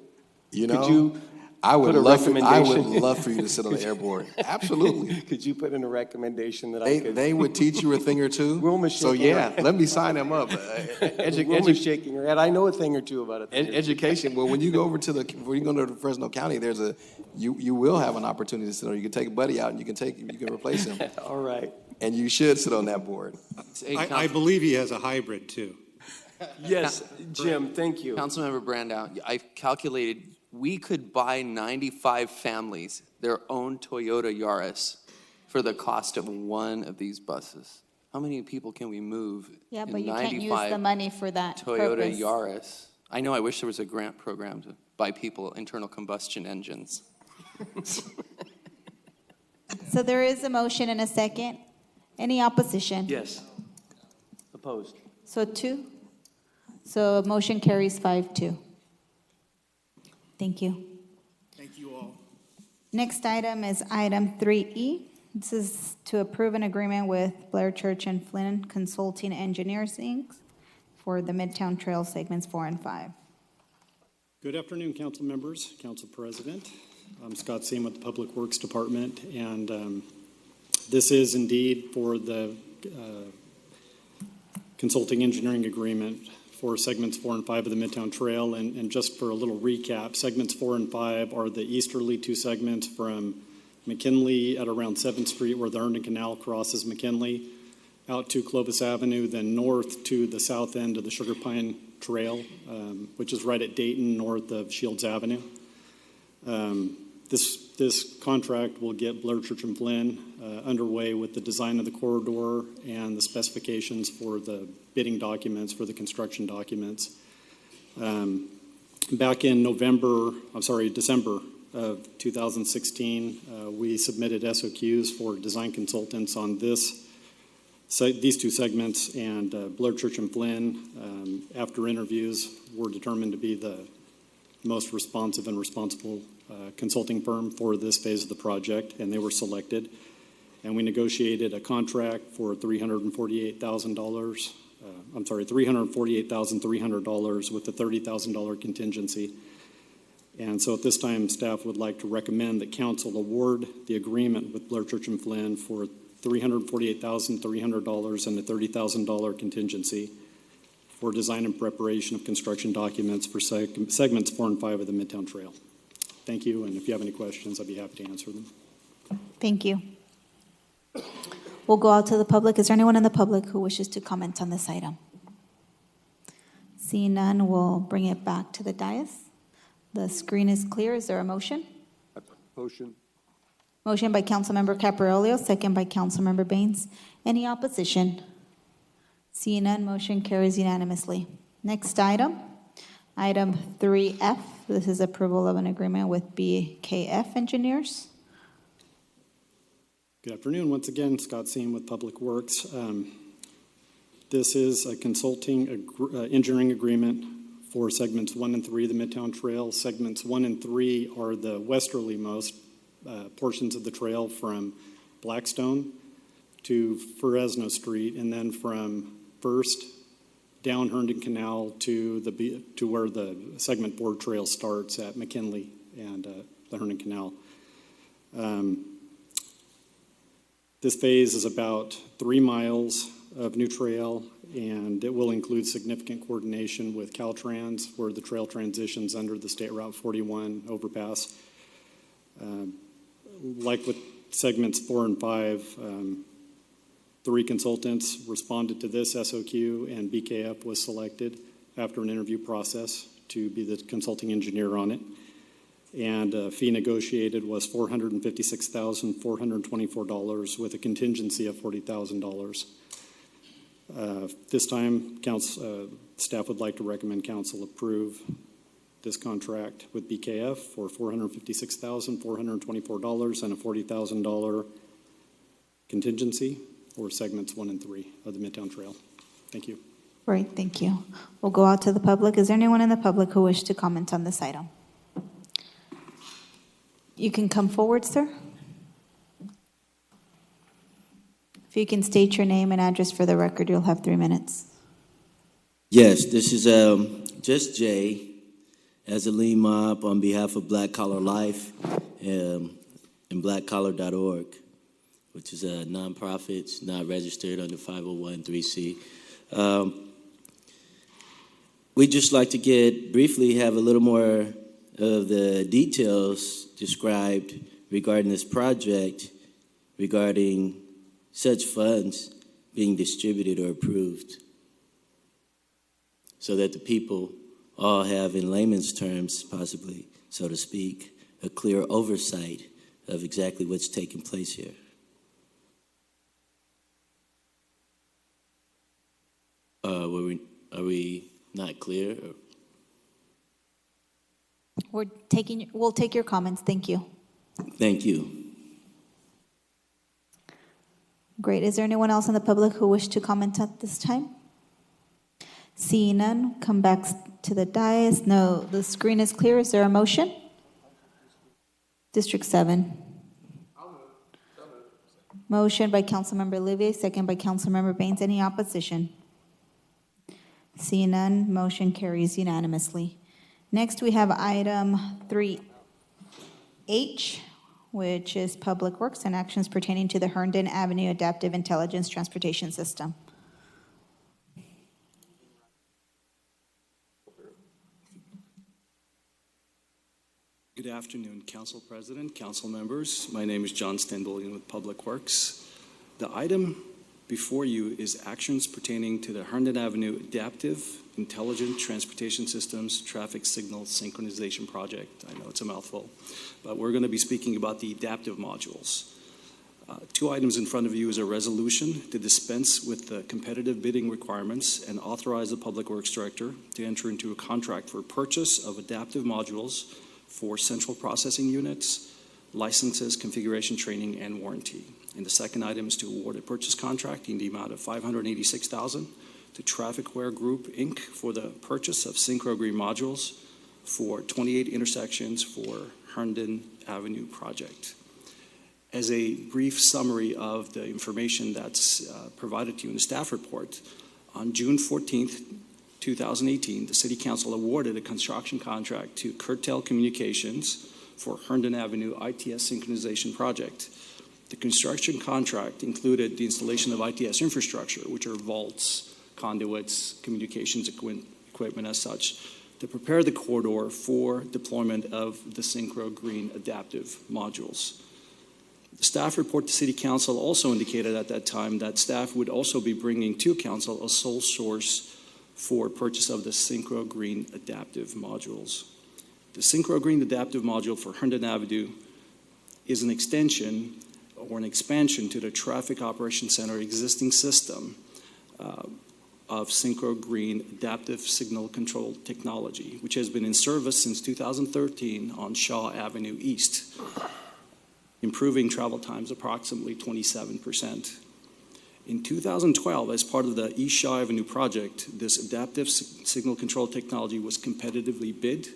I would put a love recommendation? for you to sit on the air board. Absolutely. Could you put in a recommendation that I They, could? they would teach you a thing or two. Wilma's So shaking her yeah, head. let me sign them up. Wilma's shaking her head. I know a thing or two about it. Education. Well, when you go over to when you go to Fresno County, you will have an opportunity to sit on. You can take a buddy out and you can replace him. All right. And you should sit on that board. I believe he has a hybrid too. Yes, Jim, thank you. Councilmember Brandow, I calculated we could buy 95 families their own Toyota Yaris for the cost of one of these buses. How many people can we move? Yeah, in but you can't use 95 the money for that Toyota purpose. Yaris. I know, I wish there was a grant program to buy people internal combustion engines. So there is a motion and a second. Any opposition? Yes. Opposed. So 2. So motion carries 5-2. Thank you. Thank you all. Next item is item 3E. This is to approve an agreement with Blair Church and Flynn Consulting Engineers, Inc. for the Midtown Trail segments 4 and 5. Good afternoon, council members, council president. I'm Scott Seam with the Public Works Department, and this is indeed for the consulting engineering agreement for segments 4 and 5 of the Midtown Trail. And just for a little recap, segments 4 and 5 are the easterly 2 segments from McKinley at around 7th Street, where the Herndon Canal crosses McKinley, out to Clovis Avenue, then north to the south end of the Sugar Pine Trail, which is right at Dayton, north of Shields Avenue. This contract will get Blair Church and Flynn underway with the design of the corridor and the specifications for the bidding documents, for the construction documents. Back in December of 2016, we submitted SOQs for design consultants on these 2 segments, and Blair Church and Flynn, after interviews, were determined to be the most responsive and responsible consulting firm for this phase of the project, and they were selected. And we negotiated a contract for $348,300 with a $30,000 contingency. And so at this time, staff would like to recommend that council award the agreement with Blair Church and Flynn for $348,300 and a $30,000 contingency for design and preparation of construction documents for segments 4 and 5 of the Midtown Trail. Thank you, and if you have any questions, I'd be happy to answer them. Thank you. We'll go out to the public. Is there anyone in the public who wishes to comment on this item? Seeing none, we'll bring it back to the dais. The screen is clear. Is there a motion? Motion. Motion by Councilmember Caparello, second by Councilmember Baines. Any opposition? Seeing none, motion carries unanimously. Next item, item 3F. This is approval of an agreement with BKF Engineers. Good afternoon. Once again, Scott Seam with Public Works. This is a consulting engineering agreement for segments 1 and 3 of the Midtown Trail. Segments 1 and 3 are the westerlymost portions of the trail from Blackstone to Fresno Street, and then from First down Herndon Canal to where the segment 4 trail starts at McKinley and the Herndon Canal. This phase is about 3 miles of new trail, and it will include significant coordination with Caltrans, where the trail transitions under the State Route 41 overpass. Like with segments 4 and 5, 3 consultants responded to this SOQ, and BKF was selected after an interview process to be the consulting engineer on it. And fee negotiated was $456,424 with a contingency of $40,000. This time, staff would like to recommend council approve this contract with BKF for $456,424 and a $40,000 contingency for segments 1 and 3 of the Midtown Trail. Thank you. Great, thank you. We'll go out to the public. Is there anyone in the public who wishes to comment on this item? You can come forward, sir. If you can state your name and address for the record, you'll have 3 minutes. Yes, this is just Jay. as a lean mob on behalf of Black Collar Life and blackcollar.org, which is a nonprofit, not registered under 501(c). We'd just like to briefly have a little more of the details described regarding this project, regarding such funds being distributed or approved, so that the people all have, in layman's terms, possibly, so to speak, a clear oversight of exactly what's taking place here. Are we not clear? We'll take your comments. Thank you. Thank you. Great. Is there anyone else in the public who wish to comment at this time? Seeing none, come back to the dais. No, the screen is clear. Is there a motion? District 7. Motion by Councilmember Olivier, second by Councilmember Baines. Any opposition? Seeing none, motion carries unanimously. Next, we have item 3H, which is Public Works and actions pertaining to the Herndon Avenue Adaptive Intelligence Transportation System. Good afternoon, Council President, Council members. My name is John Stenbolian with Public Works. The item before you is actions pertaining to the Herndon Avenue Adaptive Intelligent Transportation Systems Traffic Signal Synchronization Project. I know it's a mouthful, but we're going to be speaking about the adaptive modules. Two items in front of you is a resolution to dispense with the competitive bidding requirements and authorize the Public Works Director to enter into a contract for purchase of adaptive modules for central processing units, licenses, configuration, training, and warranty. And the second item is to award a purchase contract in the amount of $586,000 to Trafficware Group, Inc. for the purchase of Synchro Green modules for 28 intersections for Herndon Avenue project. As a brief summary of the information that's provided to you in the staff report, on June 14th, 2018, the City Council awarded a construction contract to Curtel Communications for Herndon Avenue ITS synchronization project. The construction contract included the installation of ITS infrastructure, which are vaults, conduits, communications equipment as such, to prepare the corridor for deployment of the Synchro Green adaptive modules. The staff report to City Council also indicated at that time that staff would also be bringing to Council a sole source for purchase of the Synchro Green adaptive modules. The Synchro Green adaptive module for Herndon Avenue is an extension or an expansion to the Traffic Operations Center existing system of Synchro Green adaptive signal control technology, which has been in service since 2013 on Shaw Avenue East, improving travel times approximately 27%. In 2012, as part of the East Shaw Avenue project, this adaptive signal control technology was competitively bid,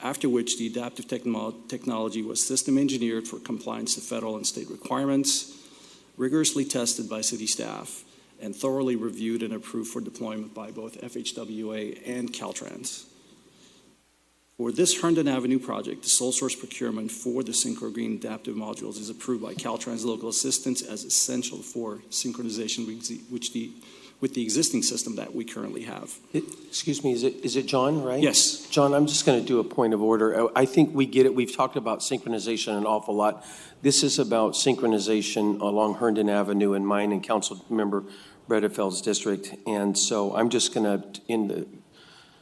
after which the adaptive technology was system engineered for compliance to federal and state requirements, rigorously tested by city staff, and thoroughly reviewed and approved for deployment by both FHWA and Caltrans. For this Herndon Avenue project, the sole source procurement for the Synchro Green adaptive modules is approved by Caltrans Local Assistance as essential for synchronization with the existing system that we currently have. Excuse me, is it John, right? Yes. John, I'm just going to do a point of order. I think we get it. We've talked about synchronization an awful lot. This is about synchronization along Herndon Avenue in mine and Council Member Bredefeld's district. And so I'm just going to, in the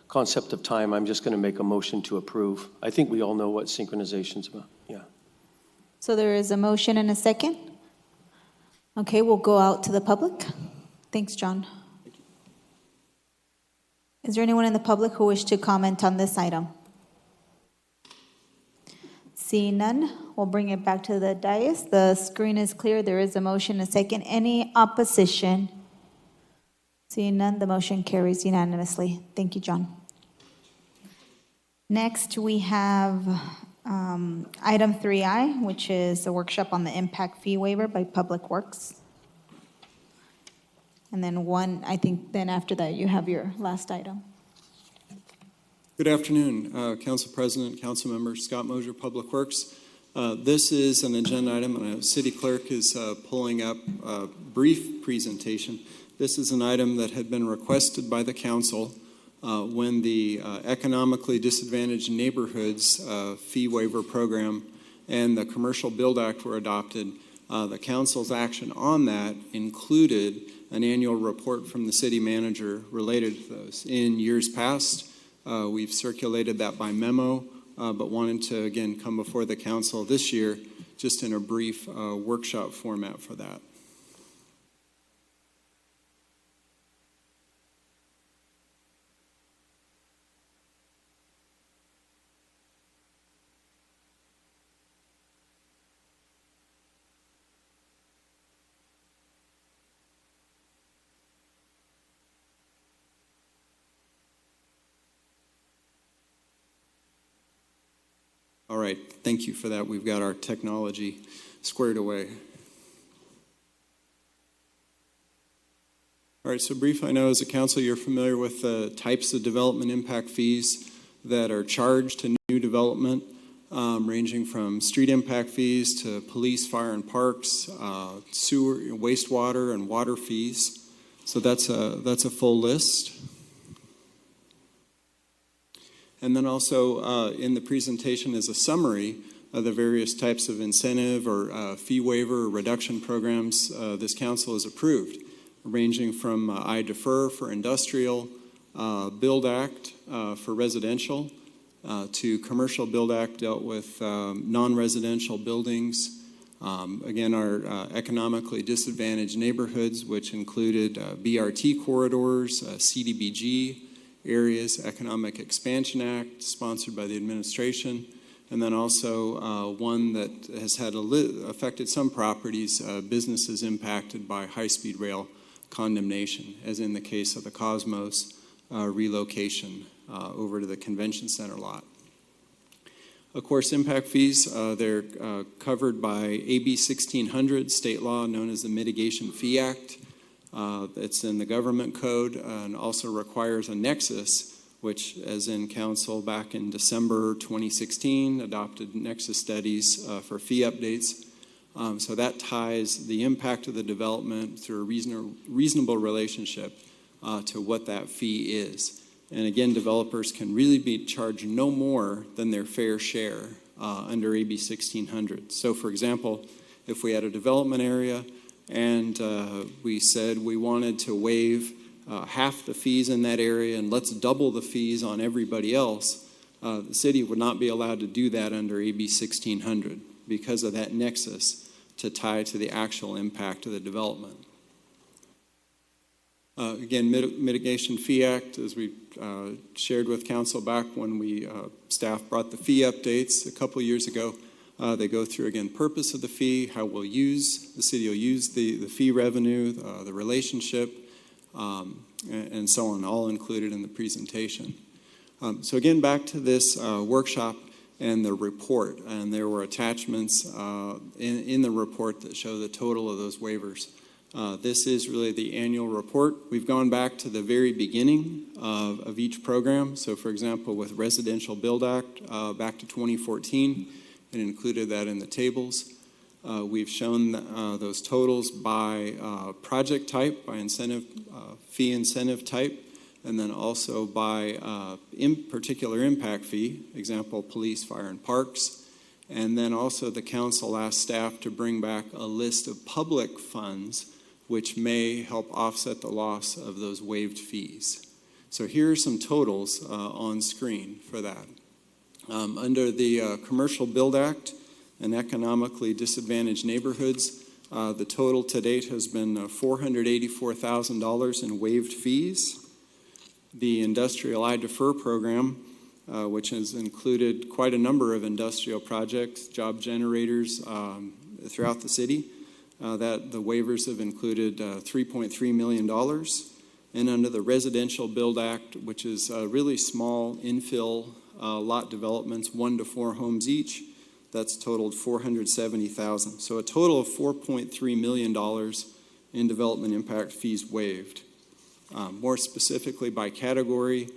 concept of time, I'm just going to make a motion to approve. I think we all know what synchronization is about. Yeah. So there is a motion and a second. Okay, we'll go out to the public. Thanks, John. Is there anyone in the public who wish to comment on this item? Seeing none, we'll bring it back to the dais. The screen is clear. There is a motion and a second. Any opposition? Seeing none, the motion carries unanimously. Thank you, John. Next, we have item 3I, which is a workshop on the impact fee waiver by Public Works. And then I think then after that, you have your last item. Good afternoon, Council President, Council Members, Scott Mosier, Public Works. This is an agenda item, and a city clerk is pulling up a brief presentation. This is an item that had been requested by the council when the Economically Disadvantaged Neighborhoods Fee Waiver Program and the Commercial Build Act were adopted. The council's action on that included an annual report from the city manager related to those. In years past, we've circulated that by memo, but wanted to, again, come before the council this year just in a brief workshop format for that. All right, thank you for that. We've got our technology squared away. All right, so briefly, I know as a council you're familiar with the types of development impact fees that are charged to new development, ranging from street impact fees to police, fire, and parks, sewer, wastewater, and water fees. So that's a full list. And then also in the presentation is a summary of the various types of incentive or fee waiver or reduction programs this council has approved, ranging from I-Defer for industrial, Build Act for residential, to Commercial Build Act dealt with non-residential buildings. Again, our economically disadvantaged neighborhoods, which included BRT corridors, CDBG areas, Economic Expansion Act, sponsored by the administration, and then also one that has had affected some properties, businesses impacted by high-speed rail condemnation, as in the case of the Cosmos relocation over to the convention center lot. Of course, impact fees, they're covered by AB 1600, state law known as the Mitigation Fee Act. It's in the government code and also requires a nexus, which, as in council back in December 2016, adopted nexus studies for fee updates. So that ties the impact of the development through a reasonable relationship to what that fee is. And again, developers can really be charged no more than their fair share under AB 1600. So for example, if we had a development area and we said we wanted to waive half the fees in that area and let's double the fees on everybody else, the city would not be allowed to do that under AB 1600 because of that nexus to tie to the actual impact of the development. Again, Mitigation Fee Act, as we shared with council back when we staff brought the fee updates a couple years ago, they go through, again, purpose of the fee, how the city will use the fee revenue, the relationship, and so on, all included in the presentation. So again, back to this workshop and the report, and there were attachments in the report that show the total of those waivers. This is really the annual report. We've gone back to the very beginning of each program. So for example, with Residential Build Act, back to 2014, and included that in the tables. We've shown those totals by project type, by fee incentive type, and then also by particular impact fee, example, police, fire, and parks. And then also the council asked staff to bring back a list of public funds which may help offset the loss of those waived fees. So here are some totals on screen for that. Under the Commercial Build Act and Economically Disadvantaged Neighborhoods, the total to date has been $484,000 in waived fees. The Industrial I-Defer program, which has included quite a number of industrial projects, job generators throughout the city, that the waivers have included $3.3 million. And under the Residential Build Act, which is really small infill lot developments, 1 to 4 homes each, that's totaled $470,000. So a total of $4.3 million in development impact fees waived. More specifically by category,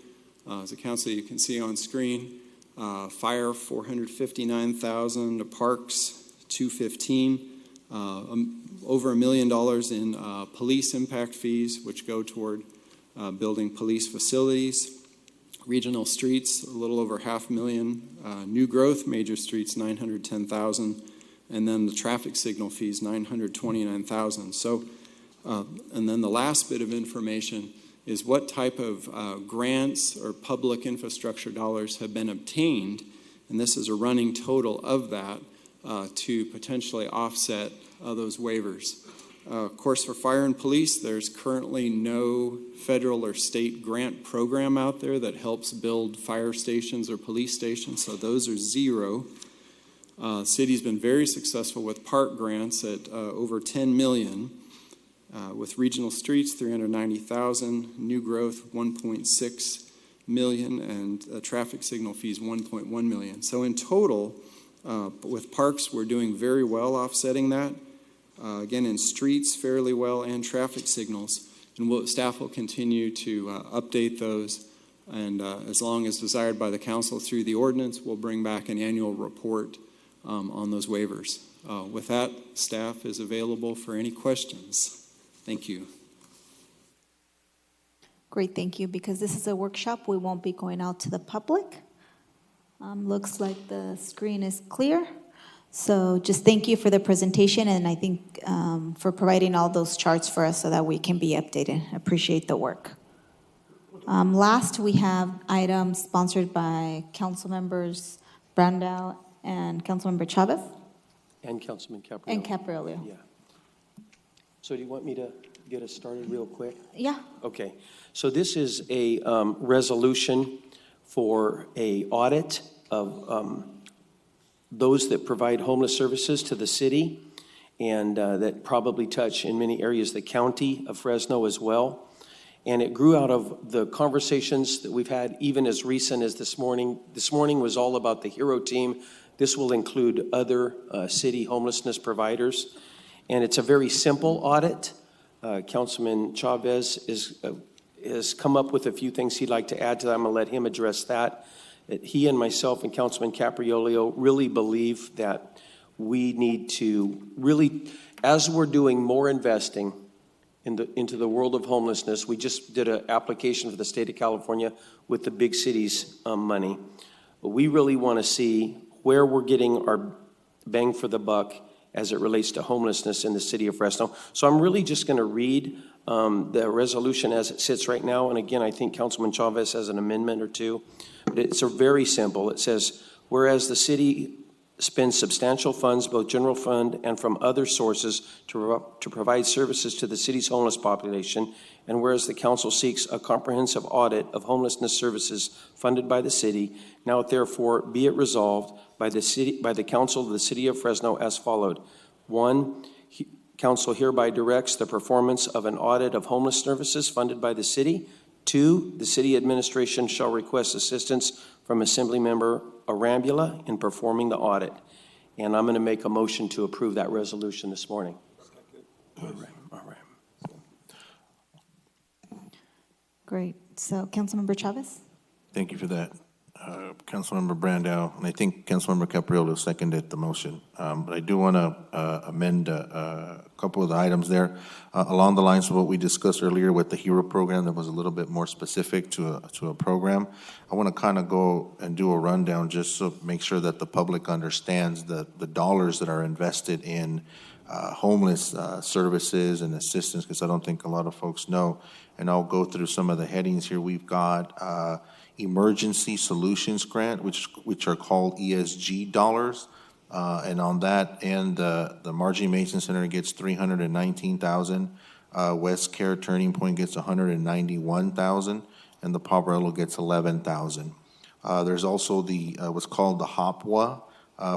As a council, you can see on screen, fire, $459,000, to parks, $215,000, over $1 million in police impact fees, which go toward building police facilities. Regional streets, a little over $500,000. New growth, major streets, $910,000. And then the traffic signal fees, $929,000. So, and then the last bit of information is what type of grants or public infrastructure dollars have been obtained, and this is a running total of that to potentially offset those waivers. Of course, for fire and police, there's currently no federal or state grant program out there that helps build fire stations or police stations, so those are zero. City's been very successful with park grants at over $10 million. With regional streets, $390,000, new growth, $1.6 million, and traffic signal fees, $1.1 million. So in total, with parks, we're doing very well offsetting that. Again, in streets, fairly well, and traffic signals. And staff will continue to update those. And as long as desired by the council through the ordinance, we'll bring back an annual report on those waivers. With that, staff is available for any questions. Thank you. Great, thank you. Because this is a workshop, we won't be going out to the public. Looks like the screen is clear. So just thank you for the presentation, and I think for providing all those charts for us so that we can be updated. Appreciate the work. Last, we have items sponsored by Council Members Brandau and Councilmember Chavez. And Councilman Caprioli. And Caprioli. Yeah. So do you want me to get us started real quick? Yeah. Okay. So this is a resolution for a audit of those that provide homeless services to the city, and that probably touch in many areas the county of Fresno as well. And it grew out of the conversations that we've had even as recent as this morning. This morning was all about the HERO team. This will include other city homelessness providers. And it's a very simple audit. Councilman Chavez has come up with a few things he'd like to add to that. I'm going to let him address that. He and myself and Councilman Caprioli really believe that we need to really, as we're doing more investing into the world of homelessness, we just did an application for the state of California with the big cities money. But we really want to see where we're getting our bang for the buck as it relates to homelessness in the city of Fresno. So I'm really just going to read the resolution as it sits right now. And again, I think Councilman Chavez has an amendment or two. But it's very simple. It says, whereas the city spends substantial funds, both general fund and from other sources, to provide services to the city's homeless population, and whereas the council seeks a comprehensive audit of homelessness services funded by the city, now therefore be it resolved by the council of the city of Fresno as followed. 1, council hereby directs the performance of an audit of homeless services funded by the city. 2, the city administration shall request assistance from Assemblymember Arambula in performing the audit. And I'm going to make a motion to approve that resolution this morning. All right. Great. So, Councilmember Chavez? Thank you for that. Councilmember Brandau, and I think Councilmember Capriolo seconded the motion. But I do want to amend a couple of the items there along the lines of what we discussed earlier with the HERO program that was a little bit more specific to a program. I want to kind of go and do a rundown just so make sure that the public understands the dollars that are invested in homeless services and assistance, because I don't think a lot of folks know. And I'll go through some of the headings here. We've got Emergency Solutions Grant, which are called ESG dollars. And on that end, the Margie Mason Center gets $319,000. West Care Turning Point gets $191,000, and the Poverello gets $11,000. There's also the what's called the HOPWA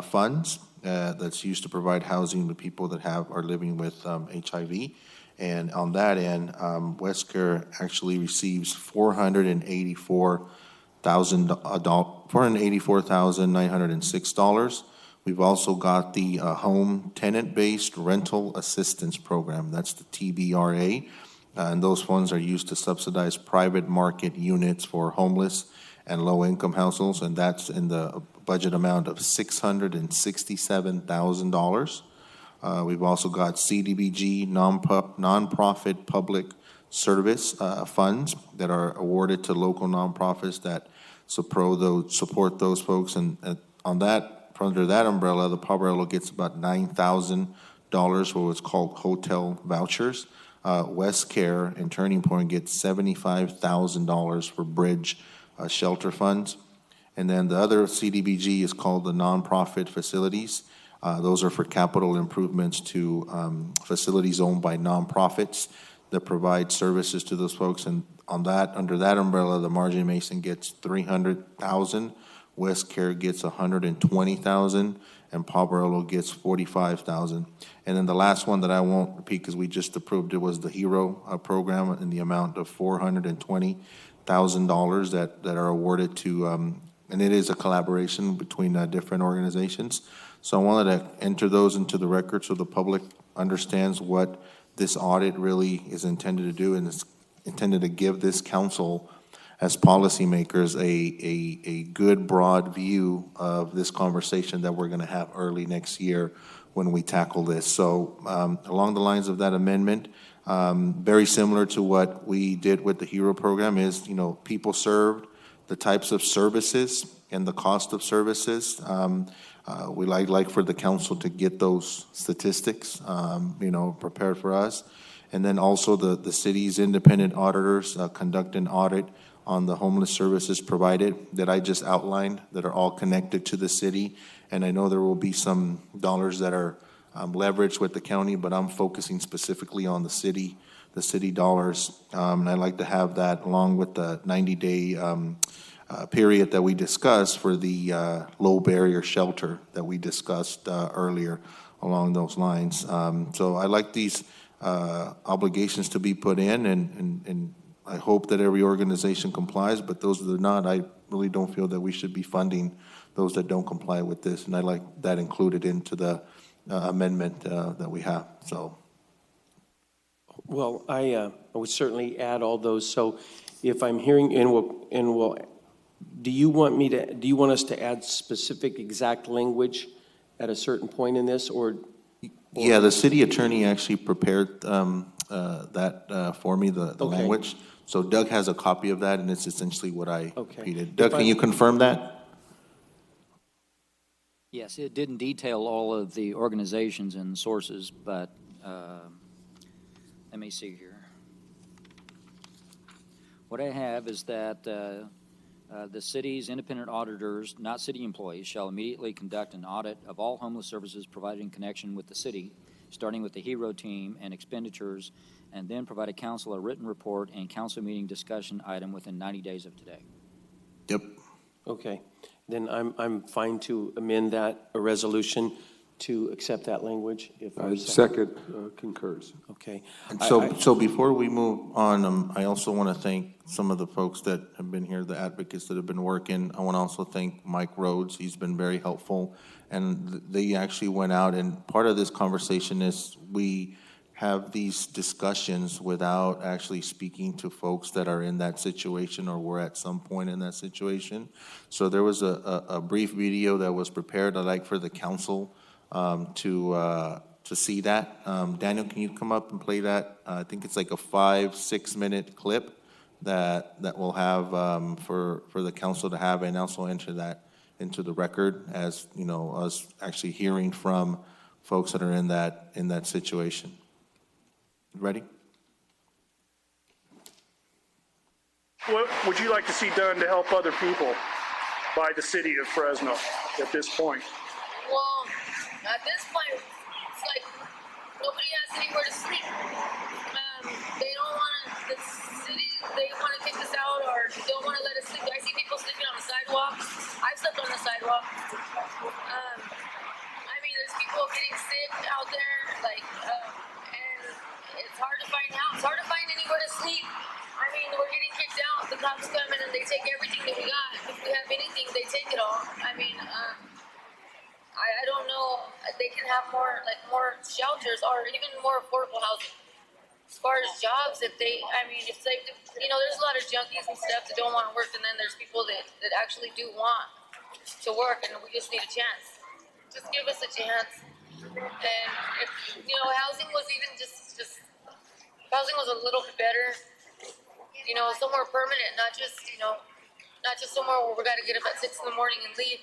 funds that's used to provide housing to people that are living with HIV. And on that end, West Care actually receives $484,906. We've also got the Home Tenant-Based Rental Assistance Program. That's the TBRA. And those funds are used to subsidize private market units for homeless and low-income households, and that's in the budget amount of $667,000. We've also got CDBG, nonprofit public service funds that are awarded to local nonprofits that support those folks. And on that, under that umbrella, the Poverello gets about $9,000 for what's called hotel vouchers. West Care and Turning Point gets $75,000 for bridge shelter funds. And then the other CDBG is called the nonprofit facilities. Those are for capital improvements to facilities owned by nonprofits that provide services to those folks. And on that, under that umbrella, the Marjory Mason gets $300,000, West Care gets $120,000, and Poverello gets $45,000. And then the last one that I won't repeat because we just approved it was the HERO program in the amount of $420,000 that are awarded to, and it is a collaboration between different organizations. So I wanted to enter those into the record so the public understands what this audit really is intended to do, and it's intended to give this council as policymakers a good broad view of this conversation that we're going to have early next year when we tackle this. So along the lines of that amendment, very similar to what we did with the HERO program is, people served, the types of services and the cost of services. We like for the council to get those statistics, prepared for us. And then also the city's independent auditors conduct an audit on the homeless services provided that I just outlined that are all connected to the city. And I know there will be some dollars that are leveraged with the county, but I'm focusing specifically on the city dollars. And I'd like to have that along with the 90-day period that we discussed for the low barrier shelter that we discussed earlier along those lines. So I like these obligations to be put in, and I hope that every organization complies, but those that are not, I really don't feel that we should be funding those that don't comply with this, and I like that included into the amendment that we have. So, well, I would certainly add all those. So, if I'm hearing, do you want us to add specific exact language at a certain point in this, or? Yeah, the city attorney actually prepared that for me, the language. So Doug has a copy of that, and it's essentially what I repeated. Doug, can you confirm that? Yes, it didn't detail all of the organizations and sources, but let me see here. What I have is that the city's independent auditors, not city employees, shall immediately conduct an audit of all homeless services provided in connection with the city, starting with the HERO team and expenditures, and then provide a council a written report and council meeting discussion item within 90 days of today. Yep. Okay. Then I'm fine to amend that a resolution to accept that language. If second concurs. Okay. And so before we move on, I also want to thank some of the folks that have been here, the advocates that have been working. I want to also thank Mike Rhodes. He's been very helpful. And they actually went out, and part of this conversation is we have these discussions without actually speaking to folks that are in that situation or were at some point in that situation. So there was a brief video that was prepared. I'd like for the council to see that. Daniel, can you come up and play that? I think it's like a 5-6 minute clip that we'll have for the council to have, and also enter that into the record as us actually hearing from folks that are in that situation. Ready? What would you like to see done to help other people by the city of Fresno at this point? Well, at this point, it's like nobody has anywhere to sleep. They don't want to, the city, they want to kick us out or don't want to let us sleep. I see people sleeping on the sidewalk. I've slept on the sidewalk. I mean, there's people getting sick out there, and it's hard to find out. It's hard to find anywhere to sleep. I mean, we're getting kicked out. The cops come in and they take everything that we got. If we have anything, they take it all. I mean, I don't know. They can have more shelters or even more affordable housing. as far as jobs, if they, I mean, if they, you know, there's a lot of junkies and stuff that don't want to work, and then there's people that actually do want to work, and we just need a chance. Just give us a chance. And if, you know, housing was even just housing was a little bit better, you know, somewhere permanent, not just, you know, not just somewhere where we got to get up at 6 in the morning and leave.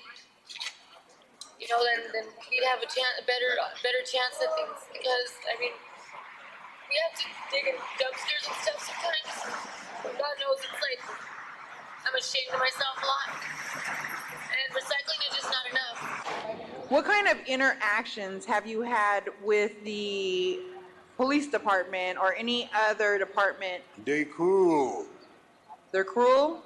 You know, then we'd have a better chance at things, because I mean, we have to dig in dumpsters and stuff sometimes. God knows, it's like I'm ashamed of myself a lot, and recycling is just not enough. What kind of interactions have you had with the police department or any other department? They cruel. They're cruel?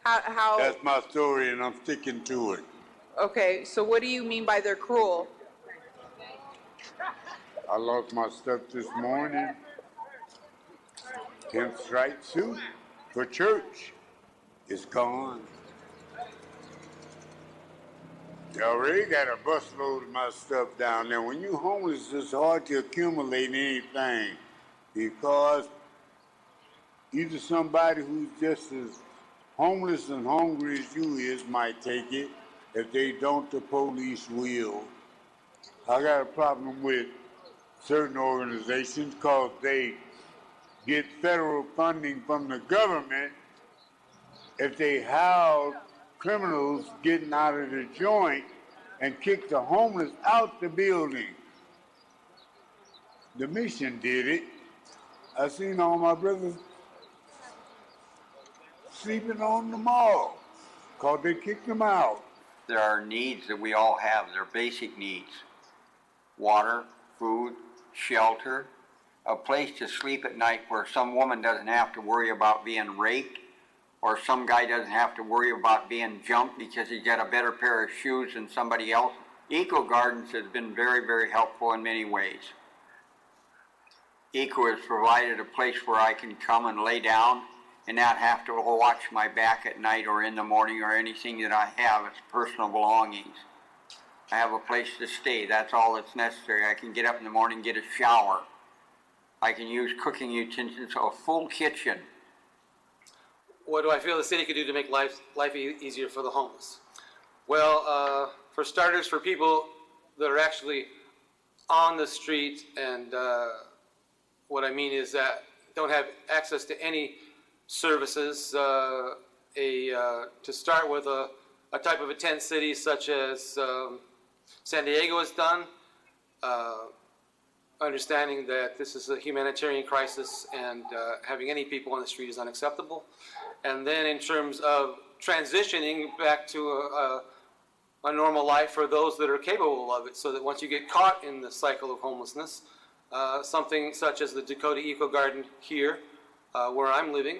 How? That's my story, and I'm sticking to it. Okay, so what do you mean by they're cruel? I lost my stuff this morning. Pinstripe suit for church. It's gone. They already got a busload of my stuff down there. When you're homeless, it's hard to accumulate anything because either somebody who's just as homeless and hungry as you is might take it. If they don't, the police will. I got a problem with certain organizations because they get federal funding from the government. If they house criminals getting out of the joint and kick the homeless out the building. The mission did it. I seen all my brothers sleeping on the mall because they kicked them out. There are needs that we all have. They're basic needs. Water, food, shelter, a place to sleep at night where some woman doesn't have to worry about being raped, or some guy doesn't have to worry about being jumped because he's got a better pair of shoes than somebody else. Eco Gardens has been very, very helpful in many ways. Eco has provided a place where I can come and lay down and not have to watch my back at night or in the morning or anything that I have. It's personal belongings. I have a place to stay. That's all that's necessary. I can get up in the morning and get a shower. I can use cooking utensils, a full kitchen. What do I feel the city could do to make life easier for the homeless? Well, for starters, for people that are actually on the street, and what I mean is that don't have access to any services, to start with a type of a tent city such as San Diego has done, understanding that this is a humanitarian crisis and having any people on the street is unacceptable. And then in terms of transitioning back to a normal life for those that are capable of it, so that once you get caught in the cycle of homelessness, something such as the Dakota Eco Garden here, where I'm living,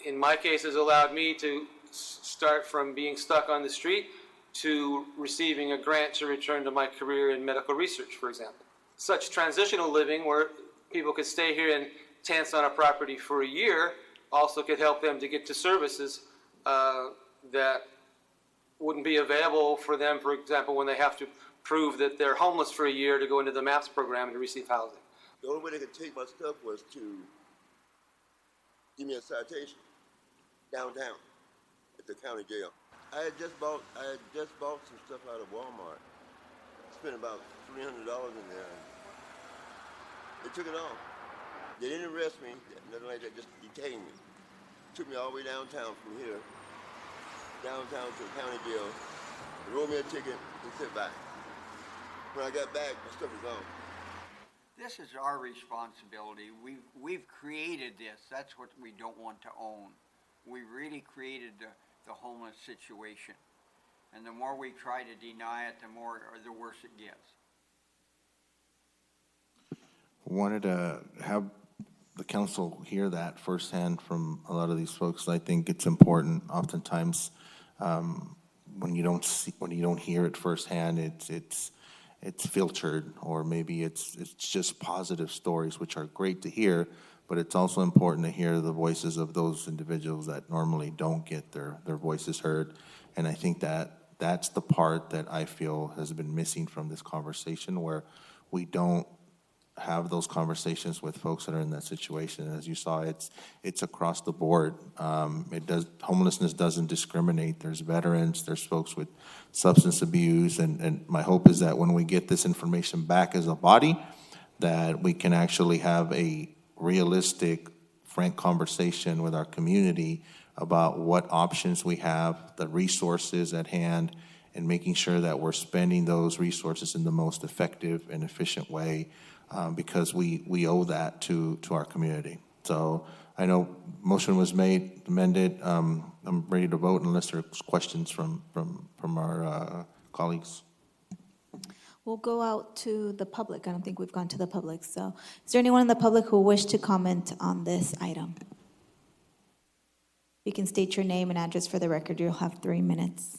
in my case has allowed me to start from being stuck on the street to receiving a grant to return to my career in medical research, for example. Such transitional living where people could stay here in tents on a property for a year also could help them to get to services that wouldn't be available for them, for example, when they have to prove that they're homeless for a year to go into the MAPS program and receive housing. The only way they could take my stuff was to give me a citation downtown at the county jail. I had just bought some stuff out of Walmart. Spent about $300 in there. They took it off. They didn't arrest me, nothing like that, just detained me. Took me all the way downtown from here, downtown to the county jail. They wrote me a ticket and sent back. When I got back, my stuff was gone. This is our responsibility. We've created this. That's what we don't want to own. We really created the homeless situation. And the more we try to deny it, the worse it gets. Wanted to have the council hear that firsthand from a lot of these folks. I think it's important. Oftentimes, when you don't hear it firsthand, it's filtered, or maybe it's just positive stories, which are great to hear. But it's also important to hear the voices of those individuals that normally don't get their voices heard. And I think that's the part that I feel has been missing from this conversation, where we don't have those conversations with folks that are in that situation. As you saw, it's across the board. Homelessness doesn't discriminate. There's veterans, there's folks with substance abuse, and my hope is that when we get this information back as a body, that we can actually have a realistic, frank conversation with our community about what options we have, the resources at hand, and making sure that we're spending those resources in the most effective and efficient way, because we owe that to our community. So I know motion was made, amended. I'm ready to vote unless there's questions from our colleagues. We'll go out to the public. I don't think we've gone to the public. So is there anyone in the public who wish to comment on this item? You can state your name and address for the record. You'll have 3 minutes.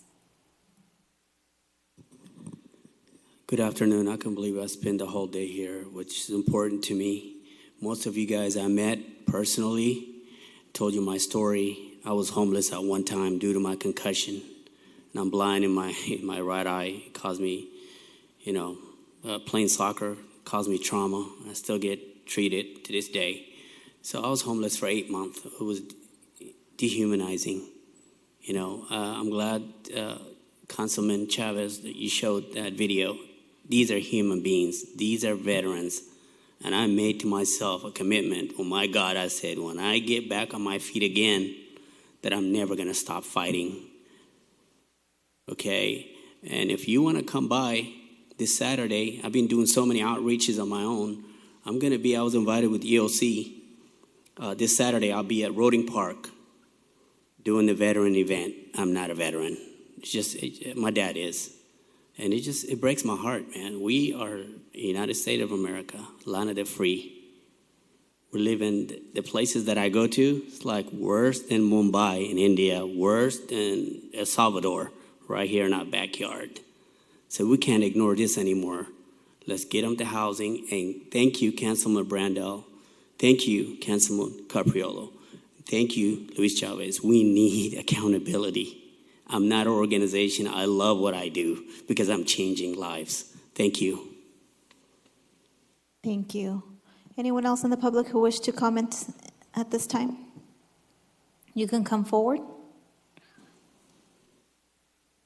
Good afternoon. I can't believe I spent the whole day here, which is important to me. Most of you guys I met personally, told you my story. I was homeless at one time due to my concussion, and I'm blind in my right eye. It caused me, playing soccer caused me trauma. I still get treated to this day. So I was homeless for 8 months. It was dehumanizing. I'm glad, Councilman Chavez, that you showed that video. These are human beings. These are veterans. And I made to myself a commitment. Oh my God, I said, when I get back on my feet again, that I'm never going to stop fighting. Okay? And if you want to come by this Saturday, I've been doing so many outreaches on my own. I was invited with EOC. This Saturday, I'll be at Roding Park doing the veteran event. I'm not a veteran. It's just, my dad is. And it breaks my heart, man. We are the United States of America, land of the free. We live in the places that I go to. It's like worse than Mumbai in India, worse than El Salvador, right here in our backyard. So we can't ignore this anymore. Let's get them to housing. And thank you, Councilman Brandel. Thank you, Councilman Capriolo. Thank you, Luis Chavez. We need accountability. I'm not an organization. I love what I do because I'm changing lives. Thank you. Thank you. Anyone else in the public who wish to comment at this time? You can come forward.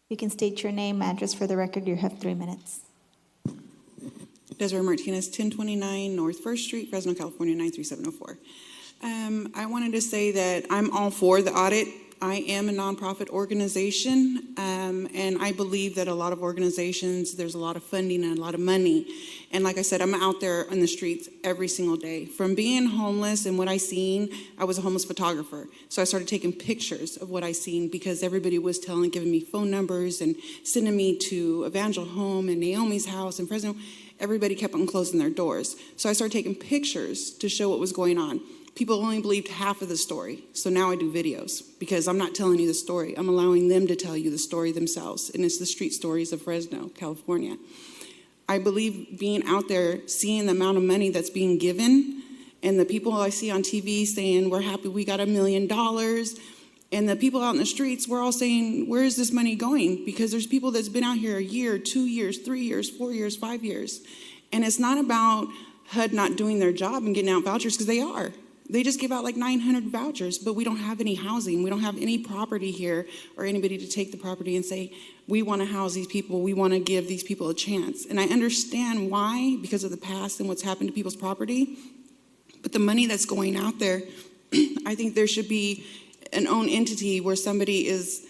You can state your name, address for the record. You have 3 minutes. Desiree Martinez, 1029 North 1st Street, Fresno, California, 93704. I wanted to say that I'm all for the audit. I am a nonprofit organization, and I believe that a lot of organizations, there's a lot of funding and a lot of money. And like I said, I'm out there on the streets every single day. From being homeless and what I seen, I was a homeless photographer. So I started taking pictures of what I seen because everybody was giving me phone numbers and sending me to Evangel Home and Naomi's house in Fresno. Everybody kept on closing their doors. So I started taking pictures to show what was going on. People only believed half of the story. So now I do videos because I'm not telling you the story. I'm allowing them to tell you the story themselves. And it's the street stories of Fresno, California. I believe being out there, seeing the amount of money that's being given, and the people I see on TV saying, we're happy we got $1 million. And the people out in the streets, we're all saying, where is this money going? Because there's people that's been out here a year, 2 years, 3 years, 4 years, 5 years. And it's not about HUD not doing their job and getting out vouchers, because they are. They just give out like 900 vouchers, but we don't have any housing. We don't have any property here or anybody to take the property and say, we want to house these people. We want to give these people a chance. And I understand why, because of the past and what's happened to people's property. But the money that's going out there, I think there should be an own entity where somebody is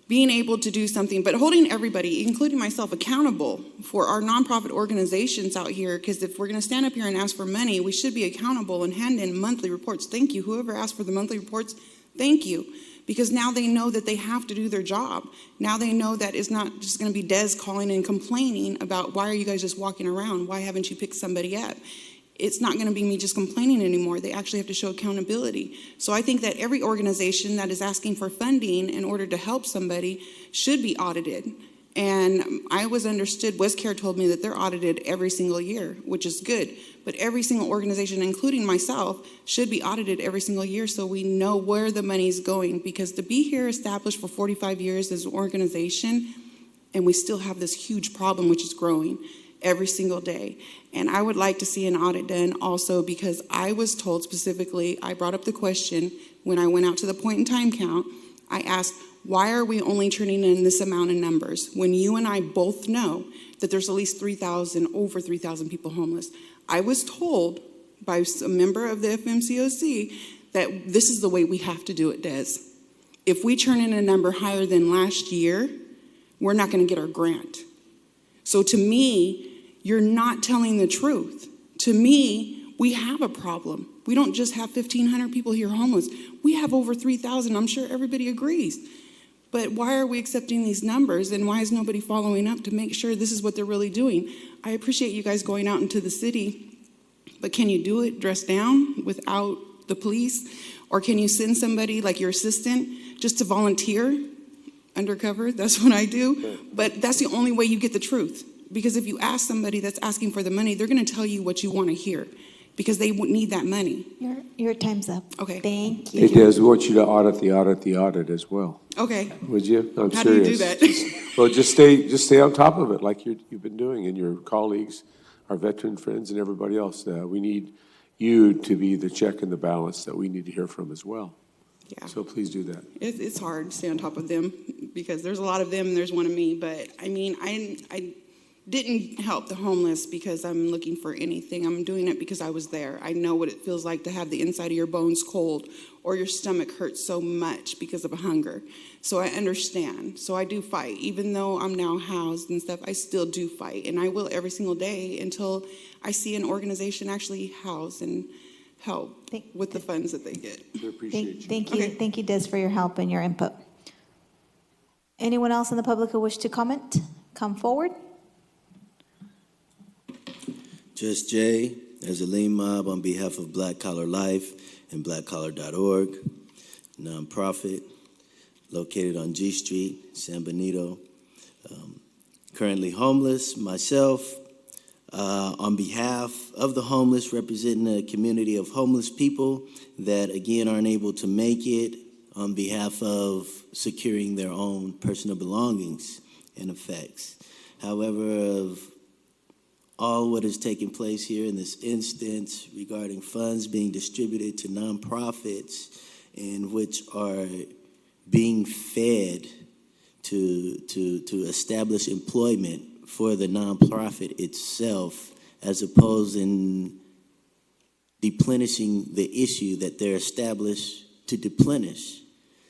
being able to do something, but holding everybody, including myself, accountable for our nonprofit organizations out here, because if we're going to stand up here and ask for money, we should be accountable and hand in monthly reports. Thank you. Whoever asked for the monthly reports, thank you. Because now they know that they have to do their job. Now they know that it's not just going to be Des calling and complaining about, why are you guys just walking around? Why haven't you picked somebody up? It's not going to be me just complaining anymore. They actually have to show accountability. So I think that every organization that is asking for funding in order to help somebody should be audited. And I was understood, WestCare told me that they're audited every single year, which is good. But every single organization, including myself, should be audited every single year so we know where the money's going. Because to be here established for 45 years as an organization, and we still have this huge problem which is growing. every single day. And I would like to see an audit done also because I was told specifically, I brought up the question when I went out to the point in time count, I asked, why are we only turning in this amount of numbers when you and I both know that there's at least 3,000, over 3,000 people homeless? I was told by a member of the FMCOC that this is the way we have to do it, Des. If we turn in a number higher than last year, we're not going to get our grant. So to me, you're not telling the truth. To me, we have a problem. We don't just have 1,500 people here homeless. We have over 3,000. I'm sure everybody agrees. But why are we accepting these numbers, and why is nobody following up to make sure this is what they're really doing? I appreciate you guys going out into the city, but can you do it dressed down without the police? Or can you send somebody like your assistant just to volunteer undercover? That's what I do. But that's the only way you get the truth. Because if you ask somebody that's asking for the money, they're going to tell you what you want to hear because they need that money. Your time's up. Okay. Thank you. Hey, Des, we want you to audit the audit as well. Okay. Would you? I'm How serious. do you do that? Well, just stay on top of it like you've been doing, and your colleagues, our veteran friends, and everybody else. We need you to be the check and the balance that we need to hear from as well. Yeah. So please do that. It's hard to stay on top of them because there's a lot of them and there's one of me. But I mean, I didn't help the homeless because I'm looking for anything. I'm doing it because I was there. I know what it feels like to have the inside of your bones cold or your stomach hurts so much because of hunger. So I understand. So I do fight. Even though I'm now housed and stuff, I still do fight. And I will every single day until I see an organization actually house and help with the funds that they get. We appreciate you. Thank you. Thank you, Des, for your help and your input. Anyone else in the public who wish to comment? Come forward. Just Jay, as a lean mob on behalf of Black Collar Life and blackcollar.org, nonprofit located on G Street, San Benito. Currently homeless myself. On behalf of the homeless, representing a community of homeless people that, again, aren't able to make it, on behalf of securing their own personal belongings and effects. However, of all what is taking place here in this instance regarding funds being distributed to nonprofits and which are being fed to establish employment for the nonprofit itself, as opposed in replenishing the issue that they're established to deplenish.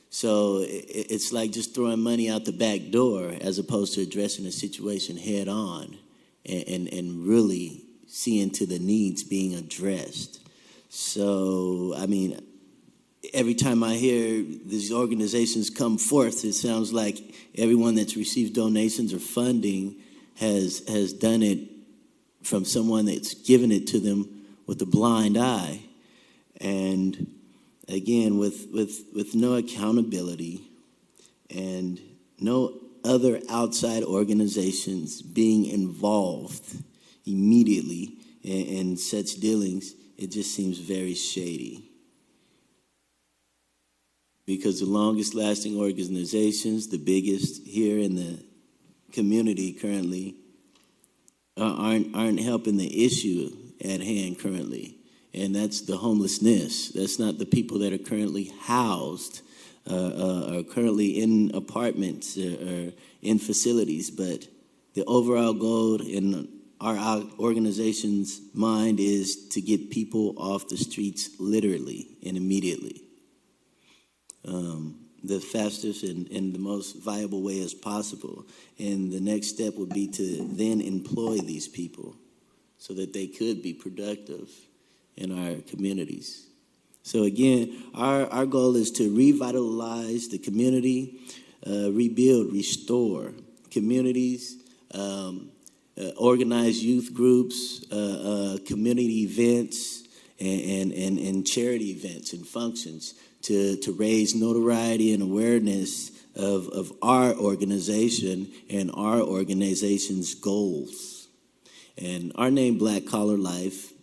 So it's like just throwing money out the back door as opposed to addressing the situation head on and really seeing to the needs being addressed. So, I mean, every time I hear these organizations come forth, it sounds like everyone that's received donations or funding has done it from someone that's given it to them with a blind eye. And again, with no accountability and no other outside organizations being involved immediately in such dealings, it just seems very shady. Because the longest lasting organizations, the biggest here in the community currently, aren't helping the issue at hand currently. And that's the homelessness. That's not the people that are currently housed, are currently in apartments or in facilities. But the overall goal in our organization's mind is to get people off the streets literally and immediately. The fastest and the most viable way as possible. And the next step would be to then employ these people so that they could be productive in our communities. So again, our goal is to revitalize the community, rebuild, restore communities, organize youth groups, community events, and charity events and functions to raise notoriety and awareness of our organization and our organization's goals. And our name, Black Collar Life,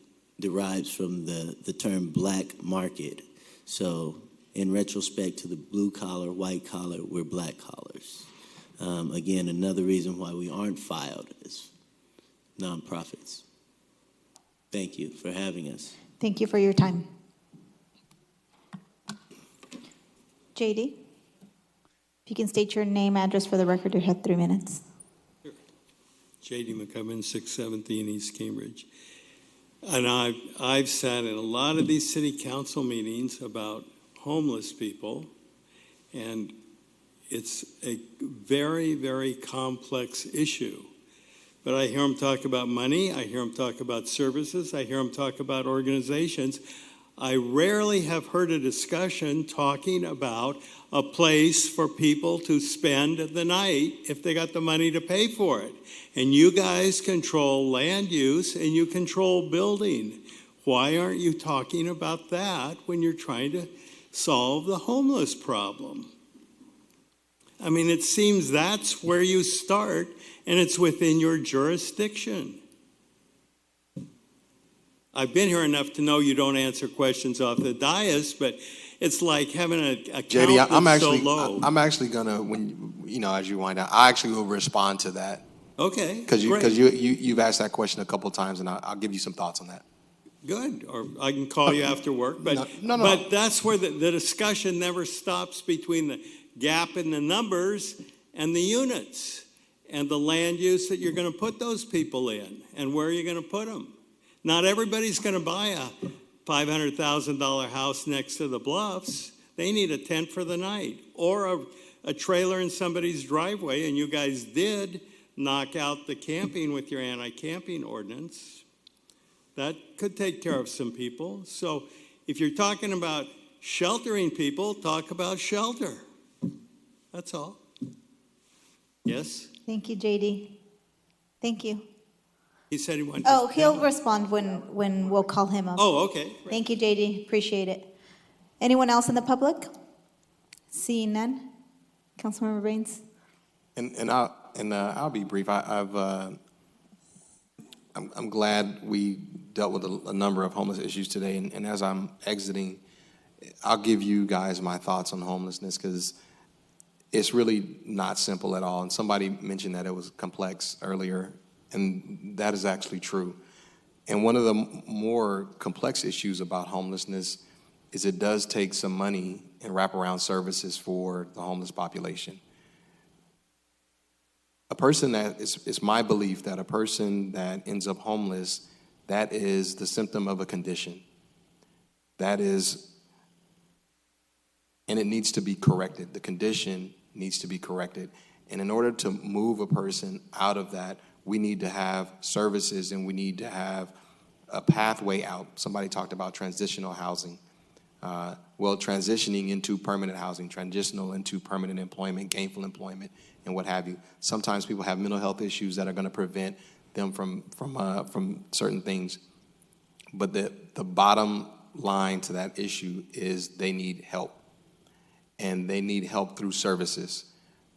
derives from the term black market. So in retrospect to the blue collar, white collar, we're black collars. Again, another reason why we aren't filed is nonprofits. Thank you for having us. Thank you for your time. JD, if you can state your name, address for the record, you have 3 minutes. J.D. McCubbin, 617 East Cambridge. And I've sat in a lot of these city council meetings about homeless people, and it's a very, very complex issue. But I hear them talk about money, I hear them talk about services, I hear them talk about organizations. I rarely have heard a discussion talking about a place for people to spend the night if they got the money to pay for it. And you guys control land use and you control building. Why aren't you talking about that when you're trying to solve the homeless problem? I mean, it seems that's where you start, and it's within your jurisdiction. I've been here enough to know you don't answer questions off the dais, but it's like having a count JD, that's so low. I'm actually gonna, when you know, as you wind down, I actually will respond to that. Okay, Because great. you've asked that question a couple of times, and I'll give you some thoughts on that. Good, or I can call you after work, but No. but that's where the discussion never stops between the gap in the numbers and the units and the land use that you're going to put those people in and where you're going to put them. Not everybody's going to buy a $500,000 house next to the Bluffs. They need a tent for the night or a trailer in somebody's driveway, and you guys did knock out the camping with your anti-camping ordinance. That could take care of some people. So if you're talking about sheltering people, talk about shelter. That's all. Yes? Thank you, JD. Thank you. He said he wanted Oh, to... he'll respond when we'll call him up. Oh, okay. Thank you, JD. Appreciate it. Anyone else in the public? Seeing none? Councilmember Baines? And I'll be brief. I'm glad we dealt with a number of homeless issues today. And as I'm exiting, I'll give you guys my thoughts on homelessness, because it's really not simple at all. And somebody mentioned that it was complex earlier, and that is actually true. And one of the more complex issues about homelessness is it does take some money and wraparound services for the homeless population. A person that it's my belief that a person that ends up homeless, that is the symptom of a condition. That is, and it needs to be corrected. The condition needs to be corrected. And in order to move a person out of that, we need to have services and we need to have a pathway out. Somebody talked about transitional housing. Well, transitioning into permanent housing, transitional into permanent employment, gainful employment, and what have you. Sometimes people have mental health issues that are going to prevent them from certain things. But the bottom line to that issue is they need help, and they need help through services.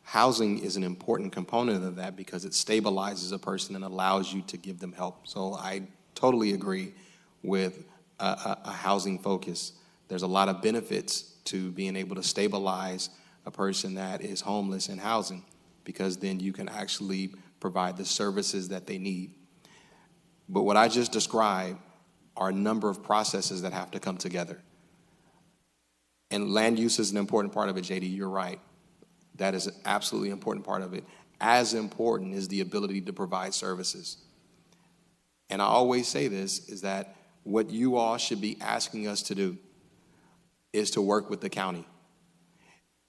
Housing is an important component of that because it stabilizes a person and allows you to give them help. So I totally agree with a housing focus. There's a lot of benefits to being able to stabilize a person that is homeless in housing, because then you can actually provide the services that they need. But what I just described are a number of processes that have to come together. And land use is an important part of it, JD, you're right. That is an absolutely important part of it. As important is the ability to provide services. And I always say this, is that what you all should be asking us to do is to work with the county.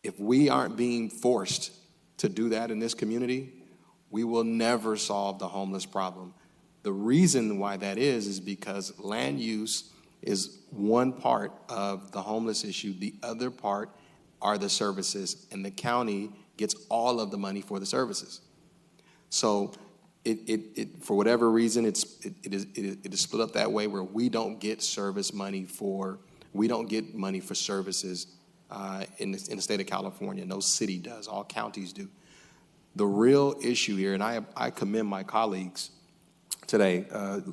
If we aren't being forced to do that in this community, we will never solve the homeless problem. The reason why that is because land use is one part of the homeless issue. The other part are the services, and the county gets all of the money for the services. So it for whatever reason, it is split up that way, where we don't get money for services in the state of California. No city does, all counties do. The real issue here, and I commend my colleagues today,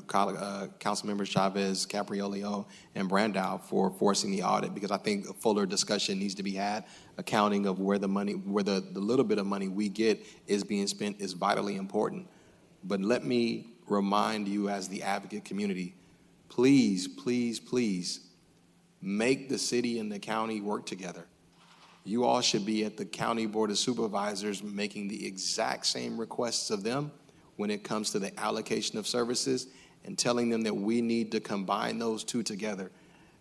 Council Members Chavez, Capriolio, and Brandow for forcing the audit, because I think a fuller discussion needs to be had. Accounting of where the little bit of money we get is being spent is vitally important. But let me remind you as the advocate community, please, please, please make the city and the county work together. You all should be at the County Board of Supervisors making the exact same requests of them when it comes to the allocation of services and telling them that we need to combine those two together.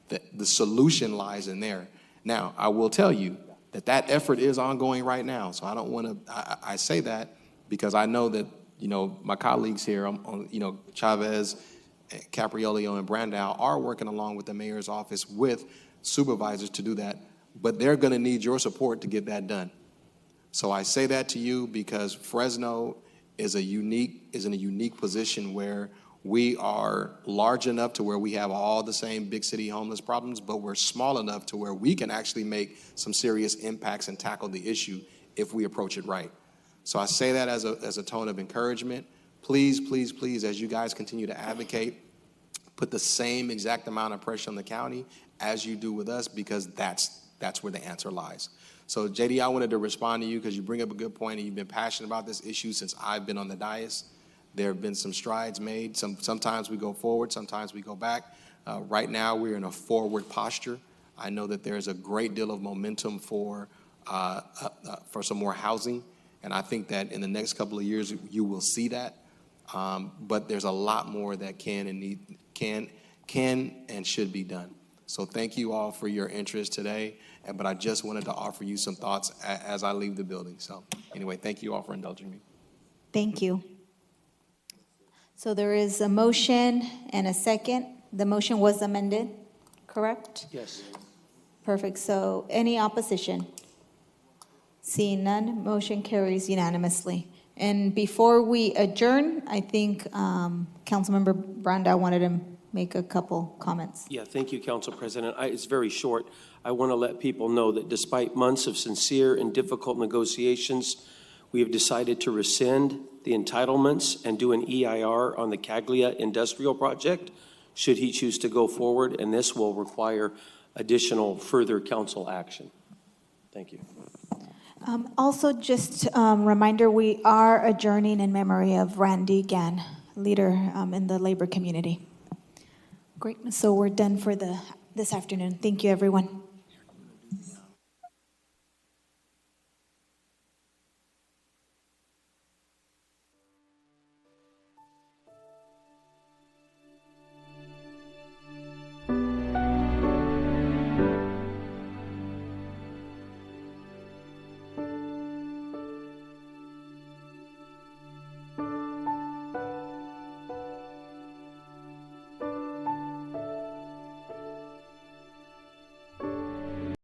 That the solution lies in there. Now, I will tell you that that effort is ongoing right now. So I don't want to, I say that because I know that, you know, my colleagues here, you know, Chavez, Capriolio, and Brandau are working along with the mayor's office with supervisors to do that, but they're going to need your support to get that done. So I say that to you because Fresno is in a unique position where we are large enough to where we have all the same big city homeless problems, but we're small enough to where we can actually make some serious impacts and tackle the issue if we approach it right. So I say that as a tone of encouragement. Please, please, please, as you guys continue to advocate, put the same exact amount of pressure on the county as you do with us, because that's where the answer lies. So JD, I wanted to respond to you because you bring up a good point and you've been passionate about this issue since I've been on the dais. There have been some strides made. Sometimes we go forward, sometimes we go back. Right now, we're in a forward posture. I know that there's a great deal of momentum for some more housing, and I think that in the next couple of years, you will see that. But there's a lot more that can and should be done. So thank you all for your interest today. But I just wanted to offer you some thoughts as I leave the building. So anyway, thank you all for indulging me. Thank you. So there is a motion and a second. The motion was amended, correct? Yes. Perfect. So any opposition? Seeing none, motion carries unanimously. And before we adjourn, I think Councilmember Brandau wanted to make a couple comments. Yeah, thank you, Council President. It's very short. I want to let people know that despite months of sincere and difficult negotiations, we have decided to rescind the entitlements and do an EIR on the Caglia Industrial Project, should he choose to go forward, and this will require additional further council action. Thank you. Also, just reminder, we are adjourning in memory of Randy Gann, leader in the labor community. Great, so we're done for this afternoon. Thank you, everyone.